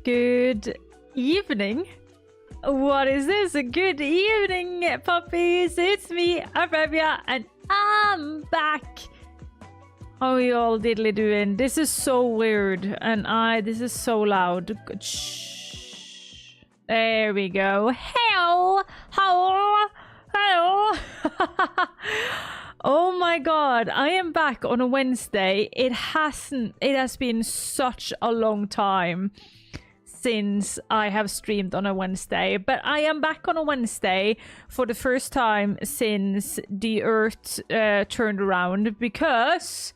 Good evening. What is this? Good evening, puppies. It's me, Arevya, and I'm back. How are you all diddly doing? This is so weird, and this is so loud. Shh. There we go. Hello. Oh my god, I am back on a Wednesday. It has been such a long time since I have streamed on a Wednesday, but I am back on a Wednesday for the first time since the Earth turned around, because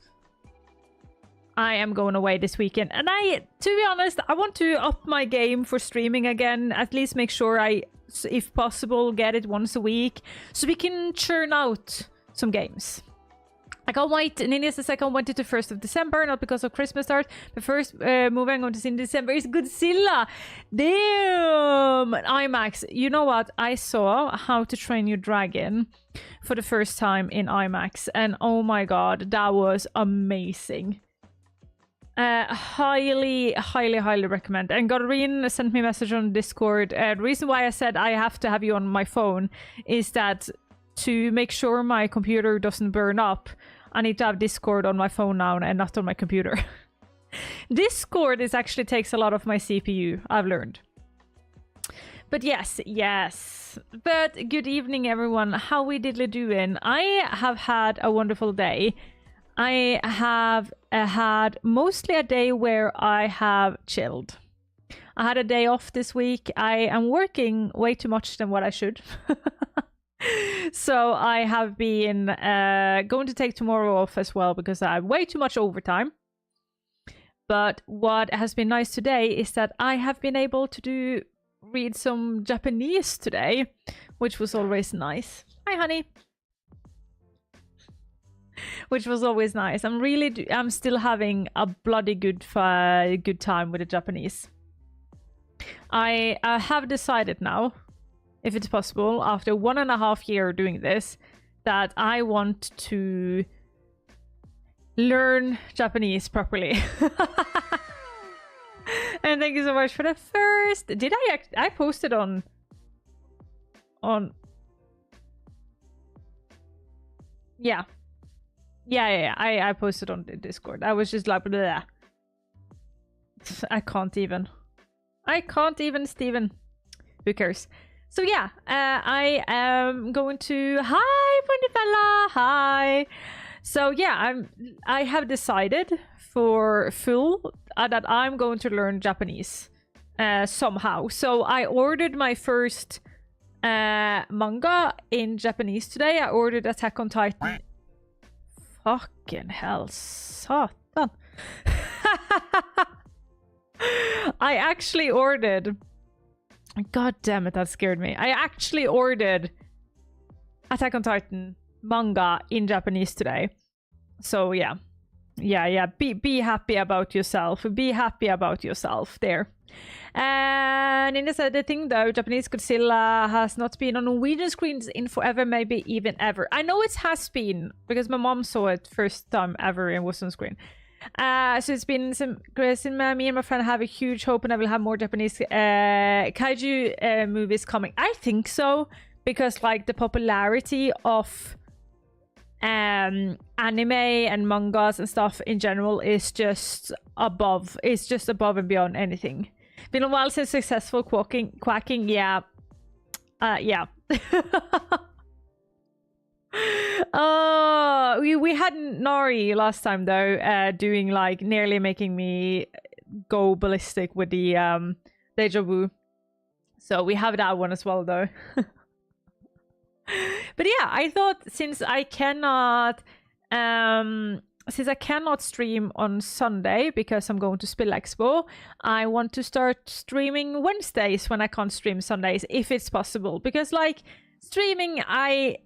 I am going away this weekend, and to be honest, I want to up my game for streaming again. At least make sure I, if possible, get it once a week so we can churn out some games. I can't wait. Nini says I can't wait to the 1st of December, not because of Christmas start. The first movie I'm going to see in December is Godzilla. Damn! IMAX. You know what? I saw How to Train Your Dragon for the first time in IMAX, and oh my god, that was amazing. Highly recommend. And Godreen sent me a message on Discord. The reason why I said I have to have you on my phone is that to make sure my computer doesn't burn up, I need to have Discord on my phone now and not on my computer. Discord actually takes a lot of my CPU, I've learned. But yes. But good evening, everyone. How we diddly doing? I have had a wonderful day. I have had mostly a day where I have chilled. I had a day off this week. I am working way too much than what I should. So I have been going to take tomorrow off as well because I have way too much overtime. But what has been nice today is that I have been able to read some Japanese today, which was always nice. Hi, honey. Which was always nice. I'm still having a bloody good time with the Japanese. I have decided now, if it's possible, after 1.5 years doing this, that I want to learn Japanese properly. And thank you so much for the first. Did I posted on yeah. I posted on the Discord. I was just like, bleh. I can't even, Steven. Who cares? So yeah, I am going to... Hi, Bondifella! Hi! So yeah, I have decided for full that I'm going to learn Japanese somehow. So I ordered my first manga in Japanese today. I ordered Attack on Titan. Fucking hell, satan. I actually ordered... God damn it, that scared me. I actually ordered Attack on Titan manga in Japanese today. So yeah. Be happy about yourself. Be happy about yourself there. And Nina said the thing though, Japanese Godzilla has not been on Norwegian screens in forever, maybe even ever. I know it has been, because my mom saw it first time ever and was on screen. So it's been some... Me and my friend have a huge hope, and I will have more Japanese kaiju movies coming. I think so, because like the popularity of anime and mangas and stuff in general is just above. It's just above and beyond anything. Been a while since successful quacking. Yeah. We had Nari last time though, doing like nearly making me go ballistic with the deja vu. So we have that one as well though. But yeah, I thought since I cannot stream on Sunday because I'm going to Spill Expo, I want to start streaming Wednesdays when I can't stream Sundays, if it's possible. Because like streaming, I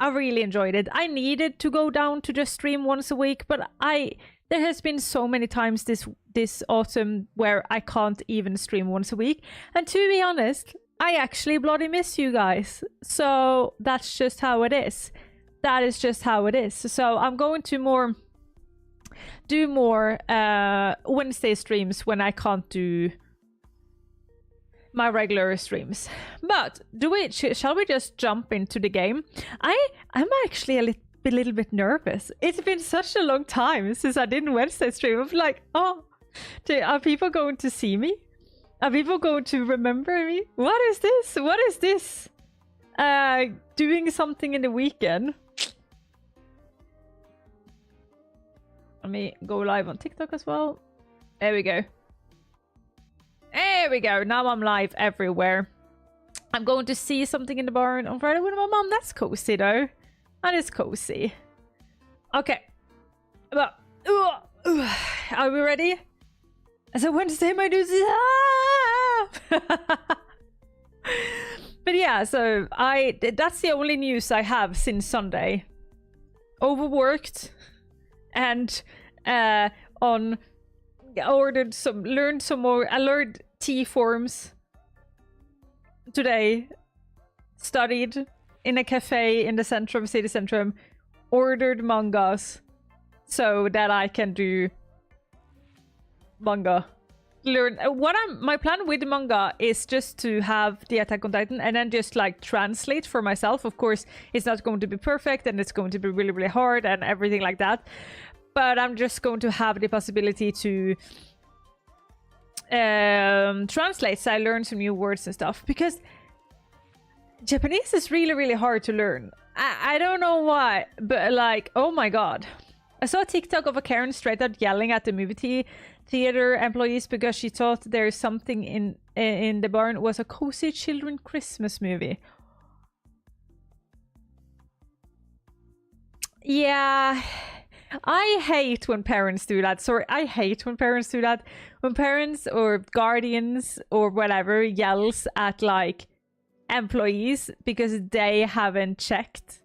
really enjoyed it. I needed to go down to just stream once a week, but there has been so many times this autumn where I can't even stream once a week. And to be honest, I actually bloody miss you guys. So that's just how it is. That is just how it is. So I'm going to do more Wednesday streams when I can't do my regular streams. But shall we just jump into the game? I'm actually a little bit nervous. It's been such a long time since I did a Wednesday stream. I'm like, oh, are people going to see me? Are people going to remember me? What is this? What is this? Doing something in the weekend. Let me go live on TikTok as well. There we go. There we go. Now I'm live everywhere. I'm going to see something in the barn on Friday with my mom. That's cozy though. That is cozy. Okay. But, are we ready? As a Wednesday, my dudes. But yeah, so that's the only news I have since Sunday. Overworked and learned some more. I learned T forms today. Studied in a cafe in the city centrum. Ordered mangas so that I can do manga. Learn my plan with the manga is just to have the Attack on Titan and then just like translate for myself. Of course, it's not going to be perfect and it's going to be really, really hard and everything like that. But I'm just going to have the possibility to translate, so I learn some new words and stuff. Because Japanese is really, really hard to learn. I don't know why, but like, oh my god. I saw a TikTok of a Karen straight out yelling at the movie theater employees because she thought there's something in the barn. It was a cozy children Christmas movie. Yeah, I hate when parents do that. Sorry, I hate when parents do that. When parents or guardians or whatever yells at like employees because they haven't checked.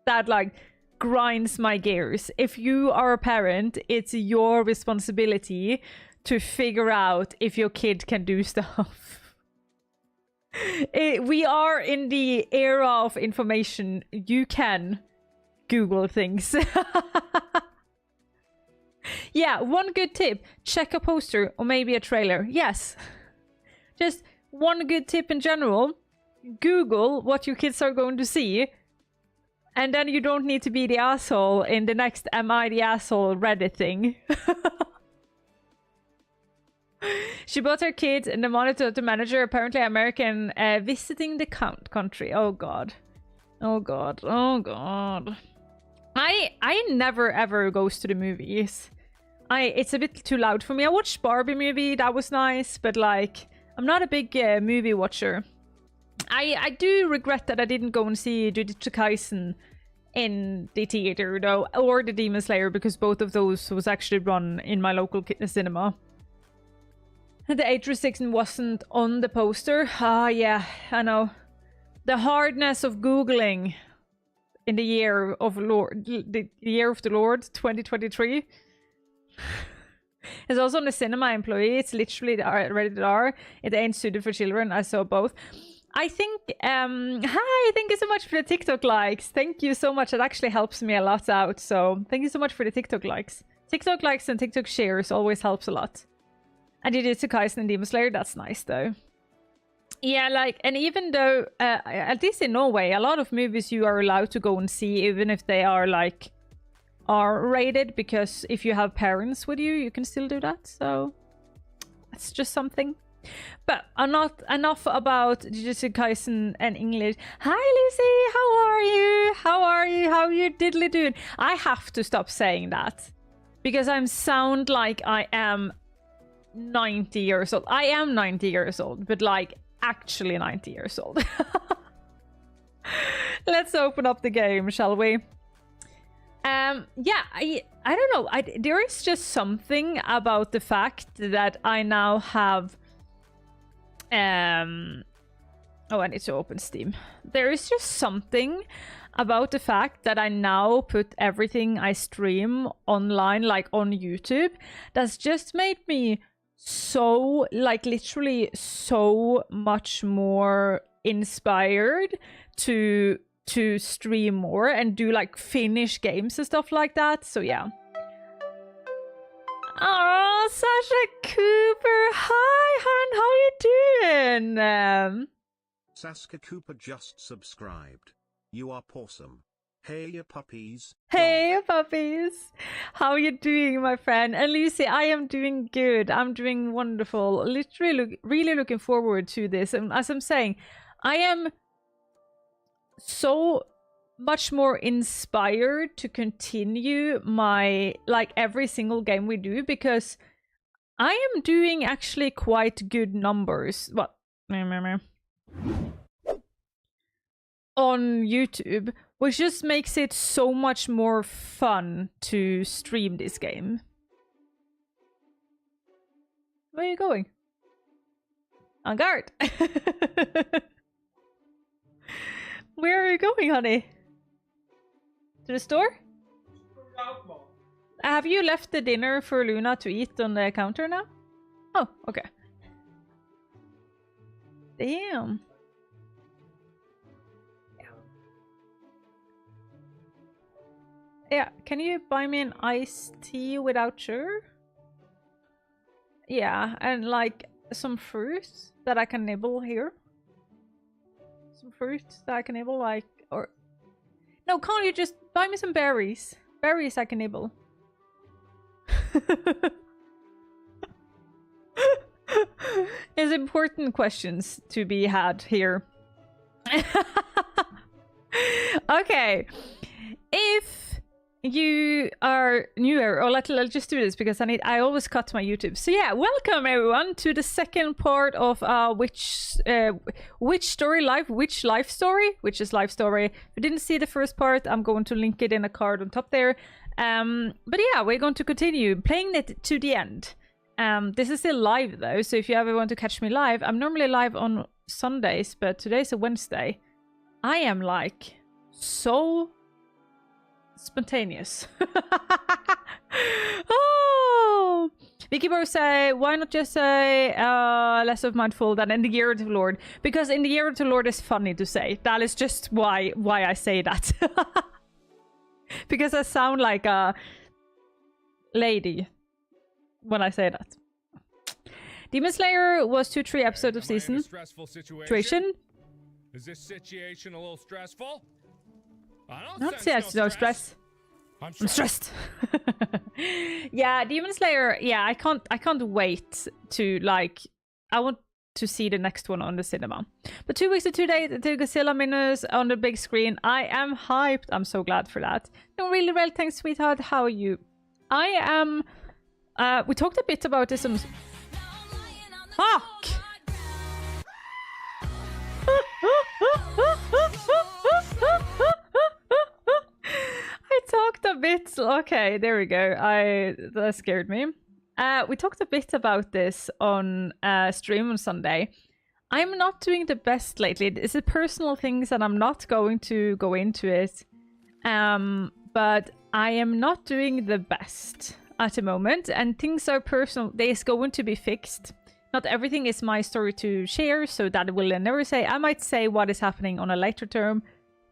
That like grinds my gears. If you are a parent, it's your responsibility to figure out if your kid can do stuff. We are in the era of information. You can Google things. Yeah, one good tip. Check a poster or maybe a trailer. Yes. Just one good tip in general. Google what your kids are going to see. And then you don't need to be the asshole in the next Am I the Asshole Reddit thing. She bought her kids and the monitor the manager, apparently American, visiting the country. Oh god. Oh god. Oh god. I never ever goes to the movies. It's a bit too loud for me. I watched Barbie movie, that was nice, but like I'm not a big movie watcher. I do regret that I didn't go and see Jujutsu Kaisen in the theater though, or the Demon Slayer, because both of those was actually run in my local cinema. The age restriction wasn't on the poster. Ah, yeah, I know. The hardness of Googling in the year of the Lord 2023. It's also on the cinema employee. It's literally rated R. It ain't suited for children. I saw both. I think, hi, thank you so much for the TikTok likes. Thank you so much. It actually helps me a lot out. So thank you so much for the TikTok likes. TikTok likes and TikTok shares always helps a lot. And Jujutsu Kaisen and Demon Slayer, that's nice though. Yeah, like, and even though, at least in Norway, a lot of movies you are allowed to go and see, even if they are like R-rated, because if you have parents with you, you can still do that. So that's just something. But not enough about Jujutsu Kaisen and English. Hi Lucy, how are you? How are you? How you diddly doing? I have to stop saying that because I sound like I am 90 years old. I am 90 years old, but like actually 90 years old. Let's open up the game, shall we? Yeah, I don't know. There is just something about the fact that I now have oh, I need to open Steam. There is just something about the fact that I now put everything I stream online, like on YouTube, that's just made me so, like, literally so much more inspired to stream more and do like finish games and stuff like that. So yeah. Oh, Oh, Sasha Cooper. Hi, hon. How you doing? Saska Cooper just subscribed. You are awesome. Hey, you puppies. Hey, puppies. How you doing, my friend? And Lucy, I am doing good. I'm doing wonderful. Literally, really looking forward to this. And as I'm saying, I am so much more inspired to continue my, like, every single game we do, because I am doing actually quite good numbers. What? On YouTube, which just makes it so much more fun to stream this game. Where are you going? On guard. Where are you going, honey? To the store? Have you left the dinner for Luna to eat on the counter now? Oh, okay. Damn. Yeah, can you buy me an iced tea without sugar? Yeah, and like some fruit that I can nibble here. Some fruit that I can nibble, like, or... No, can't you just buy me some berries? Berries I can nibble. There's important questions to be had here. Okay. If you are newer, or let's just do this because I always cut my YouTube. So yeah, welcome everyone to the second part of Witch Story Life, Witch Life Story, which is Life Story. If you didn't see the first part, I'm going to link it in a card on top there. But yeah, we're going to continue playing it to the end. This is still live though, so if you ever want to catch me live, I'm normally live on Sundays, but today's a Wednesday. I am like so spontaneous. Oh, Vicky Bro say, why not just say less of mindful than in the year of the Lord? Because in the year of the Lord is funny to say. That is just why I say that. Because I sound like a lady when I say that. Demon Slayer was 2-3 episodes of season. Situation? Is this situation a little stressful? I don't Not sense no stress. I'm stressed. Yeah, Demon Slayer. Yeah, I can't wait to, like, I want to see the next one on the cinema. But 2 weeks to 2 days to Godzilla Minus on the big screen. I am hyped. I'm so glad for that. No, really well, thanks, sweetheart. How are you? I am. We talked a bit about this on. Fuck. I talked a bit. Okay, there we go. That scared me. We talked a bit about this on stream on Sunday. I'm not doing the best lately. It's a personal things, and I'm not going to go into it. But I am not doing the best at the moment, and things are personal. They're going to be fixed. Not everything is my story to share, so that will I never say. I might say what is happening on a later term.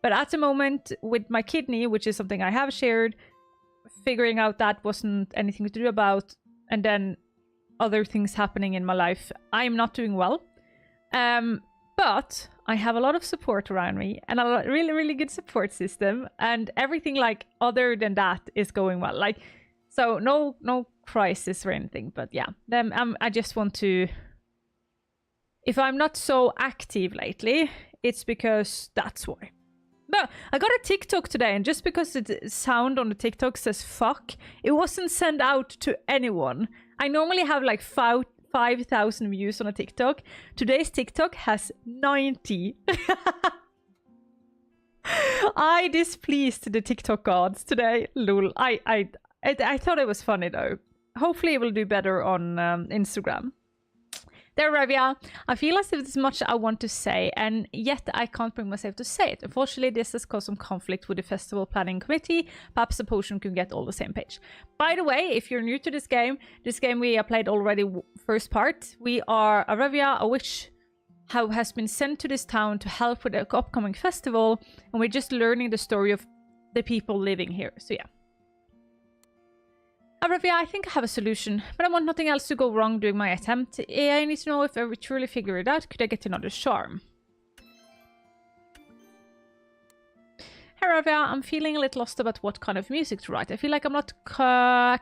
But at the moment, with my kidney, which is something I have shared, figuring out that wasn't anything to do about, and then other things happening in my life, I'm not doing well. But I have a lot of support around me, and a really, really good support system, and everything like other than that is going well. Like, so no crisis or anything. But yeah, then I just want to. If I'm not so active lately, it's because that's why. No, I got a TikTok today, and just because the sound on the TikTok says fuck, it wasn't sent out to anyone. I normally have like 5,000 views on a TikTok. Today's TikTok has 90. I displeased the TikTok gods today. Lol. I thought it was funny though. Hopefully it will do better on Instagram. There, Arevya. I feel as if there's much I want to say, and yet I can't bring myself to say it. Unfortunately, this has caused some conflict with the festival planning committee. Perhaps the potion can get all the same page. By the way, if you're new to this game we played already first part. We are Arevya, a witch who has been sent to this town to help with the upcoming festival, and we're just learning the story of the people living here. So yeah. Arevya, I think I have a solution, but I want nothing else to go wrong during my attempt. I need to know if I would truly figure it out. Could I get another charm? Hey Arevya, I'm feeling a little lost about what kind of music to write. I feel like I'm not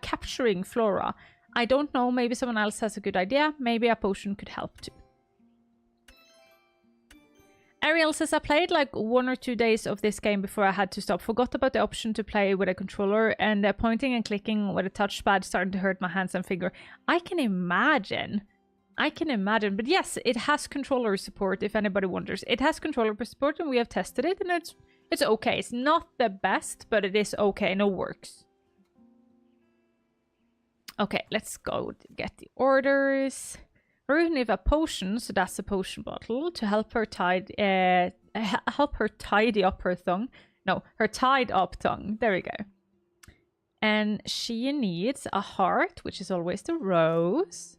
capturing Flora. I don't know, maybe someone else has a good idea. Maybe a potion could help too. Ariel says, I played like 1 or 2 days of this game before I had to stop. Forgot about the option to play with a controller, and pointing and clicking with a touchpad started to hurt my hands and finger. I can imagine. But yes, it has controller support, if anybody wonders. It has controller support, and we have tested it, and it's okay. It's not the best, but it is okay, and it works. Okay, let's go get the orders. Rune needs a potion, so that's a potion bottle to help her tidy up her tongue. No, her tied up tongue. There we go. And she needs a heart, which is always the rose.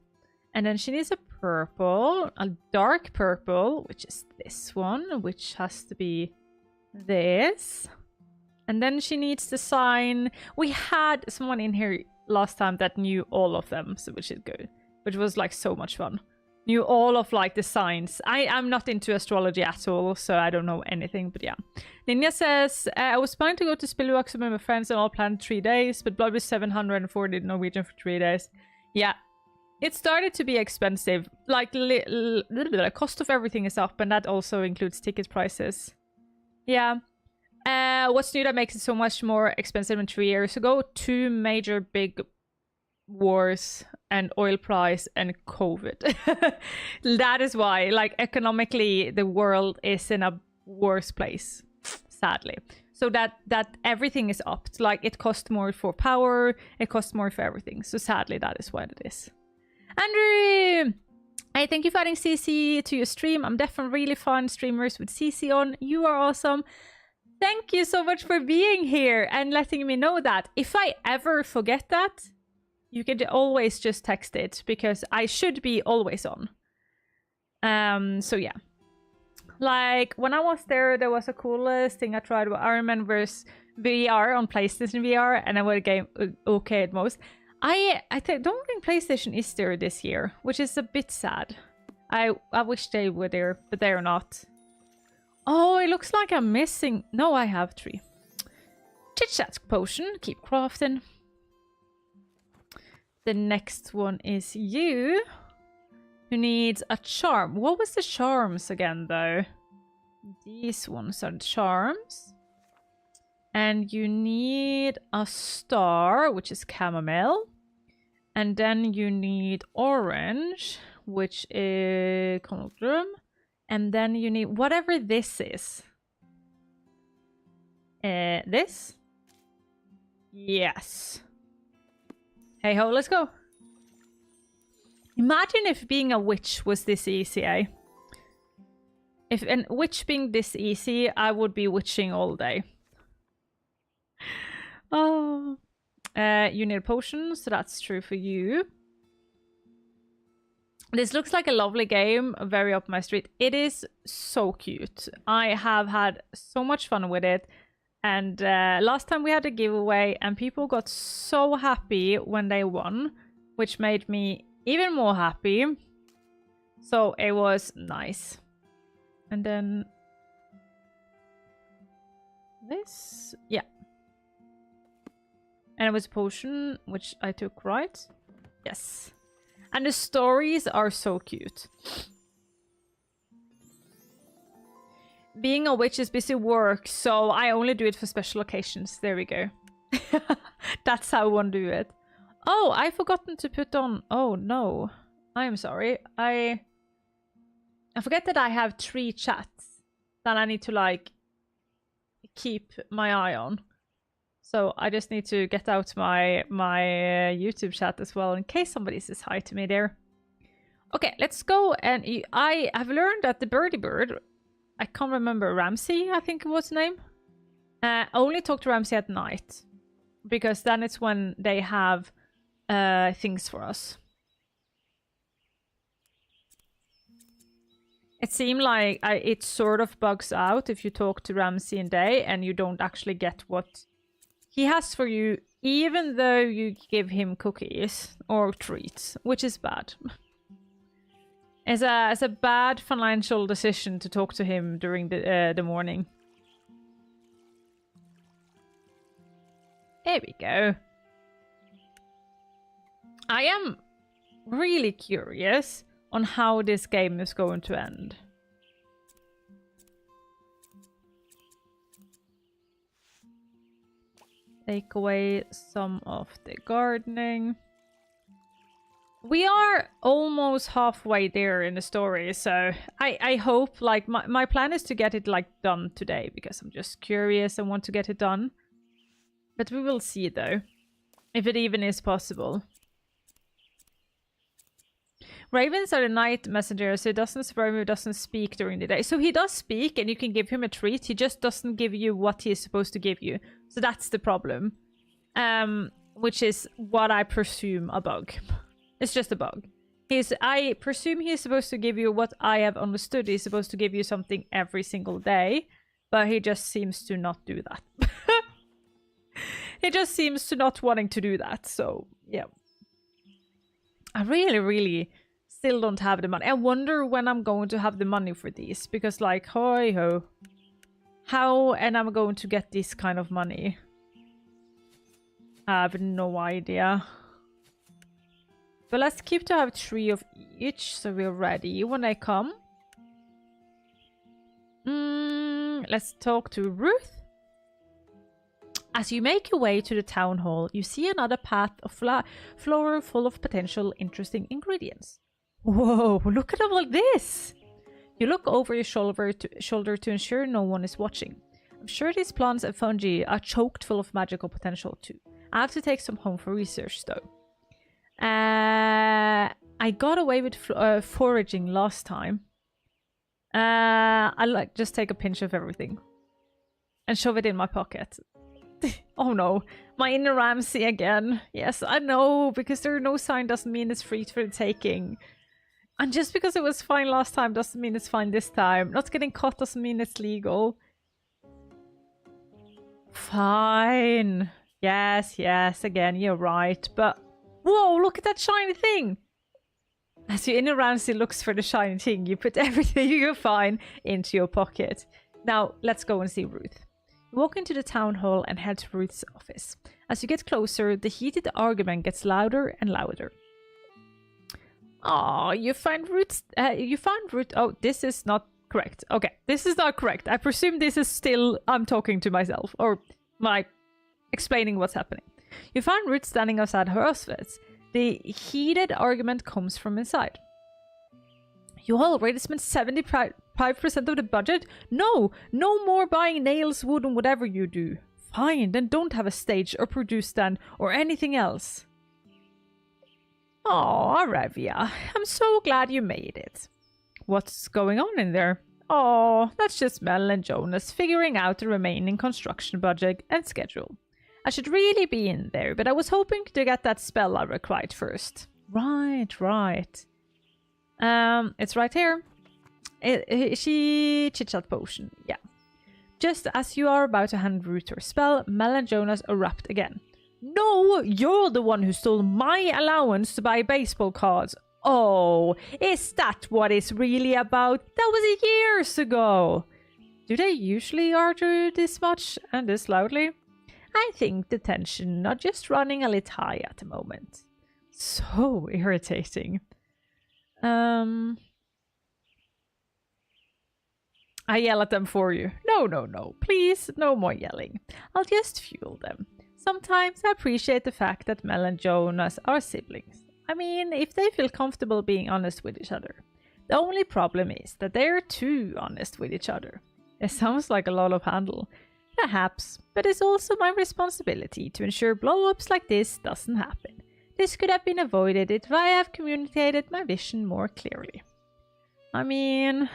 And then she needs a purple, a dark purple, which is this one, which has to be this. And then she needs the sign. We had someone in here last time that knew all of them, so which is good. Which was like so much fun. Knew all of like the signs. I'm not into astrology at all, so I don't know anything, but yeah. Ninja says, I was planning to go to Spillwalks with my friends and all planned 3 days, but blood was 740 Norwegian for 3 days. Yeah. It started to be expensive. Like, the cost of everything is up, and that also includes ticket prices. Yeah. What's new that makes it so much more expensive than 3 years ago? 2 major big wars and oil price and COVID. That is why, like, economically the world is in a worse place, sadly. So that everything is up. Like, it costs more for power, it costs more for everything. So sadly that is why it is. Andrew, hey, thank you for adding CC to your stream. I'm definitely really fun streamers with CC on. You are awesome. Thank you so much for being here and letting me know that. If I ever forget that, you can always just text it, because I should be always on. So yeah. Like, when I was there was a coolest thing I tried. I remember VR on PlayStation VR, and I would game okay at most. I don't think PlayStation is there this year, which is a bit sad. I wish they were there, but they're not. Oh, it looks like I'm missing... No, I have 3. Chit-chat potion. Keep crafting. The next one is you, who needs a charm. What was the charms again, though? These ones are the charms. And you need a star, which is chamomile. And then you need orange, which is cauldron. And then you need whatever this is. This? Yes. Hey ho, let's go. Imagine if being a witch was this easy, eh? If a witch being this easy, I would be witching all day. Oh. You need a potion, so that's true for you. This looks like a lovely game, very up my street. It is so cute. I have had so much fun with it. And last time we had a giveaway, and people got so happy when they won, which made me even more happy. So it was nice. And then this, yeah. And it was a potion, which I took, right? Yes. And the stories are so cute. Being a witch is busy work, so I only do it for special occasions. There we go. That's how one do it. Oh, I forgotten to put on... Oh, no. I am sorry. I forget that I have 3 chats that I need to, like, keep my eye on. So I just need to get out my YouTube chat as well, in case somebody says hi to me there. Okay, let's go. And I have learned that the birdie bird... I can't remember, Ramsey, I think it was the name. Only talk to Ramsey at night. Because then it's when they have things for us. It seemed like it sort of bugs out if you talk to Ramsey in day and you don't actually get what he has for you, even though you give him cookies or treats, which is bad. It's a bad financial decision to talk to him during the morning. There we go. I am really curious on how this game is going to end. Take away some of the gardening. We are almost halfway there in the story, so I hope, like, my plan is to get it, like, done today, because I'm just curious and want to get it done. But we will see, though, if it even is possible. Ravens are the night messenger, so he doesn't speak during the day. So he does speak, and you can give him a treat. He just doesn't give you what he is supposed to give you. So that's the problem. Which is what I presume a bug. It's just a bug. I presume he's supposed to give you what I have understood. He's supposed to give you something every single day, but he just seems to not do that. He just seems to not wanting to do that. So yeah, I really still don't have the money. I wonder when I'm going to have the money for these, because, like, hoi ho, how and I'm going to get this kind of money? I have no idea. But let's keep to have 3 of each, so we're ready when they come. Let's talk to Ruth. As you make your way to the town hall, you see another path of Flora full of potential interesting ingredients. Whoa, look at all this! You look over your shoulder to ensure no one is watching. I'm sure these plants and fungi are choked full of magical potential too. I have to take some home for research though. I got away with foraging last time. I just take a pinch of everything and shove it in my pocket. Oh no, my inner Ramsey again. Yes, I know, because there are no sign doesn't mean it's free for the taking. And just because it was fine last time doesn't mean it's fine this time. Not getting caught doesn't mean it's legal. Fine. Yes, again, you're right. But, whoa, look at that shiny thing. As your inner Ramsey looks for the shiny thing, you put everything you find into your pocket. Now, let's go and see Ruth. You walk into the town hall and head to Ruth's office. As you get closer, the heated argument gets louder and louder. Oh, you found Ruth. Oh, this is not correct. Okay, this is not correct. I presume this is still I'm talking to myself, or explaining what's happening. You find Ruth standing outside her office. The heated argument comes from inside. You already spent 75% of the budget? No more buying nails, wood, and whatever you do. Fine, then don't have a stage or produce stand or anything else. Oh, Arevya, I'm so glad you made it. What's going on in there? Oh, that's just Mel and Jonas figuring out the remaining construction budget and schedule. I should really be in there, but I was hoping to get that spell I required first. Right. It's right here. She chit-chat potion, yeah. Just as you are about to hand Ruth her spell, Mel and Jonas erupt again. No, you're the one who stole my allowance to buy baseball cards. Oh, is that what it's really about? That was years ago. Do they usually argue this much and this loudly? I think the tension are just running a little high at the moment. So irritating. I yell at them for you. No. Please, no more yelling. I'll just fuel them. Sometimes I appreciate the fact that Mel and Jonas are siblings. I mean, if they feel comfortable being honest with each other. The only problem is that they're too honest with each other. It sounds like a lot of handle. Perhaps, but it's also my responsibility to ensure blow-ups like this doesn't happen. This could have been avoided if I have communicated my vision more clearly. I mean...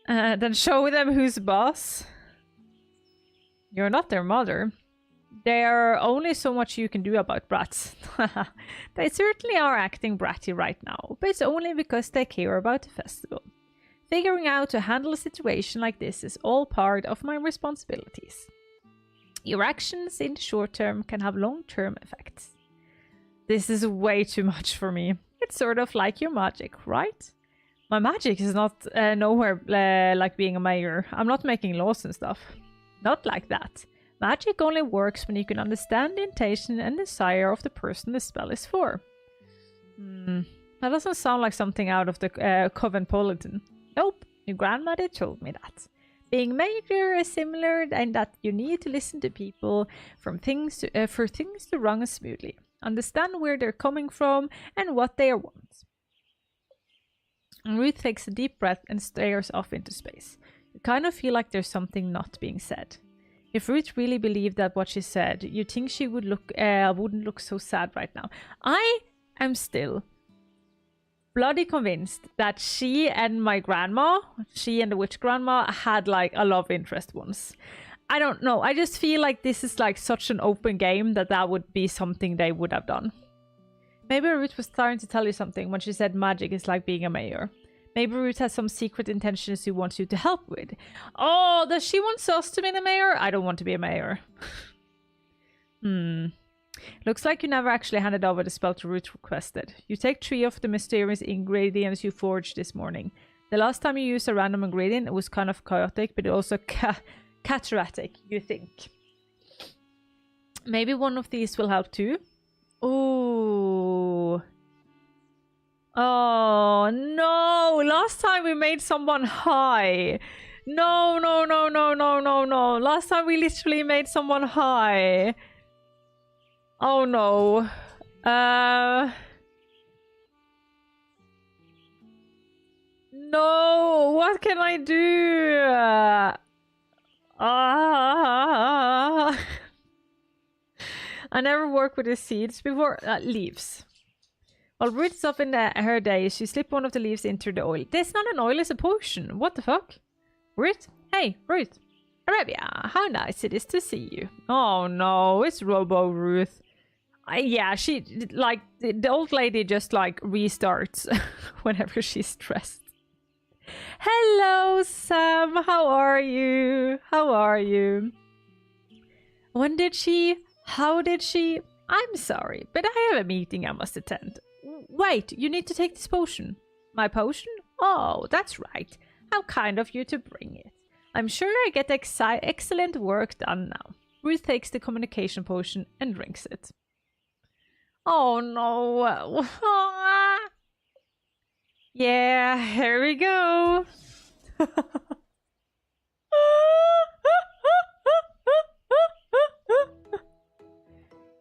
then show them who's boss. You're not their mother. There's only so much you can do about brats. They certainly are acting bratty right now, but it's only because they care about the festival. Figuring out to handle a situation like this is all part of my responsibilities. Your actions in the short term can have long-term effects. This is way too much for me. It's sort of like your magic, right? My magic is not nowhere like being a mayor. I'm not making laws and stuff. Not like that. Magic only works when you can understand the intention and desire of the person the spell is for. That doesn't sound like something out of the Coventpolitan. Nope, your grandmother told me that. Being mayor is similar in that you need to listen to people for things to run smoothly. Understand where they're coming from and what they want. And Ruth takes a deep breath and stares off into space. You kind of feel like there's something not being said. If Ruth really believed that what she said, you'd think she wouldn't look so sad right now. I am still bloody convinced that she and my grandma, she and the witch grandma, had like a love interest once. I don't know. I just feel like this is like such an open game that would be something they would have done. Maybe Ruth was trying to tell you something when she said magic is like being a mayor. Maybe Ruth has some secret intentions she wants you to help with. Oh, does she want us to be the mayor? I don't want to be a mayor. Looks like you never actually handed over the spell to Ruth requested. You take 3 of the mysterious ingredients you forged this morning. The last time you used a random ingredient, it was kind of chaotic, but also cataratic, you think. Maybe one of these will help too. Oh. Oh, no. Last time we made someone high. No. Last time we literally made someone high. Oh, no. No. What can I do? I never worked with the seeds before. Leaves. While Ruth's off in her days, she slipped one of the leaves into the oil. This is not an oil, it's a potion. What the fuck? Ruth? Hey, Ruth. Arevya, how nice it is to see you. Oh no, it's Robo Ruth. Yeah, she, like, the old lady just, like, restarts whenever she's stressed. Hello, Sam. How are you? How are you? When did she? How did she? I'm sorry, but I have a meeting I must attend. Wait, you need to take this potion. My potion? Oh, that's right. How kind of you to bring it. I'm sure I get excellent work done now. Ruth takes the communication potion and drinks it. Oh no. Yeah, here we go.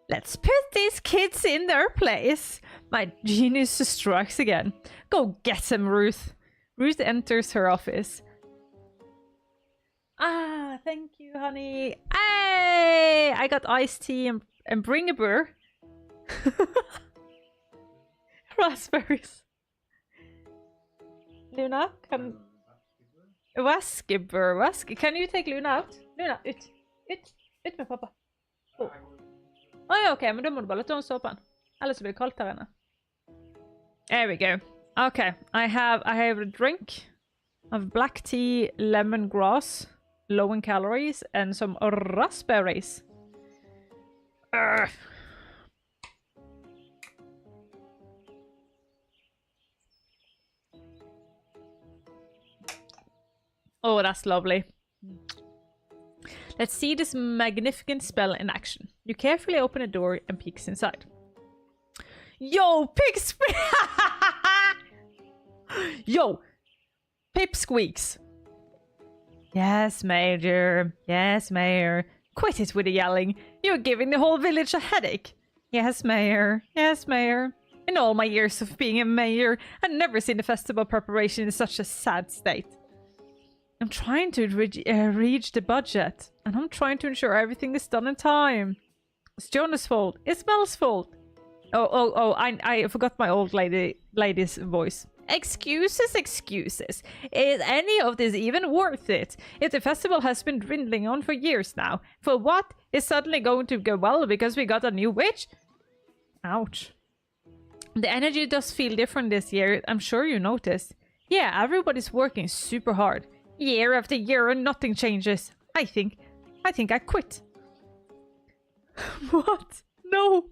Let's put these kids in their place. My genius strikes again. Go get them, Ruth. Ruth enters her office. Ah, thank you, honey. Hey, I got iced tea and bring a burr. Raspberries. Luna, can... Vaskebur. Can you take Luna out? Luna, ut med pappa. Oh. Ja, okej, men då må du bara låta hon soppan. Eller så blir det kallt här inne. There we go. Okay, I have a drink of black tea, lemongrass, low in calories, and some raspberries. Urgh. Oh, that's lovely. Let's see this magnificent spell in action. You carefully open a door and peeks inside. Yo, pig Yo, Pip squeaks. Yes, Major. Yes, Mayor. Quit it with the yelling. You're giving the whole village a headache. Yes, Mayor. Yes, Mayor. In all my years of being a mayor, I've never seen the festival preparation in such a sad state. I'm trying to reach the budget, and I'm trying to ensure everything is done in time. It's Jonah's fault. It's Mel's fault. I forgot my old lady's voice. Excuses. Is any of this even worth it? If the festival has been dwindling on for years now, for what is suddenly going to go well because we got a new witch? Ouch. The energy does feel different this year, I'm sure you noticed. Yeah, everybody's working super hard. Year after year and nothing changes. I think I quit. What? No.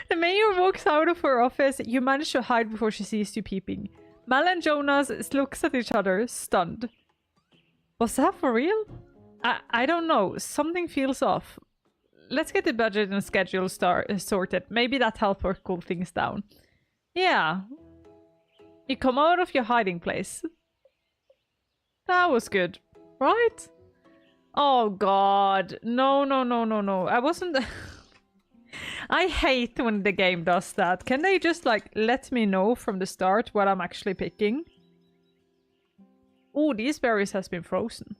The mayor walks out of her office. You manage to hide before she sees you peeping. Mel and Jonas looks at each other, stunned. Was that for real? I don't know. Something feels off. Let's get the budget and schedule sorted. Maybe that helps her cool things down. Yeah. You come out of your hiding place. That was good. Right? Oh god. No, no, no, no, no. I wasn't... I hate when the game does that. Can they just, like, let me know from the start what I'm actually picking? Oh, these berries has been frozen.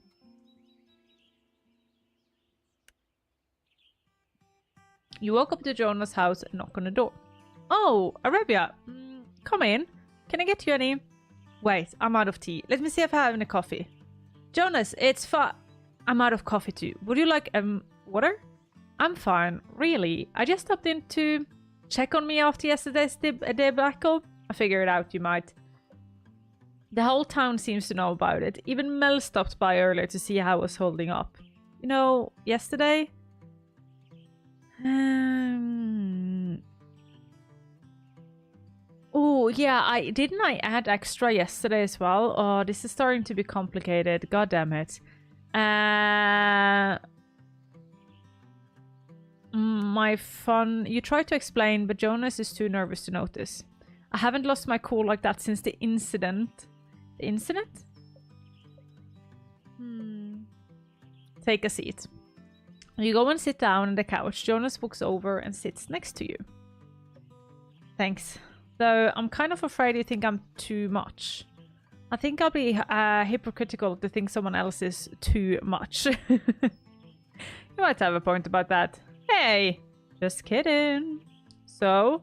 You walk up to Jonah's house and knock on the door. Oh, Arevya. Come in. Can I get you any... Wait, I'm out of tea. Let me see if I have any coffee. Jonas, it's I'm out of coffee too. Would you like, water? I'm fine, really. I just stopped in to check on me after yesterday's debacle. I figured out you might. The whole town seems to know about it. Even Mel stopped by earlier to see how I was holding up. You know, yesterday... Oh, yeah, didn't I add extra yesterday as well? Oh, this is starting to be complicated. God damn it. You tried to explain, but Jonas is too nervous to notice. I haven't lost my cool like that since the incident. The incident? Take a seat. You go and sit down on the couch. Jonas walks over and sits next to you. Thanks. Though I'm kind of afraid you think I'm too much. I think I'll be hypocritical to think someone else is too much. You might have a point about that. Hey, just kidding. So,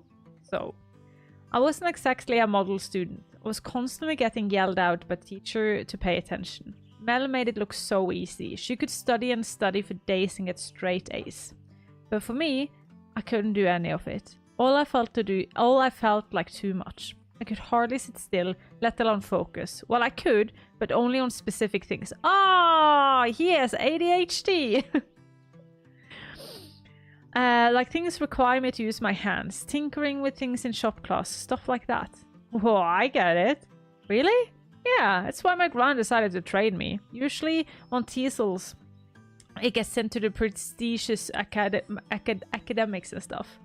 I wasn't exactly a model student. I was constantly getting yelled out by teacher to pay attention. Mel made it look so easy. She could study and study for days and get straight A's. But for me, I couldn't do any of it. All I felt like too much. I could hardly sit still, let alone focus. Well, I could, but only on specific things. Ah, yes, ADHD. Like things require me to use my hands, tinkering with things in shop class, stuff like that. Oh, I get it. Really? Yeah, that's why my grand decided to train me. Usually on TESOLs, it gets sent to the prestigious academics and stuff.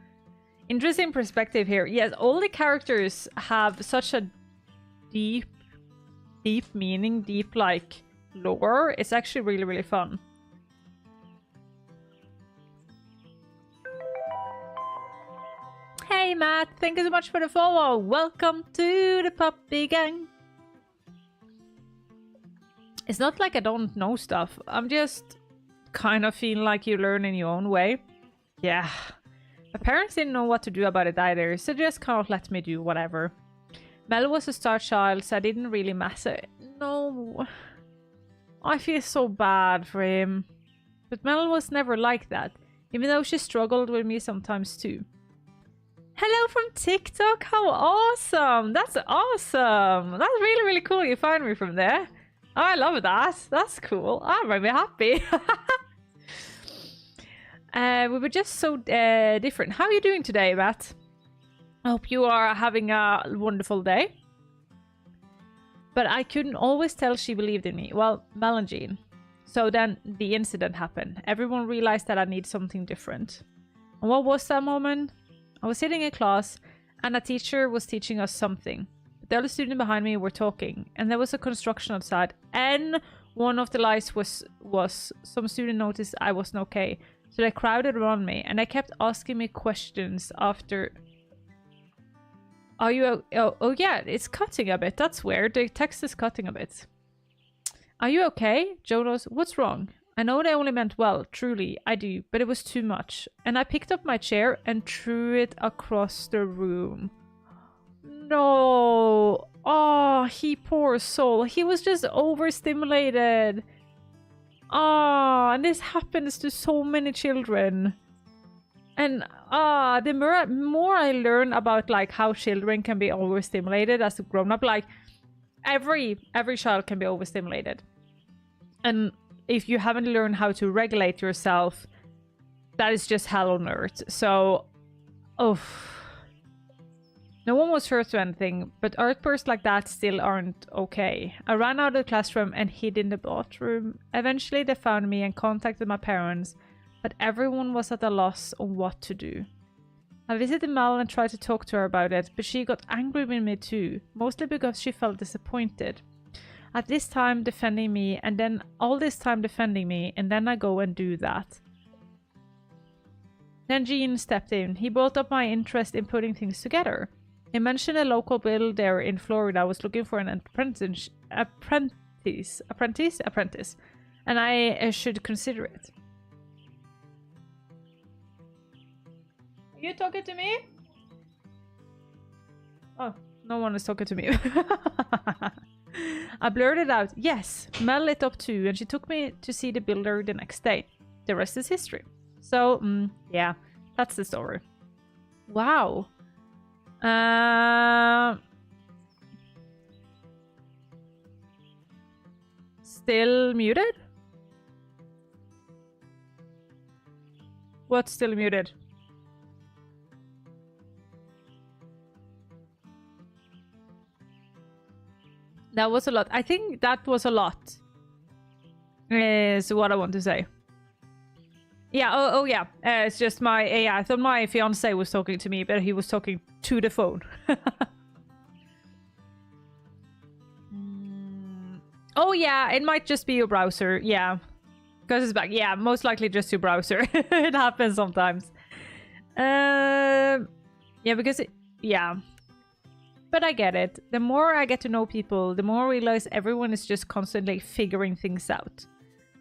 Interesting perspective here. Yes, all the characters have such a deep meaning, deep like lore. It's actually really, really fun. Hey Matt, thank you so much for the follow. Welcome to the puppy gang. It's not like I don't know stuff. I'm just kind of feeling like you learn in your own way. Yeah. My parents didn't know what to do about it either, so just kind of let me do whatever. Mel was a star child, so I didn't really matter. No. I feel so bad for him. But Mel was never like that, even though she struggled with me sometimes too. Hello from TikTok, how awesome! That's awesome! That's really, really cool you find me from there. Oh, I love that. That's cool. I'm really happy. We were just so different. How are you doing today, Matt? I hope you are having a wonderful day. But I couldn't always tell she believed in me. Well, Mel and Jean. So then the incident happened. Everyone realized that I need something different. And what was that moment? I was sitting in class and a teacher was teaching us something. The other student behind me were talking, and there was a construction outside, and one of the lights was some student noticed I wasn't okay, so they crowded around me, and they kept asking me questions after. Are you oh yeah, it's cutting a bit. That's weird. The text is cutting a bit. Are you okay? Jonas, what's wrong? I know they only meant well, truly, I do, but it was too much. And I picked up my chair and threw it across the room. No. Oh, he poor soul. He was just overstimulated. Ah, and this happens to so many children. And the more I learn about like how children can be overstimulated as a grown-up, like every child can be overstimulated. And if you haven't learned how to regulate yourself, that is just hell on earth. So, oh, no one was hurt or anything, but outbursts like that still aren't okay. I ran out of the classroom and hid in the bathroom. Eventually they found me and contacted my parents, but everyone was at a loss on what to do. I visited Mel and tried to talk to her about it, but she got angry with me too, mostly because she felt disappointed. At this time defending me, and then all this time defending me, and then I go and do that. Then Gene stepped in. He brought up my interest in putting things together. He mentioned a local builder in Florida was looking for an apprentice, and I should consider it. Are you talking to me? Oh, no one is talking to me. I blurted out, yes. Mel lit up too, and she took me to see the builder the next day. The rest is history. So, yeah, that's the story. Wow. Still muted? What's still muted? That was a lot. I think that was a lot. Is what I want to say. Yeah, oh yeah. It's just my... Yeah, I thought my fiance was talking to me, but he was talking to the phone. Oh yeah, it might just be your browser. Yeah. Because it's back. Yeah, most likely just your browser. It happens sometimes. Yeah, because... Yeah. But I get it. The more I get to know people, the more I realize everyone is just constantly figuring things out.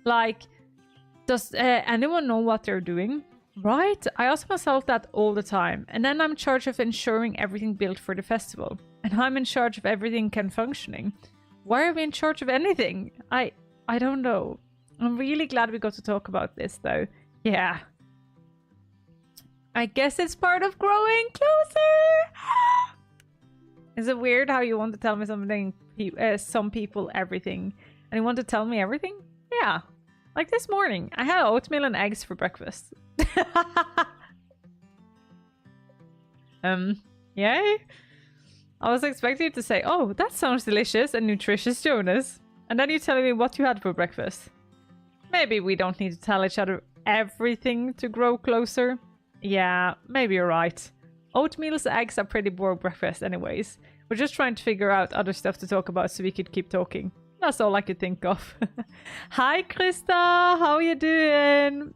Like, does anyone know what they're doing? Right? I ask myself that all the time. And then I'm in charge of ensuring everything built for the festival. And I'm in charge of everything can functioning. Why are we in charge of anything? I don't know. I'm really glad we got to talk about this, though. Yeah. I guess it's part of growing closer. Is it weird how you want to tell me something, some people everything, and you want to tell me everything? Yeah. Like this morning, I had oatmeal and eggs for breakfast. Yay? I was expecting you to say, oh, that sounds delicious and nutritious, Jonas. And then you're telling me what you had for breakfast. Maybe we don't need to tell each other everything to grow closer. Yeah, maybe you're right. Oatmeal's eggs are pretty boring breakfast anyways. We're just trying to figure out other stuff to talk about so we could keep talking. That's all I could think of. Hi, Krista! How are you doing?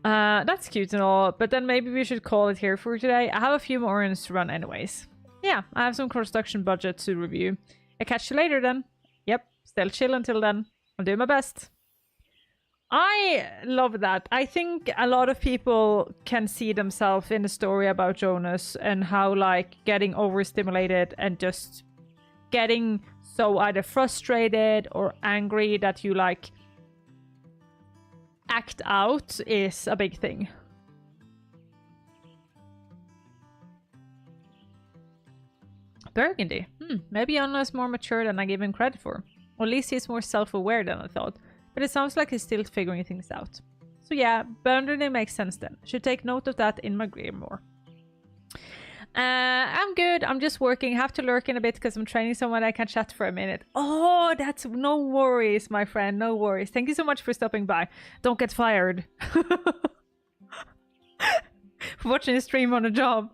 That's cute and all, but then maybe we should call it here for today. I have a few more errands to run anyways. Yeah, I have some construction budget to review. I'll catch you later then. Yep, still chill until then. I'll do my best. I love that. I think a lot of people can see themselves in the story about Jonas and how, like, getting overstimulated and just getting so either frustrated or angry that you, like, act out is a big thing. Burgundy. Maybe Anna is more mature than I give him credit for. Or at least he's more self-aware than I thought. But it sounds like he's still figuring things out. So yeah, Burgundy makes sense then. Should take note of that in my grimoire. I'm good. I'm just working. Have to lurk in a bit because I'm training someone I can chat for a minute. Oh, that's no worries, my friend. No worries. Thank you so much for stopping by. Don't get fired. For watching a stream on a job.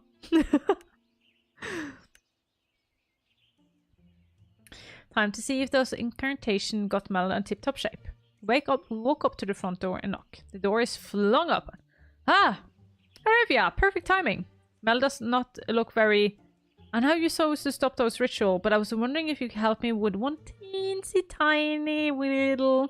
Time to see if those incantation got Mel in tip-top shape. Walk up to the front door and knock. The door is flung open. Ah! Arevya! Perfect timing. Mel does not look very... I know you're supposed to stop those rituals, but I was wondering if you could help me with one teensy tiny little...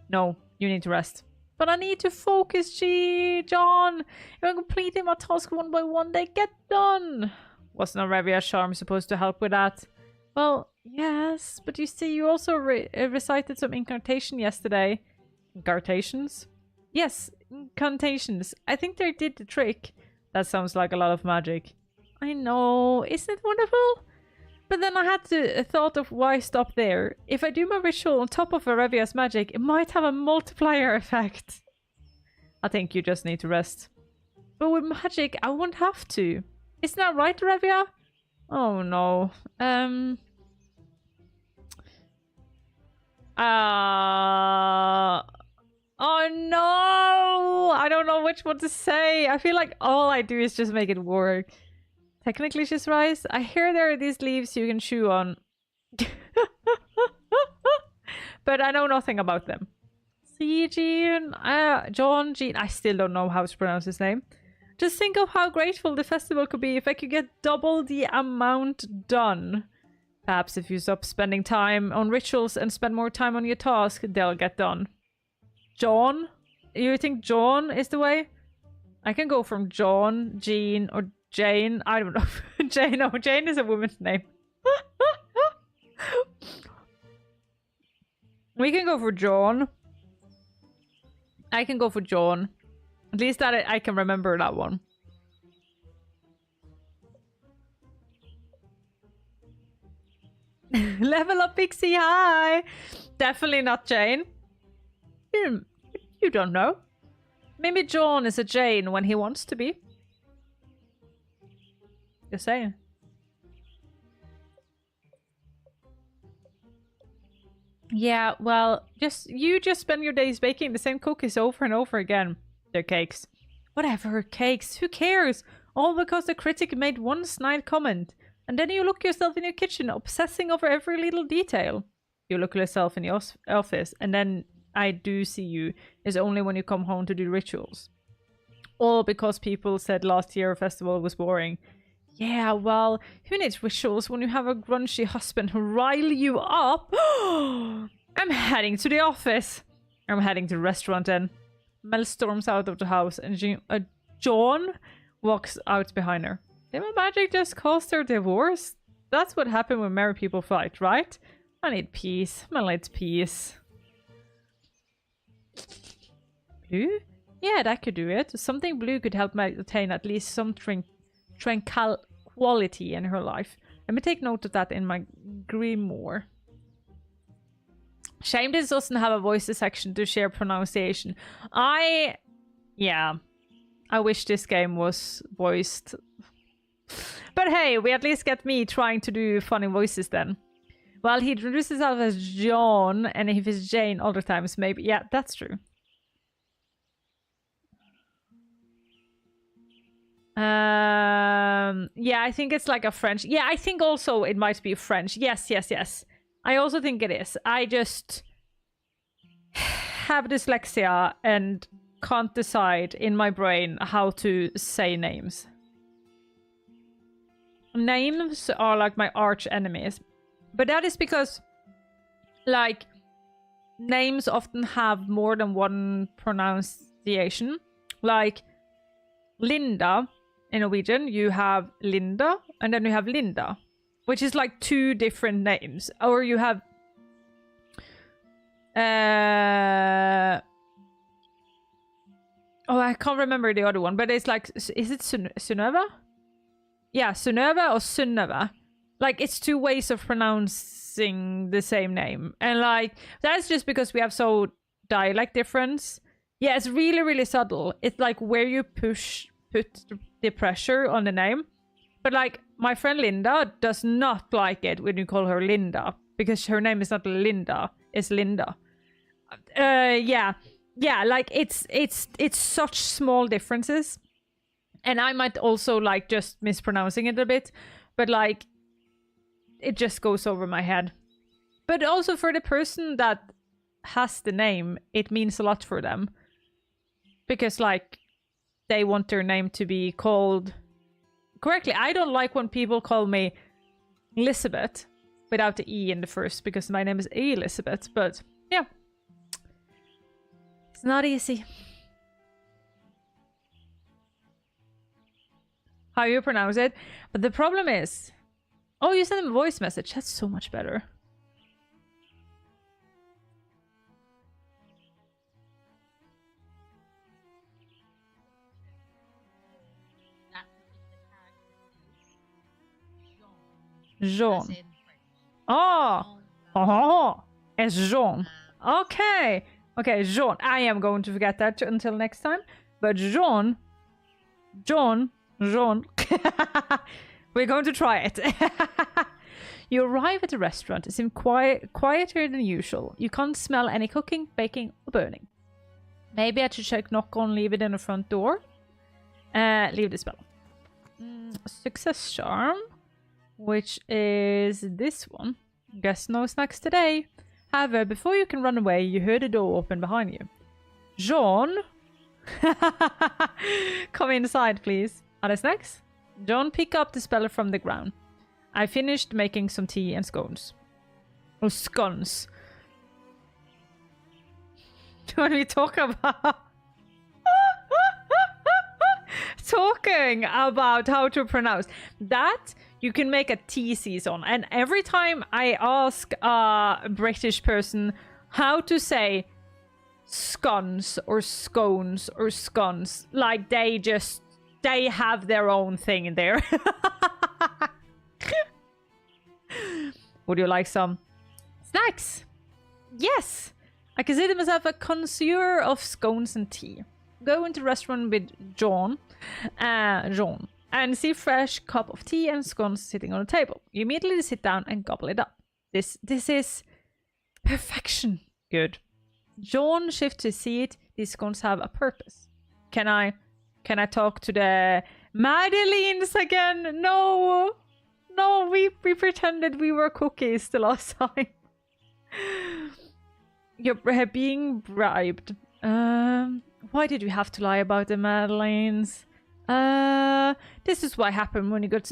No, you need to rest. But I need to focus, John. If I'm completing my task one by one, they get done. Wasn't Arevya's charm supposed to help with that? Well, yes, but you see, you also recited some incantation yesterday. Incantations? Yes, incantations. I think they did the trick. That sounds like a lot of magic. I know, isn't it wonderful? But then I had to thought of why stop there. If I do my ritual on top of Arevya's magic, it might have a multiplier effect. I think you just need to rest. But with magic, I won't have to. Isn't that right, Arevya? Oh no. Oh no! I don't know which one to say. I feel like all I do is just make it work. Technically, she's right. I hear there are these leaves you can chew on. But I know nothing about them. See, Jean, John, Jean. I still don't know how to pronounce his name. Just think of how grateful the festival could be if I could get double the amount done. Perhaps if you stop spending time on rituals and spend more time on your task, they'll get done. John? You think John is the way? I can go from John, Jean, or Jane. I don't know. Jane. No, Jane is a woman's name. We can go for John. I can go for John. At least that I can remember that one. Level up, Pixie. Hi. Definitely not Jane. You don't know. Maybe John is a Jane when he wants to be. Just saying. Yeah, well, you just spend your days baking the same cookies over and over again. They're cakes. Whatever, cakes. Who cares? All because the critic made one snide comment. And then you look yourself in your kitchen, obsessing over every little detail. You look yourself in the office, and then I do see you is only when you come home to do rituals. All because people said last year a festival was boring. Yeah, well, who needs rituals when you have a grungy husband who rile you up? I'm heading to the office. I'm heading to the restaurant then. Mel storms out of the house and John walks out behind her. Did my magic just cause their divorce? That's what happened when married people fight, right? I need peace. Mel needs peace. Blue? Yeah, that could do it. Something blue could help me attain at least some tranquility in her life. Let me take note of that in my grimoire. Shame this doesn't have a voices section to share pronunciation. Yeah. I wish this game was voiced. But hey, we at least get me trying to do funny voices then. Well, he introduces himself as John, and if it's Jane other times, maybe. Yeah, that's true. Yeah, I think it's like a French. Yeah, I think also it might be French. Yes. I also think it is. I just have dyslexia and can't decide in my brain how to say names. Names are like my arch enemies. But that is because, like, names often have more than one pronunciation. Like, Linda, in Norwegian, you have Linda, and then you have Linda, which is like two different names. Or you have... Oh, I can't remember the other one, but it's like... Is it Sunniva? Yeah, Sunniva or Sunniva. Like, it's two ways of pronouncing the same name. And, like, that's just because we have so dialect difference. Yeah, it's really, really subtle. It's like where you put the pressure on the name. But, like, my friend Linda does not like it when you call her Linda. Because her name is not Linda, it's Linda. Yeah, like, it's such small differences. And I might also, like, just mispronouncing it a bit. But, like, it just goes over my head. But also for the person that has the name, it means a lot for them. Because, like, they want their name to be called correctly. I don't like when people call me Elizabeth without the E in the first, because my name is Elizabeth. But, yeah. It's not easy. How you pronounce it. But the problem is... Oh, you send them a voice message. That's so much better. Jean. Oh! Oh! It's Jean. Okay. Okay, Jean. I am going to forget that until next time. But Jean. We're going to try it. You arrive at the restaurant. It seems quieter than usual. You can't smell any cooking, baking, or burning. Maybe I should check knock on, leave it in the front door. Leave the spell. Success charm, which is this one. Guess no snacks today. However, before you can run away, you hear the door open behind you. Jean? Come inside, please. Are there snacks? John, pick up the speller from the ground. I finished making some tea and scones. Oh, scones. When we talk about... talking about how to pronounce that, you can make a thesis on. And every time I ask a British person how to say scones or scones or scones, like they have their own thing in there. Would you like some snacks? Yes. I consider myself a connoisseur of scones and tea. Go into the restaurant with John, and see fresh cup of tea and scones sitting on the table. You immediately sit down and gobble it up. This is perfection. Good. John shifts his seat. These scones have a purpose. Can I talk to the Madeleines again? No, we pretended we were cookies the last time. You're being bribed. Why did you have to lie about the Madeleines? This is what happened when you got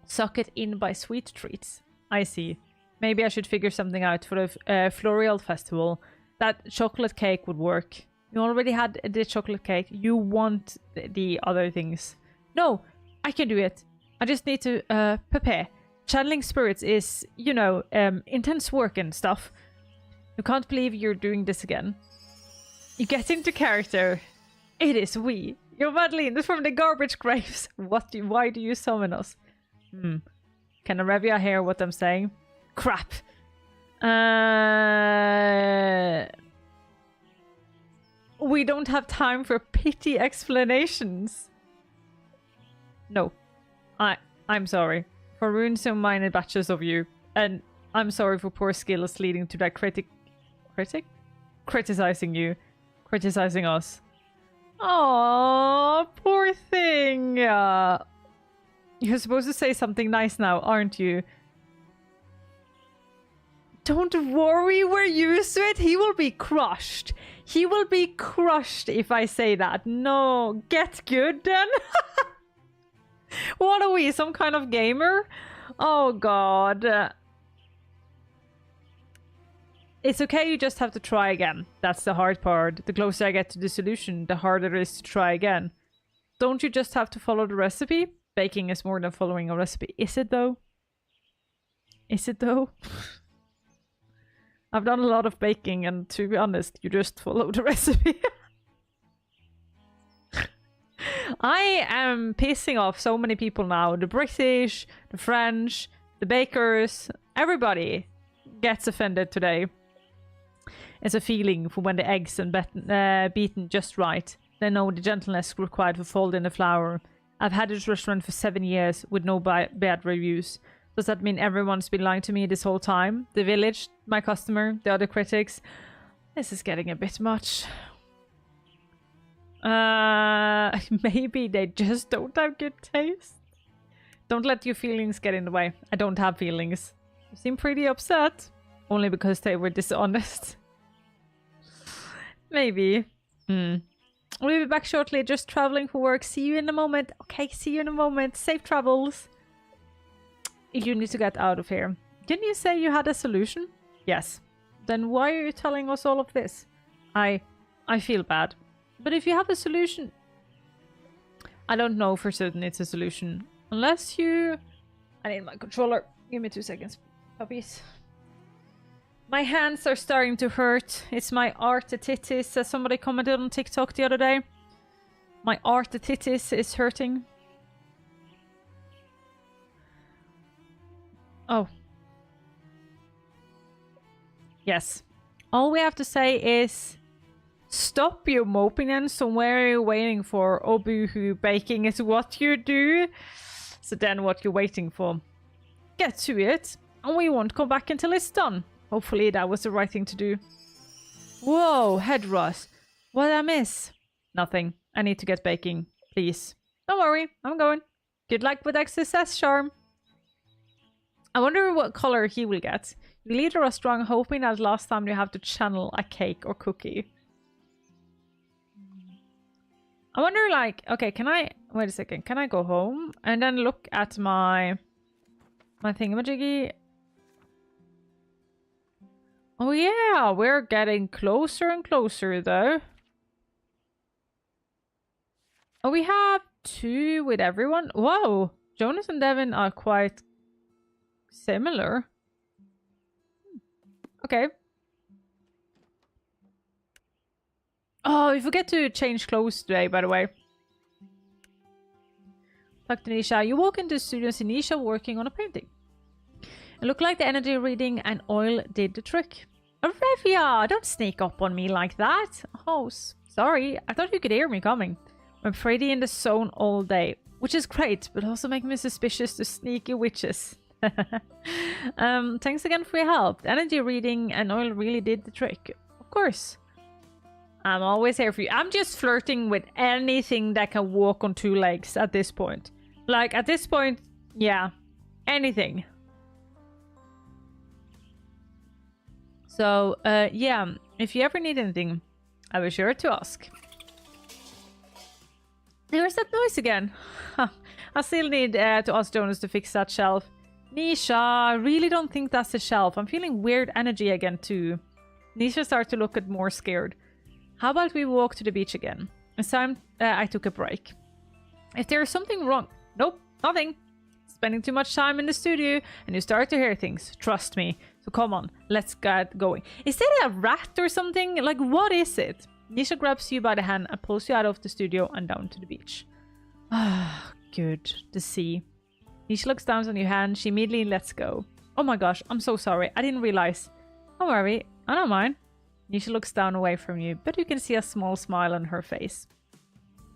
sucked in by sweet treats. I see. Maybe I should figure something out for the Floral Festival. That chocolate cake would work. You already had the chocolate cake. You want the other things. No, I can do it. I just need to prepare. Channeling spirits is, intense work and stuff. You can't believe you're doing this again. You get into character. It is we. You're Madeline from the garbage graves. Why do you summon us? Can Arevya hear what I'm saying? Crap. We don't have time for pity explanations. No. I'm sorry for ruining so many batches of you. And I'm sorry for poor skills leading to that criticizing you. Criticizing us. Aww, poor thing. You're supposed to say something nice now, aren't you? Don't worry, we're used to it. He will be crushed. He will be crushed if I say that. No, get good then. What are we, some kind of gamer? Oh god. It's okay, you just have to try again. That's the hard part. The closer I get to the solution, the harder it is to try again. Don't you just have to follow the recipe? Baking is more than following a recipe. Is it though? Is it though? I've done a lot of baking and to be honest, you just follow the recipe. I am pissing off so many people now. The British, the French, the bakers, everybody gets offended today. It's a feeling for when the eggs are beaten just right. They know the gentleness required for folding the flour. I've had this restaurant for 7 years with no bad reviews. Does that mean everyone's been lying to me this whole time? The village, my customer, the other critics? This is getting a bit much. Maybe they just don't have good taste. Don't let your feelings get in the way. I don't have feelings. You seem pretty upset. Only because they were dishonest. Maybe. We'll be back shortly. Just traveling for work. See you in a moment. Okay, see you in a moment. Safe travels. You need to get out of here. Didn't you say you had a solution? Yes. Then why are you telling us all of this? I feel bad. But if you have a solution... I don't know for certain it's a solution. Unless you... I need my controller. Give me 2 seconds, puppies. My hands are starting to hurt. It's my arthritis, as somebody commented on TikTok the other day. My arthritis is hurting. Oh. Yes. All we have to say is, stop your moping and somewhere you're waiting for. Oh, boo-hoo, baking is what you do. So then what you're waiting for? Get to it, and we won't come back until it's done. Hopefully that was the right thing to do. Whoa, head rush. What did I miss? Nothing. I need to get baking, please. Don't worry, I'm going. Good luck with XSS charm. I wonder what color he will get. You lead a strong, hoping that last time you have to channel a cake or cookie. I wonder, like, okay, can I... Wait a second. Can I go home and then look at my thingamajiggy? Oh yeah, we're getting closer and closer though. Oh, we have 2 with everyone. Whoa, Jonas and Devin are quite similar. Okay. Oh, we forget to change clothes today, by the way. Talk to Nisha. You walk into the studio and see Nisha working on a painting. It looked like the energy reading and oil did the trick. Arevya, don't sneak up on me like that. Oh, sorry. I thought you could hear me coming. I'm pretty in the zone all day, which is great, but also making me suspicious to sneaky witches. Thanks again for your help. The energy reading and oil really did the trick. Of course. I'm always here for you. I'm just flirting with anything that can walk on 2 legs at this point. Like, at this point, yeah. Anything. So, yeah. If you ever need anything, I will be sure to ask. There's that noise again. I still need to ask Jonas to fix that shelf. Nisha, I really don't think that's a shelf. I'm feeling weird energy again, too. Nisha starts to look more scared. How about we walk to the beach again? It's time I took a break. If there's something wrong... Nope, nothing. Spending too much time in the studio and you start to hear things. Trust me. So come on, let's get going. Is that a rat or something? Like, what is it? Nisha grabs you by the hand and pulls you out of the studio and down to the beach. Ah, good. The sea. Nisha looks down on your hand. She immediately lets go. Oh my gosh, I'm so sorry. I didn't realize. Don't worry, I don't mind. Nisha looks down away from you, but you can see a small smile on her face.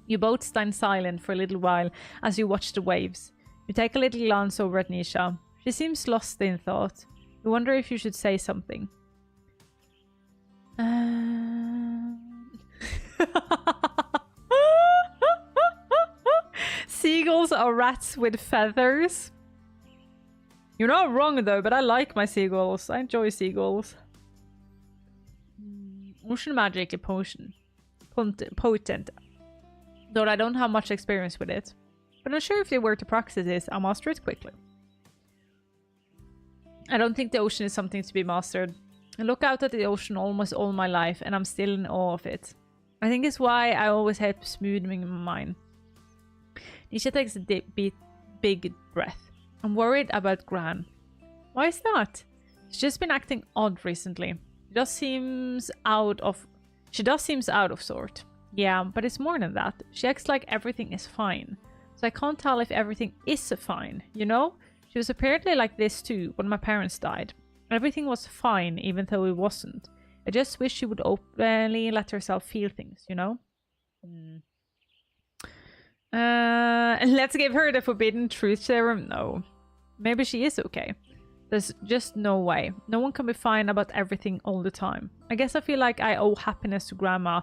You both stand silent for a little while as you watch the waves. You take a little glance over at Nisha. She seems lost in thought. You wonder if you should say something. Seagulls are rats with feathers. You're not wrong though, but I like my seagulls. I enjoy seagulls. Ocean magic, a potion. Potent. Though I don't have much experience with it. But I'm sure if they were to practice this, I'll master it quickly. I don't think the ocean is something to be mastered. I look out at the ocean almost all my life and I'm still in awe of it. I think it's why I always have smoothing in my mind. Nisha takes a big breath. I'm worried about Gran. Why is that? She's just been acting odd recently. She does seems out of sort. Yeah, but it's more than that. She acts like everything is fine. So I can't tell if everything is fine, you know? She was apparently like this too when my parents died. Everything was fine even though it wasn't. I just wish she would openly let herself feel things, you know? Let's give her the forbidden truth serum. No. Maybe she is okay. There's just no way. No one can be fine about everything all the time. I guess I feel like I owe happiness to Grandma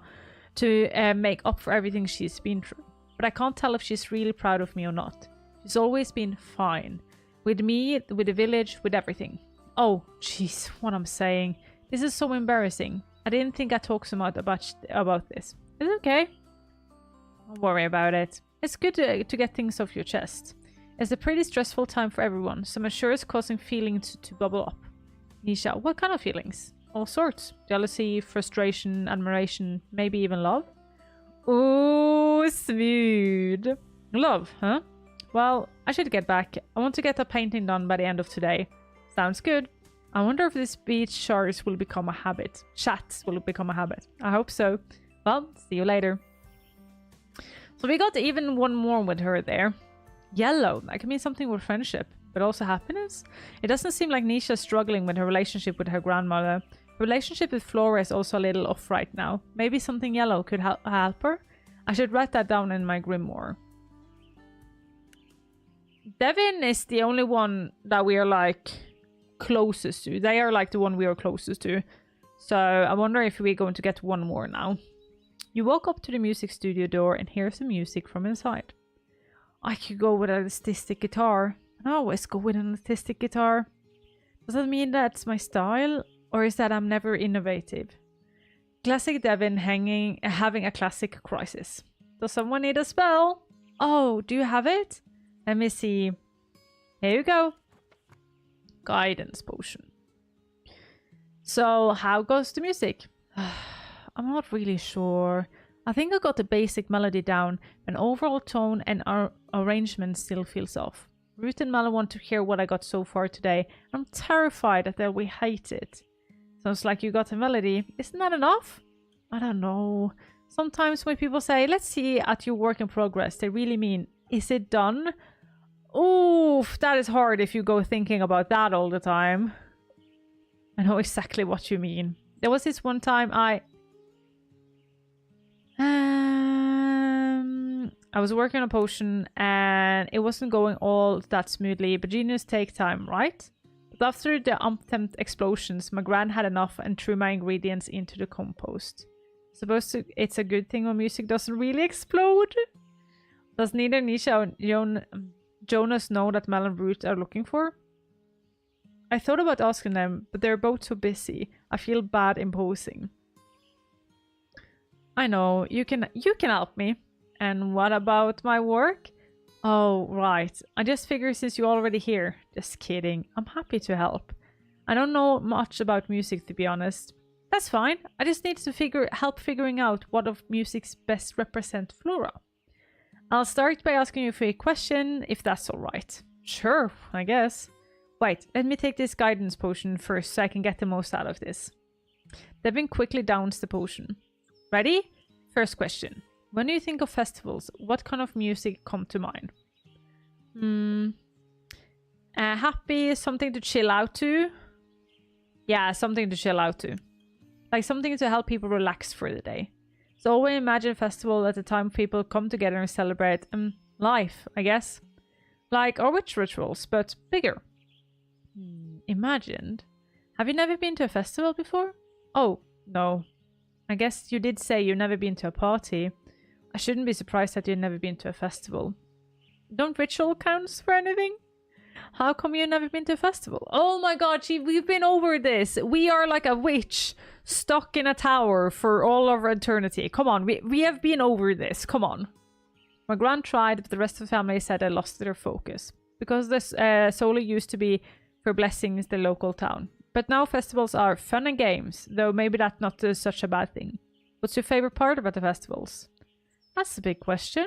to make up for everything she's been through. But I can't tell if she's really proud of me or not. She's always been fine. With me, with the village, with everything. Oh, jeez, what I'm saying. This is so embarrassing. I didn't think I talked so much about this. It's okay. Don't worry about it. It's good to get things off your chest. It's a pretty stressful time for everyone, so I'm sure it's causing feelings to bubble up. Nisha, what kind of feelings? All sorts. Jealousy, frustration, admiration, maybe even love? Ooh, smooth. Love, huh? Well, I should get back. I want to get a painting done by the end of today. Sounds good. I wonder if this beach chats will become a habit. Chats will become a habit. I hope so. Well, see you later. So we got even one more with her there. Yellow. That can mean something with friendship, but also happiness. It doesn't seem like Nisha's struggling with her relationship with her grandmother. Relationship with Flora is also a little off right now. Maybe something yellow could help her? I should write that down in my grimoire. Devin is the only one that we are like closest to. They are like the one we are closest to. So I wonder if we're going to get one more now. You walk up to the music studio door and hear some music from inside. I could go with an artistic guitar. I always go with an artistic guitar. Does that mean that's my style? Or is that I'm never innovative? Classic Devin having a classic crisis. Does someone need a spell? Oh, do you have it? Let me see. Here you go. Guidance potion. So, how goes the music? I'm not really sure. I think I got the basic melody down, but overall tone and arrangement still feels off. Ruth and Mel want to hear what I got so far today. I'm terrified that they will hate it. Sounds like you got a melody. Isn't that enough? I don't know. Sometimes when people say, let's see at your work in progress, they really mean, is it done? Oof, that is hard if you go thinking about that all the time. I know exactly what you mean. There was this one time I was working on a potion and it wasn't going all that smoothly, but genius take time, right? But after the umpteenth explosions, my gran had enough and threw my ingredients into the compost. Suppose it's a good thing when music doesn't really explode? Does neither Nisha or Jonas know that Mel and Ruth are looking for? I thought about asking them, but they're both so busy. I feel bad imposing. I know, you can help me. And what about my work? Oh, right. I just figured since you're already here. Just kidding. I'm happy to help. I don't know much about music, to be honest. That's fine. I just need to help figuring out what of music's best represent Flora. I'll start by asking you a question, if that's alright. Sure, I guess. Wait, let me take this guidance potion first so I can get the most out of this. Devin quickly downs the potion. Ready? First question. When you think of festivals, what kind of music come to mind? Happy, something to chill out to? Yeah, something to chill out to. Like something to help people relax for the day. So always imagine a festival at the time people come together and celebrate life, I guess. Like our witch rituals, but bigger. Imagined. Have you never been to a festival before? Oh, no. I guess you did say you've never been to a party. I shouldn't be surprised that you've never been to a festival. Don't ritual counts for anything? How come you've never been to a festival? Oh my god, we've been over this. We are like a witch stuck in a tower for all of eternity. Come on, we have been over this. Come on. My grand tried, but the rest of the family said I lost their focus. Because this solely used to be for blessings the local town. But now festivals are fun and games, though maybe that's not such a bad thing. What's your favorite part about the festivals? That's a big question.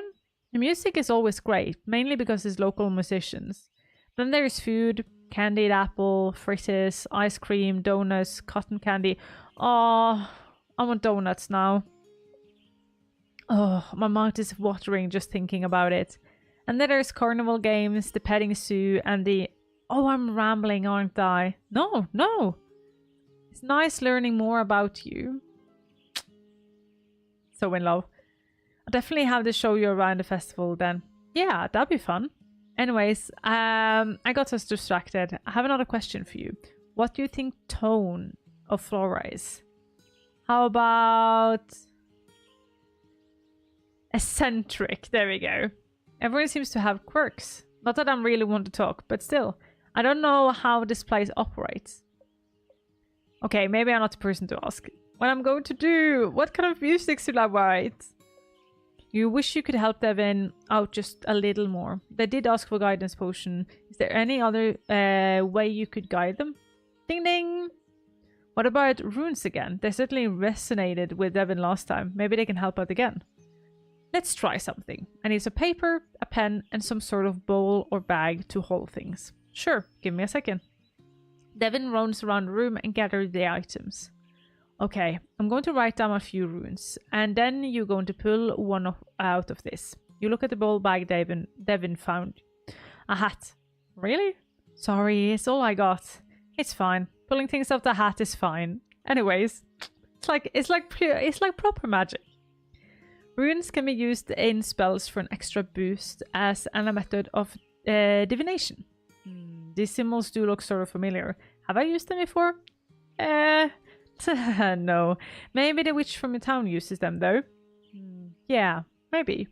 The music is always great, mainly because it's local musicians. Then there's food, candied apple, fritters, ice cream, donuts, cotton candy. Oh, I want donuts now. Oh, my mouth is watering just thinking about it. And then there's carnival games, the petting zoo, and the... Oh, I'm rambling, aren't I? No. It's nice learning more about you. So in love. I'll definitely have to show you around the festival then. Yeah, that'd be fun. Anyways, I got us distracted. I have another question for you. What do you think tone of Flora is? How about... eccentric? There we go. Everyone seems to have quirks. Not that I really want to talk, but still. I don't know how this place operates. Okay, maybe I'm not the person to ask. What I'm going to do? What kind of music should I write? You wish you could help Devin out just a little more. They did ask for guidance potion. Is there any other way you could guide them? Ding ding! What about runes again? They certainly resonated with Devin last time. Maybe they can help out again. Let's try something. I need some paper, a pen, and some sort of bowl or bag to hold things. Sure, give me a second. Devin roams around the room and gathers the items. Okay, I'm going to write down a few runes, and then you're going to pull one out of this. You look at the bowl bag Devin found. A hat. Really? Sorry, it's all I got. It's fine. Pulling things off the hat is fine. Anyways, it's like proper magic. Runes can be used in spells for an extra boost as a method of divination. These symbols do look sort of familiar. Have I used them before? No. Maybe the witch from your town uses them though. Yeah, maybe.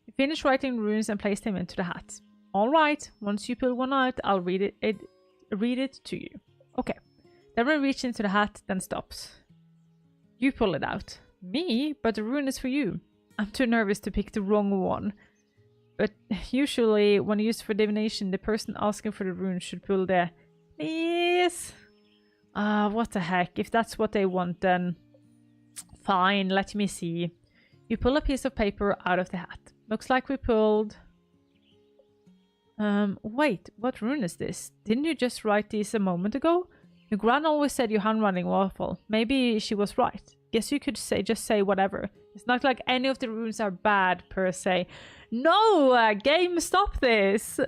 You finish writing runes and place them into the hat. Alright, once you pull one out, I'll read it to you. Okay. Devin reaches into the hat, then stops. You pull it out. Me? But the rune is for you. I'm too nervous to pick the wrong one. But usually, when used for divination, the person asking for the rune should pull the... Yes! What the heck. If that's what they want, then... Fine, let me see. You pull a piece of paper out of the hat. Looks like we pulled... Wait, what rune is this? Didn't you just write these a moment ago? Your gran always said your handwriting was awful. Maybe she was right. Guess you could just say whatever. It's not like any of the runes are bad per se. No! Game, stop this!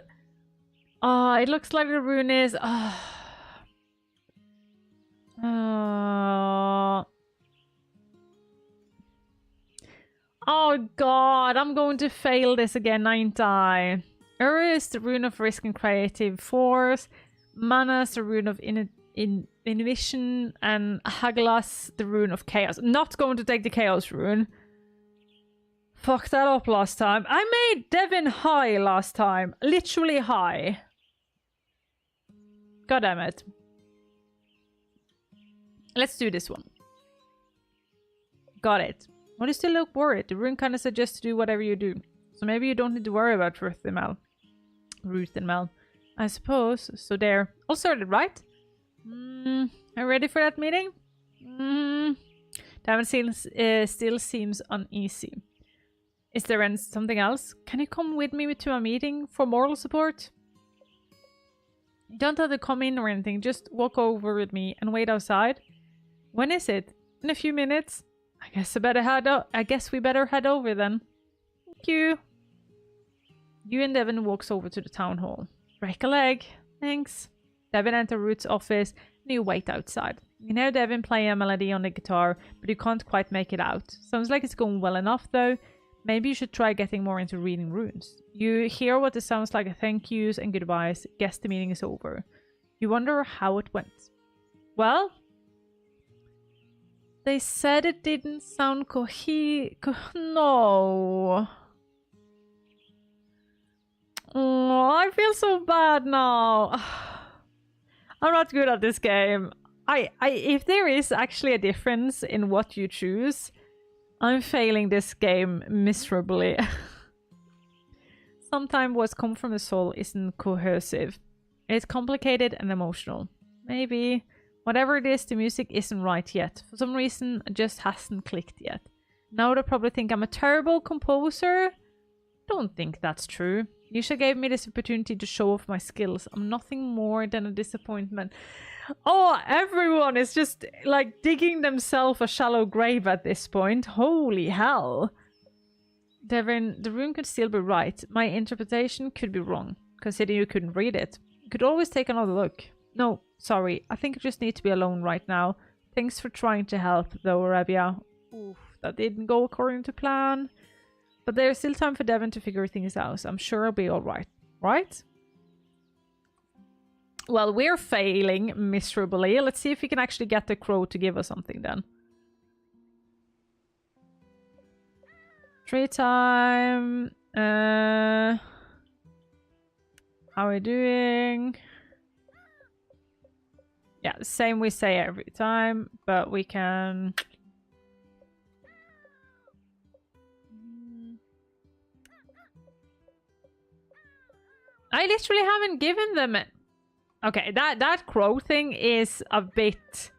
It looks like the rune is... Oh god, I'm going to fail this again, ain't I? Ur is the rune of risk and creative force. Mana is the rune of inhibition. And Haglas, the rune of chaos. Not going to take the chaos rune. Fucked that up last time. I made Devin high last time. Literally high. God damn it. Let's do this one. Got it. Why do you still look worried? The rune kind of suggests to do whatever you do. So maybe you don't need to worry about Ruth and Mel. I suppose. So there. All sorted, right? Are you ready for that meeting? Devin still seems uneasy. Is there something else? Can you come with me to a meeting for moral support? You don't have to come in or anything. Just walk over with me and wait outside. When is it? In a few minutes. I guess we better head over then. Thank you. You and Devin walks over to the town hall. Break a leg. Thanks. Devin enters Ruth's office and you wait outside. You hear Devin play a melody on the guitar, but you can't quite make it out. Sounds like it's going well enough though. Maybe you should try getting more into reading runes. You hear what it sounds like, thank yous and goodbyes. Guess the meeting is over. You wonder how it went. Well, they said it didn't sound no. Oh, I feel so bad now. I'm not good at this game. If there is actually a difference in what you choose, I'm failing this game miserably. Sometimes what's come from the soul isn't cohesive. It's complicated and emotional. Maybe. Whatever it is, the music isn't right yet. For some reason, it just hasn't clicked yet. Now they probably think I'm a terrible composer. Don't think that's true. Yusha gave me this opportunity to show off my skills. I'm nothing more than a disappointment. Oh, everyone is just like digging themselves a shallow grave at this point. Holy hell. Devin, the rune could still be right. My interpretation could be wrong, considering you couldn't read it. You could always take another look. No, sorry. I think I just need to be alone right now. Thanks for trying to help, though, Arevya. Oof, that didn't go according to plan. But there's still time for Devin to figure things out. I'm sure I'll be alright. Right? Well, we're failing miserably. Let's see if we can actually get the crow to give us something then. Tree time. How are we doing? Yeah, the same we say every time, but we can... I literally haven't given them it. Okay, that crow thing is a bit...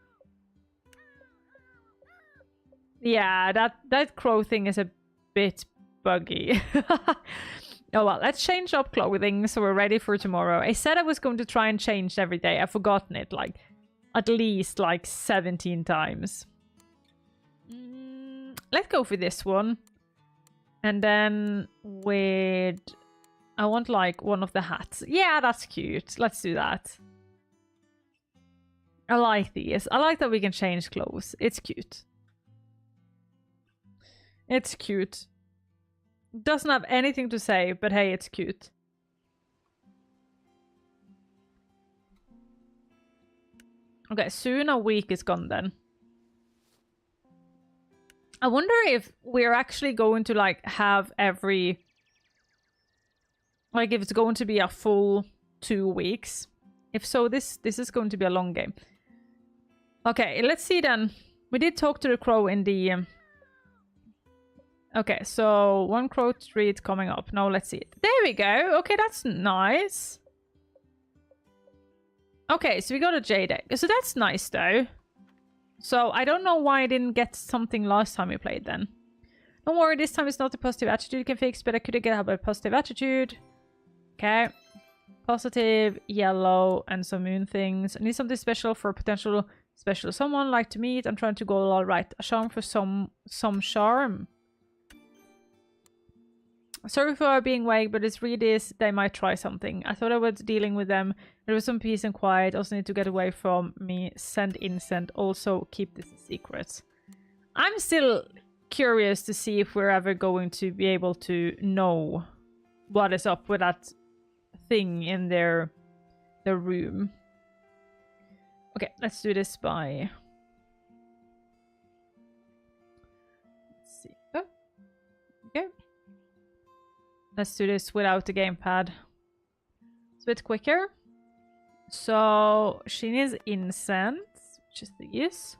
Yeah, that crow thing is a bit buggy. Oh well, let's change up clothing so we're ready for tomorrow. I said I was going to try and change every day. I've forgotten it like at least like 17 times. Let's go for this one. And then with... I want like one of the hats. Yeah, that's cute. Let's do that. I like these. I like that we can change clothes. It's cute. It's cute. Doesn't have anything to say, but hey, it's cute. Okay, soon a week is gone then. I wonder if we're actually going to like have every... Like if it's going to be a full 2 weeks. If so, this is going to be a long game. Okay, let's see then. We did talk to the crow in the... Okay, so 1 crow street coming up. Now let's see it. There we go. Okay, that's nice. Okay, so we got a jade egg. So that's nice though. So I don't know why I didn't get something last time we played then. Don't worry, this time it's not a positive attitude you can fix, but I could get a positive attitude. Okay. Positive, yellow, and some moon things. I need something special for a potential special someone like to meet. I'm trying to go all right. A charm for some charm. Sorry for being vague, but it's really this. They might try something. I thought I was dealing with them. There was some peace and quiet. Also need to get away from me. Send incense. Also keep this a secret. I'm still curious to see if we're ever going to be able to know what is up with that thing in their room. Okay, let's do this by... Let's see. Oh. Okay. Let's do this without the gamepad. It's a bit quicker. So she needs incense, which is these.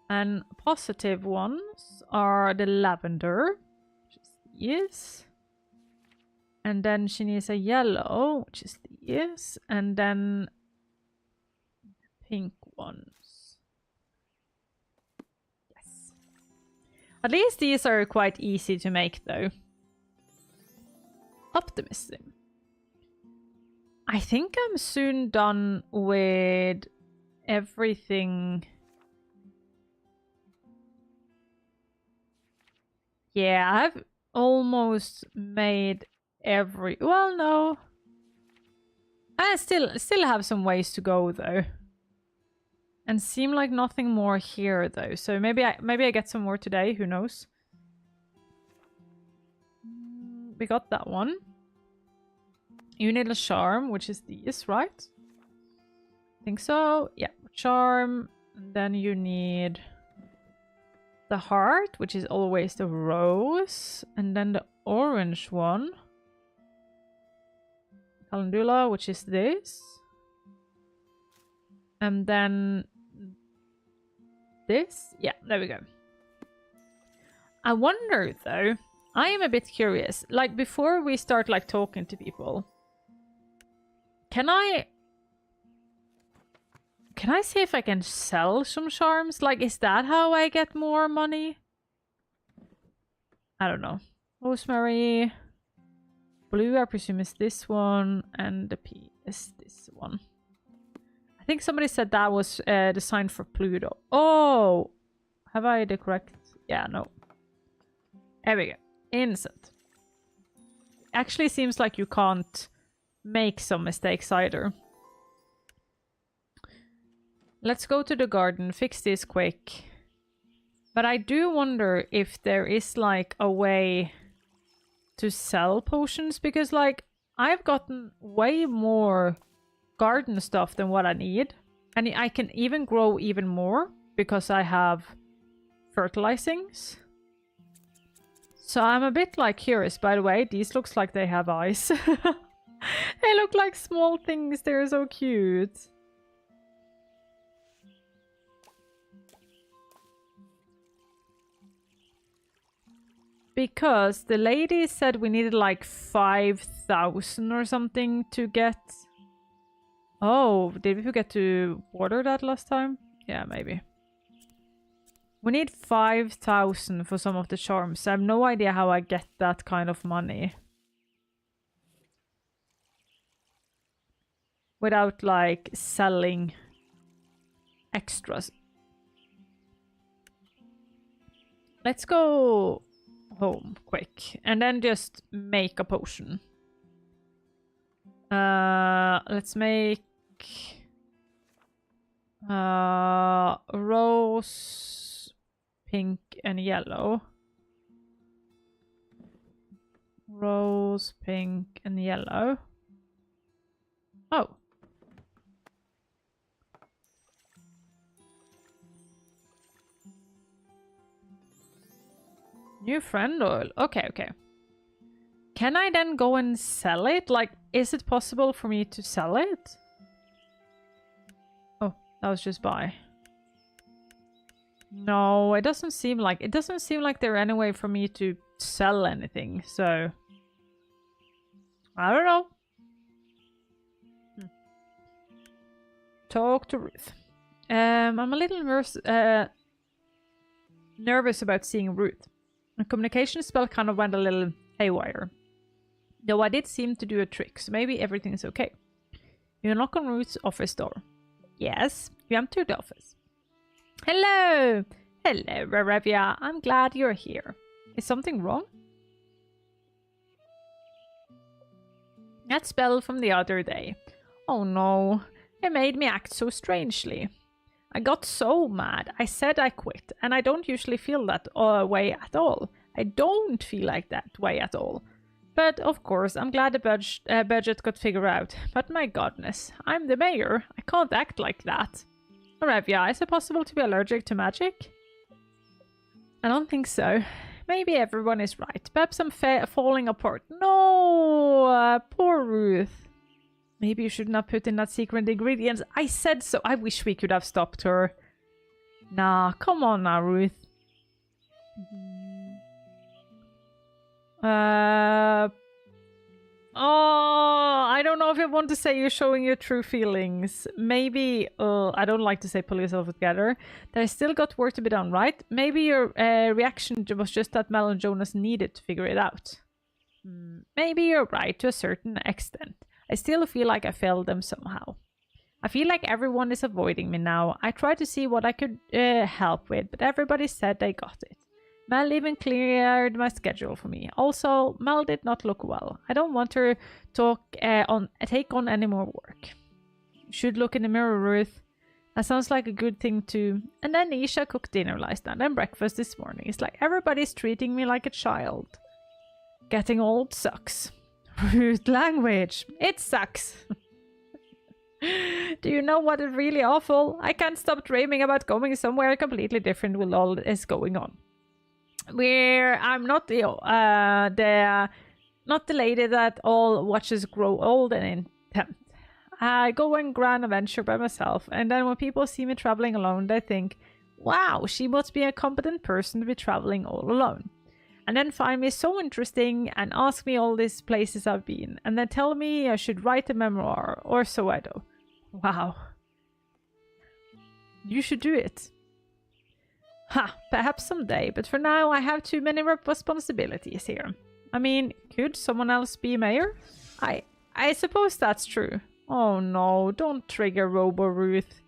And positive ones are the lavender, which is these. And then she needs a yellow, which is these. And then pink ones. Yes. At least these are quite easy to make though. Optimism. I think I'm soon done with everything. Yeah, I've almost made every... Well, no. I still have some ways to go though. And seem like nothing more here though. So maybe I get some more today, who knows? We got that one. You need a charm, which is these, right? I think so. Yeah, charm. And then you need the heart, which is always the rose. And then the orange one. Calendula, which is this. And then this. Yeah, there we go. I wonder though, I am a bit curious. Like before we start like talking to people, can I see if I can sell some charms? Like, is that how I get more money? I don't know. Rosemary. Blue, I presume, is this one. And the P is this one. I think somebody said that was the sign for Pluto. Oh! Have I the correct... Yeah, no. There we go. Innocent. Actually seems like you can't make some mistakes either. Let's go to the garden, fix this quick. But I do wonder if there is like a way to sell potions, because like I've gotten way more garden stuff than what I need. And I can even grow even more because I have fertilizings. So I'm a bit like curious. By the way, these looks like they have eyes. They look like small things. They're so cute. Because the lady said we needed like 5,000 or something to get... Oh, did we forget to order that last time? Yeah, maybe. We need 5,000 for some of the charms. I have no idea how I get that kind of money. Without like selling extras. Let's go home quick and then just make a potion. Let's make Rose, pink, and yellow. Rose, pink, and yellow. Oh. New friend oil. Okay, okay. Can I then go and sell it? Like, is it possible for me to sell it? Oh, that was just buy. No, it doesn't seem like there's any way for me to sell anything, so I don't know. Talk to Ruth. I'm a little nervous about seeing Ruth. The communication spell kind of went a little haywire. Though I did seem to do a trick, so maybe everything's okay. You knock on Ruth's office door. Yes, you enter the office. Hello! Hello, Arevya. I'm glad you're here. Is something wrong? That spell from the other day. Oh no, it made me act so strangely. I got so mad. I said I quit, and I don't usually feel that way at all. I don't feel like that way at all. But of course, I'm glad the budget got figured out. But my goodness, I'm the mayor. I can't act like that. Arevya, is it possible to be allergic to magic? I don't think so. Maybe everyone is right. Perhaps I'm falling apart. No, poor Ruth. Maybe you shouldn't have put in that secret ingredients. I said so. I wish we could have stopped her. Nah, come on now, Ruth. Oh, I don't know if I want to say you're showing your true feelings. Maybe, I don't like to say pull yourself together. There's still got work to be done, right? Maybe your reaction was just that Mel and Jonas needed to figure it out. Maybe you're right to a certain extent. I still feel like I failed them somehow. I feel like everyone is avoiding me now. I tried to see what I could help with, but everybody said they got it. Mel even cleared my schedule for me. Also, Mel did not look well. I don't want her to take on any more work. You should look in the mirror, Ruth. That sounds like a good thing too. And then Isha cooked dinner last night and breakfast this morning. It's like everybody's treating me like a child. Getting old sucks. Rude language. It sucks. Do you know what is really awful? I can't stop dreaming about going somewhere completely different with all this going on. Where I'm not not the lady that all watches grow old and intent. I go on grand adventure by myself, and then when people see me traveling alone, they think, wow, she must be a competent person to be traveling all alone. And then find me so interesting and ask me all these places I've been, and then tell me I should write a memoir, or so I do. Wow. You should do it. Ha, perhaps someday, but for now I have too many responsibilities here. I mean, could someone else be mayor? I suppose that's true. Oh no, don't trigger Robo Ruth.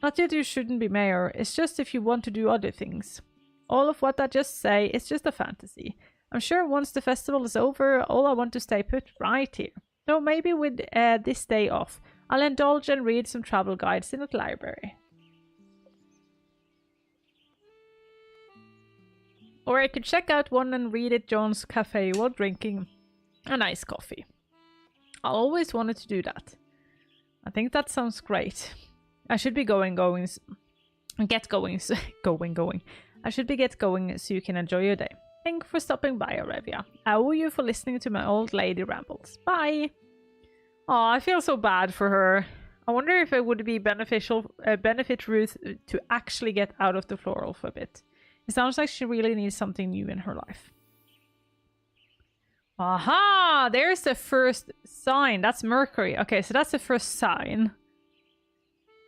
Not that you shouldn't be mayor, it's just if you want to do other things. All of what I just say is just a fantasy. I'm sure once the festival is over, all I want to stay put right here. Though maybe with this day off, I'll indulge and read some travel guides in the library. Or I could check out one and read at John's cafe while drinking a nice coffee. I always wanted to do that. I think that sounds great. I should be going. I should be get going so you can enjoy your day. Thank you for stopping by, Arevya. I owe you for listening to my old lady rambles. Bye. Oh, I feel so bad for her. I wonder if it would be benefit Ruth to actually get out of the floral for a bit. It sounds like she really needs something new in her life. Aha! There's the first sign. That's Mercury. Okay, so that's the first sign.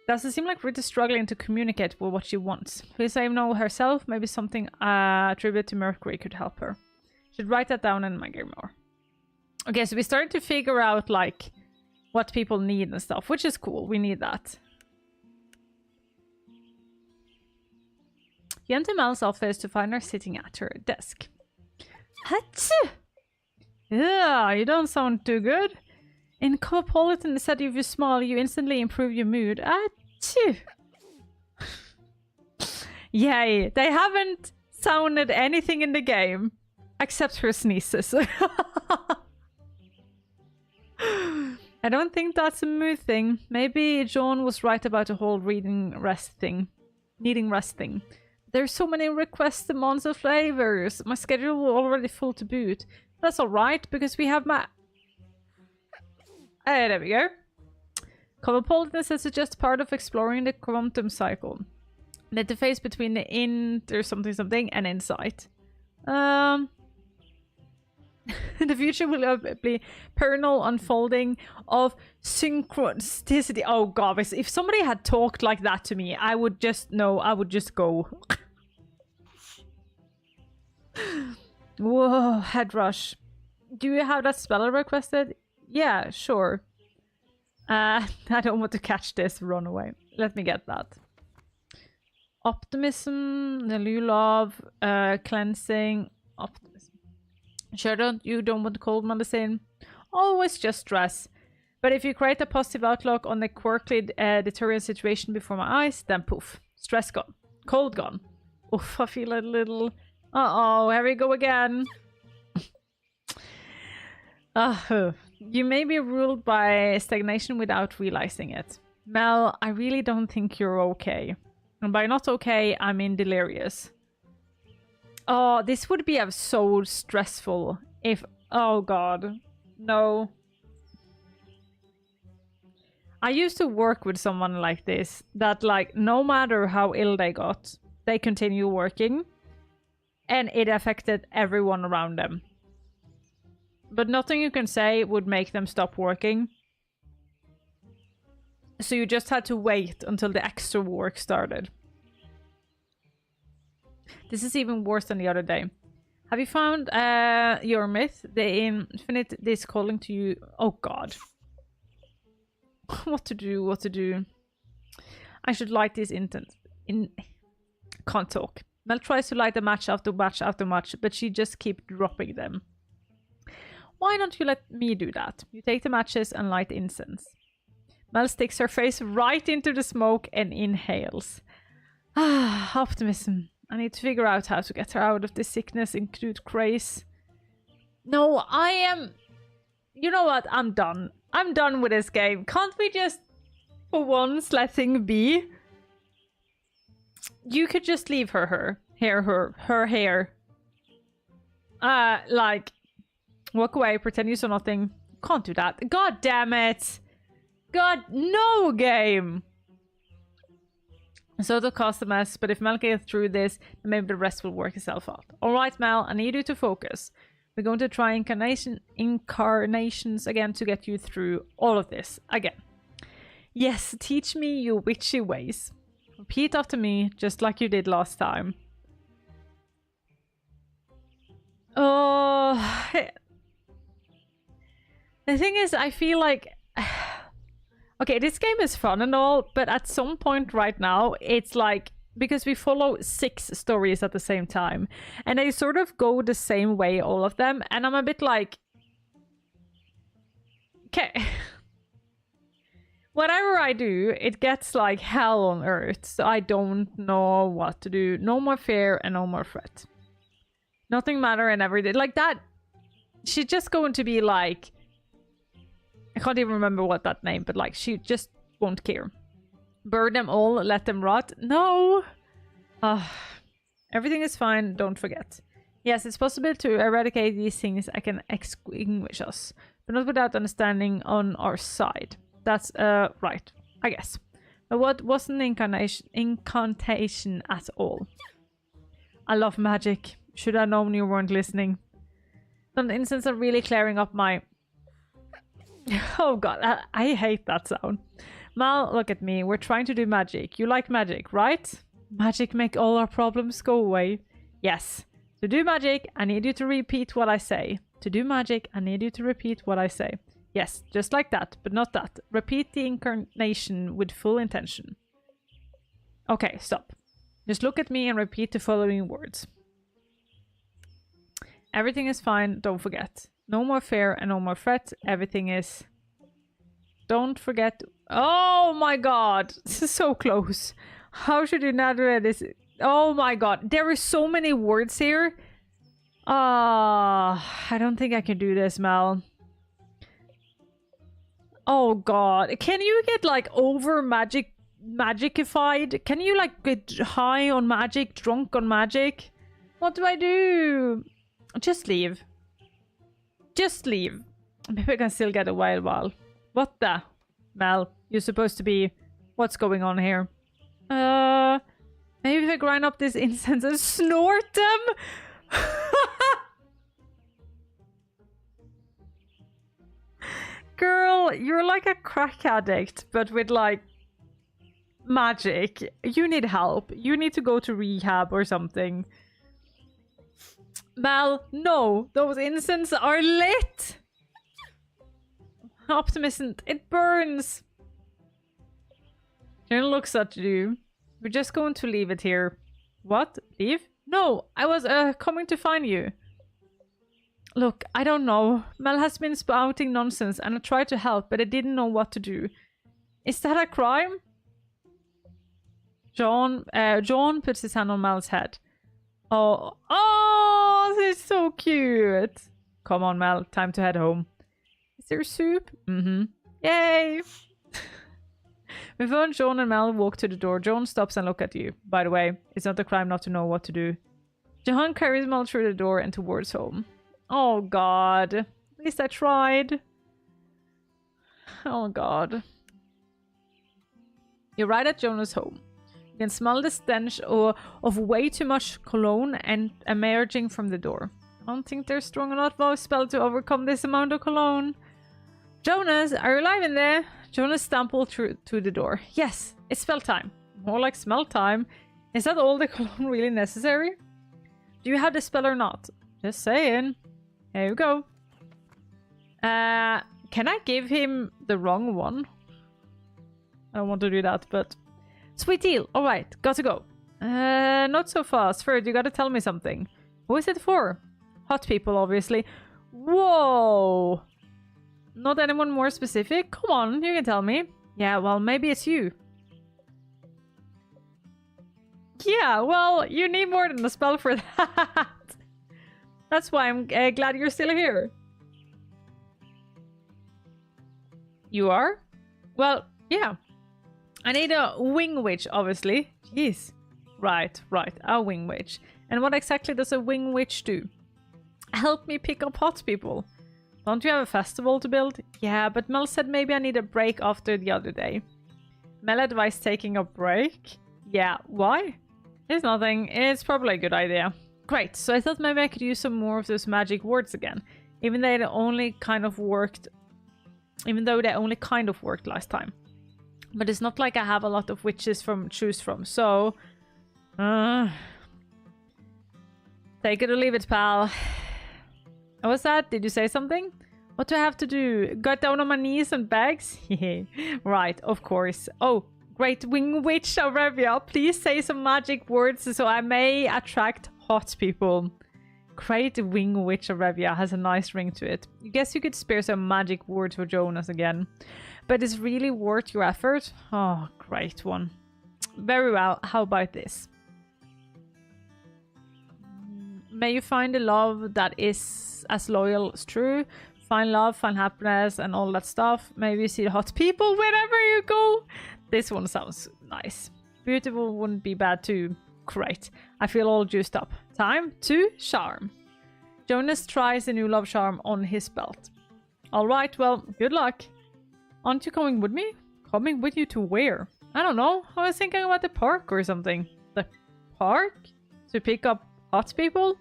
Does it seem like Ruth is struggling to communicate with what she wants? Please say no herself. Maybe something attributed to Mercury could help her. Should write that down in my grimoire. Okay, so we started to figure out like what people need and stuff, which is cool. We need that. You enter Mel's office to find her sitting at her desk. Achoo! Yeah, you don't sound too good. In Cosmopolitan, it said if you smile, you instantly improve your mood. Achoo! Yay. They haven't sounded anything in the game except her sneezes. I don't think that's a mood thing. Maybe John was right about the whole needing resting. There's so many requests and months of flavors. My schedule was already full to boot. That's alright, because we have my... there we go. Cosmopolitan says it's just part of exploring the quantum cycle. The interface between the int or something and insight. The future will be eternal unfolding of synchronicity. Oh god, if somebody had talked like that to me, I would just know, I would just go. Whoa, head rush. Do you have that spell requested? Yeah, sure. I don't want to catch this, run away. Let me get that. Optimism, the you love, cleansing, optimism. Sure, you don't want cold medicine? Always just stress. But if you create a positive outlook on the quirkly deterrent situation before my eyes, then poof. Stress gone. Cold gone. Oof, I feel a little... Uh-oh, here we go again. You may be ruled by stagnation without realizing it. Mel, I really don't think you're okay. And by not okay, I mean delirious. Oh, this would be so stressful if... Oh god. No. I used to work with someone like this, that like, no matter how ill they got, they continue working. And it affected everyone around them. But nothing you can say would make them stop working. So you just had to wait until the extra work started. This is even worse than the other day. Have you found your myth? The infinite is calling to you. Oh god. What to do? I should light this intent. Can't talk. Mel tries to light a match after match after match, but she just keeps dropping them. Why don't you let me do that? You take the matches and light incense. Mel sticks her face right into the smoke and inhales. Ah, optimism. I need to figure out how to get her out of this sickness include craze. No, I am... You know what? I'm done. I'm done with this game. Can't we just, for once, let things be? You could just leave her hair. Like, walk away, pretend you saw nothing. Can't do that. God damn it! God, no game! So it'll cost a mess, but if Mel gets through this, then maybe the rest will work itself out. Alright, Mel, I need you to focus. We're going to try incarnations again to get you through all of this. Again. Yes, teach me your witchy ways. Repeat after me, just like you did last time. Oh... The thing is, I feel like... Okay, this game is fun and all, but at some point right now, it's like... Because we follow 6 stories at the same time. And they sort of go the same way, all of them. And I'm a bit like... Okay. Whatever I do, it gets like hell on earth. So I don't know what to do. No more fear and no more fret. Nothing matter and everything. Like that... She's just going to be like... I can't even remember what that name, but like, she just won't care. Burn them all, let them rot. No! Everything is fine, don't forget. Yes, it's possible to eradicate these things that can extinguish us, but not without understanding on our side. That's, right, I guess. But what wasn't incantation at all? I love magic. Should have known you weren't listening. Some instances are really clearing up my... Oh god, I hate that sound. Mal, look at me. We're trying to do magic. You like magic, right? Magic make all our problems go away. Yes. To do magic, I need you to repeat what I say. To do magic, I need you to repeat what I say. Yes, just like that, but not that. Repeat the incarnation with full intention. Okay, stop. Just look at me and repeat the following words. Everything is fine, don't forget. No more fear and no more fret. Everything is... Don't forget... Oh my god! This is so close. How should you navigate this Oh my god. There are so many words here. I don't think I can do this, Mel. Oh god. Can you get like over magicified? Can you like get high on magic, drunk on magic? What do I do? Just leave. Just leave. Maybe I can still get a while. What the? Mel, you're supposed to be... What's going on here? Maybe if I grind up this incense and snort them? Girl, you're like a crack addict, but with like magic. You need help. You need to go to rehab or something. Mel, no, those incense are lit. Optimism, it burns. Jen looks at you. We're just going to leave it here. What? Leave? No, I was coming to find you. Look, I don't know. Mel has been spouting nonsense and I tried to help, but I didn't know what to do. Is that a crime? John puts his hand on Mel's head. Oh, this is so cute. Come on, Mel, time to head home. Is there soup? Mm-hmm. Yay! Before John and Mel walk to the door, John stops and looks at you. By the way, it's not a crime not to know what to do. John carries Mel through the door and towards home. Oh god. At least I tried. Oh god. You're right at Jonah's home. You can smell the stench of way too much cologne and emerging from the door. I don't think there's strong enough vow spell to overcome this amount of cologne. Jonas, are you alive in there? Jonas stumbled through to the door. Yes, it's spell time. More like smell time. Is that all the cologne really necessary? Do you have the spell or not? Just saying. Here you go. Can I give him the wrong one? I don't want to do that, but... Sweet deal. Alright, got to go. Not so fast. First, you gotta tell me something. Who is it for? Hot people, obviously. Whoa! Not anyone more specific? Come on, you can tell me. Yeah, well, maybe it's you. Yeah, well, you need more than a spell for that. That's why I'm glad you're still here. You are? Well, yeah. I need a wing witch, obviously. Jeez. Right, a wing witch. And what exactly does a wing witch do? Help me pick up hot people. Don't you have a festival to build? Yeah, but Mel said maybe I need a break after the other day. Mel advised taking a break? Yeah, why? It's nothing. It's probably a good idea. Great, so I thought maybe I could use some more of those magic words again. Even though they only kind of worked last time. But it's not like I have a lot of witches from choose from, so... take it or leave it, pal. What's that? Did you say something? What do I have to do? Got down on my knees and begs? Right, of course. Oh, great wing witch Arevya, please say some magic words so I may attract hot people. Great wing witch Arevya has a nice ring to it. I guess you could spare some magic words for Jonas again. But it's really worth your effort? Oh, great one. Very well, how about this? May you find a love that is as loyal as true. Find love, find happiness, and all that stuff. Maybe you see hot people wherever you go. This one sounds nice. Beautiful wouldn't be bad too. Great. I feel all juiced up. Time to charm. Jonas tries a new love charm on his belt. Alright, well, good luck. Aren't you coming with me? Coming with you to where? I don't know. I was thinking about the park or something. The park? To pick up hot people?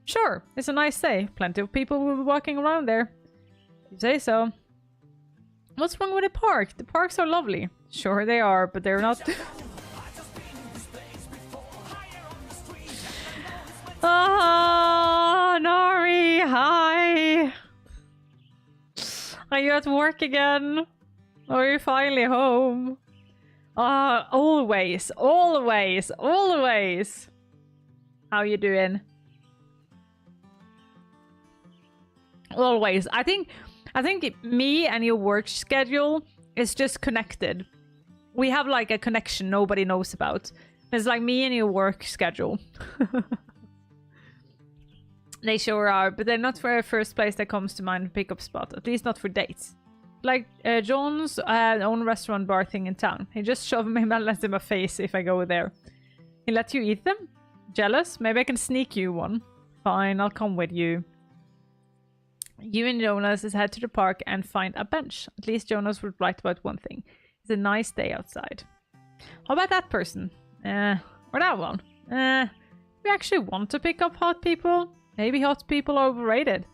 Sure, it's a nice day. Plenty of people will be walking around there. You say so. What's wrong with the park? The parks are lovely. Sure they are, but they're not... Ah, Nari, hi! Are you at work again? Or are you finally home? Always. How you doing? Always. I think me and your work schedule is just connected. We have like a connection nobody knows about. It's like me and your work schedule. They sure are, but they're not for a first place that comes to mind pickup spot. At least not for dates. Like John's own restaurant bar thing in town. He just shoved me melons in my face if I go there. He let you eat them? Jealous? Maybe I can sneak you one. Fine, I'll come with you. You and Jonas is head to the park and find a bench. At least Jonas would write about one thing. It's a nice day outside. How about that person? Or that one? We actually want to pick up hot people? Maybe hot people are overrated.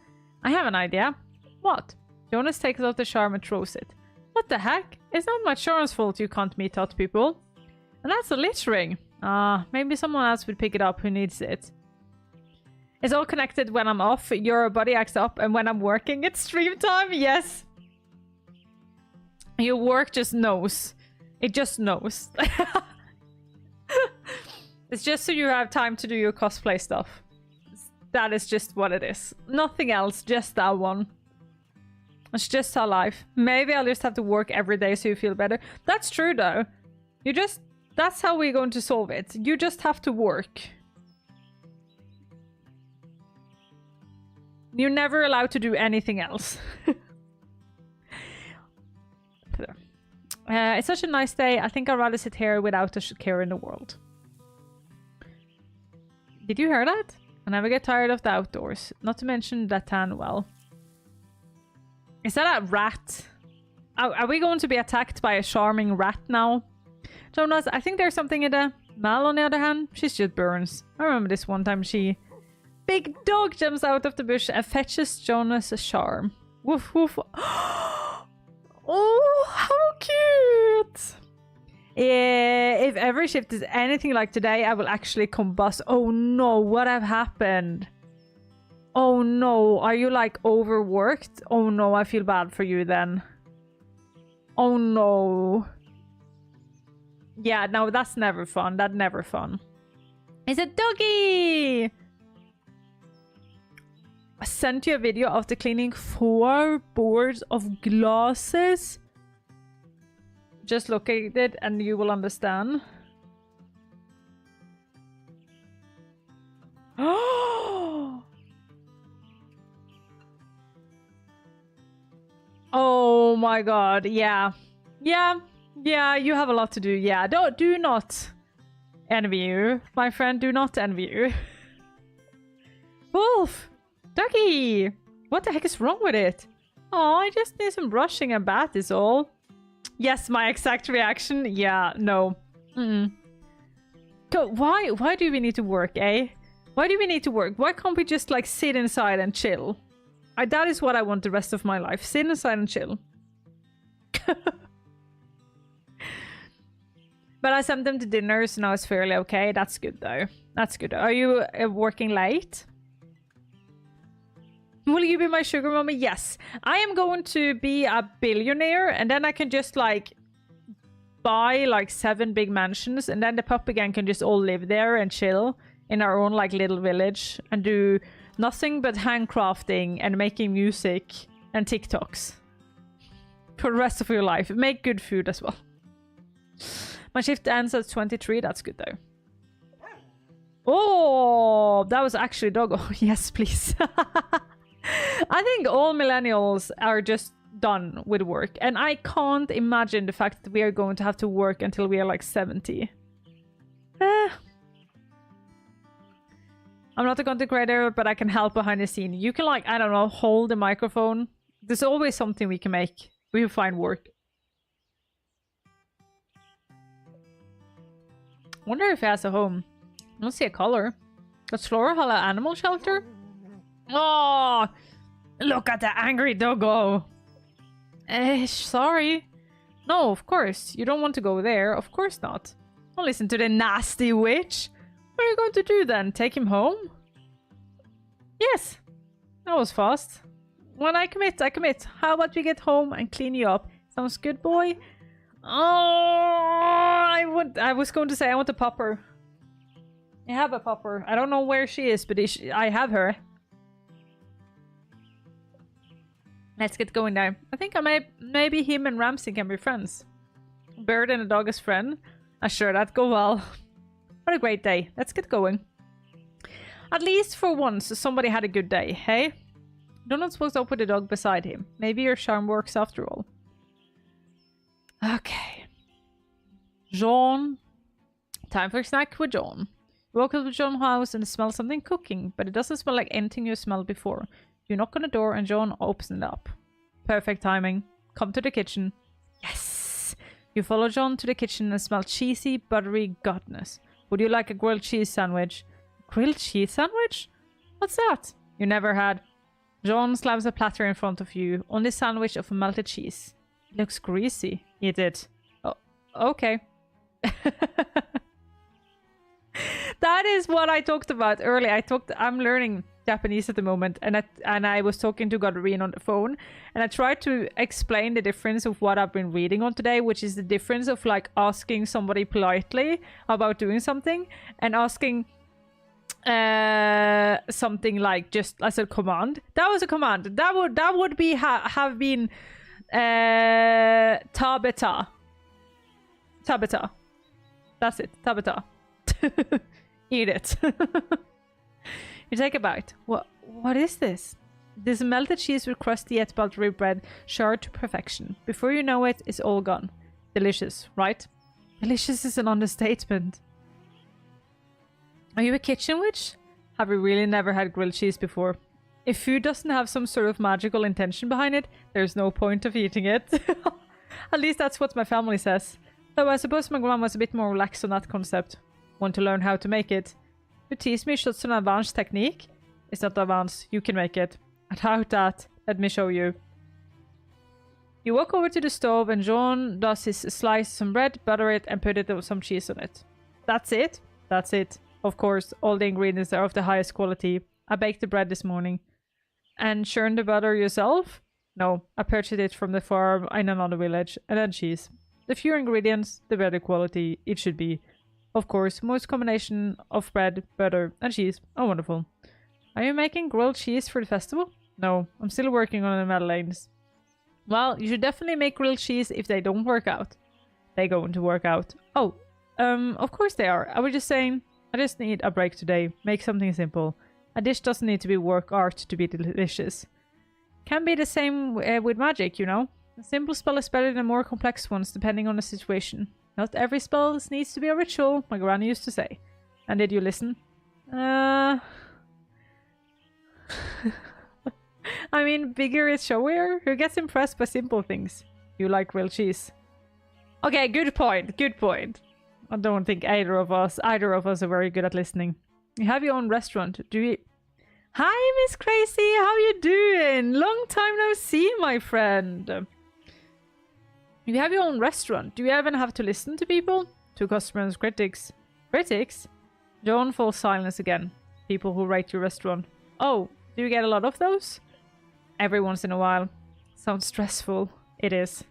I have an idea. What? Jonas takes out the charm and throws it. What the heck? It's not my charm's fault you can't meet hot people. And that's a lich ring. Maybe someone else would pick it up who needs it. It's all connected when I'm off. Your body acts up, and when I'm working, it's stream time. Yes. Your work just knows. It just knows. It's just so you have time to do your cosplay stuff. That is just what it is. Nothing else, just that one. It's just our life. Maybe I'll just have to work every day so you feel better. That's true though. That's how we're going to solve it. You just have to work. You're never allowed to do anything else. It's such a nice day. I think I'd rather sit here without a care in the world. Did you hear that? I never get tired of the outdoors. Not to mention that tan well. Is that a rat? Are we going to be attacked by a charming rat now? Jonas, I think there's something in the Mal on the other hand. She's just burns. I remember this one time Big dog jumps out of the bush and fetches Jonas a charm. Woof woof. Oh, how cute! If every shift is anything like today, I will actually combust. Oh no, what have happened? Oh no, are you like overworked? Oh no, I feel bad for you then. Oh no. Yeah, no, that's never fun. That's never fun. It's a doggy! I sent you a video of the cleaning 4 boards of glasses. Just look at it and you will understand. Oh my god, yeah. Yeah, you have a lot to do. Yeah, do not envy you. My friend, do not envy you. Wolf! Ducky! What the heck is wrong with it? Oh, I just need some brushing and bath is all. Yes, my exact reaction. Yeah, no. Why do we need to work, eh? Why do we need to work? Why can't we just like sit inside and chill? That is what I want the rest of my life. Sit inside and chill. But I sent them to dinner, so now it's fairly okay. That's good though. That's good. Are you working late? Will you be my sugar mommy? Yes. I am going to be a billionaire, and then I can just like buy like 7 big mansions, and then the puppy gang can just all live there and chill in our own like little village and do nothing but handcrafting and making music and TikToks for the rest of your life. Make good food as well. My shift ends at 23. That's good though. Oh, that was actually doggo. Yes, please. I think all millennials are just done with work, and I can't imagine the fact that we are going to have to work until we are like 70. I'm not a content creator, but I can help behind the scene. You can like, I don't know, hold the microphone. There's always something we can make. We will find work. Wonder if he has a home. I don't see a color. Does Flora have an animal shelter? Oh, look at the angry doggo. Sorry. No, of course. You don't want to go there. Of course not. Don't listen to the nasty witch. What are you going to do then? Take him home? Yes. That was fast. When I commit, I commit. How about we get home and clean you up? Sounds good, boy? Oh, I was going to say I want a pupper. I have a pupper. I don't know where she is, but I have her. Let's get going now. I think maybe him and Ramsey can be friends. Bird and a dog as friend. I'm sure that'd go well. What a great day. Let's get going. At least for once, somebody had a good day, hey? Donald's walks up with the dog beside him. Maybe your charm works after all. Okay. Jean. Time for a snack with John. You walk up to John's house and smell something cooking, but it doesn't smell like anything you smelled before. You knock on the door and John opens it up. Perfect timing. Come to the kitchen. Yes! You follow John to the kitchen and smell cheesy, buttery goodness. Would you like a grilled cheese sandwich? Grilled cheese sandwich? What's that? You never had. John slams a platter in front of you, on the sandwich of melted cheese. It looks greasy. Eat it. Oh, okay. That is what I talked about earlier. I'm learning Japanese at the moment, and I was talking to Godreen on the phone, and I tried to explain the difference of what I've been reading on today, which is the difference of like asking somebody politely about doing something and asking something like just as a command. That was a command. That would be have been Tabata. Tabata. That's it. Tabata. Eat it. You take a bite. What is this? This melted cheese with crusty yet buttery bread charred to perfection. Before you know it, it's all gone. Delicious, right? Delicious is an understatement. Are you a kitchen witch? Have you really never had grilled cheese before? If food doesn't have some sort of magical intention behind it, there's no point of eating it. At least that's what my family says. Though I suppose my grandma was a bit more relaxed on that concept. Want to learn how to make it? You tease me, shots an advanced technique? It's not advanced, you can make it. I doubt that. Let me show you. You walk over to the stove and John does his slice some bread, butter it, and put some cheese on it. That's it? That's it. Of course, all the ingredients are of the highest quality. I baked the bread this morning. And churned the butter yourself? No, I purchased it from the farm in another village. And then cheese. The fewer ingredients, the better quality it should be. Of course, most combination of bread, butter, and cheese are wonderful. Are you making grilled cheese for the festival? No, I'm still working on the Madeleines. Well, you should definitely make grilled cheese if they don't work out. They're going to work out. Oh, of course they are. I was just saying, I just need a break today. Make something simple. A dish doesn't need to be work art to be delicious. Can be the same with magic, you know? A simple spell is better than more complex ones, depending on the situation. Not every spell needs to be a ritual, my granny used to say. And did you listen? I mean, bigger is showier. Who gets impressed by simple things? You like grilled cheese. Okay, good point, good point. I don't think either of us are very good at listening. You have your own restaurant. Do you... Hi, Miss Crazy, how you doing? Long time no see, my friend. You have your own restaurant. Do you even have to listen to people? To customers, critics. Critics? John falls silence again. People who rate your restaurant. Oh, do you get a lot of those? Every once in a while. Sounds stressful. It is.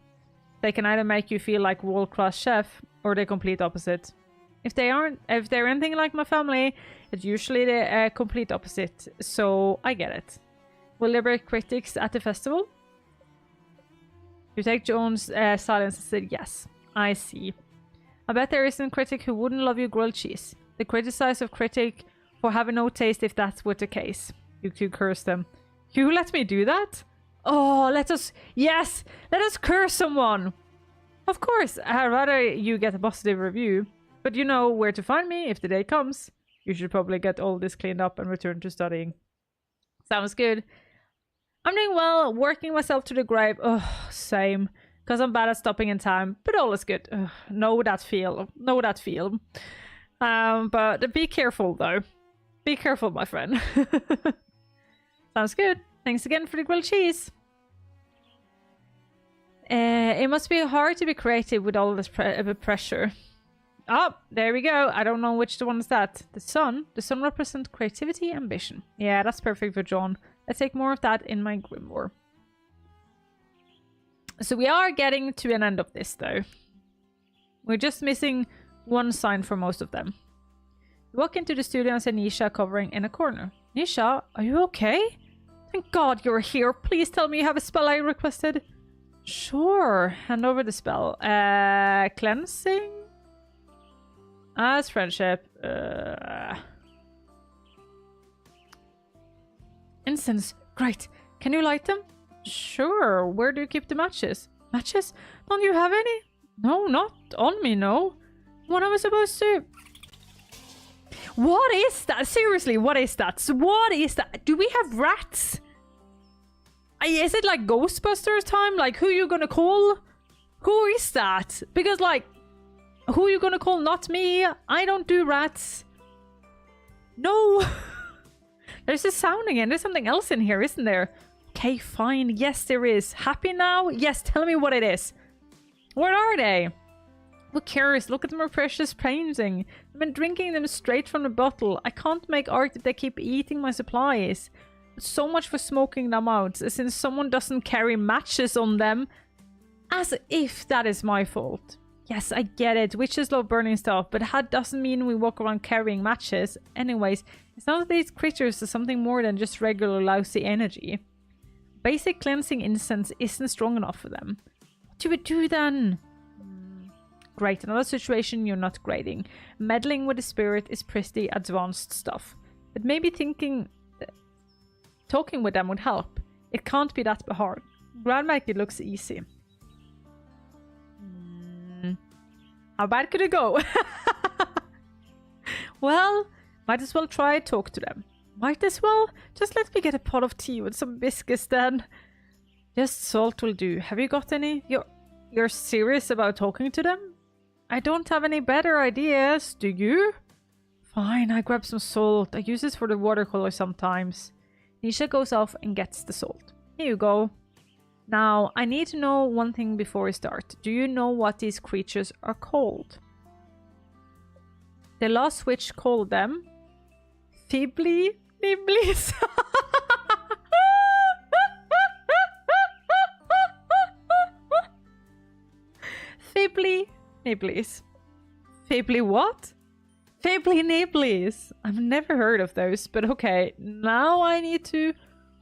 They can either make you feel like world-class chef, or the complete opposite. If they're anything like my family, it's usually the complete opposite. So I get it. Will there be critics at the festival? You take John's silence and said, yes, I see. I bet there isn't a critic who wouldn't love your grilled cheese. They criticize a critic for having no taste if that were the case. You could curse them. You let me do that? Oh, let us curse someone. Of course, I'd rather you get a positive review. But you know where to find me if the day comes. You should probably get all this cleaned up and return to studying. Sounds good. I'm doing well, working myself to the grave. Ugh, same. Because I'm bad at stopping in time, but all is good. Ugh, know that feel. But be careful, though. Be careful, my friend. Sounds good. Thanks again for the grilled cheese. It must be hard to be creative with all this pressure. Oh, there we go. I don't know which one is that. The sun. The sun represents creativity, ambition. Yeah, that's perfect for John. Let's take more of that in my grimoire. So we are getting to an end of this, though. We're just missing one sign for most of them. You walk into the studio and see Nisha covering in a corner. Nisha, are you okay? Thank God you're here. Please tell me you have a spell I requested. Sure. Hand over the spell. Cleansing? As friendship. Incense. Great. Can you light them? Sure. Where do you keep the matches? Matches? Don't you have any? No, not on me, no. What am I supposed to... What is that? Seriously, what is that? So what is that? Do we have rats? Is it like Ghostbusters time? Like, who you gonna call? Who is that? Because, like, who you gonna call? Not me. I don't do rats. No. There's a sound again. There's something else in here, isn't there? Okay, fine. Yes, there is. Happy now? Yes, tell me what it is. What are they? Who cares? Look at my precious painting. I've been drinking them straight from the bottle. I can't make art if they keep eating my supplies. So much for smoking them out, since someone doesn't carry matches on them. As if that is my fault. Yes, I get it. Witches love burning stuff, but that doesn't mean we walk around carrying matches. Anyways, it's not that these creatures are something more than just regular lousy energy. Basic cleansing incense isn't strong enough for them. What do we do then? Great, another situation you're not grading. Meddling with the spirit is pretty advanced stuff. But maybe talking with them would help. It can't be that hard. Grandma, it looks easy. How bad could it go? Well, might as well try talk to them. Might as well? Just let me get a pot of tea with some biscuits then. Just salt will do. Have you got any? You're serious about talking to them? I don't have any better ideas, do you? Fine, I grab some salt. I use this for the watercolor sometimes. Nisha goes off and gets the salt. Here you go. Now, I need to know one thing before we start. Do you know what these creatures are called? The last witch called them Fibbly Nibblies. Fibbly Nibblies. Fibbly what? Fibbly Nibblies. I've never heard of those, but okay. Now I need to...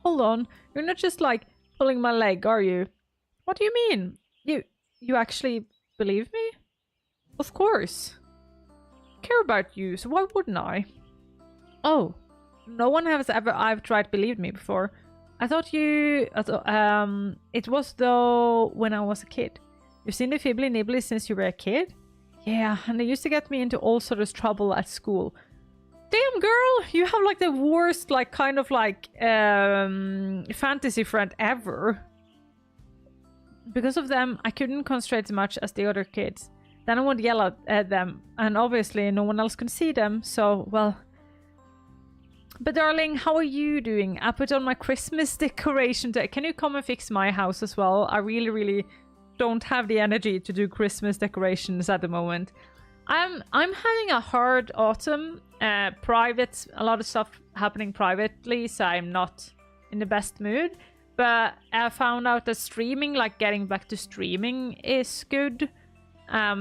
Hold on. You're not just like pulling my leg, are you? What do you mean? You actually believe me? Of course. I care about you, so why wouldn't I? Oh. No one has ever I've tried believed me before. I thought you... it was though when I was a kid. You've seen the Fibbly Nibblies since you were a kid? Yeah, and they used to get me into all sorts of trouble at school. Damn, girl! You have like the worst, like, kind of like, fantasy friend ever. Because of them, I couldn't concentrate as much as the other kids. Then I would yell at them, and obviously no one else could see them, so, well... But darling, how are you doing? I put on my Christmas decoration today. Can you come and fix my house as well? I really don't have the energy to do Christmas decorations at the moment. I'm having a hard autumn. Private, a lot of stuff happening privately, so I'm not in the best mood. But I found out that streaming, like getting back to streaming, is good.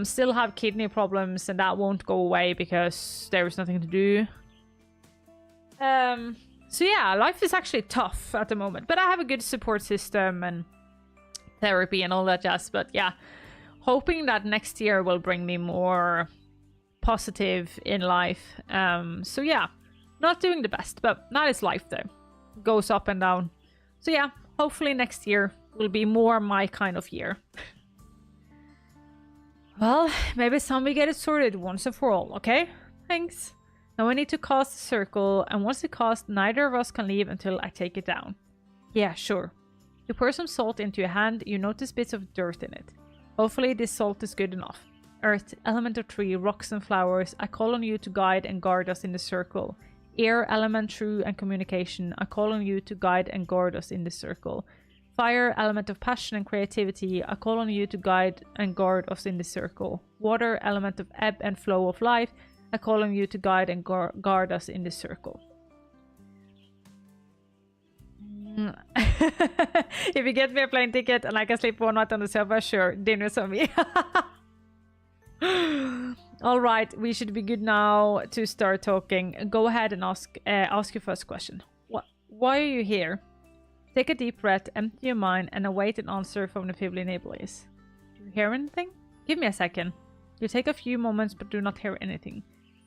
Still have kidney problems, and that won't go away because there is nothing to do. So yeah, life is actually tough at the moment, but I have a good support system and therapy and all that jazz. But yeah, hoping that next year will bring me more positive in life. So yeah, not doing the best, but that is life though. Goes up and down. So yeah, hopefully next year will be more my kind of year. Well, maybe we get it sorted once and for all, okay? Thanks. Now I need to cast a circle, and once it's cast, neither of us can leave until I take it down. Yeah, sure. You pour some salt into your hand, you notice bits of dirt in it. Hopefully this salt is good enough. Earth, element of tree, rocks and flowers, I call on you to guide and guard us in the circle. Air, element, true, and communication, I call on you to guide and guard us in the circle. Fire, element of passion and creativity, I call on you to guide and guard us in the circle. Water, element of ebb and flow of life, I call on you to guide and guard us in the circle. If you get me a plane ticket and I can sleep one night on the sofa, sure, dinner's on me. Alright, we should be good now to start talking. Go ahead and ask your first question. Why are you here? Take a deep breath, empty your mind, and await an answer from the Fibbly Nibblies. Do you hear anything? Give me a second. You take a few moments but do not hear anything.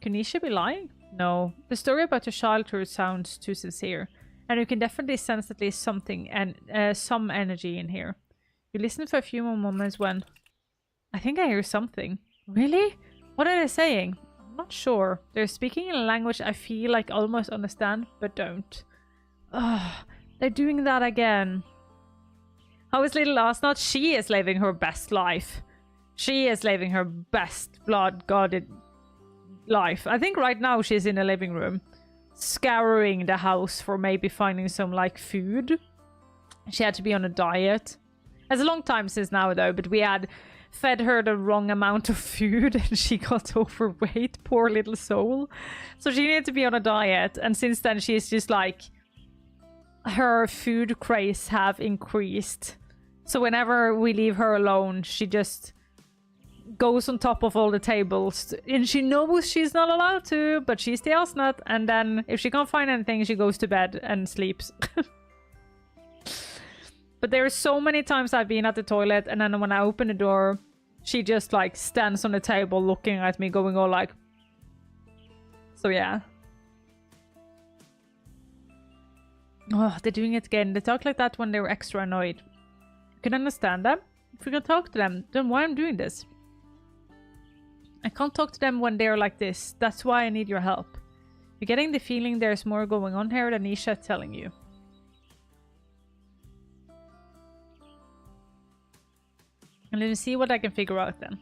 Could Nisha be lying? No. The story about your childhood sounds too sincere. And you can definitely sense at least something and some energy in here. You listen for a few more moments when... I think I hear something. Really? What are they saying? I'm not sure. They're speaking in a language I feel like almost understand, but don't. Ugh, they're doing that again. How is little Asnot? She is living her best life. She is living her best blood-guarded life. I think right now she's in the living room, scouring the house for maybe finding some, like, food. She had to be on a diet. It's a long time since now, though, but we had fed her the wrong amount of food and she got overweight, poor little soul. So she needed to be on a diet, and since then she's just like, her food craze have increased. So whenever we leave her alone, she just goes on top of all the tables, and she knows she's not allowed to, but she stays not, and then if she can't find anything, she goes to bed and sleeps. But there are so many times I've been at the toilet, and then when I open the door, she just like stands on the table looking at me, going all like... So yeah. Oh, they're doing it again. They talk like that when they were extra annoyed. You can understand them. If you can talk to them, then why I'm doing this? I can't talk to them when they're like this. That's why I need your help. You're getting the feeling there's more going on here than Nisha telling you. And let me see what I can figure out then.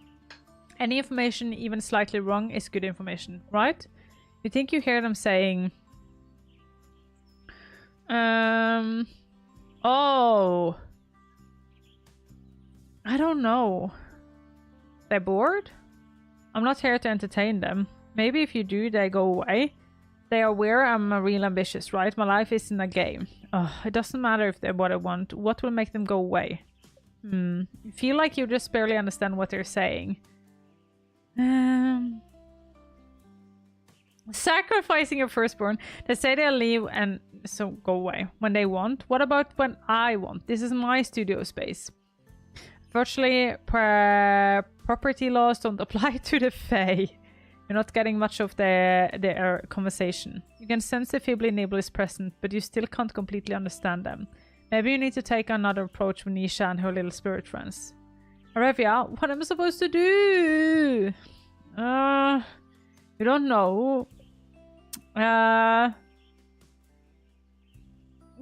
Any information even slightly wrong is good information, right? You think you hear them saying... Oh... I don't know. They're bored? I'm not here to entertain them. Maybe if you do, they go away. They are aware I'm real ambitious, right? My life isn't a game. Oh, it doesn't matter if they're what I want. What will make them go away? You feel like you just barely understand what they're saying. Sacrificing your firstborn. They say they'll leave and so go away when they want. What about when I want? This is my studio space. Virtually, property laws don't apply to the Fae. You're not getting much of their conversation. You can sense the Fibbly Nibble is present, but you still can't completely understand them. Maybe you need to take another approach with Nisha and her little spirit friends. Arevya, what am I supposed to do? You don't know.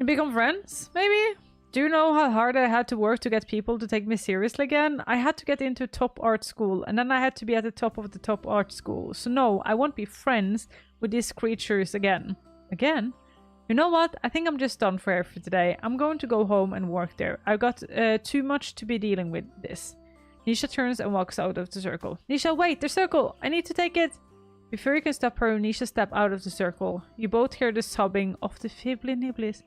Become friends, maybe? Do you know how hard I had to work to get people to take me seriously again? I had to get into top art school, and then I had to be at the top of the top art school. So no, I won't be friends with these creatures again. Again? You know what? I think I'm just done for today. I'm going to go home and work there. I've got too much to be dealing with this. Nisha turns and walks out of the circle. Nisha, wait! The circle! I need to take it! Before you can stop her, Nisha steps out of the circle. You both hear the sobbing of the Fibbly Nibblies.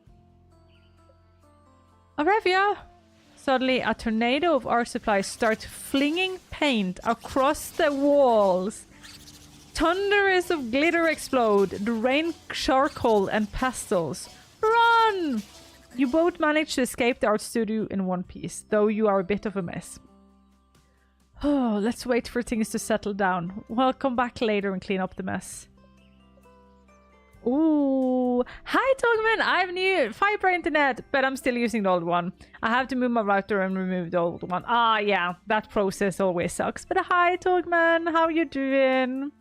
Arevya! Suddenly, a tornado of art supplies starts flinging paint across the walls. Thunders of glitter explode. The rain charcoal and pastels. Run! You both manage to escape the art studio in one piece, though you are a bit of a mess. Oh, let's wait for things to settle down. We'll come back later and clean up the mess. Ooh. Hi, Togman! I have new fiber internet, but I'm still using the old one. I have to move my router and remove the old one. Ah, yeah. That process always sucks. But hi, Togman! How you doing?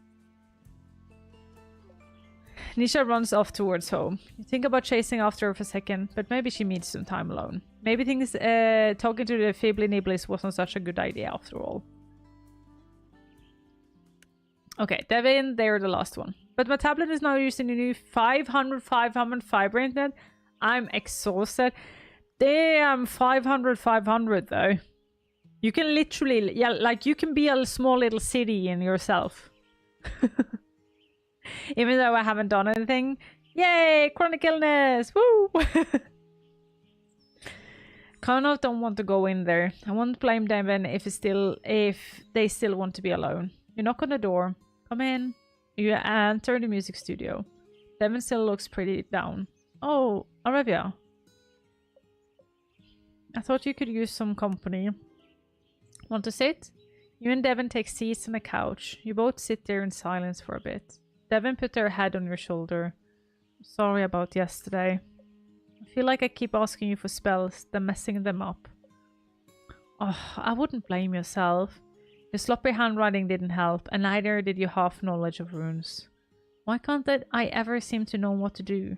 Nisha runs off towards home. You think about chasing after her for a second, but maybe she needs some time alone. Maybe things talking to the Fibbly Nibblies wasn't such a good idea after all. Okay, Devin, they're the last one. But my tablet is now using the new 500 fiber internet. I'm exhausted. Damn, 500 though. You can literally, yeah, like you can be a small little city in yourself. Even though I haven't done anything. Yay, chronic illness, woo! Kind of don't want to go in there. I won't blame Devin if they still want to be alone. You knock on the door. Come in. You enter the music studio. Devin still looks pretty down. Oh, Arevya. I thought you could use some company. Want to sit? You and Devin take seats on a couch. You both sit there in silence for a bit. Devin put her head on your shoulder. Sorry about yesterday. I feel like I keep asking you for spells, then messing them up. Oh, I wouldn't blame yourself. Your sloppy handwriting didn't help, and neither did your half knowledge of runes. Why can't I ever seem to know what to do?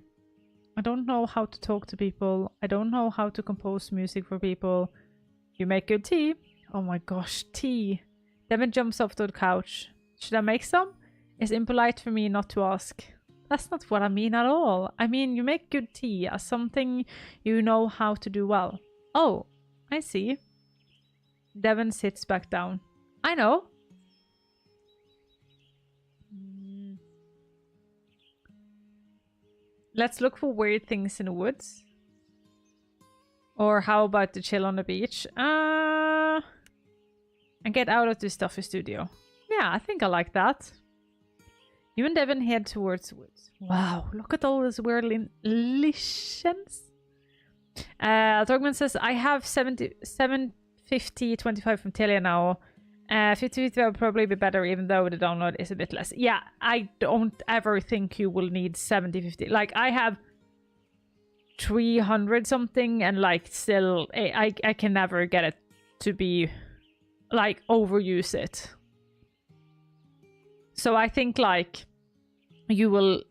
I don't know how to talk to people. I don't know how to compose music for people. You make good tea. Oh my gosh, tea. Devin jumps off the couch. Should I make some? It's impolite for me not to ask. That's not what I mean at all. I mean, you make good tea as something you know how to do well. Oh, I see. Devin sits back down. I know. Let's look for weird things in the woods. Or how about the chill on the beach? And get out of the stuffy studio. Yeah, I think I like that. You and Devin head towards the woods. Wow, look at all this weird litions. Dogman says, I have 750 25 from Telia now. 50 will probably be better, even though the download is a bit less. Yeah, I don't ever think you will need 70-50. Like, I have 300 something, and like, still, I can never get it to be, like, overuse it. So I think, like, you will,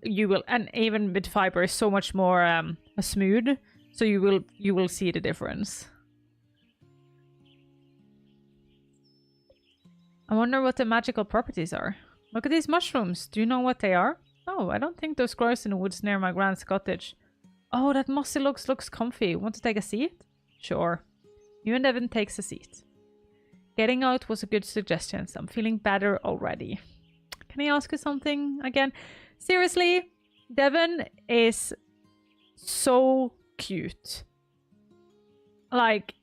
and even with fiber is so much more smooth, so you will see the difference. I wonder what the magical properties are. Look at these mushrooms. Do you know what they are? Oh, I don't think those grows in the woods near my grand's cottage. Oh, that mossy looks comfy. Want to take a seat? Sure. You and Evan takes a seat. Getting out was a good suggestion, so I'm feeling better already. Can I ask you something again? Seriously, Devin is so cute. Like,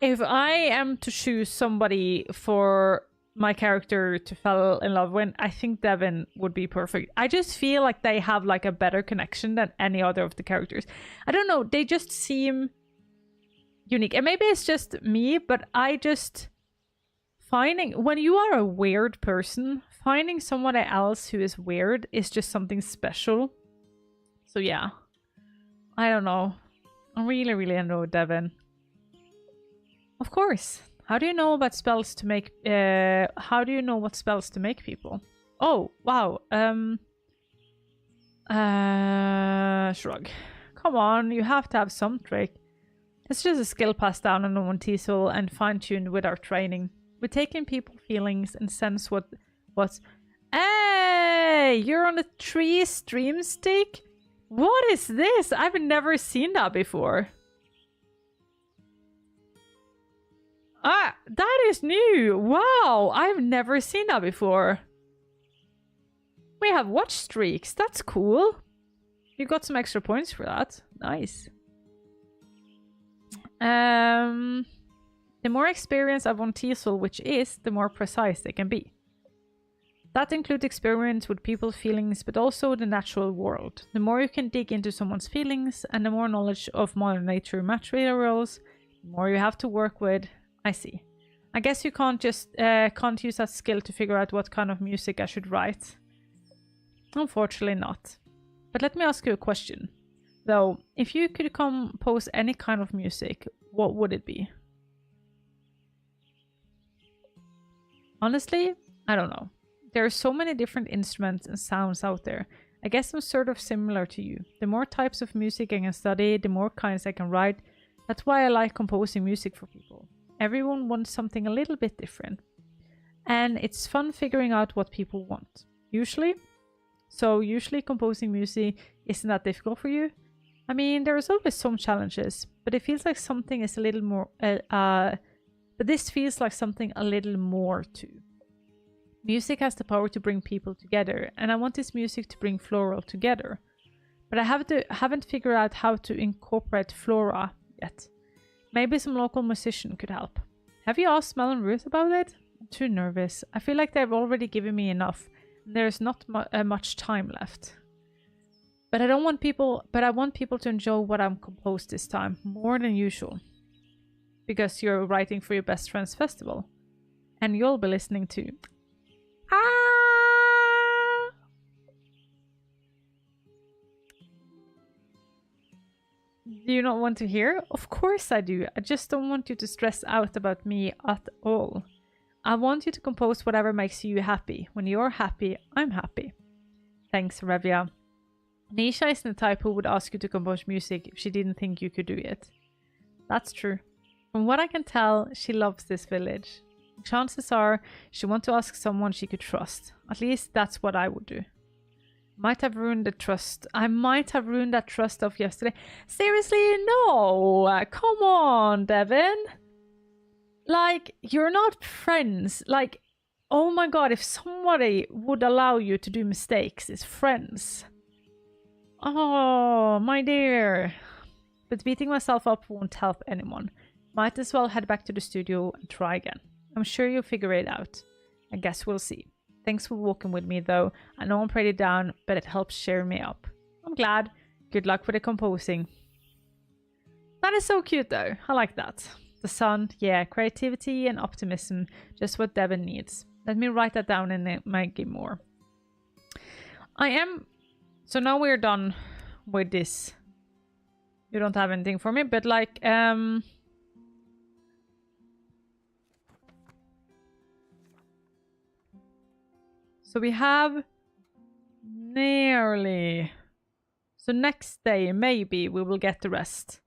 if I am to choose somebody for my character to fall in love with, I think Devin would be perfect. I just feel like they have like a better connection than any other of the characters. I don't know, they just seem unique. And maybe it's just me, but I just finding, when you are a weird person, finding someone else who is weird is just something special. So yeah, I don't know. I really, really enjoy Devin. Of course. How do you know about spells to make, how do you know what spells to make people? Oh, wow. Shrug. Come on, you have to have some trick. It's just a skill passed down on one Teasel and fine-tuned with our training. We're taking people's feelings and sense what's... Hey! You're on a tree stream stick? What is this? I've never seen that before. Ah, that is new. Wow, I've never seen that before. We have watch streaks. That's cool. You got some extra points for that. Nice. The more experience of one Teasel which is, the more precise they can be. That includes experience with people's feelings, but also the natural world. The more you can dig into someone's feelings, and the more knowledge of modern nature materials, the more you have to work with. I see. I guess you can't use that skill to figure out what kind of music I should write. Unfortunately not. But let me ask you a question. Though, if you could compose any kind of music, what would it be? Honestly, I don't know. There are so many different instruments and sounds out there. I guess I'm sort of similar to you. The more types of music I can study, the more kinds I can write. That's why I like composing music for people. Everyone wants something a little bit different. And it's fun figuring out what people want. Usually composing music isn't that difficult for you. I mean, there's always some challenges, but it feels like something is a little more, but this feels like something a little more too. Music has the power to bring people together, and I want this music to bring Flora together. But I haven't figured out how to incorporate Flora yet. Maybe some local musician could help. Have you asked Mel and Ruth about it? I'm too nervous. I feel like they've already given me enough. And there's not much time left. But I want people to enjoy what I'm composed this time more than usual. Because you're writing for your best friend's festival. And you'll be listening to... Ah! Do you not want to hear? Of course I do. I just don't want you to stress out about me at all. I want you to compose whatever makes you happy. When you're happy, I'm happy. Thanks, Arevya. Nisha isn't the type who would ask you to compose music if she didn't think you could do it. That's true. From what I can tell, she loves this village. Chances are she wants to ask someone she could trust. At least that's what I would do. Might have ruined the trust. I might have ruined that trust of yesterday. Seriously, no! Come on, Devin! Like, you're not friends. Like, oh my god, if somebody would allow you to do mistakes, it's friends. Oh, my dear. But beating myself up won't help anyone. Might as well head back to the studio and try again. I'm sure you'll figure it out. I guess we'll see. Thanks for walking with me, though. I know I'm pretty down, but it helps cheer me up. I'm glad. Good luck with the composing. That is so cute, though. I like that. The sun, yeah, creativity and optimism. Just what Devin needs. Let me write that down in my game more. So now we're done with this. You don't have anything for me, but like, so we have nearly. So next day, maybe we will get the rest.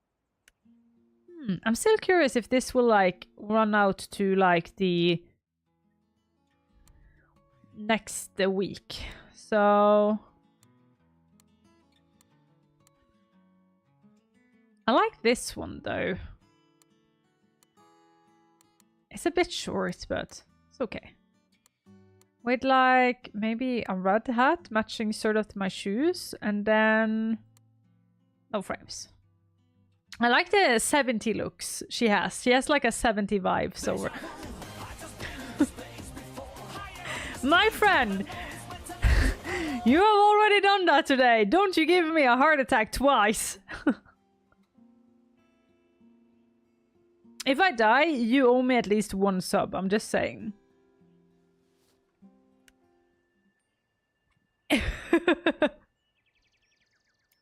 I'm still curious if this will like run out to like the next week. So I like this one though. It's a bit short, but it's okay. With like maybe a red hat matching sort of to my shoes, and then no frames. I like the 70 looks she has. She has like a 70 vibes over. My friend, you have already done that today. Don't you give me a heart attack twice. If I die, you owe me at least 1 sub. I'm just saying.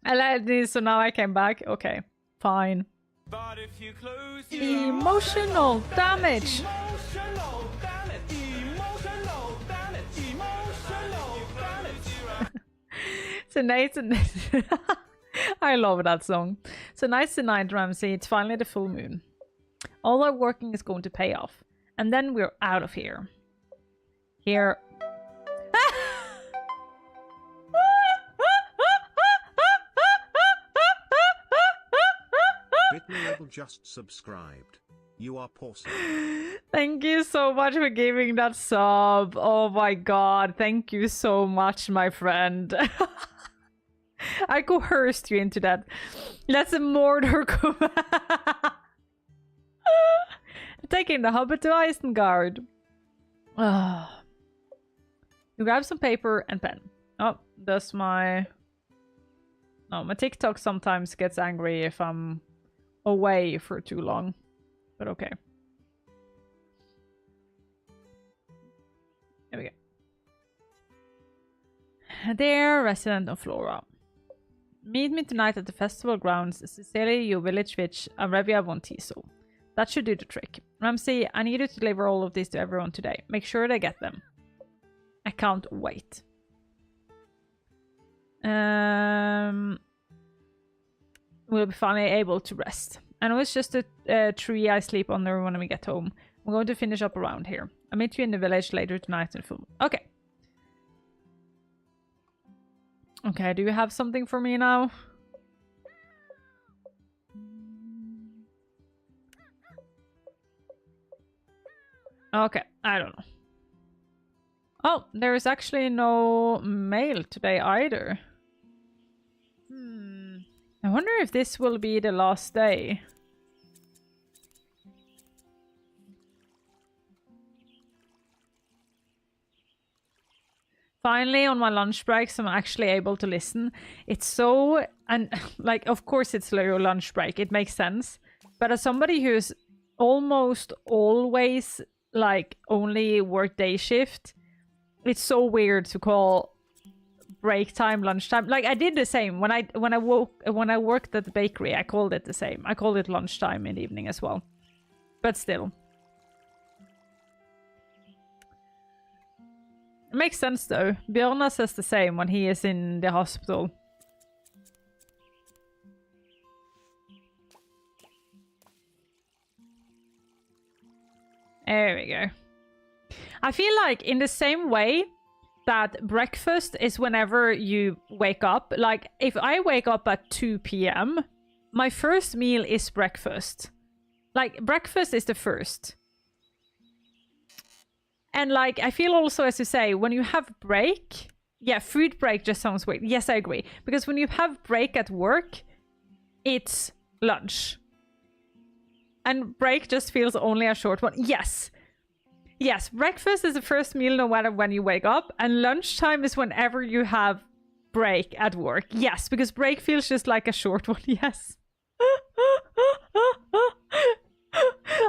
I like this, so now I came back. Okay, fine. But if you close Emotional damage. Emotional damage. Emotional damage. Emotional damage. So nice and I love that song. So nice tonight, Ramsey. It's finally the full moon. All our working is going to pay off. And then we're out of here. Here. Bitnable just subscribed. You are awesome. Thank you so much for giving that sub. Oh my god. Thank you so much, my friend. I coerced you into that. That's a Mordor command. Taking the Hobbit to Isengard. You grab some paper and pen. Oh, that's my... No, my TikTok sometimes gets angry if I'm away for too long. But okay. There we go. Dear resident of Flora. Meet me tonight at the festival grounds. Sincerely, your village witch, Arevya von Tiso. That should do the trick. Ramsey, I need you to deliver all of these to everyone today. Make sure they get them. I can't wait. We'll be finally able to rest. I know it's just a tree I sleep under when we get home. I'm going to finish up around here. I'll meet you in the village later tonight in full. Okay. Okay, do you have something for me now? Okay, I don't know. Oh, there is actually no mail today either. I wonder if this will be the last day. Finally, on my lunch breaks, I'm actually able to listen. It's so... And, like, of course it's your lunch break. It makes sense. But as somebody who's almost always, like, only work day shift, it's so weird to call break time, lunchtime. Like I did the same when I worked at the bakery. I called it the same. I called it lunchtime in the evening as well. But still, it makes sense though. Bjorna says the same when he is in the hospital. There we go. I feel like in the same way that breakfast is whenever you wake up. Like if I wake up at 2 p.m., my first meal is breakfast. Like breakfast is the first. And like I feel also, as you say, when you have break, yeah, food break just sounds weird. Yes, I agree. Because when you have break at work, it's lunch. And break just feels only a short one. Yes. Yes, breakfast is the first meal no matter when you wake up. And lunchtime is whenever you have break at work. Yes, because break feels just like a short one. Yes.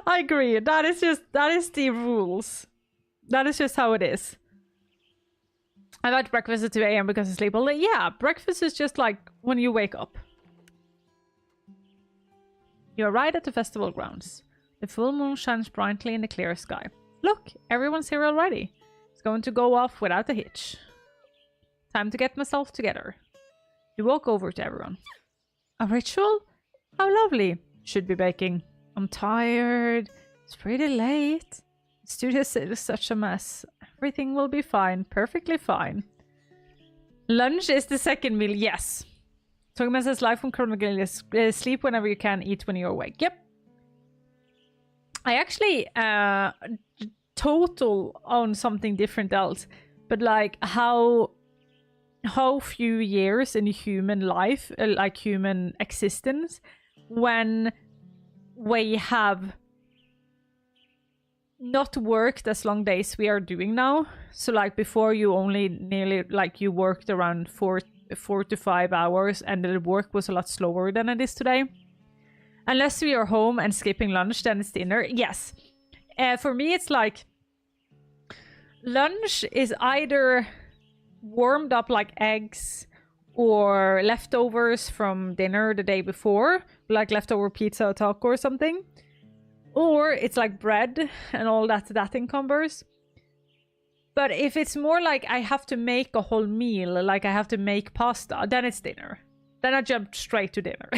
I agree. That is the rules. That is just how it is. I like breakfast at 2 a.m. because I sleep all day. Yeah, breakfast is just like when you wake up. You arrive at the festival grounds. The full moon shines brightly in the clear sky. Look, everyone's here already. It's going to go off without a hitch. Time to get myself together. You walk over to everyone. A ritual? How lovely. Should be baking. I'm tired. It's pretty late. The studio is such a mess. Everything will be fine. Perfectly fine. Lunch is the second meal. Yes. Togman says life from chronically is sleep whenever you can, eat when you're awake. Yep. I actually total on something different else, but like how few years in human life, like human existence, when we have not worked as long days we are doing now. So like before you only nearly like you worked around 4 to 5 hours and the work was a lot slower than it is today. Unless we are home and skipping lunch, then it's dinner. Yes. For me, it's like lunch is either warmed up like eggs or leftovers from dinner the day before, like leftover pizza or taco or something. Or it's like bread and all that encumbers. But if it's more like I have to make a whole meal, like I have to make pasta, then it's dinner. Then I jump straight to dinner.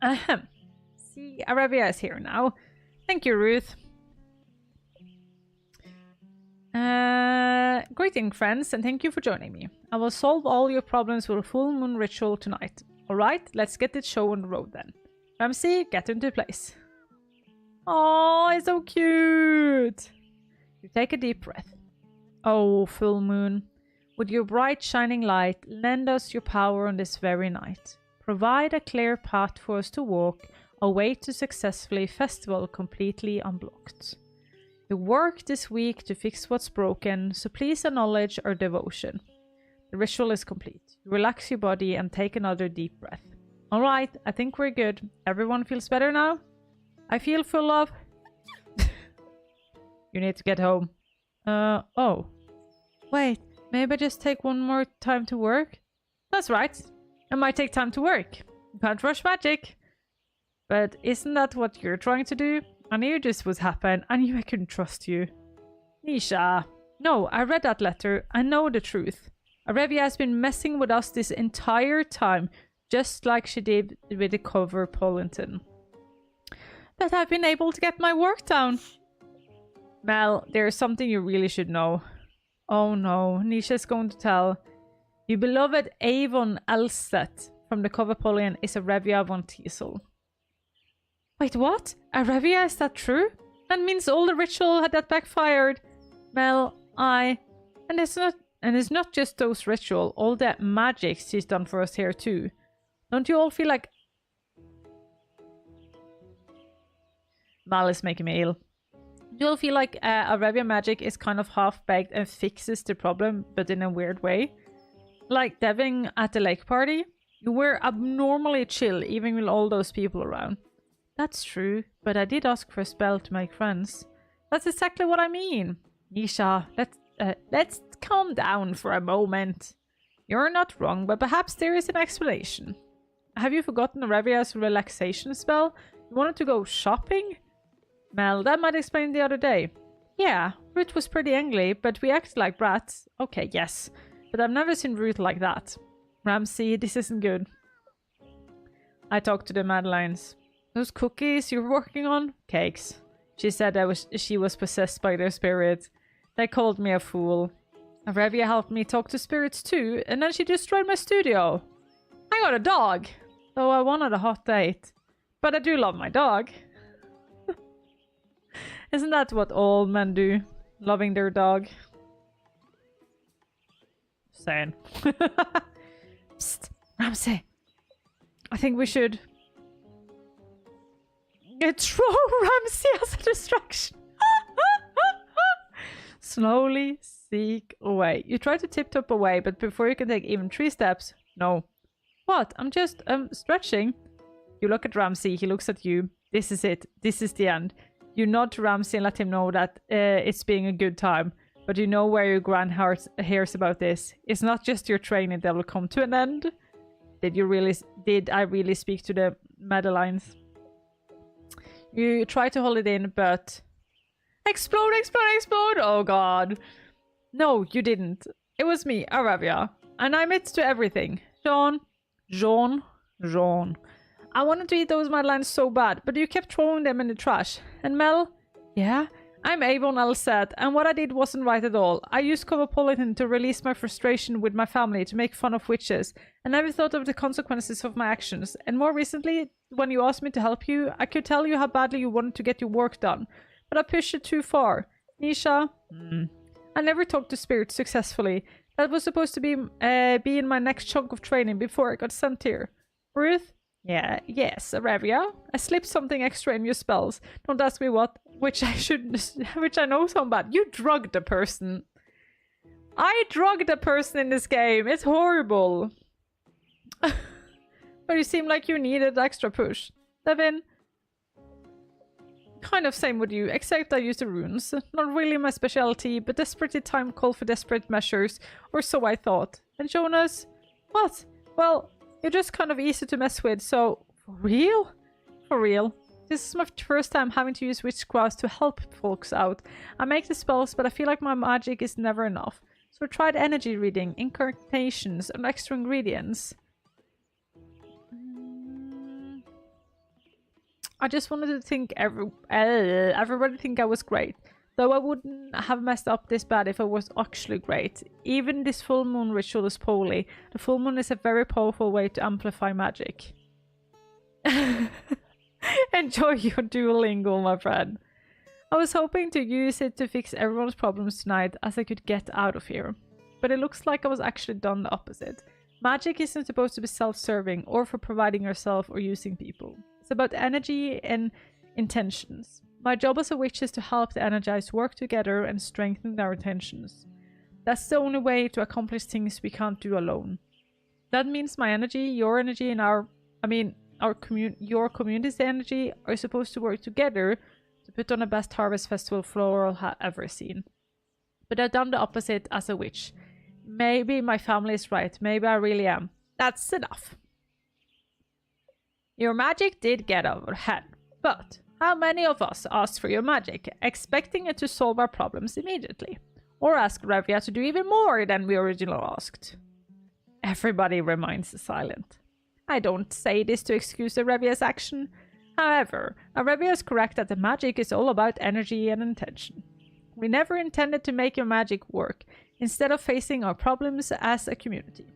Ahem. See, Arevya is here now. Thank you, Ruth. Greeting, friends, and thank you for joining me. I will solve all your problems with a full moon ritual tonight. Alright, let's get this show on the road then. Ramsey, get into place. Oh, it's so cute. You take a deep breath. Oh, full moon. With your bright shining light, lend us your power on this very night. Provide a clear path for us to walk, a way to successfully festival completely unblocked. You work this week to fix what's broken, so please acknowledge our devotion. The ritual is complete. Relax your body and take another deep breath. Alright, I think we're good. Everyone feels better now? I feel full of... You need to get home. Oh. Wait, maybe just take one more time to work? That's right. It might take time to work. You can't rush magic. But isn't that what you're trying to do? I knew this would happen. I knew I couldn't trust you. Nisha. No, I read that letter. I know the truth. Arevya has been messing with us this entire time, just like she did with the cover Pollington. But I've been able to get my work done. Mel, there's something you really should know. Oh no, Nisha's going to tell. Your beloved Avon Elstedt from the cover Pollyann is Arevya von Teasel. Wait, what? Arevya, is that true? That means all the ritual had that backfired. Mel, and it's not just those ritual, all that magic she's done for us here too. Don't you all feel like... Mal is making me ill. Do you all feel like Arevya magic is kind of half-baked and fixes the problem, but in a weird way? Like Devin at the lake party? You were abnormally chill, even with all those people around. That's true, but I did ask for a spell to make friends. That's exactly what I mean. Nisha, let's calm down for a moment. You're not wrong, but perhaps there is an explanation. Have you forgotten Arevia's relaxation spell? You wanted to go shopping? Mel, that might explain the other day. Yeah, Ruth was pretty angry, but we acted like brats. Okay, yes. But I've never seen Ruth like that. Ramsey, this isn't good. I talked to the Madeleines. Those cookies you're working on? Cakes. She said she was possessed by their spirit. They called me a fool. Arevia helped me talk to spirits too, and then she destroyed my studio. I got a dog, though I wanted a hot date. But I do love my dog. Isn't that what all men do? Loving their dog? Saying. Psst, Ramsey. I think we should throw Ramsey as a distraction. Slowly seek away. You try to tip-top away, but before you can take even 3 steps, no. What? I'm just stretching. You look at Ramsey. He looks at you. This is it. This is the end. You nod to Ramsey and let him know that it's being a good time. But you know where your grand heart hears about this. It's not just your training that will come to an end. Did I really speak to the Madeleines? You try to hold it in, but... Explode, explode, explode! Oh god. No, you didn't. It was me, Arevia. And I admit to everything. Jean. I wanted to eat those Madeleines so bad, but you kept throwing them in the trash. And Mel? Yeah? I'm Avon Elsat, and what I did wasn't right at all. I used Cosmopolitan to release my frustration with my family, to make fun of witches, and never thought of the consequences of my actions. And more recently, when you asked me to help you, I could tell you how badly you wanted to get your work done. But I pushed it too far. Nisha? I never talked to spirits successfully. That was supposed to be in my next chunk of training before I got sent here. Ruth? Yeah, yes, Arevia. I slipped something extra in your spells. Don't ask me what, which I know so bad. You drugged a person. I drugged a person in this game. It's horrible. But you seem like you needed extra push. Devin? Kind of same with you, except I use the runes. Not really my specialty, but desperate time called for desperate measures, or so I thought. And Jonas? What? Well, you're just kind of easy to mess with, so... For real? For real. This is my first time having to use witchcraft to help folks out. I make the spells, but I feel like my magic is never enough. So I tried energy reading, incantations, and extra ingredients. I just wanted to think everybody think I was great. Though I wouldn't have messed up this bad if I was actually great. Even this full moon ritual is poorly. The full moon is a very powerful way to amplify magic. Enjoy your Duolingo, my friend. I was hoping to use it to fix everyone's problems tonight as I could get out of here. But it looks like I was actually done the opposite. Magic isn't supposed to be self-serving or for providing yourself or using people. It's about energy and intentions. My job as a witch is to help the energized work together and strengthen our intentions. That's the only way to accomplish things we can't do alone. That means my energy, your energy, and your community's energy are supposed to work together to put on the best harvest festival Flora has ever seen. But I've done the opposite as a witch. Maybe my family is right. Maybe I really am. That's enough. Your magic did get overhead, but how many of us asked for your magic, expecting it to solve our problems immediately? Or ask Arevia to do even more than we originally asked? Everybody remains silent. I don't say this to excuse Arevia's action. However, Arevia is correct that the magic is all about energy and intention. We never intended to make your magic work, instead of facing our problems as a community.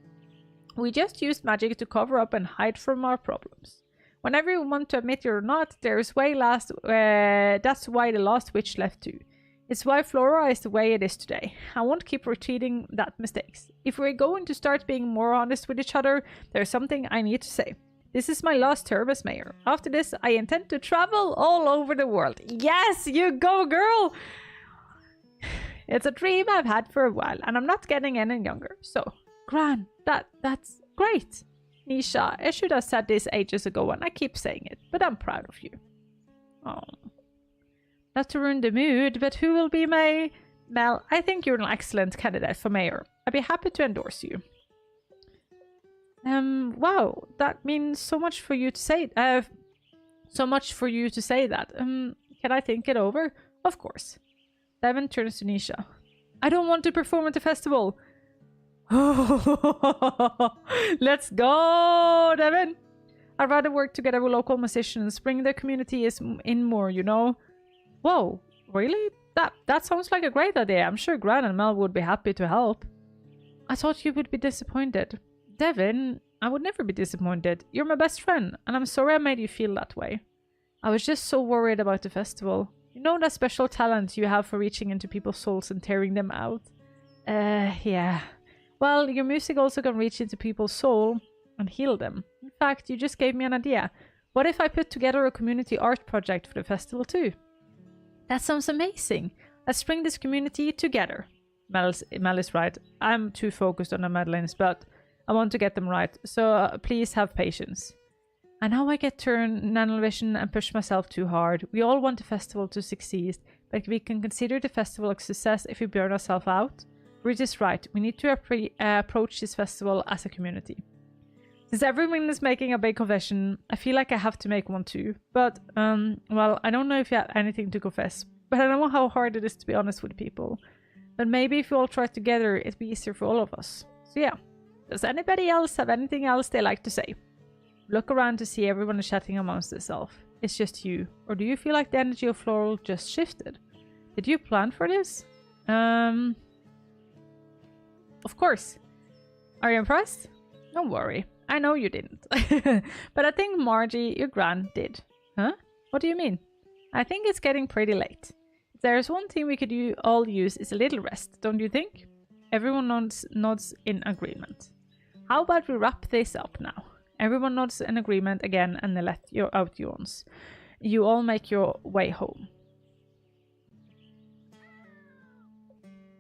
We just used magic to cover up and hide from our problems. Whenever you want to admit it or not, that's why the last witch left too. It's why Flora is the way it is today. I won't keep repeating that mistakes. If we're going to start being more honest with each other, there's something I need to say. This is my last term as mayor. After this, I intend to travel all over the world. Yes, you go, girl! It's a dream I've had for a while, and I'm not getting any younger. So, Gran, that's great. Nisha, I should have said this ages ago, and I keep saying it, but I'm proud of you. Oh. Not to ruin the mood, but who will be my Mel, I think you're an excellent candidate for mayor. I'd be happy to endorse you. Wow, that means so much for you to say. So much for you to say that. Can I think it over? Of course. Devin turns to Nisha. I don't want to perform at the festival. Let's go, Devin. I'd rather work together with local musicians, bring the community in more, you know. Whoa, really? That sounds like a great idea. I'm sure Gran and Mel would be happy to help. I thought you would be disappointed. Devin, I would never be disappointed. You're my best friend, and I'm sorry I made you feel that way. I was just so worried about the festival. You know that special talent you have for reaching into people's souls and tearing them out? Yeah. Well, your music also can reach into people's soul and heal them. In fact, you just gave me an idea. What if I put together a community art project for the festival too? That sounds amazing. Let's bring this community together. Mel is right. I'm too focused on the Madeleines, but I want to get them right. So please have patience. I know I get turned nanovision and push myself too hard. We all want the festival to succeed, but we can consider the festival a success if we burn ourselves out. Ridge is right. We need to approach this festival as a community. Since everyone is making a big confession, I feel like I have to make one too. But, well, I don't know if you have anything to confess, but I know how hard it is to be honest with people. But maybe if we all try together, it'd be easier for all of us. So yeah, does anybody else have anything else they like to say? Look around to see everyone is chatting amongst themselves. It's just you. Or do you feel like the energy of Floral just shifted? Did you plan for this? Of course. Are you impressed? Don't worry. I know you didn't. But I think Margie, your gran, did. Huh? What do you mean? I think it's getting pretty late. If there's one thing we could all use is a little rest, don't you think? Everyone nods in agreement. How about we wrap this up now? Everyone nods in agreement again and they let you out yawns. You all make your way home.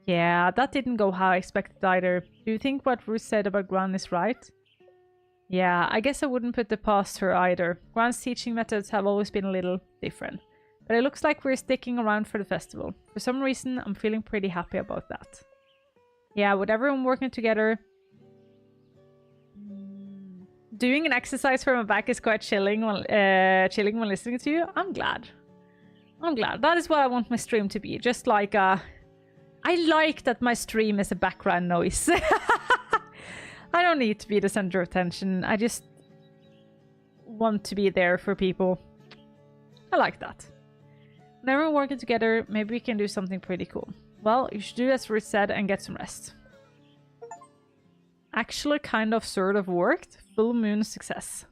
Yeah, that didn't go how I expected either. Do you think what Ruth said about Gran is right? Yeah, I guess I wouldn't put it past her either. Gran's teaching methods have always been a little different. But it looks like we're sticking around for the festival. For some reason, I'm feeling pretty happy about that. Yeah, with everyone working together... Doing an exercise for my back is quite chilling when listening to you. I'm glad. I'm glad. That is what I want my stream to be. Just like I like that my stream is a background noise. I don't need to be the center of attention. I just want to be there for people. I like that. When everyone working together, maybe we can do something pretty cool. Well, you should do as Ruth said and get some rest. Actually kind of sort of worked. Full moon success.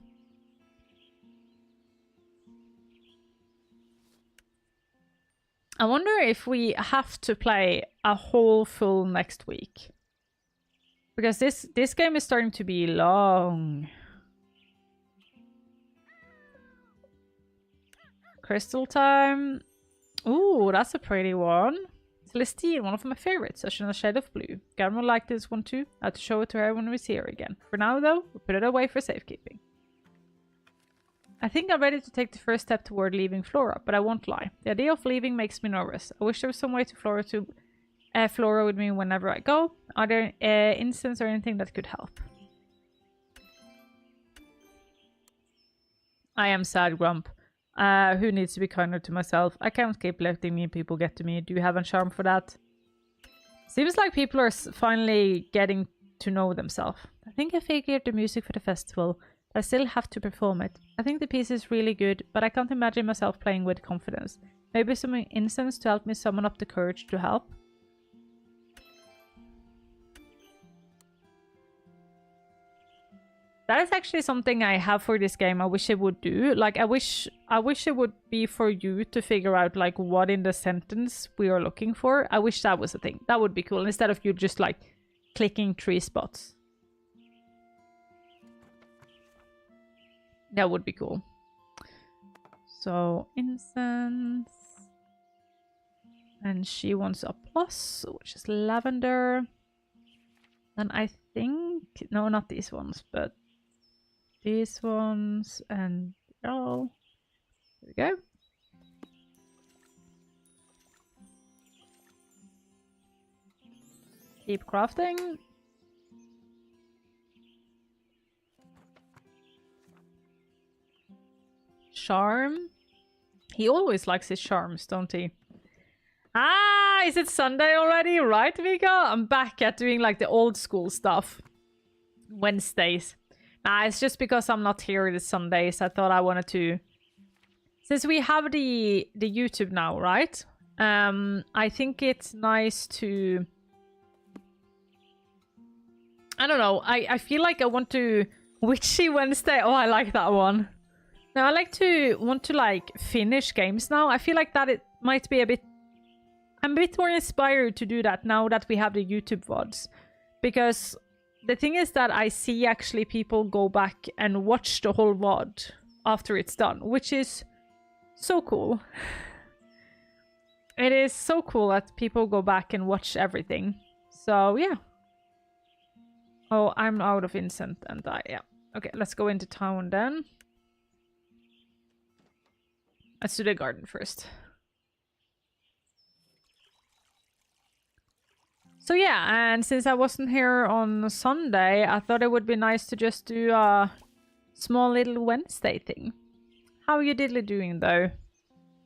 I wonder if we have to play a whole full next week. Because this game is starting to be long. Crystal time. Ooh, that's a pretty one. Celestine, one of my favorites, such in a shade of blue. Gavin will like this one too. I have to show it to her when we see her again. For now though, we'll put it away for safekeeping. I think I'm ready to take the first step toward leaving Flora, but I won't lie. The idea of leaving makes me nervous. I wish there was some way to Flora with me whenever I go. Are there instances or anything that could help? I am sad, Grump. Who needs to be kinder to myself? I can't keep letting mean people get to me. Do you have a charm for that? Seems like people are finally getting to know themselves. I think I figured the music for the festival, but I still have to perform it. I think the piece is really good, but I can't imagine myself playing with confidence. Maybe some incense to help me summon up the courage to help? That is actually something I have for this game. I wish it would do. Like, I wish it would be for you to figure out like what in the sentence we are looking for. I wish that was a thing. That would be cool instead of you just like clicking 3 spots. That would be cool. So incense, and she wants a plus, which is lavender. And I think no, not these ones, but these ones, and oh, there we go. Keep crafting. Charm. He always likes his charms, don't he? Ah, is it Sunday already? Right, Vika? I'm back at doing like the old school stuff. Wednesdays. Nah, it's just because I'm not here this Sundays. I thought I wanted to... Since we have the YouTube now, right? I think it's nice to... I don't know. I feel like I want to... Witchy Wednesday. Oh, I like that one. Now, I want to like finish games now. I feel like that it might be a bit... I'm a bit more inspired to do that now that we have the YouTube VODs. Because the thing is that I see actually people go back and watch the whole VOD after it's done, which is so cool. It is so cool that people go back and watch everything. So, yeah. Oh, I'm out of incense and yeah. Okay, let's go into town then. Let's do the garden first. So yeah, and since I wasn't here on Sunday, I thought it would be nice to just do a small little Wednesday thing. How are you diddly doing though?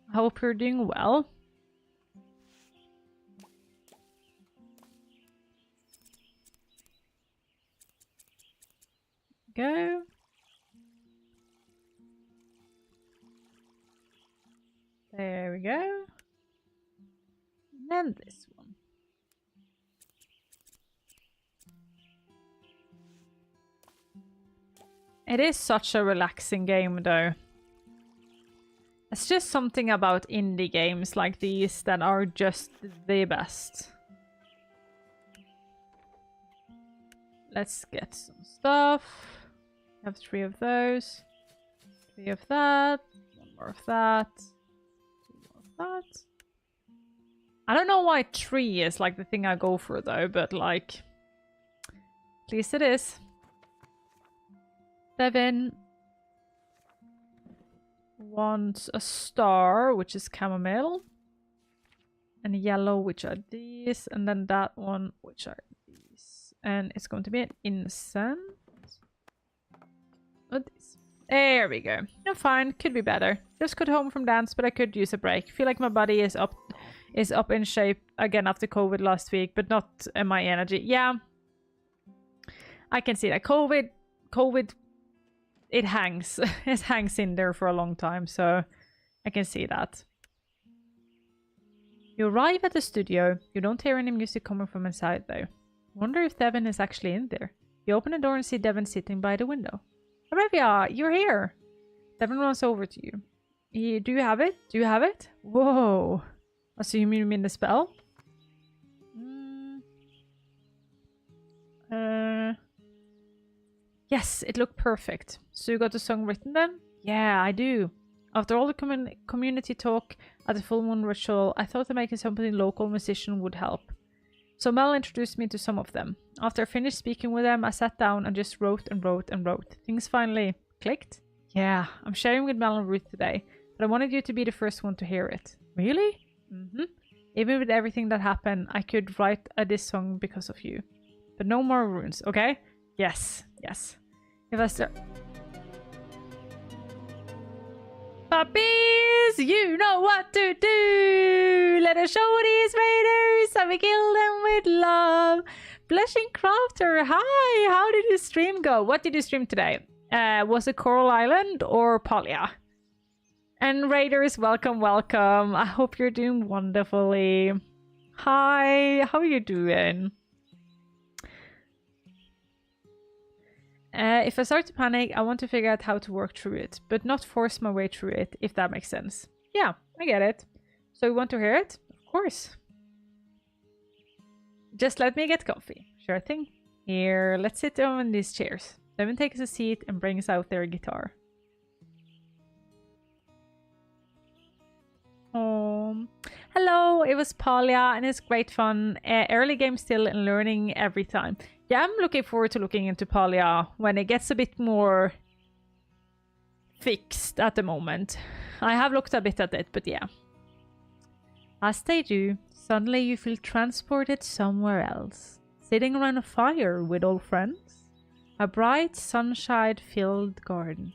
I hope you're doing well. Go. There we go. And then this one. It is such a relaxing game though. It's just something about indie games like these that are just the best. Let's get some stuff. Have 3 of those. 3 of that. 1 more of that. 2 more of that. I don't know why 3 is like the thing I go for though, but like... At least it is. 7 wants a star, which is chamomile. And yellow, which are these. And then that one, which are these. And it's going to be an incense. What is... There we go. I'm fine. Could be better. Just got home from dance, but I could use a break. Feel like my body is up in shape again after COVID last week, but not my energy. Yeah. I can see that. COVID it hangs. It hangs in there for a long time, so I can see that. You arrive at the studio. You don't hear any music coming from inside, though. Wonder if Devin is actually in there. You open the door and see Devin sitting by the window. Arevya, you're here! Devin runs over to you. Do you have it? Do you have it? Whoa! Assume you mean the spell? Yes, it looked perfect. So you got the song written then? Yeah, I do. After all the community talk at the full moon ritual, I thought that making something local musician would help. So Mel introduced me to some of them. After I finished speaking with them, I sat down and just wrote and wrote and wrote. Things finally clicked. Yeah, I'm sharing with Mel and Ruth today, but I wanted you to be the first one to hear it. Really? Mm-hmm. Even with everything that happened, I could write this song because of you. But no more runes, okay? Yes, yes. If I start... Puppies, you know what to do! Let us show these raiders how we kill them with love! Blushing Crafter, hi! How did your stream go? What did you stream today? Was it Coral Island or Polia? And raiders, welcome, welcome. I hope you're doing wonderfully. Hi, how are you doing? If I start to panic, I want to figure out how to work through it, but not force my way through it, if that makes sense. Yeah, I get it. So you want to hear it? Of course. Just let me get comfy. Sure thing. Here, let's sit down in these chairs. Devin takes a seat and brings out their guitar. Hello, it was Palia and it's great fun. Early game still and learning every time. Yeah, I'm looking forward to looking into Palia when it gets a bit more fixed at the moment. I have looked a bit at it, but yeah. As they do, suddenly you feel transported somewhere else. Sitting around a fire with old friends? A bright, sunshine-filled garden.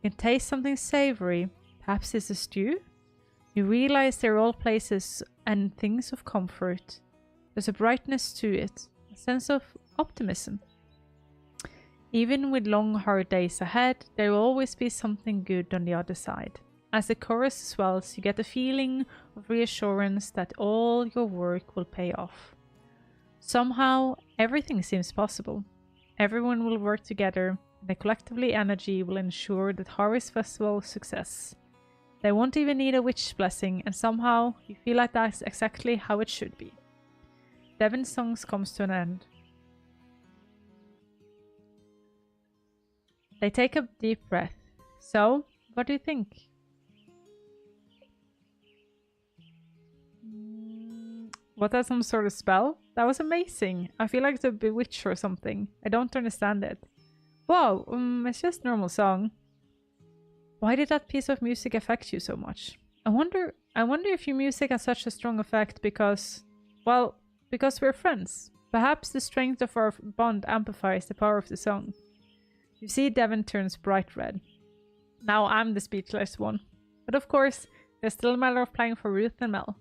You can taste something savory. Perhaps it's a stew? You realize they're all places and things of comfort. There's a brightness to it, a sense of optimism. Even with long, hard days ahead, there will always be something good on the other side. As the chorus swells, you get a feeling of reassurance that all your work will pay off. Somehow, everything seems possible. Everyone will work together, and the collectively energy will ensure that Harvest Festival's success. They won't even need a witch blessing, and somehow you feel like that's exactly how it should be. Devin's songs comes to an end. They take a deep breath. So, what do you think? Was that some sort of spell? That was amazing. I feel like it's a bewitch or something. I don't understand it. Whoa, it's just a normal song. Why did that piece of music affect you so much? I wonder if your music has such a strong effect because we're friends. Perhaps the strength of our bond amplifies the power of the song. You see Devin turns bright red. Now I'm the speechless one. But of course, there's still a matter of playing for Ruth and Mel.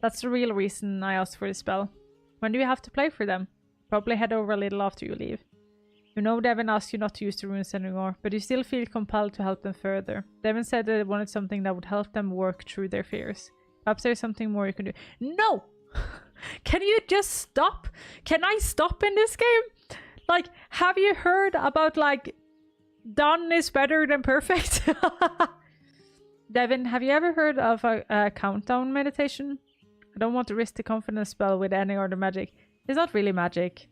That's the real reason I asked for the spell. When do you have to play for them? Probably head over a little after you leave. You know Devin asked you not to use the runes anymore, but you still feel compelled to help them further. Devin said that they wanted something that would help them work through their fears. Perhaps there's something more you can do. No! Can you just stop? Can I stop in this game? Like, have you heard about, like, done is better than perfect? Devin, have you ever heard of a countdown meditation? I don't want to risk the confidence spell with any other magic. It's not really magic.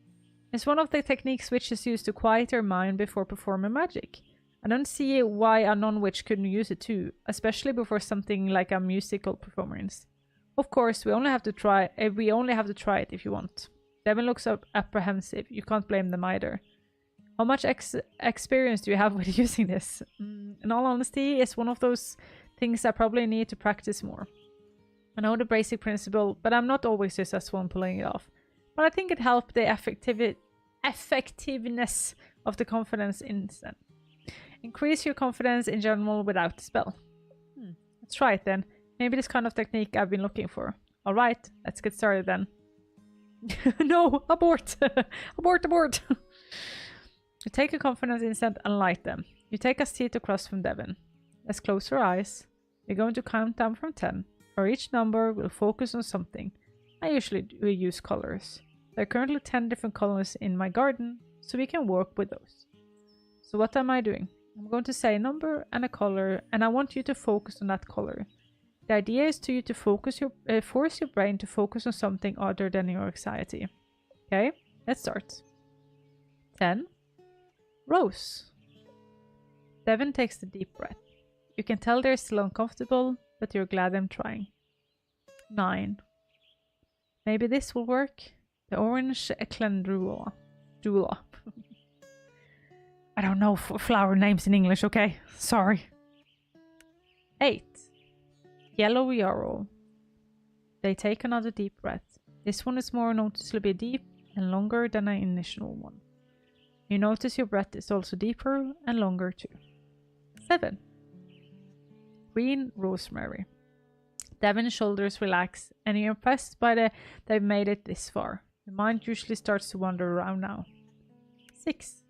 It's one of the techniques witches use to quiet their mind before performing magic. I don't see why a non-witch couldn't use it too, especially before something like a musical performance. Of course, we only have to try it if you want. Devin looks apprehensive. You can't blame them either. How much experience do you have with using this? In all honesty, it's one of those things I probably need to practice more. I know the basic principle, but I'm not always successful in pulling it off. But I think it helped the effectiveness of the confidence instant. Increase your confidence in general without the spell. Let's try it then. Maybe this kind of technique I've been looking for. Alright, let's get started then. No, abort! Abort! You take a confidence instant and light them. You take a seat across from Devin. Let's close our eyes. We're going to count down from 10. For each number, we'll focus on something. I usually use colors. There are currently 10 different colors in my garden, so we can work with those. So what am I doing? I'm going to say a number and a color, and I want you to focus on that color. The idea is to force your brain to focus on something other than your anxiety. Okay, let's start. 10. Rose. Devin takes a deep breath. You can tell they're still uncomfortable, but you're glad I'm trying. 9. Maybe this will work. The orange eclendrula. I don't know flower names in English, okay? Sorry. 8. Yellow yarrow. They take another deep breath. This one is more noticeably deep and longer than an initial one. You notice your breath is also deeper and longer too. 7. Green rosemary. Devin's shoulders relax, and you're impressed by they've made it this far. Your mind usually starts to wander around now. 6.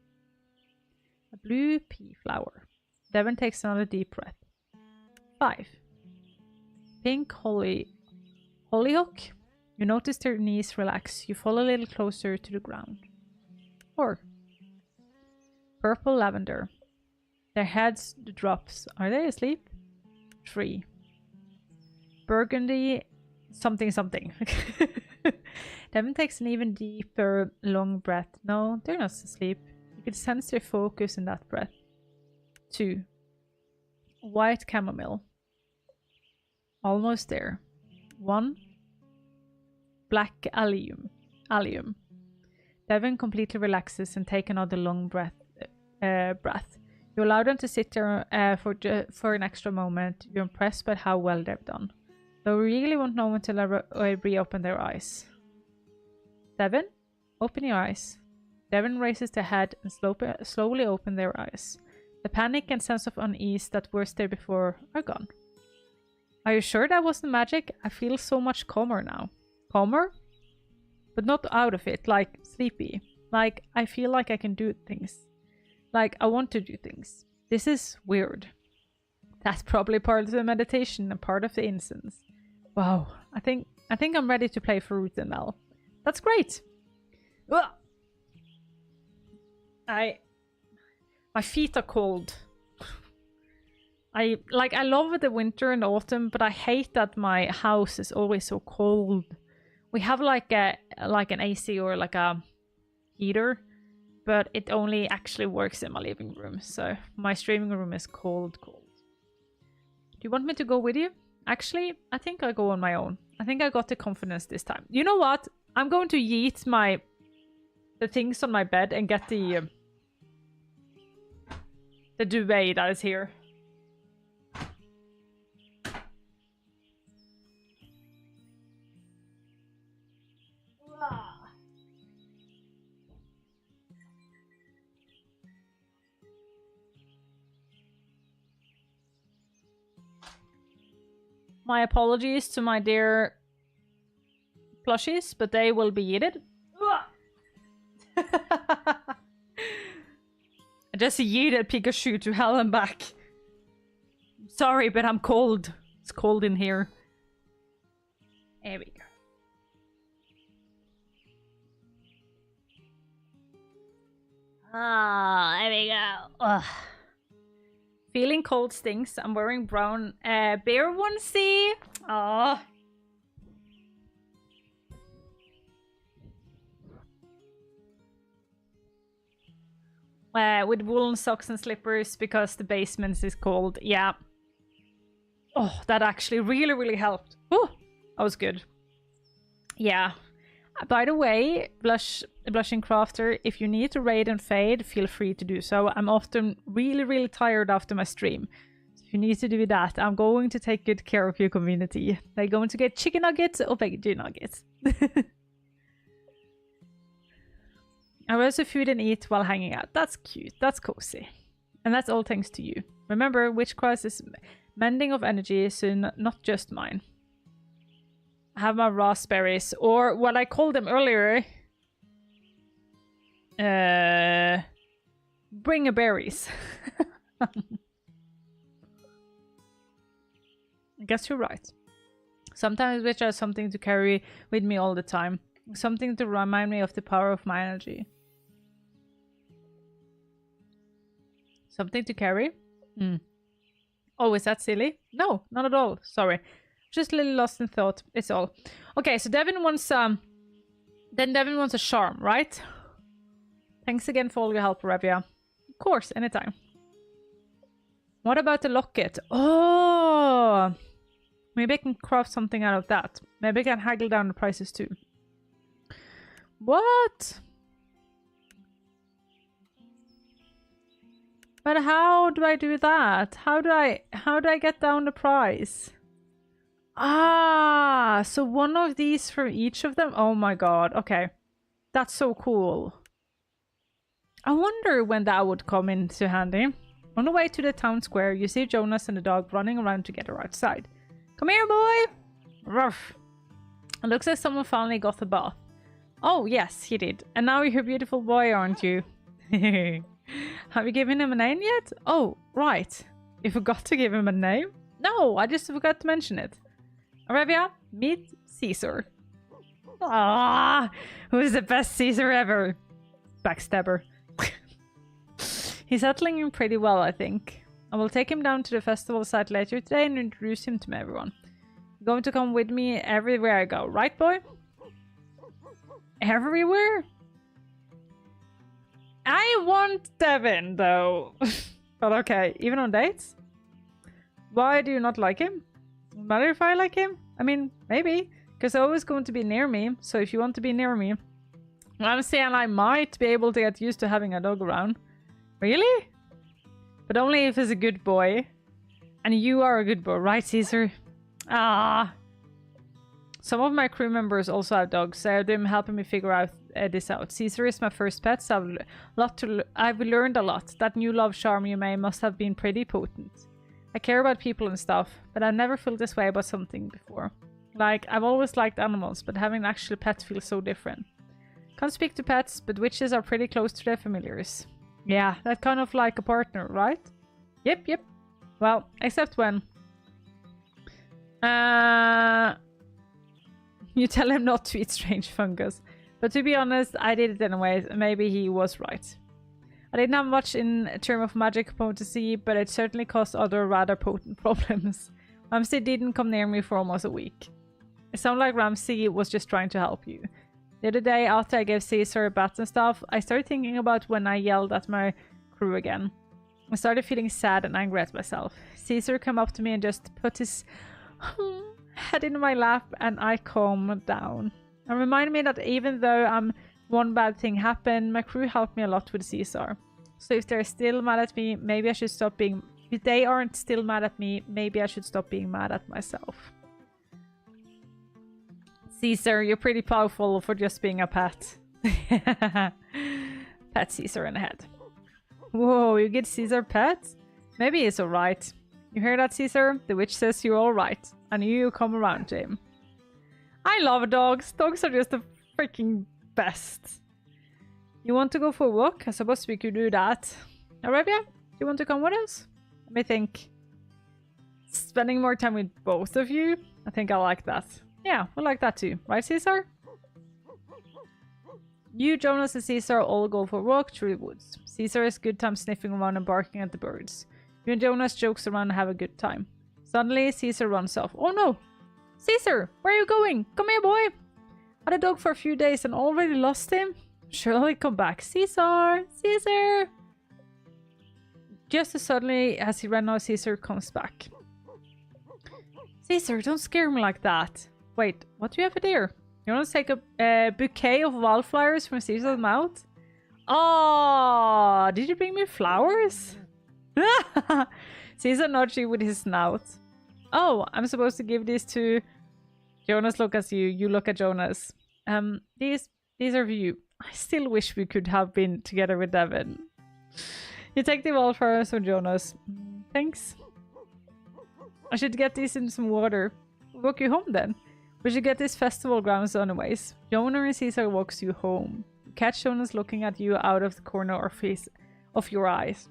A blue pea flower. Devin takes another deep breath. 5. Pink hollyhock. You notice their knees relax. You fall a little closer to the ground. 4. Purple lavender. Their heads drops. Are they asleep? 3. Burgundy something. Devin takes an even deeper, long breath. No, they're not asleep. You can sense their focus in that breath. 2. White chamomile. Almost there. 1. Black allium. Devin completely relaxes and takes another long breath. You allow them to sit there for an extra moment. You're impressed by how well they've done. Though we really won't know until I reopen their eyes. 7. Open your eyes. Devin raises their head and slowly open their eyes. The panic and sense of unease that were there before are gone. Are you sure that wasn't magic? I feel so much calmer now. Calmer? But not out of it, like sleepy. Like I feel like I can do things. Like I want to do things. This is weird. That's probably part of the meditation and part of the incense. Wow, I think I'm ready to play for Ruth and Mel. That's great. Ugh. My feet are cold. I love the winter and autumn, but I hate that my house is always so cold. We have like an AC or like a heater, but it only actually works in my living room. So my streaming room is cold. Do you want me to go with you? Actually, I think I'll go on my own. I think I got the confidence this time. You know what? I'm going to yeet the things on my bed and get the duvet that is here. My apologies to my dear plushies, but they will be yeeted. I just yeeted Pikachu to hell and back. Sorry, but I'm cold. It's cold in here. There we go. Ah, there we go. Ugh. Feeling cold stinks. I'm wearing brown bear onesie. Ah. With woolen socks and slippers because the basement is cold. Yeah. Oh, that actually really, really helped. Oh, that was good. Yeah. By the way, Blushing Crafter, if you need to raid and fade, feel free to do so. I'm often really, really tired after my stream. So if you need to do that, I'm going to take good care of your community. They're going to get chicken nuggets or veggie nuggets. I roast food and eat while hanging out. That's cute. That's cozy. And that's all thanks to you. Remember, Witchcraft is mending of energy, so not just mine. I have my raspberries, or what I called them earlier, bring-a-berries. I guess you're right. Sometimes Witch has something to carry with me all the time. Something to remind me of the power of my energy. Something to carry? Oh, is that silly? No, not at all. Sorry. Just a little lost in thought. It's all. Okay, so Devin wants then Devin wants a charm, right? Thanks again for all your help, Arevia. Of course, anytime. What about the locket? Oh, maybe I can craft something out of that. Maybe I can haggle down the prices too. What? But how do I do that? How do I get down the price? Ah, so one of these for each of them? Oh my god, okay. That's so cool. I wonder when that would come into handy. On the way to the town square, you see Jonas and the dog running around together outside. Come here, boy! Ruff. It looks like someone finally got a bath. Oh, yes, he did. And now you're a beautiful boy, aren't you? Have you given him a name yet? Oh, right. You forgot to give him a name? No, I just forgot to mention it. Arevia, meet Caesar. Ah, who's the best Caesar ever? Backstabber. He's settling in pretty well, I think. I will take him down to the festival site later today and introduce him to everyone. You're going to come with me everywhere I go, right, boy? Everywhere? I want Devin, though. But okay, even on dates? Why do you not like him? Matter if I like him? I mean, maybe. Because I'm always going to be near me. So if you want to be near me, I'm saying I might be able to get used to having a dog around. Really? But only if he's a good boy. And you are a good boy, right, Caesar? Ah. Some of my crew members also have dogs, so they're helping me figure out this out. Caesar is my first pet, so I've learned a lot. That new love charm you made must have been pretty potent. I care about people and stuff, but I've never felt this way about something before. Like, I've always liked animals, but having an actual pet feels so different. Can't speak to pets, but witches are pretty close to their familiars. Yeah, that's kind of like a partner, right? Yep. Well, except when... You tell him not to eat strange fungus. But to be honest, I did it anyway. Maybe he was right. I didn't have much in terms of magic potency, but it certainly caused other rather potent problems. Ramsey didn't come near me for almost a week. It sounded like Ramsey was just trying to help you. The other day, after I gave Caesar a bath and stuff, I started thinking about when I yelled at my crew again. I started feeling sad and angry at myself. Caesar came up to me and just put his head in my lap, and I calmed down. And reminded me that even though one bad thing happened, my crew helped me a lot with Caesar. So if they're still mad at me, maybe I should stop being... If they aren't still mad at me, maybe I should stop being mad at myself. Caesar, you're pretty powerful for just being a pet. Pet Caesar in the head. Whoa, you get Caesar pet? Maybe he's alright. You hear that, Caesar? The witch says you're alright. I knew you'd come around to him. I love dogs. Dogs are just the freaking best. You want to go for a walk? I suppose we could do that. Arevya, do you want to come with us? Let me think. Spending more time with both of you? I think I like that. Yeah, I like that too. Right, Caesar? You, Jonas, and Caesar all go for a walk through the woods. Caesar has a good time sniffing around and barking at the birds. You and Jonas jokes around and have a good time. Suddenly, Caesar runs off. Oh no! Caesar, where are you going? Come here, boy! Had a dog for a few days and already lost him? Surely come back. Caesar! Caesar! Just as suddenly as he ran out, Caesar comes back. Caesar, don't scare me like that. Wait, what do you have there? You want to take a bouquet of wildflowers from Caesar's mouth? Oh, did you bring me flowers? Caesar nudged you with his snout. Oh, I'm supposed to give these to... Jonas look at you. You look at Jonas. These are for you. I still wish we could have been together with Devin. You take the wildflowers from Jonas. Thanks. I should get these in some water. We'll walk you home then. We should get this festival grounds anyways. Jonas and Caesar walks you home. You catch Jonas looking at you out of the corner of your eyes.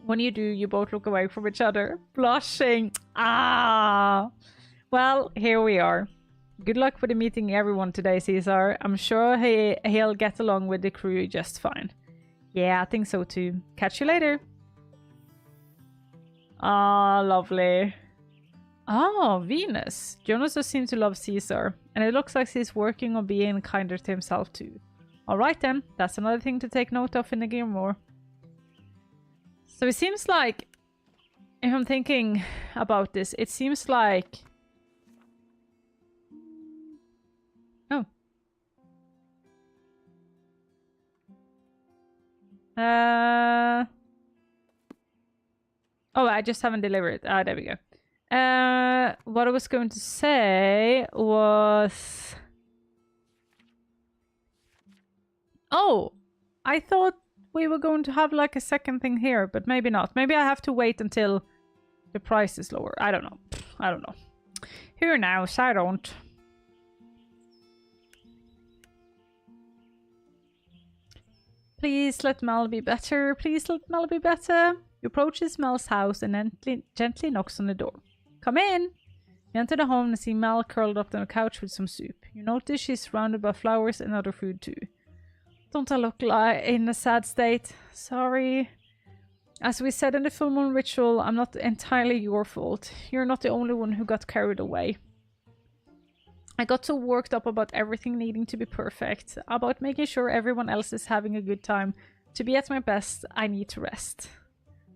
When you do, you both look away from each other, blushing. Ah! Well, here we are. Good luck with meeting everyone today, Caesar. I'm sure he'll get along with the crew just fine. Yeah, I think so too. Catch you later. Ah, lovely. Oh, Venus. Jonas does seem to love Caesar, and it looks like he's working on being kinder to himself too. Alright then, that's another thing to take note of in the game more. So it seems like, if I'm thinking about this, it seems like... Oh. Oh, I just haven't delivered. Ah, there we go. What I was going to say was... Oh, I thought we were going to have like a second thing here, but maybe not. Maybe I have to wait until the price is lower. I don't know. I don't know. Here now, so I don't. Please let Mel be better. Please let Mel be better. You approaches Mel's house and gently knocks on the door. Come in! You enter the home and see Mel curled up on a couch with some soup. You notice she's surrounded by flowers and other food too. Don't I look like in a sad state? Sorry. As we said in the full moon ritual, I'm not entirely your fault. You're not the only one who got carried away. I got so worked up about everything needing to be perfect, about making sure everyone else is having a good time. To be at my best, I need to rest.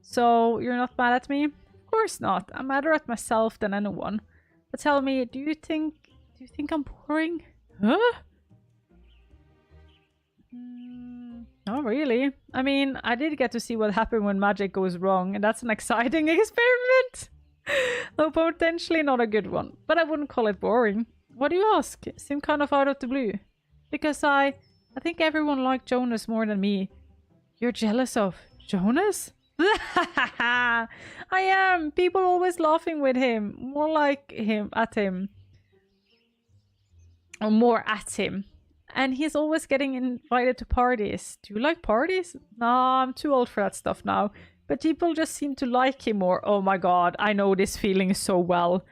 So, you're not mad at me? Of course not. I'm madder at myself than anyone. But tell me, do you think I'm boring? Huh? Not really. I mean, I did get to see what happened when magic goes wrong, and that's an exciting experiment. Though potentially not a good one. But I wouldn't call it boring. What do you ask? It seemed kind of out of the blue. Because I I think everyone liked Jonas more than me. You're jealous of Jonas? I am. People always laughing with him. More like him, at him. Or more at him. And he's always getting invited to parties. Do you like parties? No, I'm too old for that stuff now. But people just seem to like him more. Oh my god, I know this feeling so well.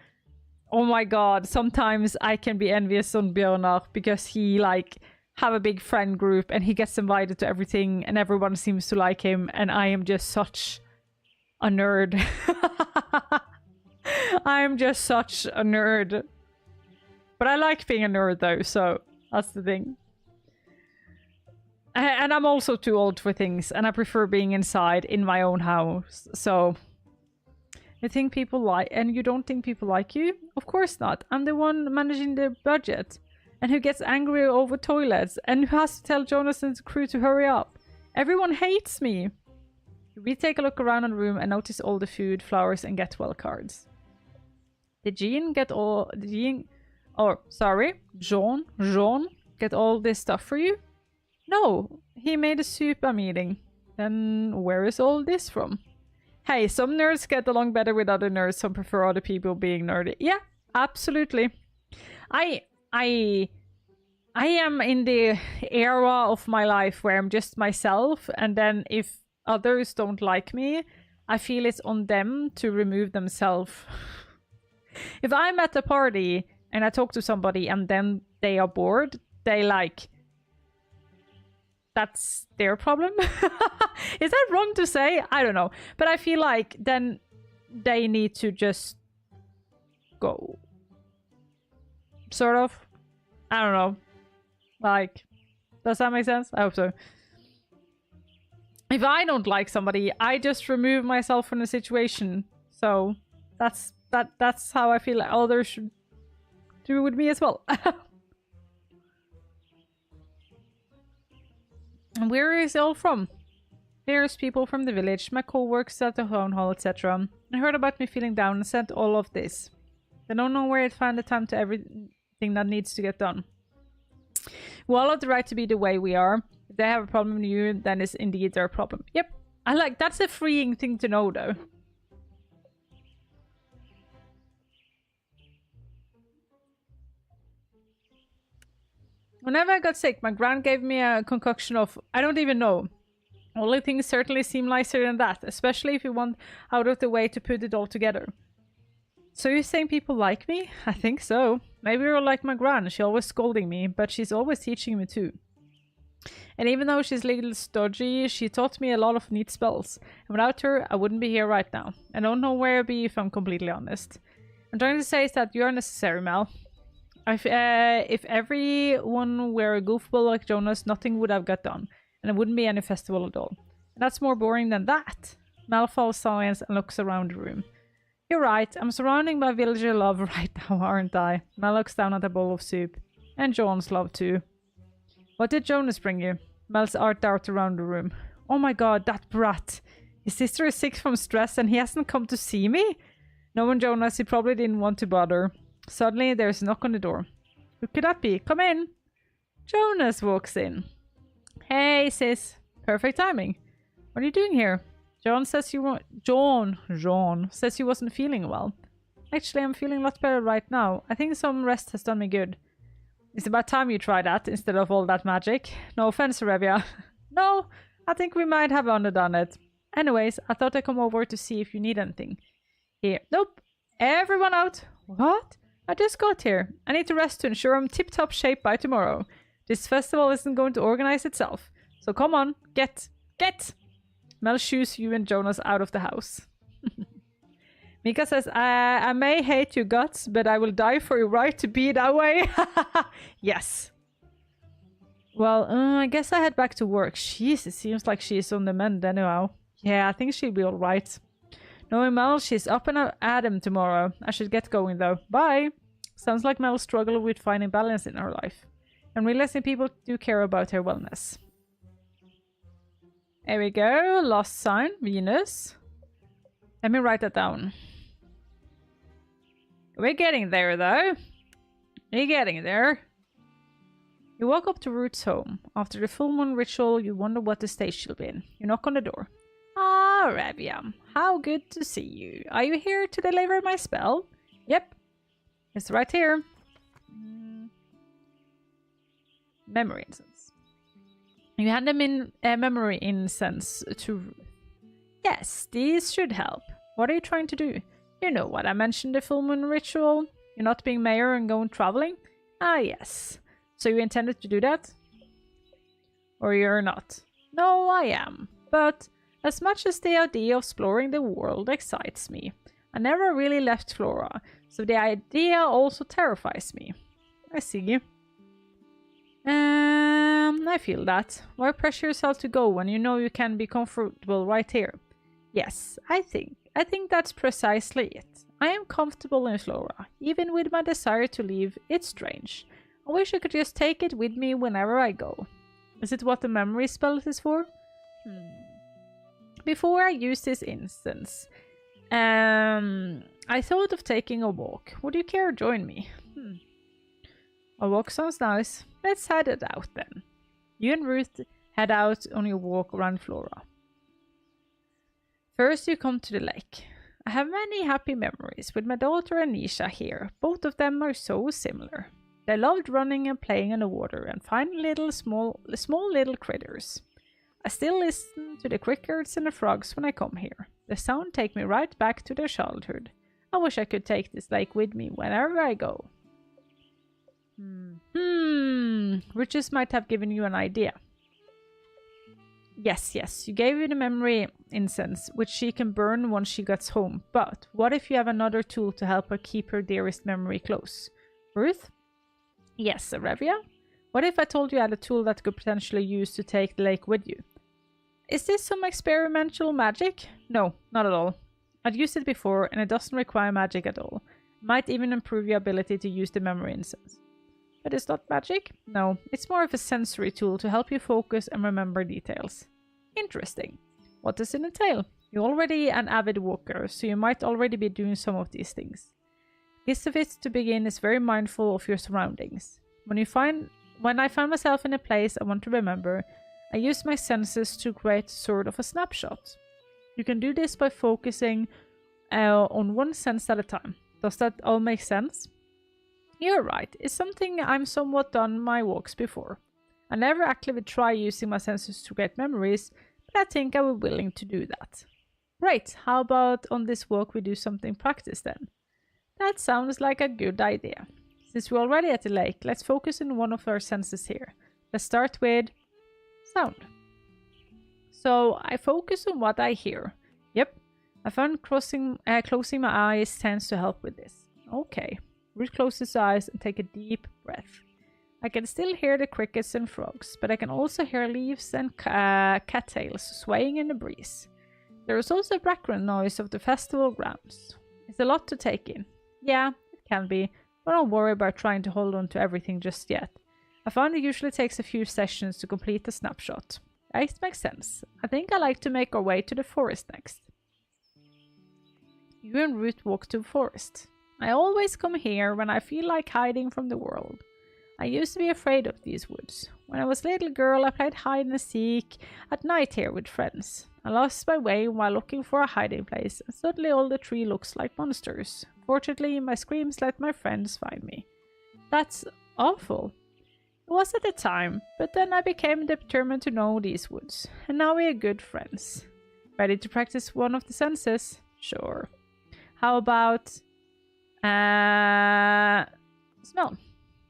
Oh my god, sometimes I can be envious on Björnar because he like have a big friend group and he gets invited to everything and everyone seems to like him and I am just such a nerd. I am just such a nerd. But I like being a nerd though, so that's the thing. And I'm also too old for things, and I prefer being inside in my own house. So, you think people like, and you don't think people like you? Of course not. I'm the one managing the budget, and who gets angry over toilets, and who has to tell Jonas and his crew to hurry up. Everyone hates me. We take a look around the room and notice all the food, flowers, and get well cards. Did Jean get all? Did Jean? Oh, sorry, Jean get all this stuff for you? No, he made a soup I'm eating. Then where is all this from? Hey, some nerds get along better with other nerds, some prefer other people being nerdy. Yeah, absolutely. I am in the era of my life where I'm just myself, and then if others don't like me, I feel it's on them to remove themselves. If I'm at a party and I talk to somebody and then they are bored, they like... That's their problem. Is that wrong to say? I don't know. But I feel like then they need to just go. Sort of. I don't know. Like, does that make sense? I hope so. If I don't like somebody, I just remove myself from the situation. So that's how I feel like others should do with me as well. And where is it all from? Various people from the village, my co-workers at the town hall, etc. I heard about me feeling down and sent all of this. They don't know where to find the time to everything that needs to get done. We all have the right to be the way we are. If they have a problem with you, then it's indeed their problem. Yep. I like, that's a freeing thing to know though. Whenever I got sick, my gran gave me a concoction of, I don't even know. Only things certainly seem nicer than that, especially if you want out of the way to put it all together. So you're saying people like me? I think so. Maybe you're like my gran, she's always scolding me, but she's always teaching me too. And even though she's a little stodgy, she taught me a lot of neat spells. And without her, I wouldn't be here right now. I don't know where I'd be if I'm completely honest. I'm trying to say is that you're necessary, Mel. If everyone were a goofball like Jonas, nothing would have got done, and it wouldn't be any festival at all. And that's more boring than that. Mal follows silence and looks around the room. You're right, I'm surrounded by villager love right now, aren't I? Mal looks down at a bowl of soup. And John's love too. What did Jonas bring you? Mel's art dart around the room. Oh my god, that brat. His sister is sick from stress and he hasn't come to see me? Knowing Jonas, he probably didn't want to bother. Suddenly, there's a knock on the door. Who could that be? Come in. Jonas walks in. Hey, sis. Perfect timing. What are you doing here? John says you weren't... John says you wasn't feeling well. Actually, I'm feeling a lot better right now. I think some rest has done me good. It's about time you try that instead of all that magic. No offense, Arevya. No, I think we might have underdone it. Anyways, I thought I'd come over to see if you need anything. Here. Nope. Everyone out. What? I just got here. I need to rest to ensure I'm tip-top shape by tomorrow. This festival isn't going to organize itself. So come on, get! Mel shoos you and Jonas out of the house. Mika says, I may hate your guts, but I will die for your right to be that way. Yes. Well, I guess I head back to work. Jeez, it seems like she's on the mend anyhow. Yeah, I think she'll be alright. Knowing Mel, she's up and at him tomorrow. I should get going though. Bye! Sounds like Mel struggled with finding balance in her life. And realizing people do care about her wellness. There we go. Lost sign. Venus. Let me write that down. We're getting there though. We're getting there. You walk up to Ruth's home. After the full moon ritual, you wonder what the stage she'll be in. You knock on the door. Ah, Arevya, how good to see you. Are you here to deliver my spell? Yep. It's right here. Memory incense. You hand them in memory incense to Ruth. Yes, these should help. What are you trying to do? You know what I mentioned, the full moon ritual? You're not being mayor and going traveling? Ah, yes. So you intended to do that? Or you're not? No, I am. But as much as the idea of exploring the world excites me, I never really left Flora, so the idea also terrifies me. I see. I feel that. Why pressure yourself to go when you know you can be comfortable right here? Yes, I think that's precisely it. I am comfortable in Flora. Even with my desire to leave, it's strange. I wish I could just take it with me whenever I go. Is it what the memory spell is for? Before I use this instance, I thought of taking a walk. Would you care to join me? A walk sounds nice. Let's head it out then. You and Ruth head out on your walk around Flora. First you come to the lake. I have many happy memories with my daughter Anisha here. Both of them are so similar. They loved running and playing in the water and finding small little critters. I still listen to the crickets and the frogs when I come here. The sound take me right back to their childhood. I wish I could take this lake with me whenever I go. Riches might have given you an idea. Yes, you gave her the memory incense, which she can burn once she gets home. But what if you have another tool to help her keep her dearest memory close? Ruth? Yes, Arevya? What if I told you I had a tool that could potentially use to take the lake with you? Is this some experimental magic? No, not at all. I've used it before and it doesn't require magic at all. It might even improve your ability to use the memory incense. But it's not magic? No, it's more of a sensory tool to help you focus and remember details. Interesting. What does it entail? You're already an avid walker, so you might already be doing some of these things. Gist of it to begin is very mindful of your surroundings. When I find myself in a place I want to remember, I use my senses to create sort of a snapshot. You can do this by focusing on one sense at a time. Does that all make sense? You're right, it's something I'm somewhat done my walks before. I never actively try using my senses to create memories, but I think I will be willing to do that. Great, how about on this walk we do something practice then? That sounds like a good idea. Since we're already at the lake, let's focus on one of our senses here. Let's start with sound. So I focus on what I hear. Yep, I found closing my eyes tends to help with this. Okay. Ruth closes his eyes and take a deep breath. I can still hear the crickets and frogs, but I can also hear leaves and cattails swaying in the breeze. There is also a background noise of the festival grounds. It's a lot to take in. Yeah, it can be, but don't worry about trying to hold on to everything just yet. I found it usually takes a few sessions to complete a snapshot. That makes sense. I think I like to make our way to the forest next. You and Ruth walk to the forest. I always come here when I feel like hiding from the world. I used to be afraid of these woods. When I was a little girl, I played hide and seek at night here with friends. I lost my way while looking for a hiding place, and suddenly all the tree looks like monsters. Fortunately, my screams let my friends find me. That's awful. It was at the time, but then I became determined to know these woods, and now we are good friends. Ready to practice one of the senses? Sure. How about smell.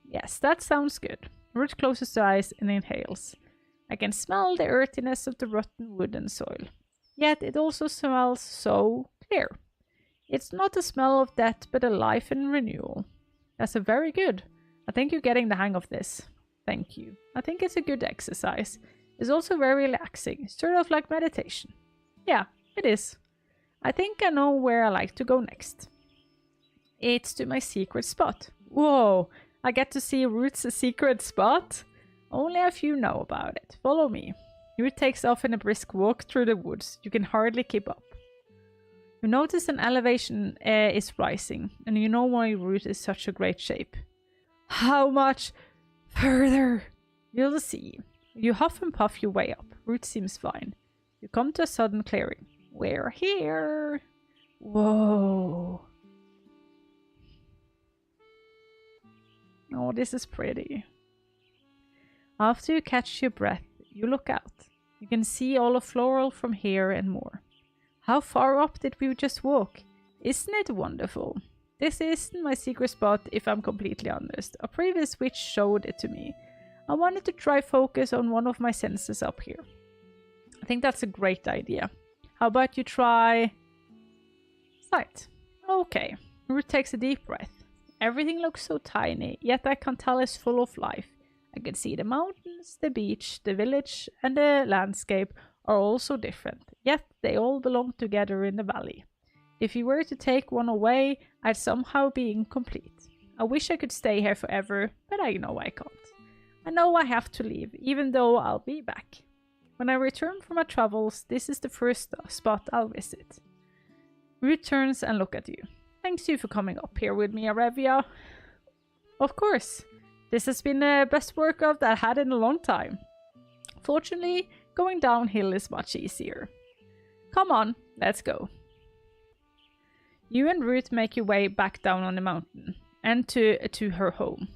Yes, that sounds good. Ruth closes her eyes and inhales. I can smell the earthiness of the rotten wood and soil. Yet it also smells so clear. It's not a smell of death, but a life and renewal. That's a very good. I think you're getting the hang of this. Thank you. I think it's a good exercise. It's also very relaxing, sort of like meditation. Yeah, it is. I think I know where I like to go next. It's to my secret spot. Whoa, I get to see Ruth's secret spot? Only a few know about it. Follow me. Ruth takes off in a brisk walk through the woods. You can hardly keep up. You notice an elevation is rising, and you know why Ruth is such a great shape. How much further You'll see. You huff and puff your way up. Route seems fine. You come to a sudden clearing. We're here. Whoa. Oh, this is pretty. After you catch your breath, you look out. You can see all of Floral from here and more. How far up did we just walk? Isn't it wonderful? This isn't my secret spot, if I'm completely honest. A previous witch showed it to me. I wanted to try focus on one of my senses up here. I think that's a great idea. How about you try sight? Okay. Root takes a deep breath. Everything looks so tiny, yet I can tell it's full of life. I can see the mountains, the beach, the village, and the landscape are all so different, yet they all belong together in the valley. If you were to take one away, I'd somehow be incomplete. I wish I could stay here forever, but I know I can't. I know I have to leave, even though I'll be back. When I return from my travels, this is the first spot I'll visit. Root turns and looks at you. Thanks you for coming up here with me, Arevya. Of course. This has been the best workout I've had in a long time. Fortunately, going downhill is much easier. Come on, let's go. You and Ruth make your way back down on the mountain and to her home.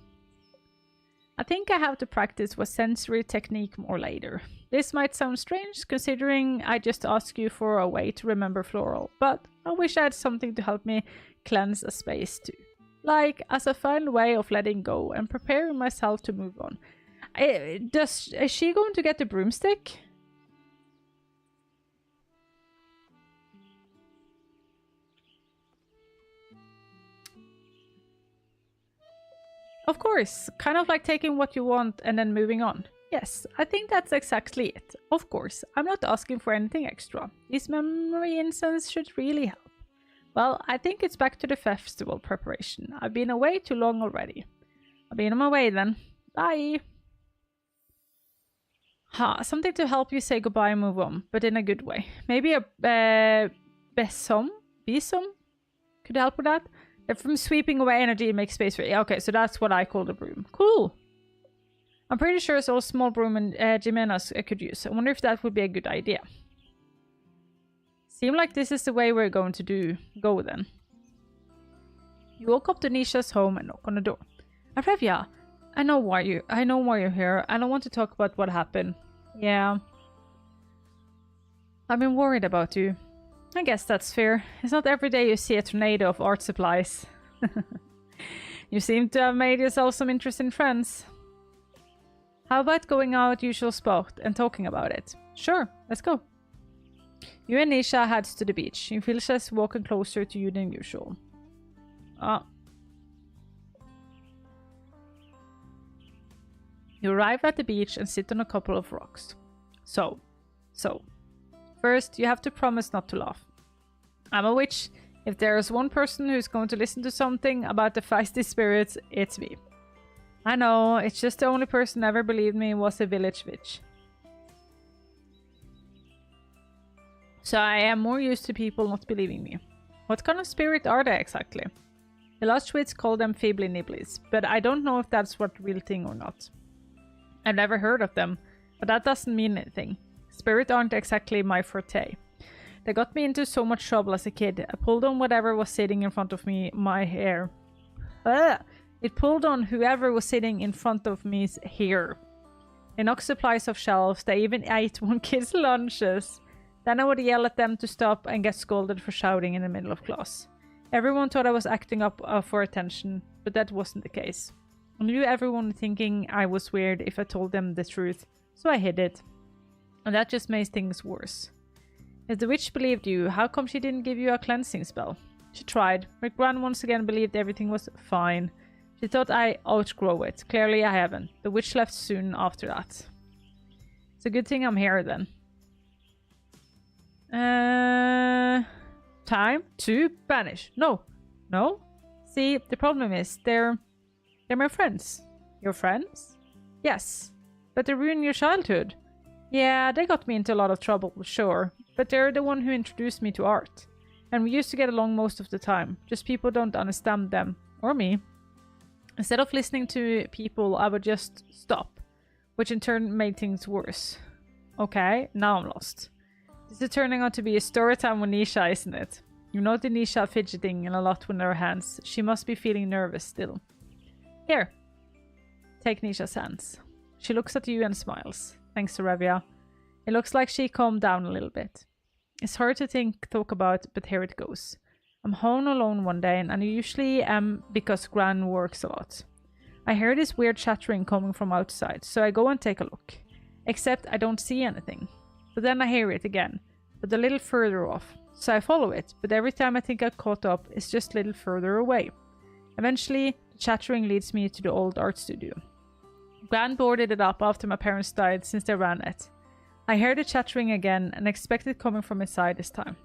I think I have to practice what sensory technique more later. This might sound strange considering I just asked you for a way to remember Floral, but I wish I had something to help me cleanse a space too. Like as a fun way of letting go and preparing myself to move on. Is she going to get the broomstick? Of course, kind of like taking what you want and then moving on. Yes, I think that's exactly it. Of course, I'm not asking for anything extra. These memory incense should really help. Well, I think it's back to the festival preparation. I've been away too long already. I'll be on my way then. Bye! Something to help you say goodbye and move on, but in a good way. Maybe a besom? Could help with that? From sweeping away energy and make space for it. Okay, so that's what I call the broom. Cool! I'm pretty sure it's all small broom and Jimena's could use. I wonder if that would be a good idea. Seem like this is the way we're going to go then. You walk up to Nisha's home and knock on the door. Arevya, I know why you're here. I don't want to talk about what happened. Yeah. I've been worried about you. I guess that's fair. It's not every day you see a tornado of art supplies. You seem to have made yourself some interesting friends. How about going out usual spot and talking about it? Sure, let's go. You and Nisha heads to the beach. You feel she's walking closer to you than usual. You arrive at the beach and sit on a couple of rocks. So. First, you have to promise not to laugh. I'm a witch. If there is one person who's going to listen to something about the feisty spirits, it's me. I know, it's just the only person ever believed me was a village witch. So I am more used to people not believing me. What kind of spirit are they exactly? The last wits call them feebly nibblies, but I don't know if that's what real thing or not. I've never heard of them, but that doesn't mean anything. Spirits aren't exactly my forte. They got me into so much trouble as a kid. I pulled on whatever was sitting in front of me, my hair. It pulled on whoever was sitting in front of me's hair. They knocked supplies off shelves. They even ate one kid's lunches. Then I would yell at them to stop and get scolded for shouting in the middle of class. Everyone thought I was acting up for attention, but that wasn't the case. I knew everyone thinking I was weird if I told them the truth, so I hid it. And that just made things worse. If the witch believed you, how come she didn't give you a cleansing spell? She tried. My gran once again believed everything was fine. She thought I outgrow it. Clearly I haven't. The witch left soon after that. It's a good thing I'm here then. Time to banish. No. See, the problem is they're my friends. Your friends? Yes. But they ruined your childhood. Yeah, they got me into a lot of trouble, sure. But they're the one who introduced me to art. And we used to get along most of the time. Just people don't understand them. Or me. Instead of listening to people, I would just stop. which in turn made things worse. Okay, now I'm lost. This is turning out to be a story time with Nisha, isn't it? You note Nisha fidgeting and a lot with her hands. She must be feeling nervous still. Here. Take Nisha's hands. She looks at you and smiles. Thanks, Arevya. It looks like she calmed down a little bit. It's hard to talk about, but here it goes. I'm home alone one day, and I usually am because Gran works a lot. I hear this weird chattering coming from outside, so I go and take a look. Except I don't see anything. But then I hear it again, but a little further off. So I follow it, but every time I think I caught up, it's just a little further away. Eventually, the chattering leads me to the old art studio. Gran boarded it up after my parents died since they ran it. I hear the chattering again and expect it coming from inside this time.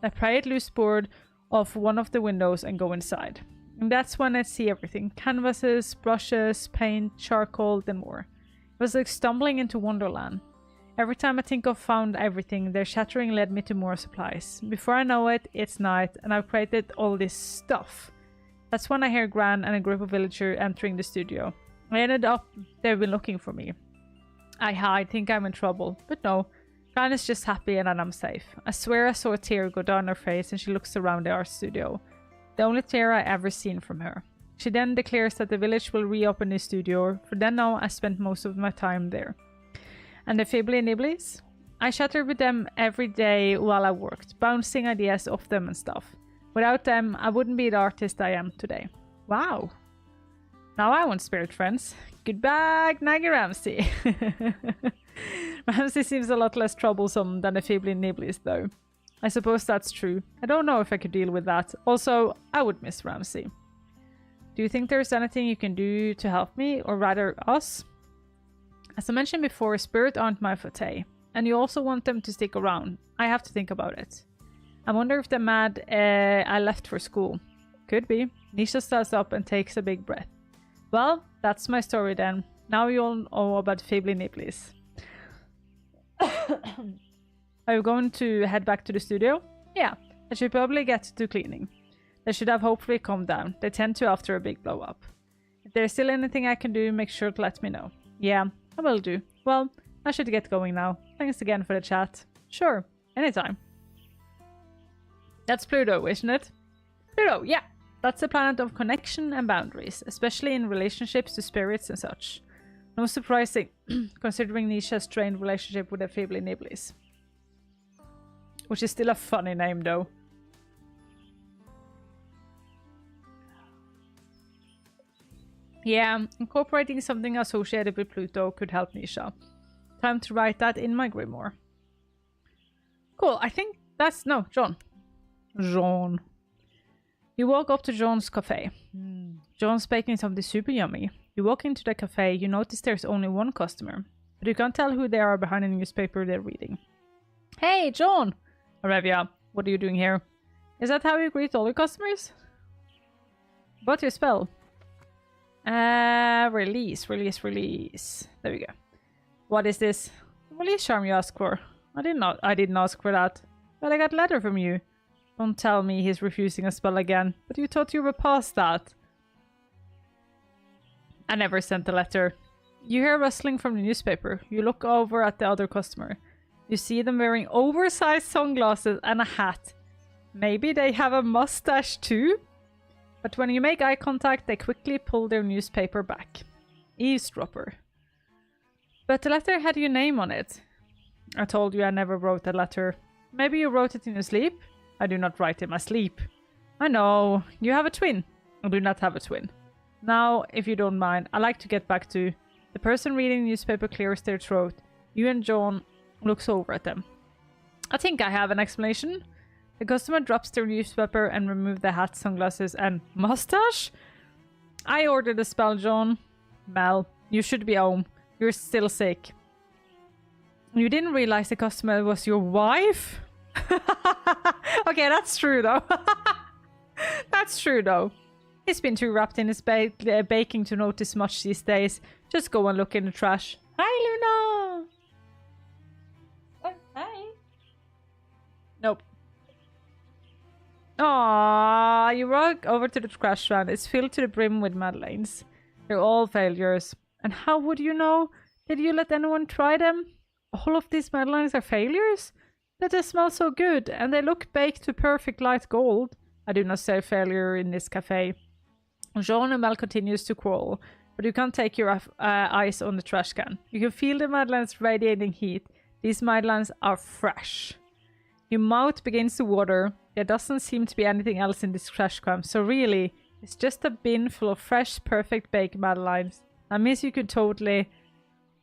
I pry it loose board off one of the windows and go inside. And that's when I see everything. Canvases, brushes, paint, charcoal, and more. It was like stumbling into Wonderland. Every time I think I've found everything, their chattering led me to more supplies. Before I know it, it's night, and I've created all this stuff. That's when I hear Gran and a group of villagers entering the studio. I ended up, they've been looking for me. I think I'm in trouble, but no. Gran is just happy and I'm safe. I swear I saw a tear go down her face and she looks around the art studio. The only tear I ever seen from her. She then declares that the village will reopen the studio, for then now I spent most of my time there. And the Fibbly Nibblies? I chatted with them every day while I worked, bouncing ideas off them and stuff. Without them, I wouldn't be the artist I am today. Wow. Now I want spirit friends. Goodbye, Naggy Ramsey. Ramsey seems a lot less troublesome than the Fibbly Nibblies, though. I suppose that's true. I don't know if I could deal with that. Also, I would miss Ramsey. Do you think there's anything you can do to help me, or rather us? As I mentioned before, spirits aren't my forte, and you also want them to stick around. I have to think about it. I wonder if they're mad I left for school. Could be. Nisha stands up and takes a big breath. Well, that's my story then. Now you all know about Fibbly Nibblies. Are you going to head back to the studio? Yeah, I should probably get to cleaning. They should have hopefully calmed down. They tend to after a big blow up. If there's still anything I can do, make sure to let me know. Yeah, I will do. Well, I should get going now. Thanks again for the chat. Sure, anytime. That's Pluto, isn't it? Pluto, yeah. That's the planet of connection and boundaries, especially in relationships to spirits and such. No surprising, considering Nisha's strained relationship with the Fibbly Nibblies. Which is still a funny name, though. Yeah, incorporating something associated with Pluto could help Nisha. Time to write that in my grimoire. Cool, I think that's... No, John. John. You walk up to John's cafe. John's baking something super yummy. You walk into the cafe, you notice there's only one customer, but you can't tell who they are behind the newspaper they're reading. Hey, John! Arevya, what are you doing here? Is that how you greet all your customers? What's your spell? Release. There we go. What is this? Release charm you asked for. I didn't ask for that. But I got a letter from you. Don't tell me he's refusing a spell again. But you thought you were past that. I never sent a letter. You hear rustling from the newspaper. You look over at the other customer. You see them wearing oversized sunglasses and a hat. Maybe they have a mustache too? But when you make eye contact, they quickly pull their newspaper back. Eavesdropper. But the letter had your name on it. I told you I never wrote a letter. Maybe you wrote it in your sleep? I do not write in my sleep. I know. You have a twin. I do not have a twin. Now, if you don't mind, I'd like to get back to... The person reading the newspaper clears their throat. You and John looks over at them. I think I have an explanation. The customer drops their newspaper and removes the hat, sunglasses, and mustache? I ordered a spell, John. Mel, you should be home. You're still sick. You didn't realize the customer was your wife? Okay, that's true, though. That's true, though. He's been too wrapped in his baking to notice much these days. Just go and look in the trash. Hi, Luna! Oh, hi. Nope. Aww, you walk over to the trash can. It's filled to the brim with Madeleines. They're all failures. And how would you know? Did you let anyone try them? All of these madeleines are failures? But they smell so good, and they look baked to perfect light gold. I do not say failure in this cafe. Jean and Mel continues to quarrel, but you can't take your eyes on the trash can. You can feel the madeleines radiating heat. These madeleines are fresh. Your mouth begins to water. There doesn't seem to be anything else in this trash can, so really, it's just a bin full of fresh, perfect baked madeleines. That means you could totally...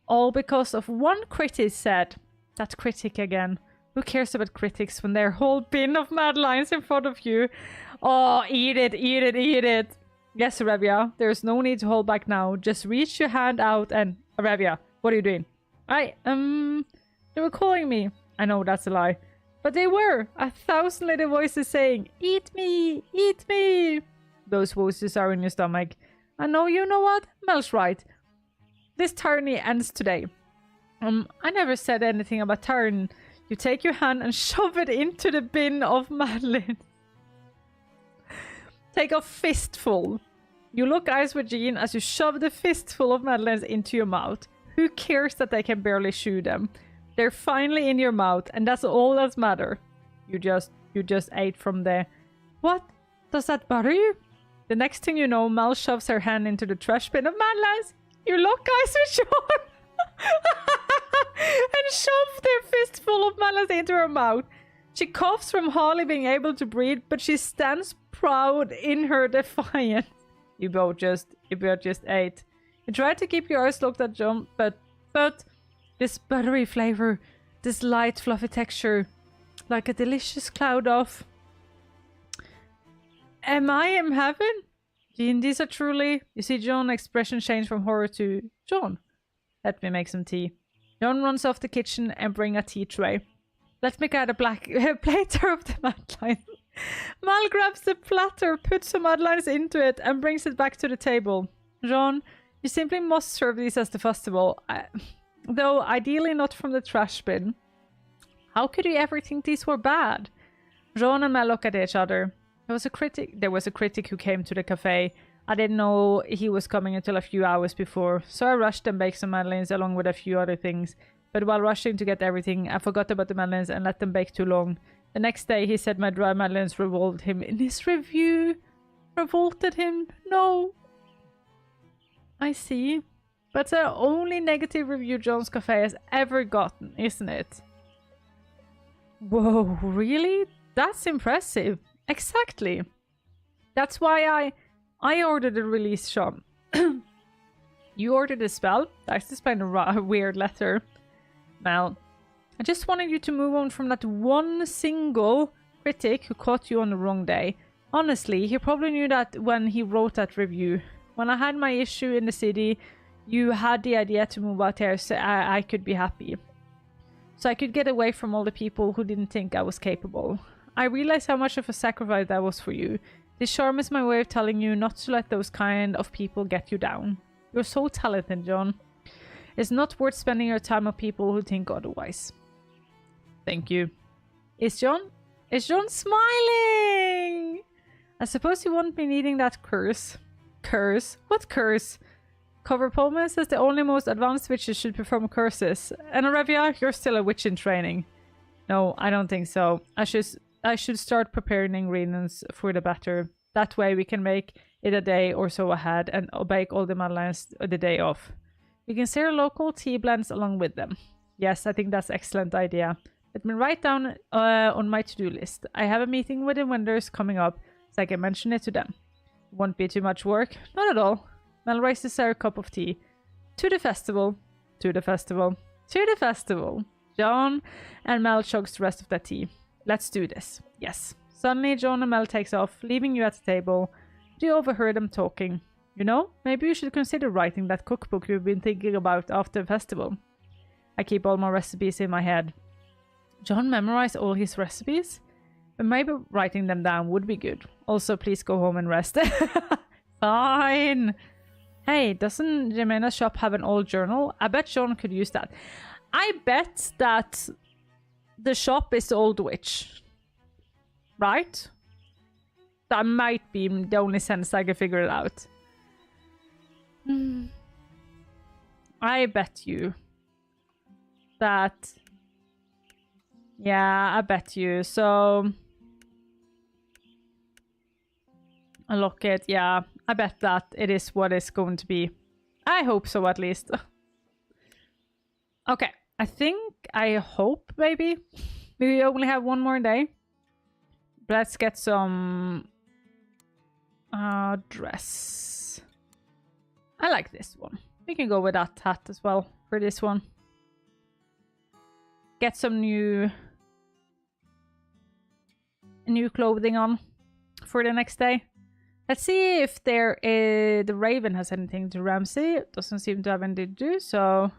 All because of one critic said. That critic again. Who cares about critics when their whole bin of madeleines in front of you? Oh, eat it, eat it, eat it. Yes, Arevya, there's no need to hold back now. Just reach your hand out and... Arevya, what are you doing? They were calling me. I know that's a lie. But they were. 1,000 little voices saying, eat me, eat me. Those voices are in your stomach. I know, you know what? Mel's right. This tyranny ends today. I never said anything about tyranny. You take your hand and shove it into the bin of madeleine. Take a fistful. You look eyes with Jean as you shove the fistful of madeleines into your mouth. Who cares that they can barely chew them? They're finally in your mouth, and that's all that matters. You just ate from there. What? Does that bother you? The next thing you know, Mel shoves her hand into the trash bin of madeleines. You lock eyes with Sean and shove their fistful of madeleines into her mouth. She coughs from hardly being able to breathe, but she stands proud in her defiance. You both just ate. You try to keep your eyes locked at John, but this buttery flavor, this light fluffy texture, like a delicious cloud of... Am I in heaven? Jean, these are truly... You see John's expression change from horror to... John, let me make some tea. John runs off the kitchen and bring a tea tray. Let me get a platter of the madeleines. Mal grabs the platter, puts some madeleines into it, and brings it back to the table. John, you simply must serve these as the festival. Though ideally not from the trash bin. How could you ever think these were bad? John and Mel look at each other. There was a critic who came to the cafe. I didn't know he was coming until a few hours before, so I rushed and baked some madeleines along with a few other things. But while rushing to get everything, I forgot about the madeleines and let them bake too long. The next day he said my dry madeleines revolted him in his review. Revolted him? No. I see. But it's the only negative review John's Cafe has ever gotten, isn't it? Whoa, really? That's impressive. Exactly. That's why I ordered a release, Sean. You ordered a spell? That's just kind of a weird letter. Mel, I just wanted you to move on from that one single critic who caught you on the wrong day. Honestly, he probably knew that when he wrote that review. When I had my issue in the city, you had the idea to move out here so I could be happy. So I could get away from all the people who didn't think I was capable. I realized how much of a sacrifice that was for you. This charm is my way of telling you not to let those kind of people get you down. You're so talented, John. It's not worth spending your time on people who think otherwise. Thank you. Is John smiling? I suppose you won't be needing that curse. Curse? What curse? Cover Pullman says the only most advanced witches should perform curses. And Arevya, you're still a witch in training. No, I don't think so. I should start preparing ingredients for the batter. That way we can make it a day or so ahead and bake all the madeleines the day off. We can share local tea blends along with them. Yes, I think that's an excellent idea. Let me write down on my to-do list. I have a meeting with the vendors coming up, so I can mention it to them. Won't be too much work. Not at all. Mel raises her cup of tea. To the festival. To the festival. To the festival. John and Mel chugs the rest of that tea. Let's do this. Yes. Suddenly, John and Mel takes off, leaving you at the table. You overheard them talking. You know, maybe you should consider writing that cookbook you've been thinking about after the festival. I keep all my recipes in my head. John memorized all his recipes? But maybe writing them down would be good. Also, please go home and rest. Fine. Hey, doesn't Jimena's shop have an old journal? I bet John could use that. I bet that the shop is the Old Witch. Right? That might be the only sense I can figure it out. I bet you that... Yeah, I bet you. So... A locket, yeah. I bet that it is what it's going to be. I hope so, at least. Okay, I hope, maybe. We only have one more day. Let's get some... dress. I like this one. We can go with that hat as well for this one. Get some new clothing on for the next day. Let's see if the Raven has anything to Ramsey. It doesn't seem to have anything to do, so...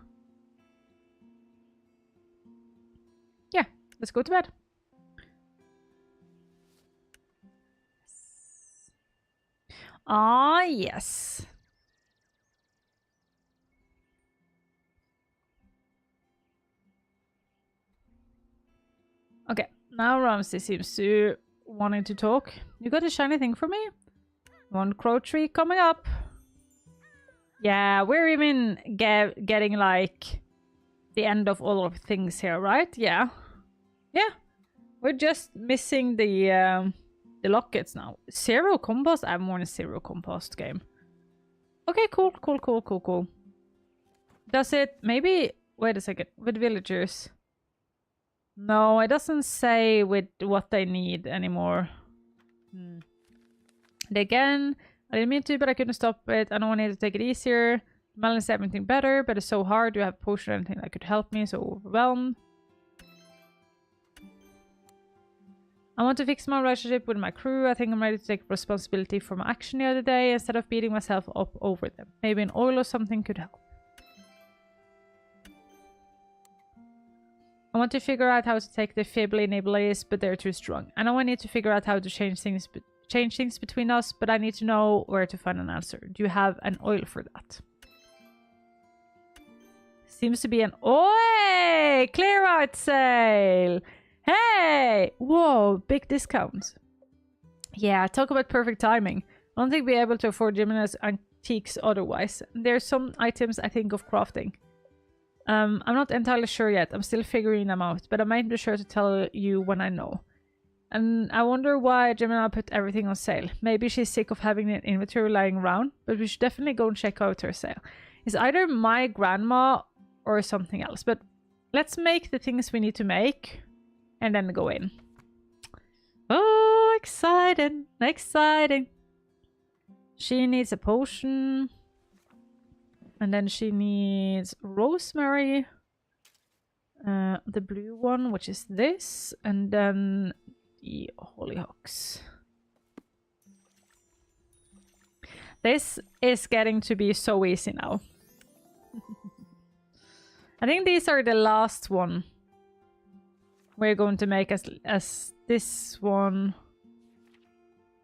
Yeah, let's go to bed. Ah, yes. Okay, now Ramsey seems to wanting to talk. You got a shiny thing for me? One crow tree coming up. Yeah, we're even getting like the end of all of things here, right? Yeah. Yeah. We're just missing the lockets now. Zero compost? I have more than zero compost game. Okay, cool. Does it maybe... Wait a second. With villagers. No, it doesn't say with what they need anymore. Again, I didn't mean to, but I couldn't stop it. I know I need to take it easier. Melon is everything better, but it's so hard. Do you have a potion or anything that could help me? So overwhelmed. I want to fix my relationship with my crew. I think I'm ready to take responsibility for my action the other day instead of beating myself up over them. Maybe an oil or something could help. I want to figure out how to take the fibbly nibblies, but they're too strong. I know I need to figure out how to change things between us, but I need to know where to find an answer. Do you have an oil for that? Seems to be an... Oi! Clear out sale! Hey! Whoa, big discounts. Yeah, talk about perfect timing. I don't think we'll be able to afford Gemini's antiques otherwise. There's some items I think of crafting. I'm not entirely sure yet. I'm still figuring them out, but I might be sure to tell you when I know. And I wonder why Gemini put everything on sale. Maybe she's sick of having an inventory lying around, but we should definitely go and check out her sale. It's either my grandma or something else, but let's make the things we need to make and then go in. Oh, exciting! Exciting! She needs a potion. And then she needs rosemary. The blue one, which is this. And then the hollyhocks. This is getting to be so easy now. I think these are the last one we're going to make as this one.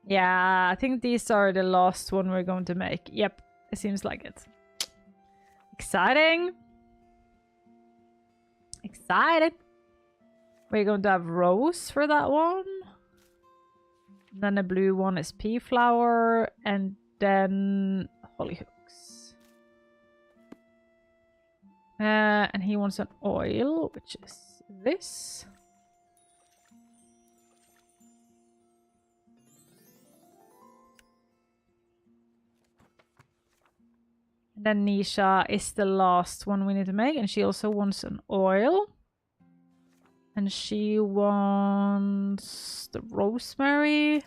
Yeah, I think these are the last one we're going to make. Yep, it seems like it. Exciting. Excited. We're going to have rose for that one. Then the blue one is pea flower. And then hollyhocks. And he wants an oil, which is this. And then Nisha is the last one we need to make, and she also wants an oil. And she wants the rosemary.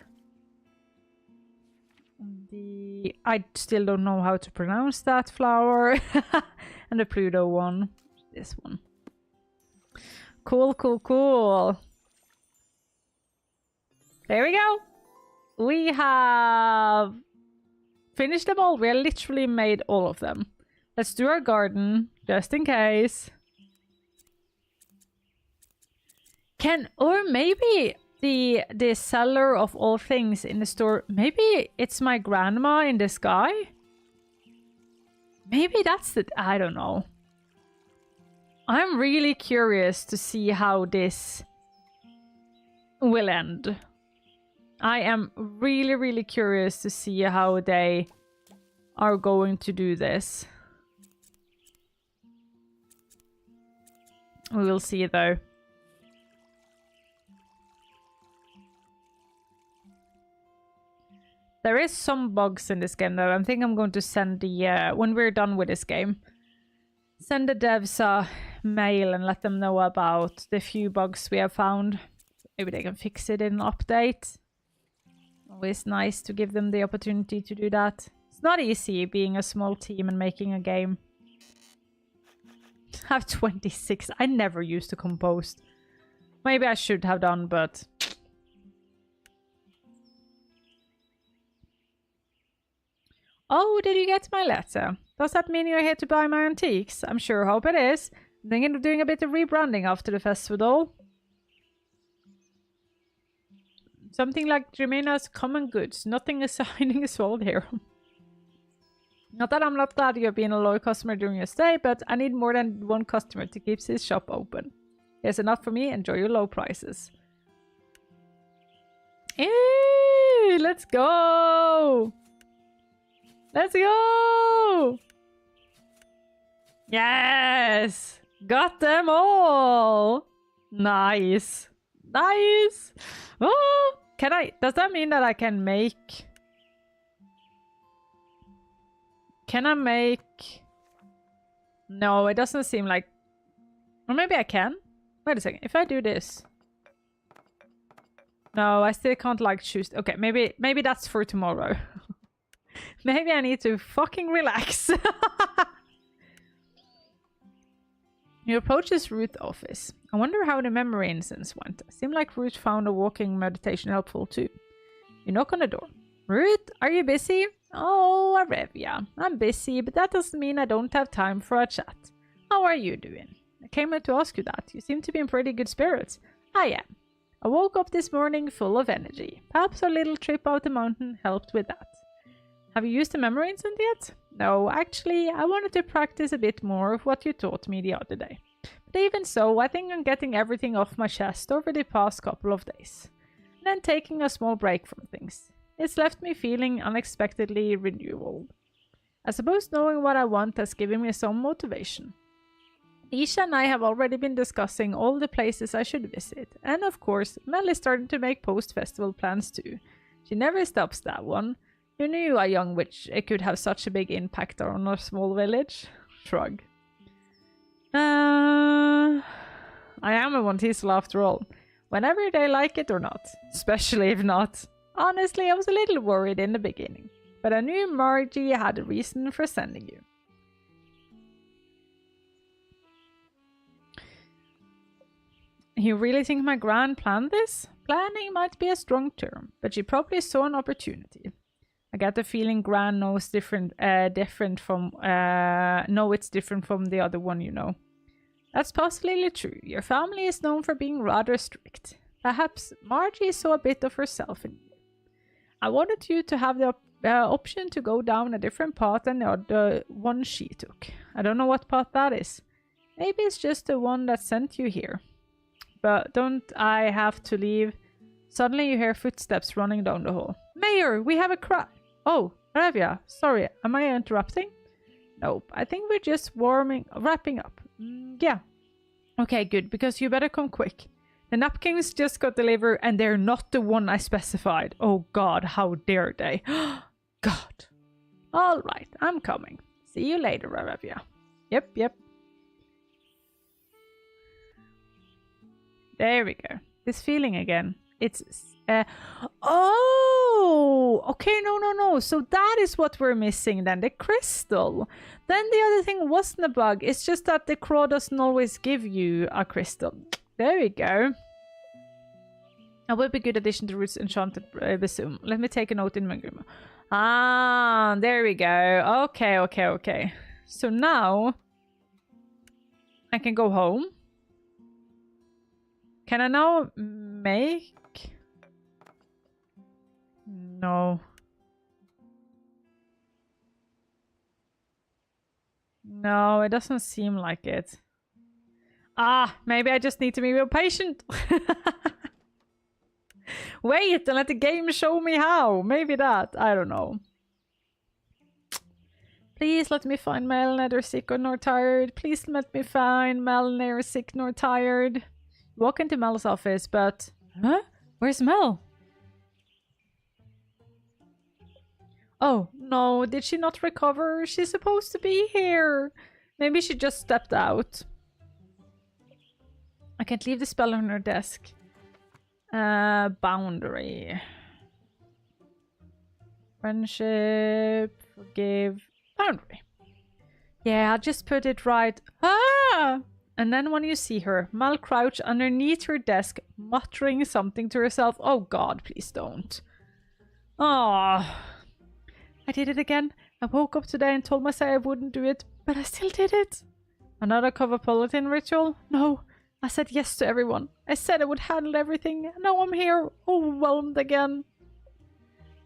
I still don't know how to pronounce that flower. And the Pluto one. This one. Cool, cool, cool. There we go. We have... finished them all. We literally made all of them. Let's do our garden, just in case. Or maybe the seller of all things in the store, maybe it's my grandma in the sky? Maybe that's the... I don't know. I'm really curious to see how this will end. I am really, really curious to see how they are going to do this. We will see though. There is some bugs in this game though. I think I'm going to send the, when we're done with this game, send the devs a mail and let them know about the few bugs we have found. Maybe they can fix it in an update. Always nice to give them the opportunity to do that. It's not easy being a small team and making a game. I have 26. I never used to compose. Maybe I should have done, but... Oh, did you get my letter? Does that mean you're here to buy my antiques? I'm sure hope it is. I'm thinking of doing a bit of rebranding after the festival. Something like Jermina's common goods. Nothing is hiding is sold here. Not that I'm not glad you have been a loyal customer during your stay, but I need more than one customer to keep his shop open. Here's enough for me. Enjoy your low prices. Hey, let's go! Let's go! Yes! Got them all! Nice. Nice! Oh! Can I... Does that mean that I can make... Can I make... No, it doesn't seem like... Or maybe I can? Wait a second. If I do this... No, I still can't like choose... Okay, maybe that's for tomorrow. Maybe I need to fucking relax. You approach this Ruth office. I wonder how the memory incense went. Seemed like Ruth found a walking meditation helpful too. You knock on the door. Ruth, are you busy? Oh, Arevya. I'm busy, but that doesn't mean I don't have time for a chat. How are you doing? I came out to ask you that. You seem to be in pretty good spirits. I am. I woke up this morning full of energy. Perhaps a little trip out the mountain helped with that. Have you used the memory incense yet? No, actually, I wanted to practice a bit more of what you taught me the other day. But even so, I think I'm getting everything off my chest over the past couple of days. And then taking a small break from things. It's left me feeling unexpectedly renewal. I suppose knowing what I want has given me some motivation. Isha and I have already been discussing all the places I should visit. And of course, Mel is starting to make post-festival plans too. She never stops that one. Who knew a young witch could have such a big impact on a small village? Shrug. I am a One Teasel after all. Whenever they like it or not. Especially if not. Honestly, I was a little worried in the beginning. But I knew Margie had a reason for sending you. You really think my gran planned this? Planning might be a strong term, but she probably saw an opportunity. I get the feeling Gran knows it's different from the other one, you know. That's possibly true. Your family is known for being rather strict. Perhaps Margie saw a bit of herself in you. I wanted you to have the option to go down a different path than the other one she took. I don't know what path that is. Maybe it's just the one that sent you here. But don't I have to leave? Suddenly you hear footsteps running down the hall. Mayor, we have a cry. Oh, Arevya, sorry, am I interrupting? Nope, I think we're just wrapping up. Yeah. Okay, good, because you better come quick. The napkins just got delivered and they're not the one I specified. Oh god, how dare they. God. Alright, I'm coming. See you later, Arevya. Yep. There we go. This feeling again. It's... Oh! Okay, no. So that is what we're missing then. The crystal. Then the other thing wasn't a bug. It's just that the crow doesn't always give you a crystal. There we go. I would be a good addition to Ruth's enchanted bassoon. Let me take a note in my grimoire. Ah, there we go. Okay. So now I can go home. Can I now make... No. No, it doesn't seem like it. Ah, maybe I just need to be real patient. Wait and let the game show me how. Maybe that. I don't know. Please let me find Mel, neither sick nor tired. Please let me find Mel, neither sick nor tired. Walk into Mel's office, but... Huh? Where's Mel? Oh, no, did she not recover? She's supposed to be here. Maybe she just stepped out. I can't leave the spell on her desk. Boundary. Friendship, forgive, boundary. Yeah, I just put it right. Ah! And then when you see her, Mel crouched underneath her desk, muttering something to herself. Oh god, please don't. Oh, I did it again. I woke up today and told myself I wouldn't do it, but I still did it. Another cosmopolitan ritual? No, I said yes to everyone. I said I would handle everything, and now I'm here, overwhelmed again.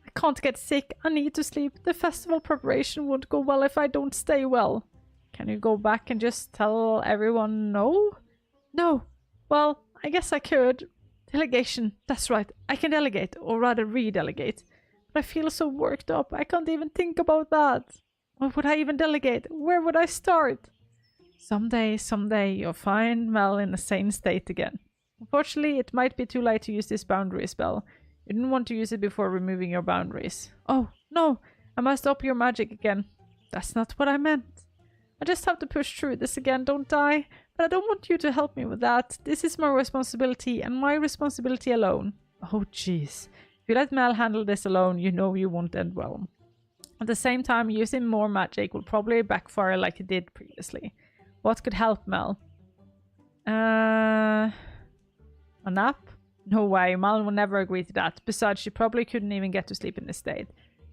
I can't get sick. I need to sleep. The festival preparation won't go well if I don't stay well. Can you go back and just tell everyone no? No. Well, I guess I could. Delegation. That's right. I can delegate, or rather re-delegate. But I feel so worked up. I can't even think about that. What would I even delegate? Where would I start? Someday, you'll find Mel in a sane state again. Unfortunately, it might be too late to use this boundary spell. You didn't want to use it before removing your boundaries. Oh, no. I must up your magic again. That's not what I meant. I just have to push through this again, don't I? But I don't want you to help me with that. This is my responsibility, and my responsibility alone. Oh, jeez. If you let Mel handle this alone, you know you won't end well. At the same time, using more magic will probably backfire like it did previously. What could help Mel? A nap? No way, Mel would never agree to that. Besides, she probably couldn't even get to sleep in this state.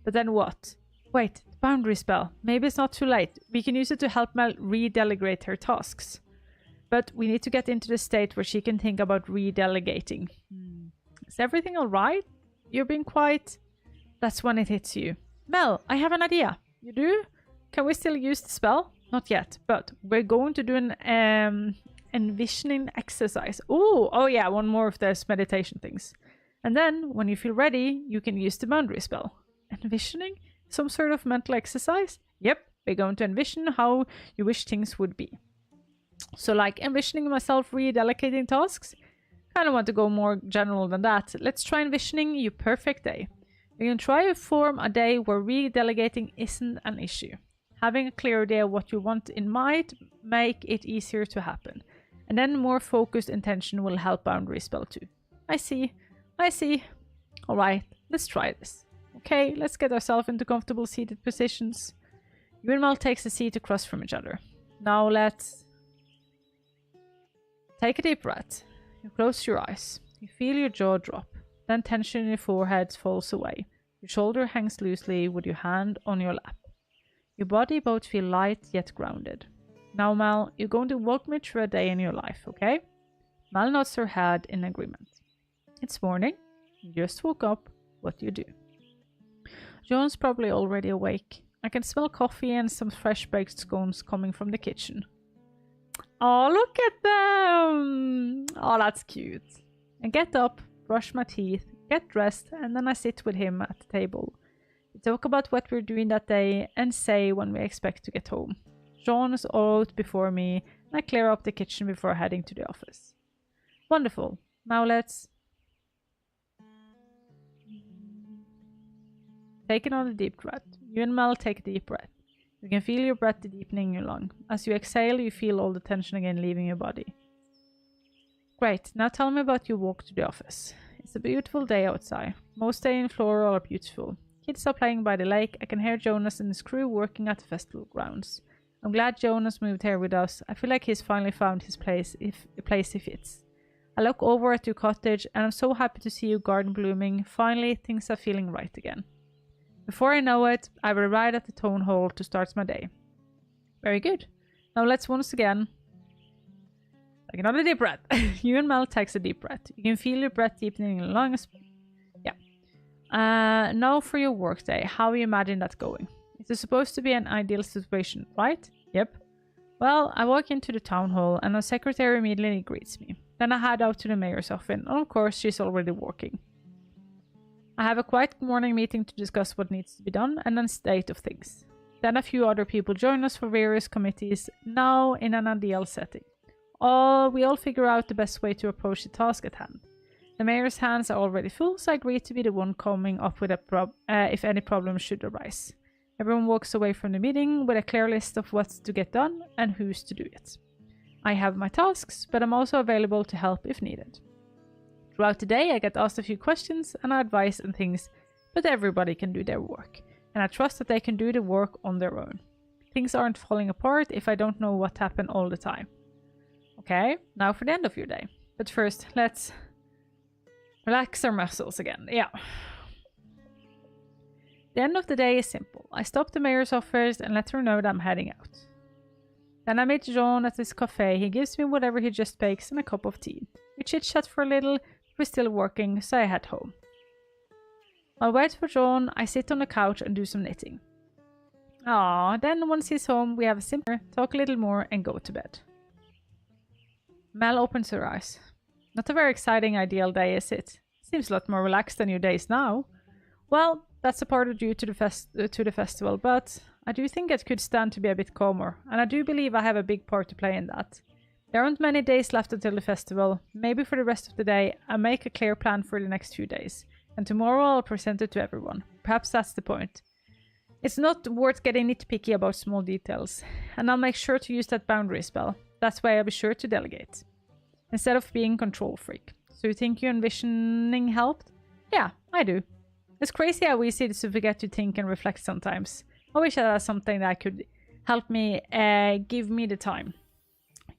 But then what? Wait, the boundary spell. Maybe it's not too late. We can use it to help Mel re-delegate her tasks. But we need to get into the state where she can think about re-delegating. Is everything alright? You're being quiet. That's when it hits you. Mel, I have an idea. You do? Can we still use the spell? Not yet, but we're going to do an envisioning exercise. Oh yeah, one more of those meditation things. And then, when you feel ready, you can use the boundary spell. Envisioning? Some sort of mental exercise? Yep, we're going to envision how you wish things would be. So like envisioning myself re-delegating tasks? I don't want to go more general than that. Let's try envisioning your perfect day. You can try to form a day where re-delegating isn't an issue. Having a clear idea of what you want in might make it easier to happen. And then more focused intention will help boundary spell too. I see. Alright, let's try this. Okay, let's get ourselves into comfortable seated positions. You and Mel takes a seat across from each other. Now let's take a deep breath. You close your eyes. You feel your jaw drop. Then tension in your forehead falls away. Your shoulder hangs loosely with your hand on your lap. Your body both feel light yet grounded. Now, Mel, you're going to walk me through a day in your life, okay? Mel nods her head in agreement. It's morning. You just woke up. What do you do? Joan's probably already awake. I can smell coffee and some fresh baked scones coming from the kitchen. Oh, look at them! Oh, that's cute. I get up, brush my teeth, get dressed, and then I sit with him at the table. We talk about what we're doing that day and say when we expect to get home. Jean is out before me, and I clear up the kitchen before heading to the office. Wonderful. Now let's... take another deep breath. You and Mel take a deep breath. You can feel your breath deepening in your lung. As you exhale, you feel all the tension again leaving your body. Great. Now tell me about your walk to the office. It's a beautiful day outside. Most days in Flora are beautiful. Kids are playing by the lake. I can hear Jonas and his crew working at the festival grounds. I'm glad Jonas moved here with us. I feel like he's finally found his place, a place he fits. I look over at your cottage and I'm so happy to see your garden blooming. Finally, things are feeling right again. Before I know it, I will arrive at the town hall to start my day. Very good. Now let's once again take another deep breath. You and Mel takes a deep breath. You can feel your breath deepening in your lungs. Yeah. Now for your workday. How you imagine that going? It's supposed to be an ideal situation, right? Yep. Well, I walk into the town hall and the secretary immediately greets me. Then I head out to the mayor's office and of course she's already working. I have a quiet morning meeting to discuss what needs to be done and then state of things. Then a few other people join us for various committees, now in an ideal setting. We all figure out the best way to approach the task at hand. The mayor's hands are already full, so I agree to be the one coming up with if any problems should arise. Everyone walks away from the meeting with a clear list of what's to get done and who's to do it. I have my tasks, but I'm also available to help if needed. Throughout the day, I get asked a few questions and advice and things, but everybody can do their work, and I trust that they can do the work on their own. Things aren't falling apart if I don't know what happened all the time. Okay, now for the end of your day. But first, let's relax our muscles again. Yeah. The end of the day is simple. I stop the mayor's office and let her know that I'm heading out. Then I meet John at his cafe. He gives me whatever he just bakes and a cup of tea. We chit-chat for a little, but we're still working, so I head home. While waiting for John, I sit on the couch and do some knitting. Then once he's home, we have a simple talk a little more and go to bed. Mel opens her eyes. Not a very exciting ideal day, is it? Seems a lot more relaxed than your days now. Well, that's a part of due to the festival, but I do think it could stand to be a bit calmer, and I do believe I have a big part to play in that. There aren't many days left until the festival. Maybe for the rest of the day, I'll make a clear plan for the next few days, and tomorrow I'll present it to everyone. Perhaps that's the point. It's not worth getting nitpicky about small details, and I'll make sure to use that boundary spell. That's why I'll be sure to delegate, instead of being control freak. So you think your envisioning helped? Yeah, I do. It's crazy how easy it is to forget to think and reflect sometimes. I wish I had something that could help me give me the time.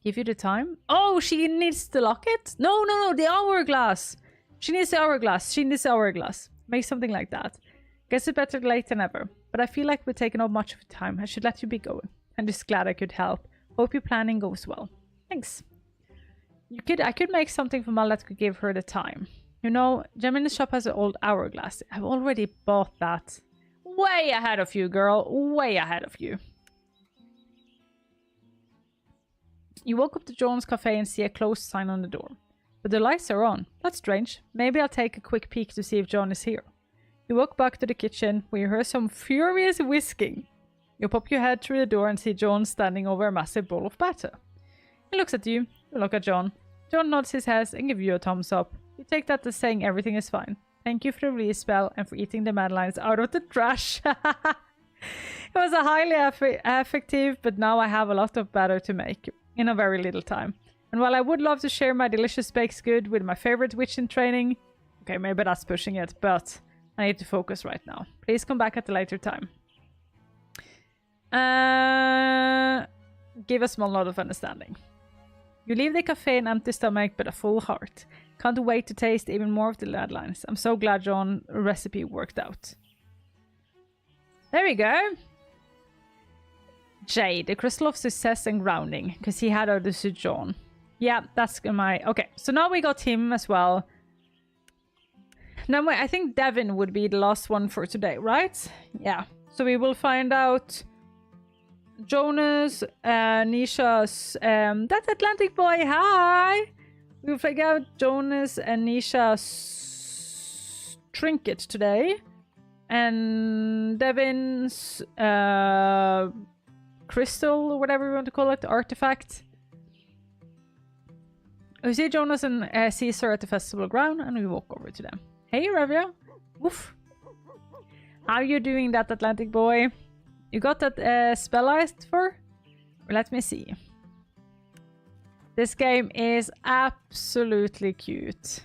Give you the time? Oh, she needs the locket? No, the hourglass. She needs the hourglass. Make something like that. Guess it's better late than ever. But I feel like we're taking up much of your time. I should let you be going. I'm just glad I could help. Hope your planning goes well. Thanks. I could make something for Mal that could give her the time. You know, Gem in the shop has an old hourglass. I've already bought that. Way ahead of you, girl. Way ahead of you. You walk up to John's cafe and see a closed sign on the door. But the lights are on. That's strange. Maybe I'll take a quick peek to see if John is here. You walk back to the kitchen where you hear some furious whisking. You pop your head through the door and see John standing over a massive bowl of batter. He looks at you. You look at John. John nods his head and gives you a thumbs up. You take that as saying everything is fine. Thank you for the release spell and for eating the Madeleines out of the trash. It was a highly effective, but now I have a lot of batter to make in a very little time. And while I would love to share my delicious baked good with my favorite witch in training, okay, maybe that's pushing it, but I need to focus right now. Please come back at a later time. Give a small nod of understanding. You leave the cafe an empty stomach but a full heart. Can't wait to taste even more of the Madeleines. I'm so glad John's recipe worked out. There we go. Jade, the crystal of success and grounding, because he had orders to John. Yeah, that's my... Okay, so now we got him as well. Now I think Devin would be the last one for today, right? Yeah, so we will find out Jonas, Nisha's... that Atlantic boy, hi! We'll figure out Jonas and Nisha's trinket today. And Devin's crystal, or whatever you want to call it, artifact. We see Jonas and Caesar at the festival ground, and we walk over to them. Hey, Arevya. Woof. How you doing, that Atlantic boy? You got that spell I asked for? Let me see. This game is absolutely cute.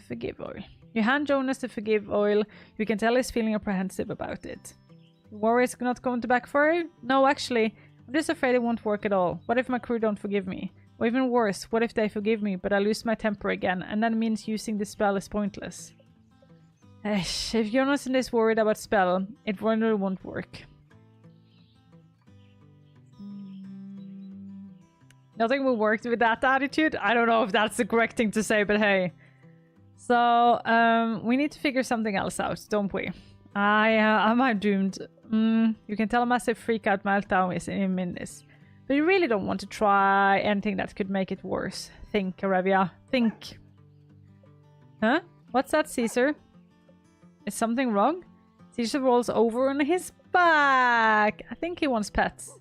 Forgive oil. You hand Jonas the forgive oil. You can tell he's feeling apprehensive about it. Worry it's not going to backfire? No, actually, I'm just afraid it won't work at all. What if my crew don't forgive me? Or even worse, what if they forgive me, but I lose my temper again, and that means using the spell is pointless? If Jonas is worried about spell, it really won't work. Nothing will work with that attitude. I don't know if that's the correct thing to say, but hey. So, we need to figure something else out, don't we? Am I doomed? You can tell a massive freak-out meltdown is in this. But you really don't want to try anything that could make it worse. Think, Arevya. Think. Huh? What's that, Caesar? Is something wrong? Caesar rolls over on his back. I think he wants pets.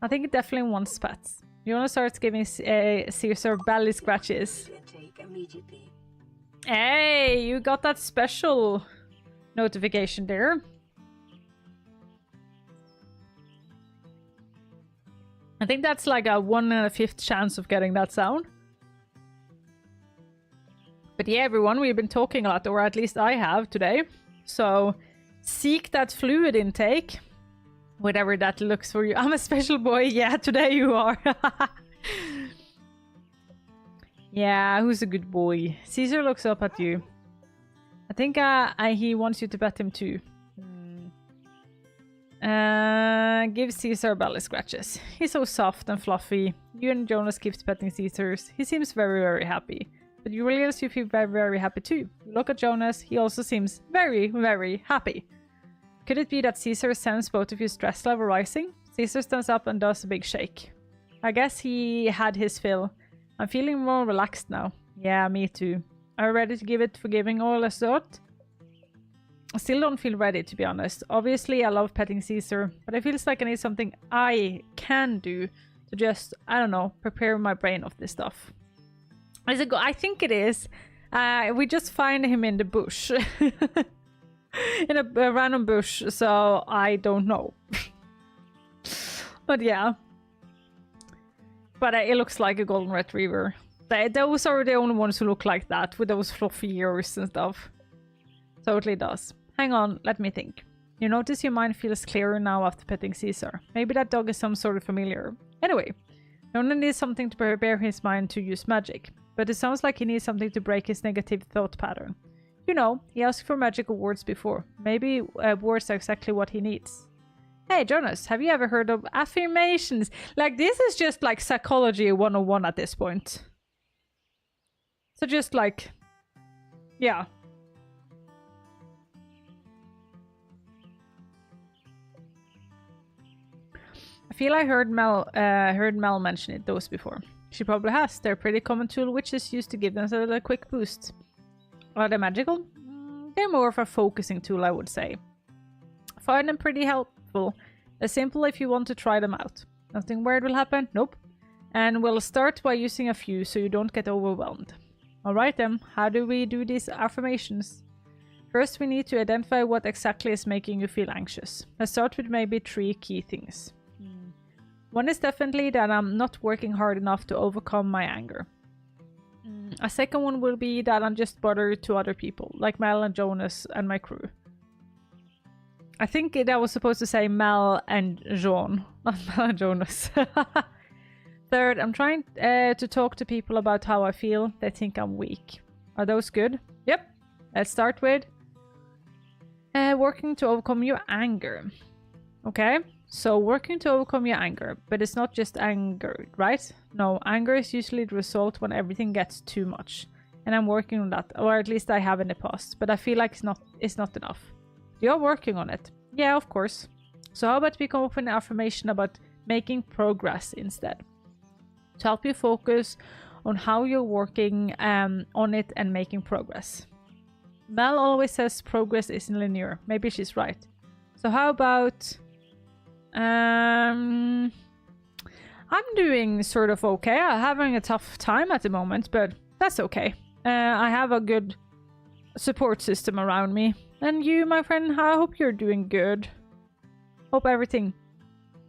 I think he definitely wants pets. Jonas starts giving Caesar belly scratches. Hey, you got that special notification there. I think that's like a 1/5 chance of getting that sound. But yeah, everyone, we've been talking a lot, or at least I have today. So seek that fluid intake, whatever that looks for you. I'm a special boy. Yeah, today you are. Yeah, who's a good boy? Caesar looks up at you. I think he wants you to pet him too. Give Caesar belly scratches. He's so soft and fluffy. You and Jonas keeps petting Caesar. He seems very, very happy. But you realize you feel very, very happy too. You look at Jonas. He also seems very, very happy. Could it be that Caesar senses both of your stress level rising? Caesar stands up and does a big shake. I guess he had his fill. I'm feeling more relaxed now. Yeah, me too. Are you ready to give it forgiving all a thought? I still don't feel ready, to be honest. Obviously, I love petting Caesar, but it feels like I need something I can do to just, I don't know, prepare my brain of this stuff. I think it is. We just find him in the bush. In a random bush, so I don't know. But yeah. But it looks like a golden retriever. Those are the only ones who look like that, with those fluffy ears and stuff. Totally does. Hang on, let me think. You notice your mind feels clearer now after petting Caesar. Maybe that dog is some sort of familiar. Anyway, Nona needs something to prepare his mind to use magic. But it sounds like he needs something to break his negative thought pattern. You know, he asked for magical words before. Maybe words are exactly what he needs. Hey, Jonas, have you ever heard of affirmations? Like, this is just like psychology 101 at this point. So just like, yeah. I feel I heard Mel mention those before. She probably has. They're a pretty common tool witches use to give themselves a quick boost. Are they magical? They're more of a focusing tool, I would say. Find them pretty helpful. They're simple if you want to try them out. Nothing weird will happen? Nope. And we'll start by using a few so you don't get overwhelmed. Alright then, how do we do these affirmations? First, we need to identify what exactly is making you feel anxious. Let's start with maybe 3 key things. One is definitely that I'm not working hard enough to overcome my anger. A second one will be that I'm just bothered to other people, like Mel and Jonas and my crew. I think that was supposed to say Mel and Jean, not Mel and Jonas. Third, I'm trying to talk to people about how I feel. They think I'm weak. Are those good? Yep. Let's start with working to overcome your anger. Okay. So working to overcome your anger, but it's not just anger, right? No, anger is usually the result when everything gets too much. And I'm working on that, or at least I have in the past, but I feel like it's not enough. You're working on it. Yeah, of course. So how about we come up with an affirmation about making progress instead? To help you focus on how you're working on it and making progress. Mel always says progress isn't linear. Maybe she's right. So how about... I'm doing sort of okay. I'm having a tough time at the moment, but that's okay. I have a good support system around me. And you, my friend, I hope you're doing good. Hope everything...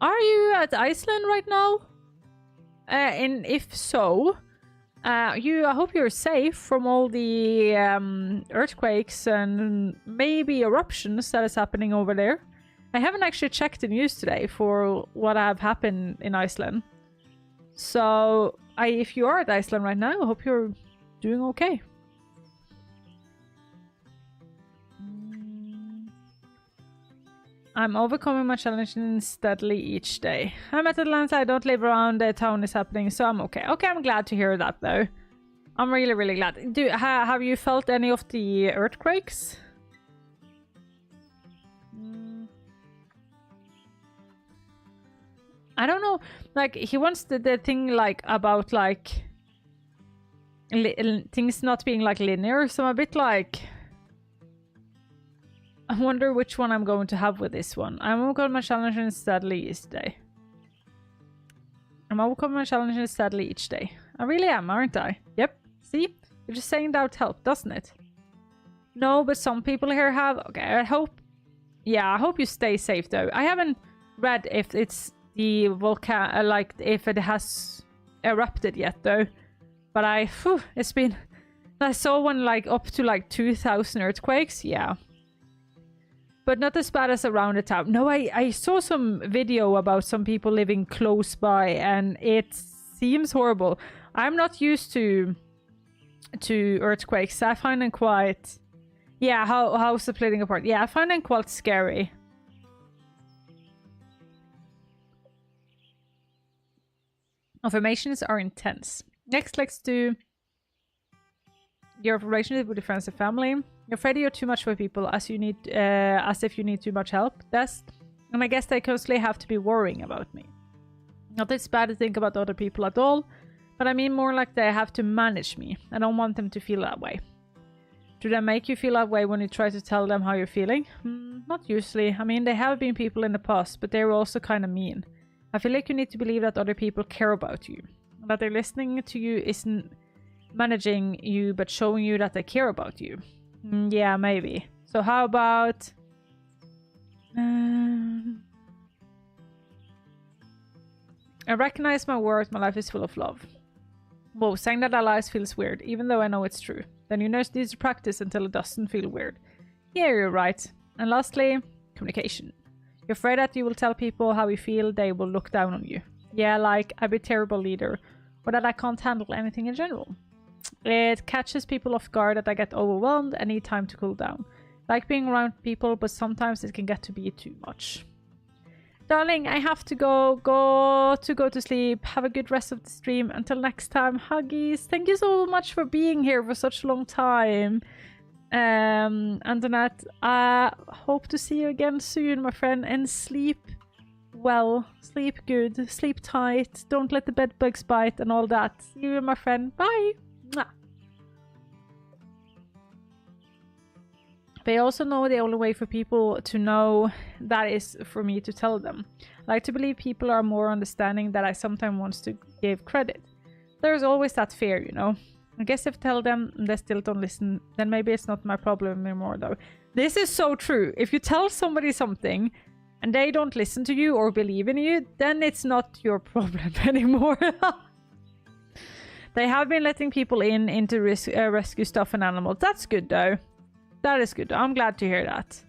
Are you at Iceland right now? And if so, I hope you're safe from all the earthquakes and maybe eruptions that is happening over there. I haven't actually checked the news today for what have happened in Iceland. So, if you are at Iceland right now, I hope you're doing okay. I'm overcoming my challenges steadily each day. I'm at Atlanta, I don't live around the town is happening, so I'm okay. Okay, I'm glad to hear that though. I'm really, really glad. Have you felt any of the earthquakes? I don't know, like, he wants the thing, like, about, like, things not being, like, linear, so I'm a bit, like, I wonder which one I'm going to have with this one. I'm overcoming my challenges steadily each day. I'm overcoming my challenges steadily each day. I really am, aren't I? Yep. See? You're just saying that would help, doesn't it? No, but some people here have. Okay, I hope. Yeah, I hope you stay safe though. I haven't read if it's the volcano, like if it has erupted yet though. But it's been. I saw one like up to like 2,000 earthquakes. Yeah. But not as bad as around the town. No, I saw some video about some people living close by and it seems horrible. I'm not used to earthquakes. I find them quite... Yeah, how's the splitting apart? Yeah, I find them quite scary. Affirmations are intense. Next, let's do your relationship with your friends and family. You're afraid you're too much for people as if you need too much help. And I guess they constantly have to be worrying about me. Not that it's bad to think about other people at all, but I mean more like they have to manage me. I don't want them to feel that way. Do they make you feel that way when you try to tell them how you're feeling? Not usually. I mean, they have been people in the past, but they were also kind of mean. I feel like you need to believe that other people care about you. That they're listening to you isn't managing you, but showing you that they care about you. Yeah, maybe. So how about... I recognize my worth, my life is full of love. Whoa, saying that our lives feels weird, even though I know it's true. Then you need to practice until it doesn't feel weird. Yeah, you're right. And lastly, communication. You're afraid that you will tell people how you feel, they will look down on you. Yeah, like, I'd be a terrible leader. Or that I can't handle anything in general. It catches people off guard that I get overwhelmed and need time to cool down. Like being around people, but sometimes it can get to be too much. Darling, I have to go to sleep. Have a good rest of the stream. Until next time, huggies. Thank you so much for being here for such a long time. Antoinette, I hope to see you again soon, my friend. And sleep well, sleep good, sleep tight. Don't let the bed bugs bite and all that. See you, my friend. Bye. Mwah. They also know the only way for people to know that is for me to tell them. I like to believe people are more understanding that I sometimes want to give credit. There's always that fear, you know. I guess if I tell them and they still don't listen, then maybe it's not my problem anymore though. This is so true. If you tell somebody something and they don't listen to you or believe in you, then it's not your problem anymore. They have been letting people into rescue stuff and animals. That's good though. That is good. I'm glad to hear that.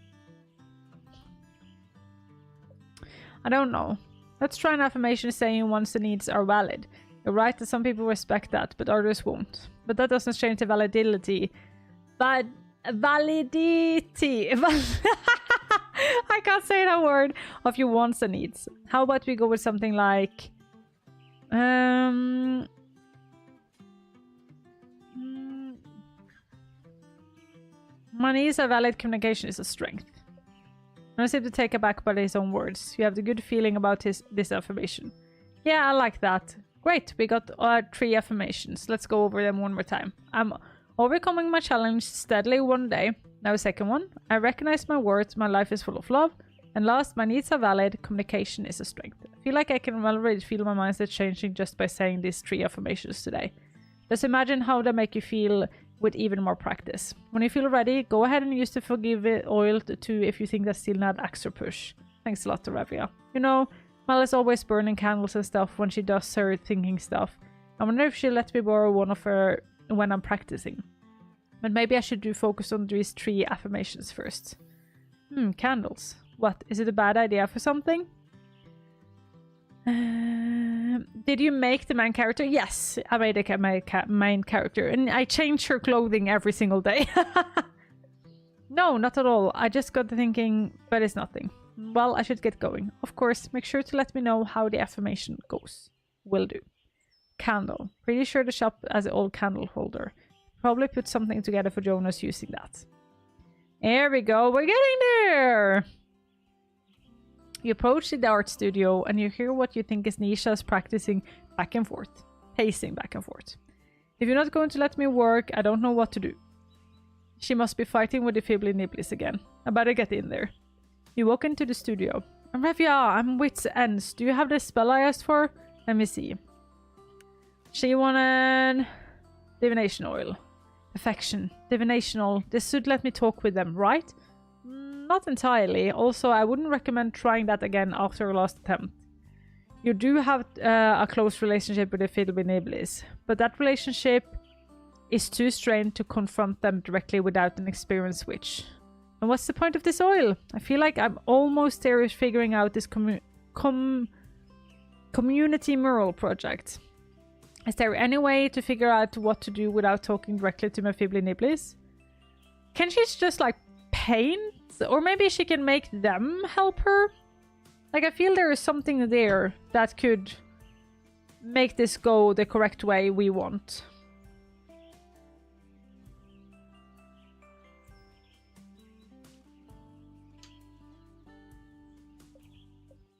I don't know. Let's try an affirmation saying once the needs are valid. You're right that some people respect that, but others won't. But that doesn't change the validity. But validity. I can't say that word of your wants and needs. How about we go with something like... My needs are valid, communication is a strength. I seem to take aback by his own words. You have the good feeling about this affirmation. Yeah, I like that. Great, we got our 3 affirmations. Let's go over them one more time. I'm overcoming my challenge steadily one day. Now second one. I recognize my worth, my life is full of love. And last, my needs are valid, communication is a strength. I feel like I can already feel my mindset changing just by saying these 3 affirmations today. Just imagine how they make you feel with even more practice. When you feel ready, go ahead and use the forgive oil too if you think that's still not extra push. Thanks a lot, Arevya. You know, Mel is always burning candles and stuff when she does her thinking stuff. I wonder if she'll let me borrow one of her when I'm practicing. But maybe I should focus on these 3 affirmations first. Candles. What? Is it a bad idea for something? Did you make the main character? Yes, I made a main character. And I change her clothing every single day. No, not at all. I just got thinking, but it's nothing. Well, I should get going. Of course, make sure to let me know how the affirmation goes. Will do. Candle. Pretty sure the shop has an old candle holder. Probably put something together for Jonas using that. There we go. We're getting there! You approach the art studio and you hear what you think is Nisha's practicing back and forth. Pacing back and forth. If you're not going to let me work, I don't know what to do. She must be fighting with the Fibbly Nibblies again. I better get in there. You walk into the studio. Arevya, I'm Wit's Ends. Do you have the spell I asked for? Let me see. She wanted divination oil. Affection. Divination oil. This should let me talk with them, right? Not entirely. Also, I wouldn't recommend trying that again after your last attempt. You do have a close relationship with the Fibbly Nibblies, but that relationship is too strained to confront them directly without an experienced witch. And what's the point of this oil? I feel like I'm almost there figuring out this community mural project. Is there any way to figure out what to do without talking directly to my Fibbly Nibblies? Can she just like paint? Or maybe she can make them help her? Like, I feel there is something there that could make this go the correct way we want.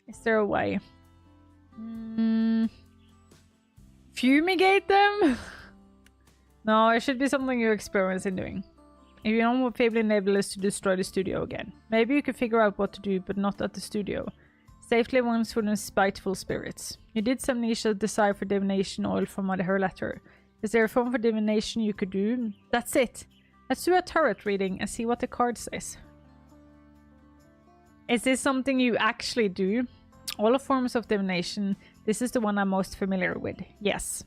Is there a way? Fumigate them? No, it should be something you experience in doing. If you don't want Fibbly Nibblies to destroy the studio again. Maybe you can figure out what to do, but not at the studio. Safely once for the spiteful spirits. You did some niche desire for divination oil from her letter. Is there a form for divination you could do? That's it. Let's do a tarot reading and see what the card says. Is this something you actually do? All forms of divination. This is the one I'm most familiar with. Yes.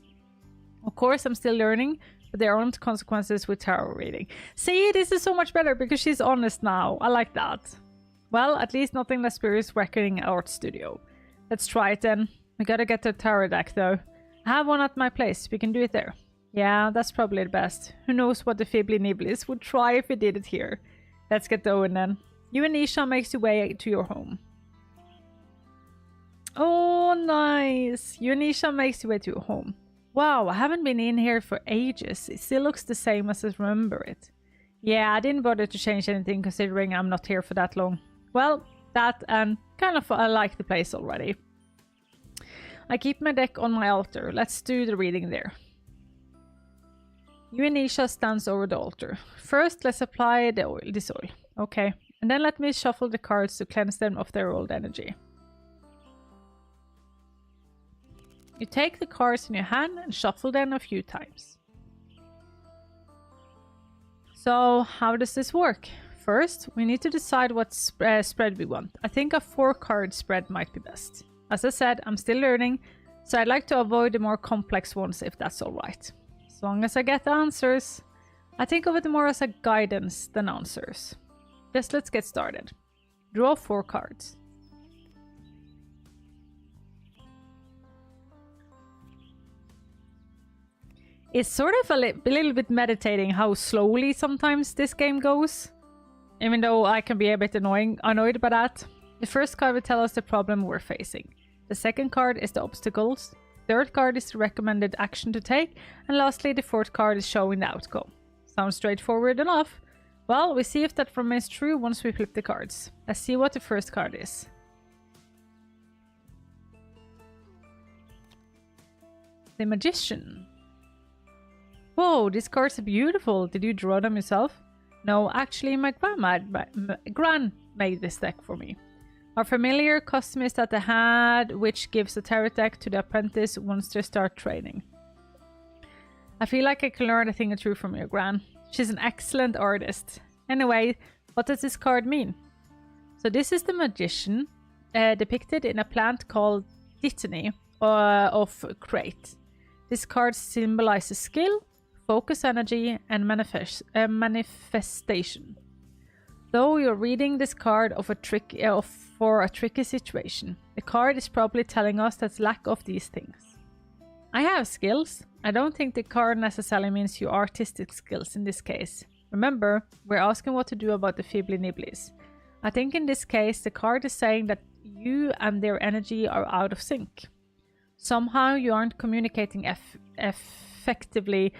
Of course, I'm still learning, but there aren't consequences with tarot reading. See, this is so much better because she's honest now. I like that. Well, at least nothing less spirits reckoning art studio. Let's try it then. We gotta get the tarot deck though. I have one at my place. We can do it there. Yeah, that's probably the best. Who knows what the Fibbly Nibblies would try if we did it here. Let's get going then. You and Isha makes your way to your home. Oh, nice. You and Isha makes your way to your home. Wow, I haven't been in here for ages. It still looks the same as I remember it. Yeah, I didn't bother to change anything considering I'm not here for that long. Well, that and kind of I like the place already. I keep my deck on my altar. Let's do the reading there. You and Isha stands over the altar. First, let's apply the oil, this oil. Okay. And then let me shuffle the cards to cleanse them of their old energy. You take the cards in your hand and shuffle them a few times. So, how does this work? First, we need to decide what spread we want. I think a 4-card spread might be best. As I said, I'm still learning, so I'd like to avoid the more complex ones if that's alright. As long as I get the answers. I think of it more as a guidance than answers. Just let's get started. Draw 4 cards. It's sort of a little bit meditating how slowly sometimes this game goes. Even though I can be a bit annoyed by that. The first card will tell us the problem we're facing. The second card is the obstacles. Third card is the recommended action to take. And lastly, the fourth card is showing the outcome. Sounds straightforward enough. Well, we see if that remains true once we flip the cards. Let's see what the first card is. The Magician. Whoa, these cards are beautiful. Did you draw them yourself? No, actually my gran made this deck for me. Our familiar custom is that the hand which gives a tarot deck to the apprentice once they start training. I feel like I can learn a thing or two from your gran. She's an excellent artist. Anyway, what does this card mean? So this is the Magician, depicted in a plant called Dittany of Crate. This card symbolizes skill, focus energy, and manifestation. Though you're reading this card for a tricky situation, the card is probably telling us that lack of these things. I have skills. I don't think the card necessarily means your artistic skills in this case. Remember, we're asking what to do about the Fibbly Nibblies. I think in this case, the card is saying that you and their energy are out of sync. Somehow you aren't communicating effectively,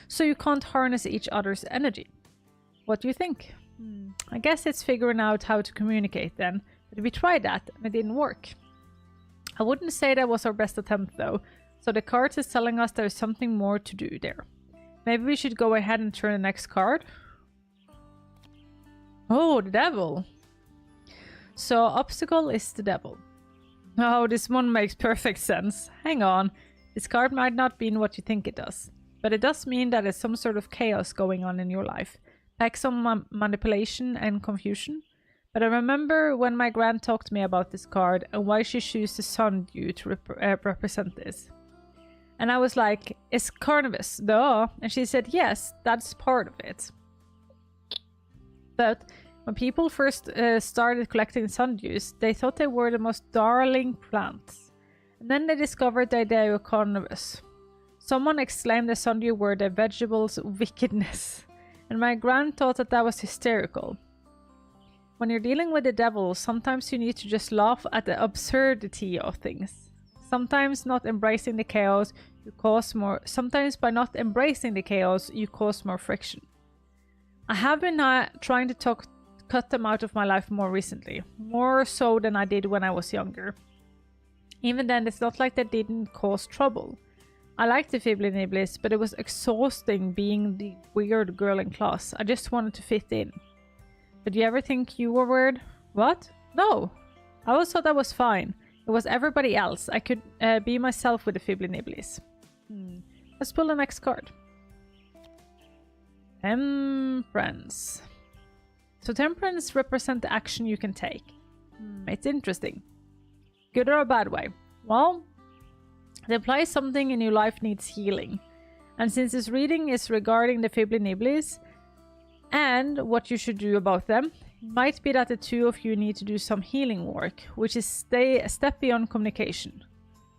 so you can't harness each other's energy. What do you think? I guess it's figuring out how to communicate then, but we tried that and it didn't work. I wouldn't say that was our best attempt though, so the card is telling us there's something more to do there. Maybe we should go ahead and turn the next card? Oh, the devil. So obstacle is the devil. Oh, this one makes perfect sense. Hang on. This card might not mean what you think it does. But it does mean that there's some sort of chaos going on in your life. Like some manipulation and confusion. But I remember when my grand talked to me about this card and why she chose the Sundew to represent this. And I was like, it's Carnivus, duh. And she said, yes, that's part of it. But when people first started collecting Sundews, they thought they were the most darling plants. And then they discovered the idea of Carnivus. Someone exclaimed the Sundew were the vegetable's wickedness. And my grand thought that that was hysterical. When you're dealing with the devil, sometimes you need to just laugh at the absurdity of things. Sometimes not embracing the chaos, you cause more. Sometimes by not embracing the chaos, you cause more friction. I have been trying to cut them out of my life more recently. More so than I did when I was younger. Even then, it's not like they didn't cause trouble. I liked the Fibbly Nibblies, but it was exhausting being the weird girl in class. I just wanted to fit in. Did you ever think you were weird? What? No. I always thought that was fine. It was everybody else. I could be myself with the Fibbly Nibblies. Let's pull the next card. Temperance. So temperance represents the action you can take. It's interesting. Good or a bad way? Well, it implies something in your life needs healing. And since this reading is regarding the Fibbly Nibblies, and what you should do about them, it might be that the two of you need to do some healing work, which is stay a step beyond communication.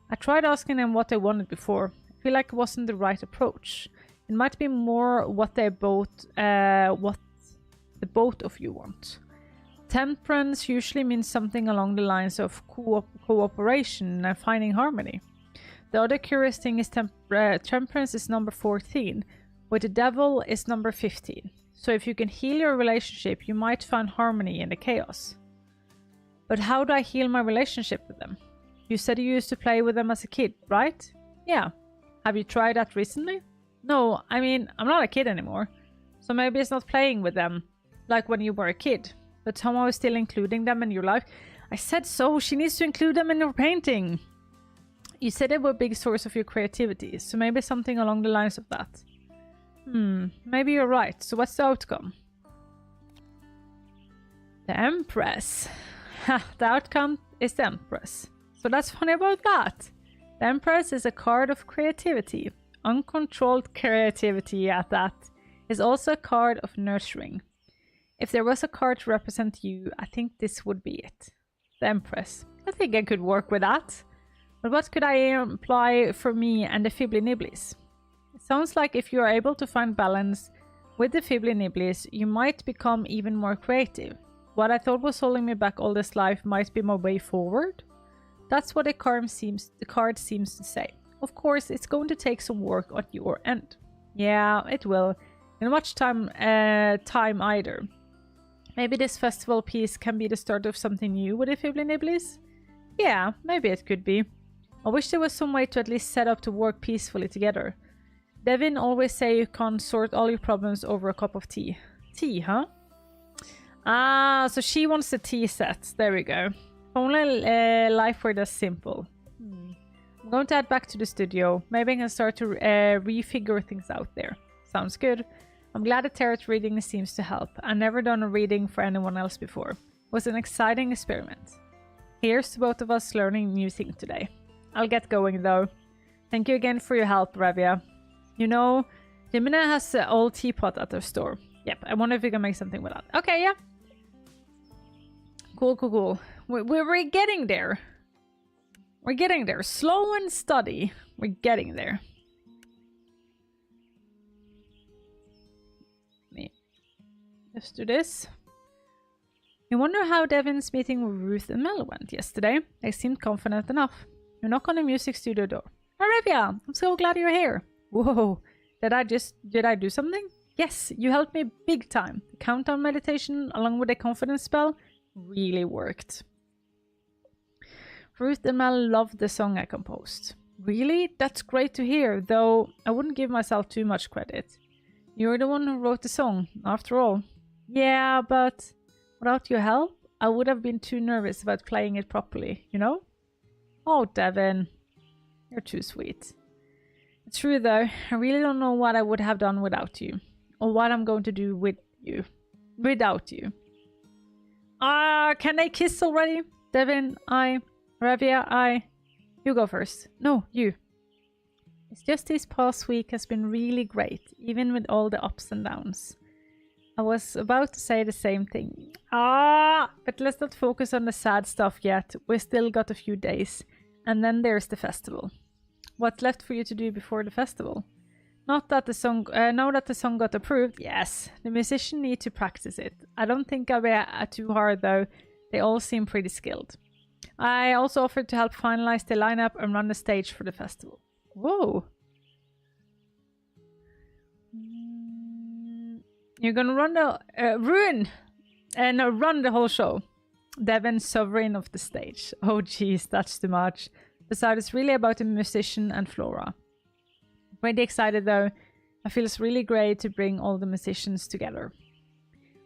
I tried asking them what they wanted before. I feel like it wasn't the right approach. It might be more what the both of you want. Temperance usually means something along the lines of cooperation and finding harmony. The other curious thing is temperance is number 14, where the devil is number 15. So if you can heal your relationship, you might find harmony in the chaos. But how do I heal my relationship with them? You said you used to play with them as a kid, right? Yeah. Have you tried that recently? No, I mean, I'm not a kid anymore. So maybe it's not playing with them like when you were a kid, but somehow still including them in your life. I said so, she needs to include them in her painting. You said they were a big source of your creativity, so maybe something along the lines of that. Maybe you're right. So what's the outcome? The Empress. The outcome is the Empress. So that's funny about that. The Empress is a card of creativity. Uncontrolled creativity at that. Is also a card of nurturing. If there was a card to represent you, I think this would be it. The Empress. I think I could work with that. But what could I imply for me and the Fibbly Nibblies? It sounds like if you are able to find balance with the Fibbly Nibblies, you might become even more creative. What I thought was holding me back all this life might be my way forward. That's what the card seems to say. Of course, it's going to take some work on your end. Yeah, it will. In much time either. Maybe this festival piece can be the start of something new with the Fibbly Nibblies? Yeah, maybe it could be. I wish there was some way to at least set up to work peacefully together. Devin always say you can't sort all your problems over a cup of tea. Tea, huh? Ah, so she wants the tea set. There we go. Only life were that simple. I'm going to head back to the studio. Maybe I can start to refigure things out there. Sounds good. I'm glad the tarot reading seems to help. I've never done a reading for anyone else before. It was an exciting experiment. Here's to both of us learning new things today. I'll get going though. Thank you again for your help, Arevya. You know, Jimina has an old teapot at her store. Yep, I wonder if we can make something with that. Okay, yeah. Cool. We're getting there. We're getting there. Slow and steady. We're getting there. Let's do this. You wonder how Devin's meeting with Ruth and Mel went yesterday. They seemed confident enough. You knock on the music studio door. Arevya, I'm so glad you're here. Whoa, did I do something? Yes, you helped me big time. The countdown meditation along with the confidence spell really worked. Ruth and Mel loved the song I composed. Really? That's great to hear, though I wouldn't give myself too much credit. You're the one who wrote the song, after all. Yeah, but Without your help, I would have been too nervous about playing it properly, you know? Oh, Devin. You're too sweet. It's true though, I really don't know what I would have done without you. Or what I'm going to do with you. Without you. Can I kiss already? Devin, Arevya, You go first. No, you. It's just this past week has been really great, even with all the ups and downs. I was about to say the same thing. But let's not focus on the sad stuff yet. We still got a few days. And then there's the festival. What's left for you to do before the festival? Not that the song, now that the song got approved, yes. The musician need to practice it. I don't think I'll be too hard though. They all seem pretty skilled. I also offered to help finalize the lineup and run the stage for the festival. Whoa. You're gonna run the run the whole show. Devin, sovereign of the stage. Oh geez, that's too much. Besides, it's really about the musician and Flora. Pretty excited though. It feels really great to bring all the musicians together.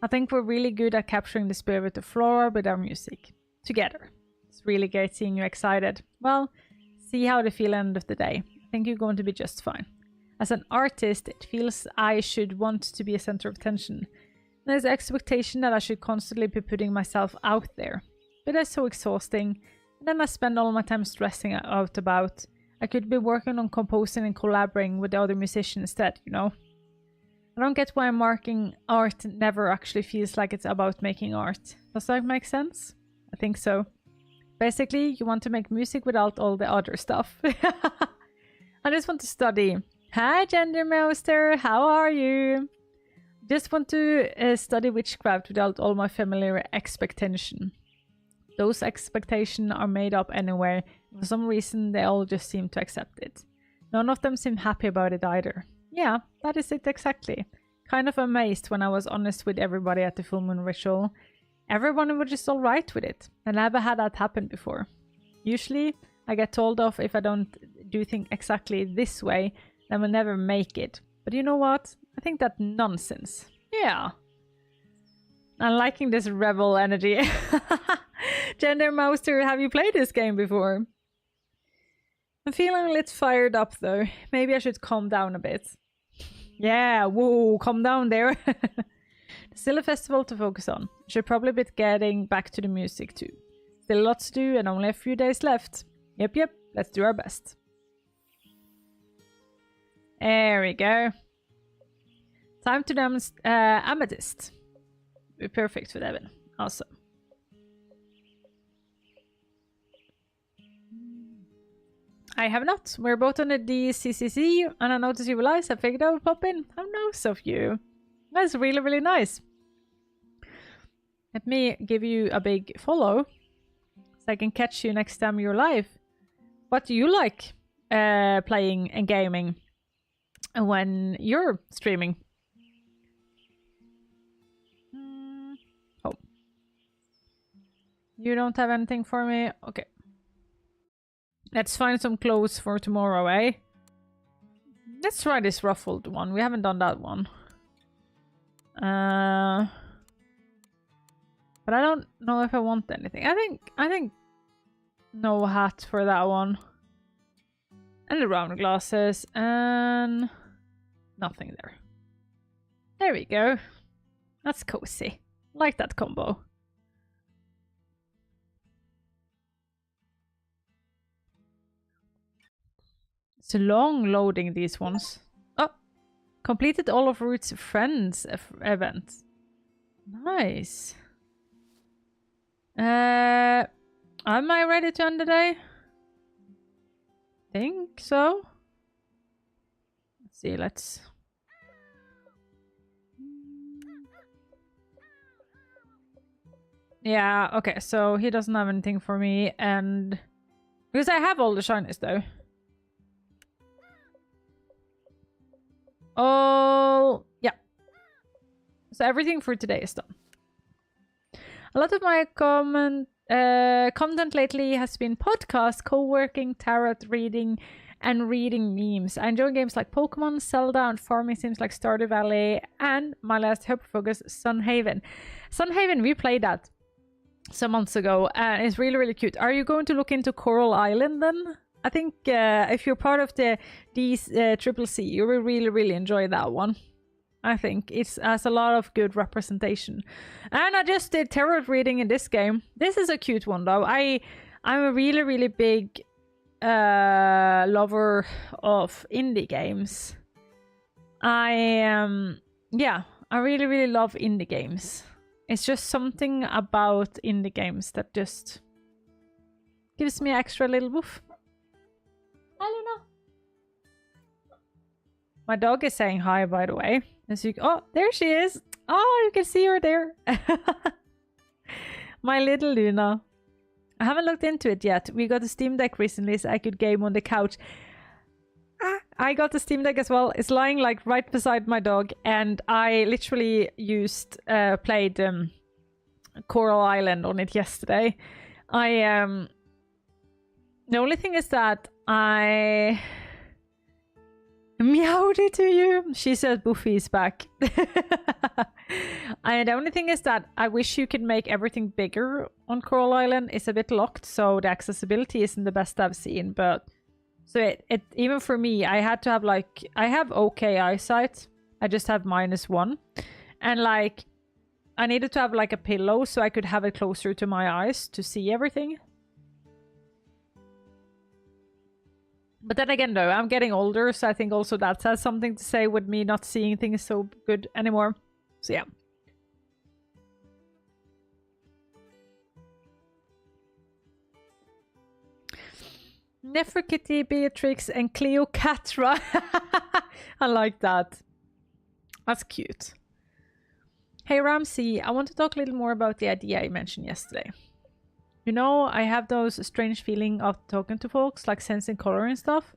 I think we're really good at capturing the spirit of Flora with our music. Together. It's really great seeing you excited. Well, see how they feel end of the day. I think you're going to be just fine. As an artist, it feels I should want to be a center of attention. There's the expectation that I should constantly be putting myself out there. But that's so exhausting. And then I spend all my time stressing out about. I could be working on composing and collaborating with the other musicians instead, you know? I don't get why marking art never actually feels like it's about making art. Does that make sense? I think so. Basically, you want to make music without all the other stuff. I just want to study. Hi, Gendermaster, how are you? Just want to study witchcraft without all my familiar expectation. Those expectations are made up anyway. For some reason, they all just seem to accept it. None of them seem happy about it either. Yeah, that is it exactly. Kind of amazed when I was honest with everybody at the full moon ritual. Everyone was just alright with it. I never had that happen before. Usually, I get told off if I don't do things exactly this way, then we'll never make it. But you know what? I think that's nonsense. Yeah. I'm liking this rebel energy. Gendermaster, have you played this game before? I'm feeling a little fired up though. Maybe I should calm down a bit. Yeah, whoa, calm down there. Still a festival to focus on. Should probably be getting back to the music too. Still lots to do and only a few days left. Yep, let's do our best. There we go. Time to demonstrate Amethyst. Be perfect for Devin. Awesome. I have not. We're both on the DCCC and I noticed you realize I figured I would pop in. How nice of you. That's really, really nice. Let me give you a big follow so I can catch you next time you're live. What do you like playing and gaming when you're streaming? Oh. You don't have anything for me? Okay. Let's find some clothes for tomorrow, eh? Let's try this ruffled one. We haven't done that one. But I don't know if I want anything. I think no hat for that one. And the round glasses and nothing there. There we go. That's cozy. Like that combo. It's long loading these ones. Oh, completed all of Root's friends events. Nice. Am I ready to end the day? Think so. Let's see, let's... Yeah, okay, so he doesn't have anything for me, and... Because I have all the shinies, though. Oh, yeah. So everything for today is done. A lot of my content lately has been podcast, co-working, tarot reading, and reading memes. I enjoy games like Pokemon, Zelda, and farming sims like Stardew Valley, and my last hyper focus, Sunhaven. Sunhaven, we played that some months ago, and it's really, really cute. Are you going to look into Coral Island then? I think if you're part of the Triple C, you will really, really enjoy that one. I think it has a lot of good representation. And I just did tarot reading in this game. This is a cute one though. I'm a really, really big lover of indie games. I really, really love indie games. It's just something about indie games that just gives me extra little woof. I don't know. My dog is saying hi, by the way. Oh, there she is. Oh, you can see her there. My little Luna. I haven't looked into it yet. We got a Steam Deck recently, so I could game on the couch. I got the Steam Deck as well. It's lying like right beside my dog, and I literally played Coral Island on it yesterday. The only thing is that I meowed it to you. She said Buffy is back. And the only thing is that I wish you could make everything bigger on Coral Island. It's a bit locked, so the accessibility isn't the best I've seen. But so it even for me, I had to have I have okay eyesight. I just have -1, and I needed to have a pillow so I could have it closer to my eyes to see everything. But then again, though, I'm getting older, so I think also that has something to say with me not seeing things so good anymore. So yeah. Nefertiti, Beatrix, and Cleopatra. I like that. That's cute. Hey Ramsey, I want to talk a little more about the idea I mentioned yesterday. You know, I have those strange feeling of talking to folks, like sensing color and stuff.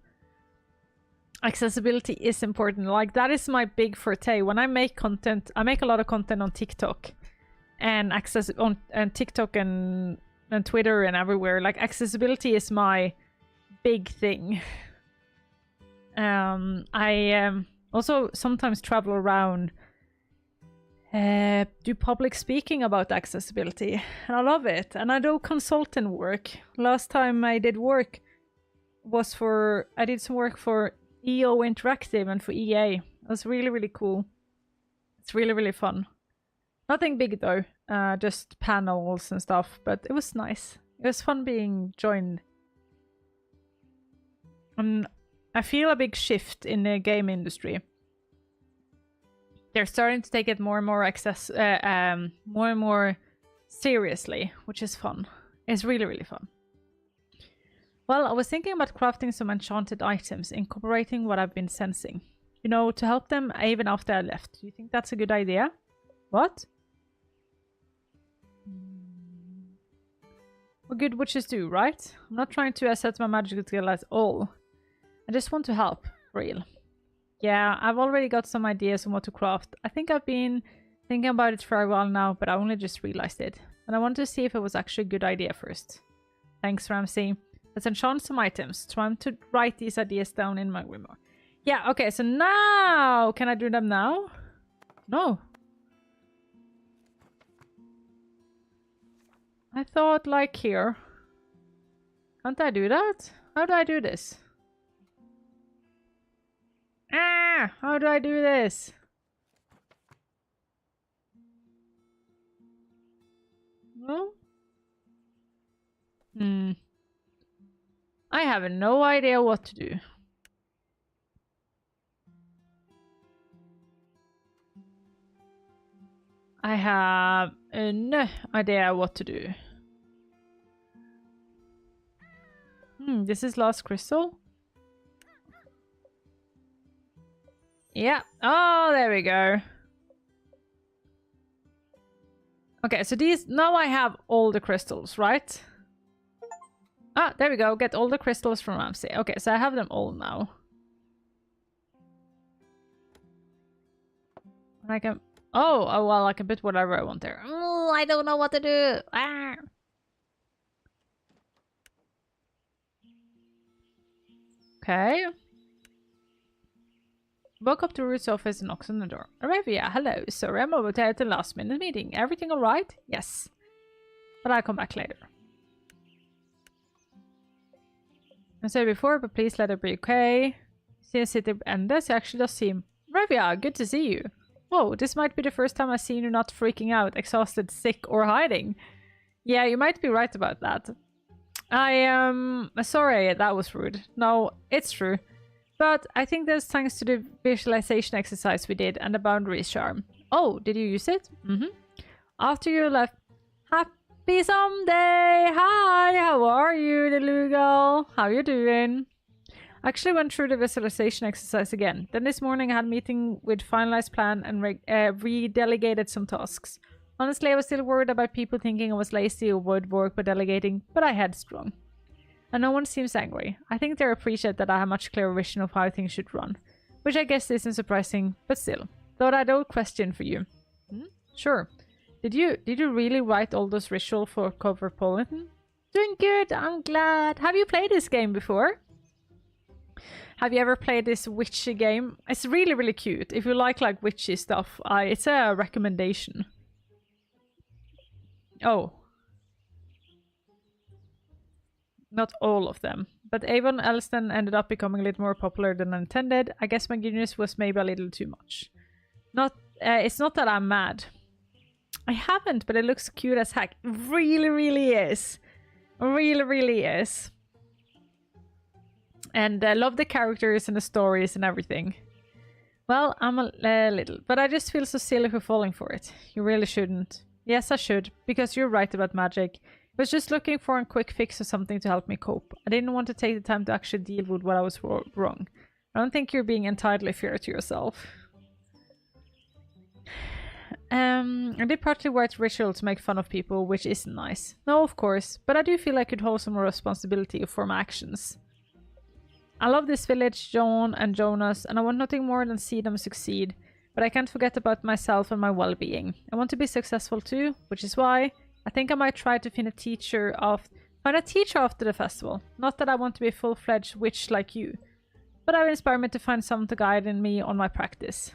Accessibility is important. Like, that is my big forte. When I make content, I make a lot of content on TikTok. And TikTok and Twitter and everywhere. Like, accessibility is my big thing. I also sometimes travel around, do public speaking about accessibility, and I love it. And I do consultant work. Last time I did work was I did some work for EO Interactive and for EA. It was really, really cool. It's really, really fun. Nothing big though, just panels and stuff, but it was nice. It was fun being joined. And I feel a big shift in the game industry. They're starting to take it more and more seriously, which is fun. It's really, really fun. Well, I was thinking about crafting some enchanted items, incorporating what I've been sensing. You know, to help them even after I left. Do you think that's a good idea? What? What good witches do, right? I'm not trying to assert my magical skill at all. I just want to help, for real. Yeah, I've already got some ideas on what to craft. I think I've been thinking about it for a while now, but I only just realized it. And I wanted to see if it was actually a good idea first. Thanks, Ramsey. Let's enchant some items. Trying to write these ideas down in my grimoire. Yeah, okay, so now... Can I do them now? No. I thought, like, here. Can't I do that? How do I do this? Ah! How do I do this? No? I have no idea what to do. I have no idea what to do. This is Last Crystal. Yeah. Oh, there we go. Okay, so these... Now I have all the crystals, right? Ah, there we go. Get all the crystals from Ramsey. Okay, so I have them all now. And I can... Oh, well, I can put whatever I want there. Oh, I don't know what to do. Ah. Okay. Woke up to Ruth's office and knocks on the door. Arevya, hello. Sorry, I'm over there at the last minute meeting. Everything alright? Yes. But I'll come back later. I said before, but please let it be okay. Since it ended, you actually does seem... Arevya, good to see you. Whoa, this might be the first time I've seen you not freaking out, exhausted, sick, or hiding. Yeah, you might be right about that. I am sorry, that was rude. No, it's true. But I think that's thanks to the visualization exercise we did and the boundaries charm. Oh, did you use it? Mm-hmm. After you left... Happy someday! Hi, how are you, the little girl? How you doing? I actually went through the visualization exercise again. Then this morning I had a meeting with finalized plan and re-delegated some tasks. Honestly, I was still worried about people thinking I was lazy or would work by delegating, but I had strong. And no one seems angry. I think they appreciate that I have a much clearer vision of how things should run. Which I guess isn't surprising, but still. Though I don't question for you. Sure. Did you really write all those rituals for cover Politan? Doing good, I'm glad. Have you played this game before? Have you ever played this witchy game? It's really, really cute. If you like witchy stuff, it's a recommendation. Oh. Not all of them. But Avon Elston ended up becoming a little more popular than intended. I guess my genius was maybe a little too much. It's not that I'm mad. I haven't, but it looks cute as heck. Really, really is. Really, really is. And I love the characters and the stories and everything. Well, I'm a little. But I just feel so silly for falling for it. You really shouldn't. Yes, I should. Because you're right about magic. I was just looking for a quick fix or something to help me cope. I didn't want to take the time to actually deal with what I was wrong. I don't think you're being entirely fair to yourself. I did partly write ritual to make fun of people, which isn't nice. No, of course, but I do feel I could hold some more responsibility for my actions. I love this village, John and Jonas, and I want nothing more than see them succeed. But I can't forget about myself and my well-being. I want to be successful too, which is why I think I might try to find a teacher after the festival. Not that I want to be a full-fledged witch like you, but I would inspire me to find someone to guide me on my practice.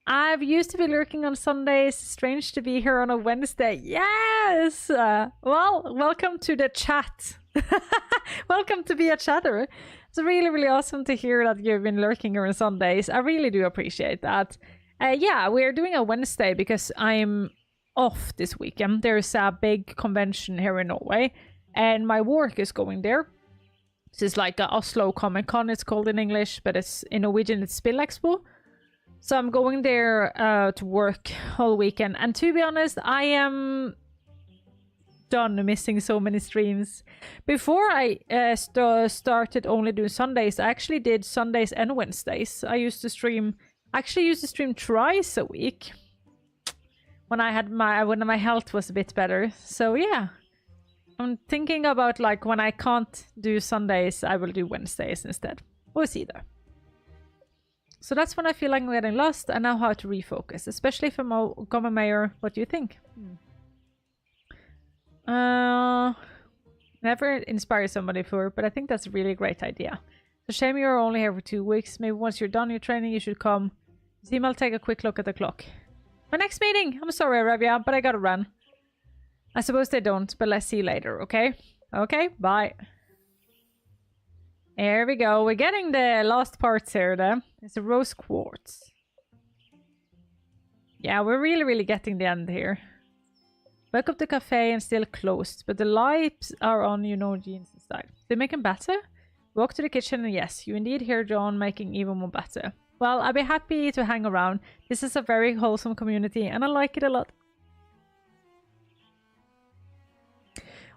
I've used to be lurking on Sundays. Strange to be here on a Wednesday. Yes! Well, welcome to the chat. Welcome to be a chatter. It's really, really awesome to hear that you've been lurking here on Sundays. I really do appreciate that. Yeah, we're doing a Wednesday because I'm off this weekend. There's a big convention here in Norway, and my work is going there. This is like a Oslo Comic Con, it's called in English, but it's in Norwegian, it's Spill Expo. So I'm going there to work all weekend. And to be honest, I am done missing so many streams. Before I started only doing Sundays, I actually did Sundays and Wednesdays. I used to stream twice a week when I had when my health was a bit better. So yeah, I'm thinking about when I can't do Sundays, I will do Wednesdays instead. We'll see though. So that's when I feel like I'm getting lost and know how to refocus, especially if I'm a mayor. What do you think? Never inspire somebody before, but I think that's a really great idea. It's a shame you're only here for 2 weeks. Maybe once you're done your training, you should come. I'll take a quick look at the clock. My next meeting! I'm sorry, Arevya, but I gotta run. I suppose they don't, but let's see you later, okay? Okay, bye. There we go. We're getting the last parts here, though. It's a rose quartz. Yeah, we're really, really getting the end here. Woke up the cafe and still closed, but the lights are on, you know, jeans inside. They make them better? Walk to the kitchen and yes, you indeed hear John making even more better. Well, I'll be happy to hang around. This is a very wholesome community and I like it a lot.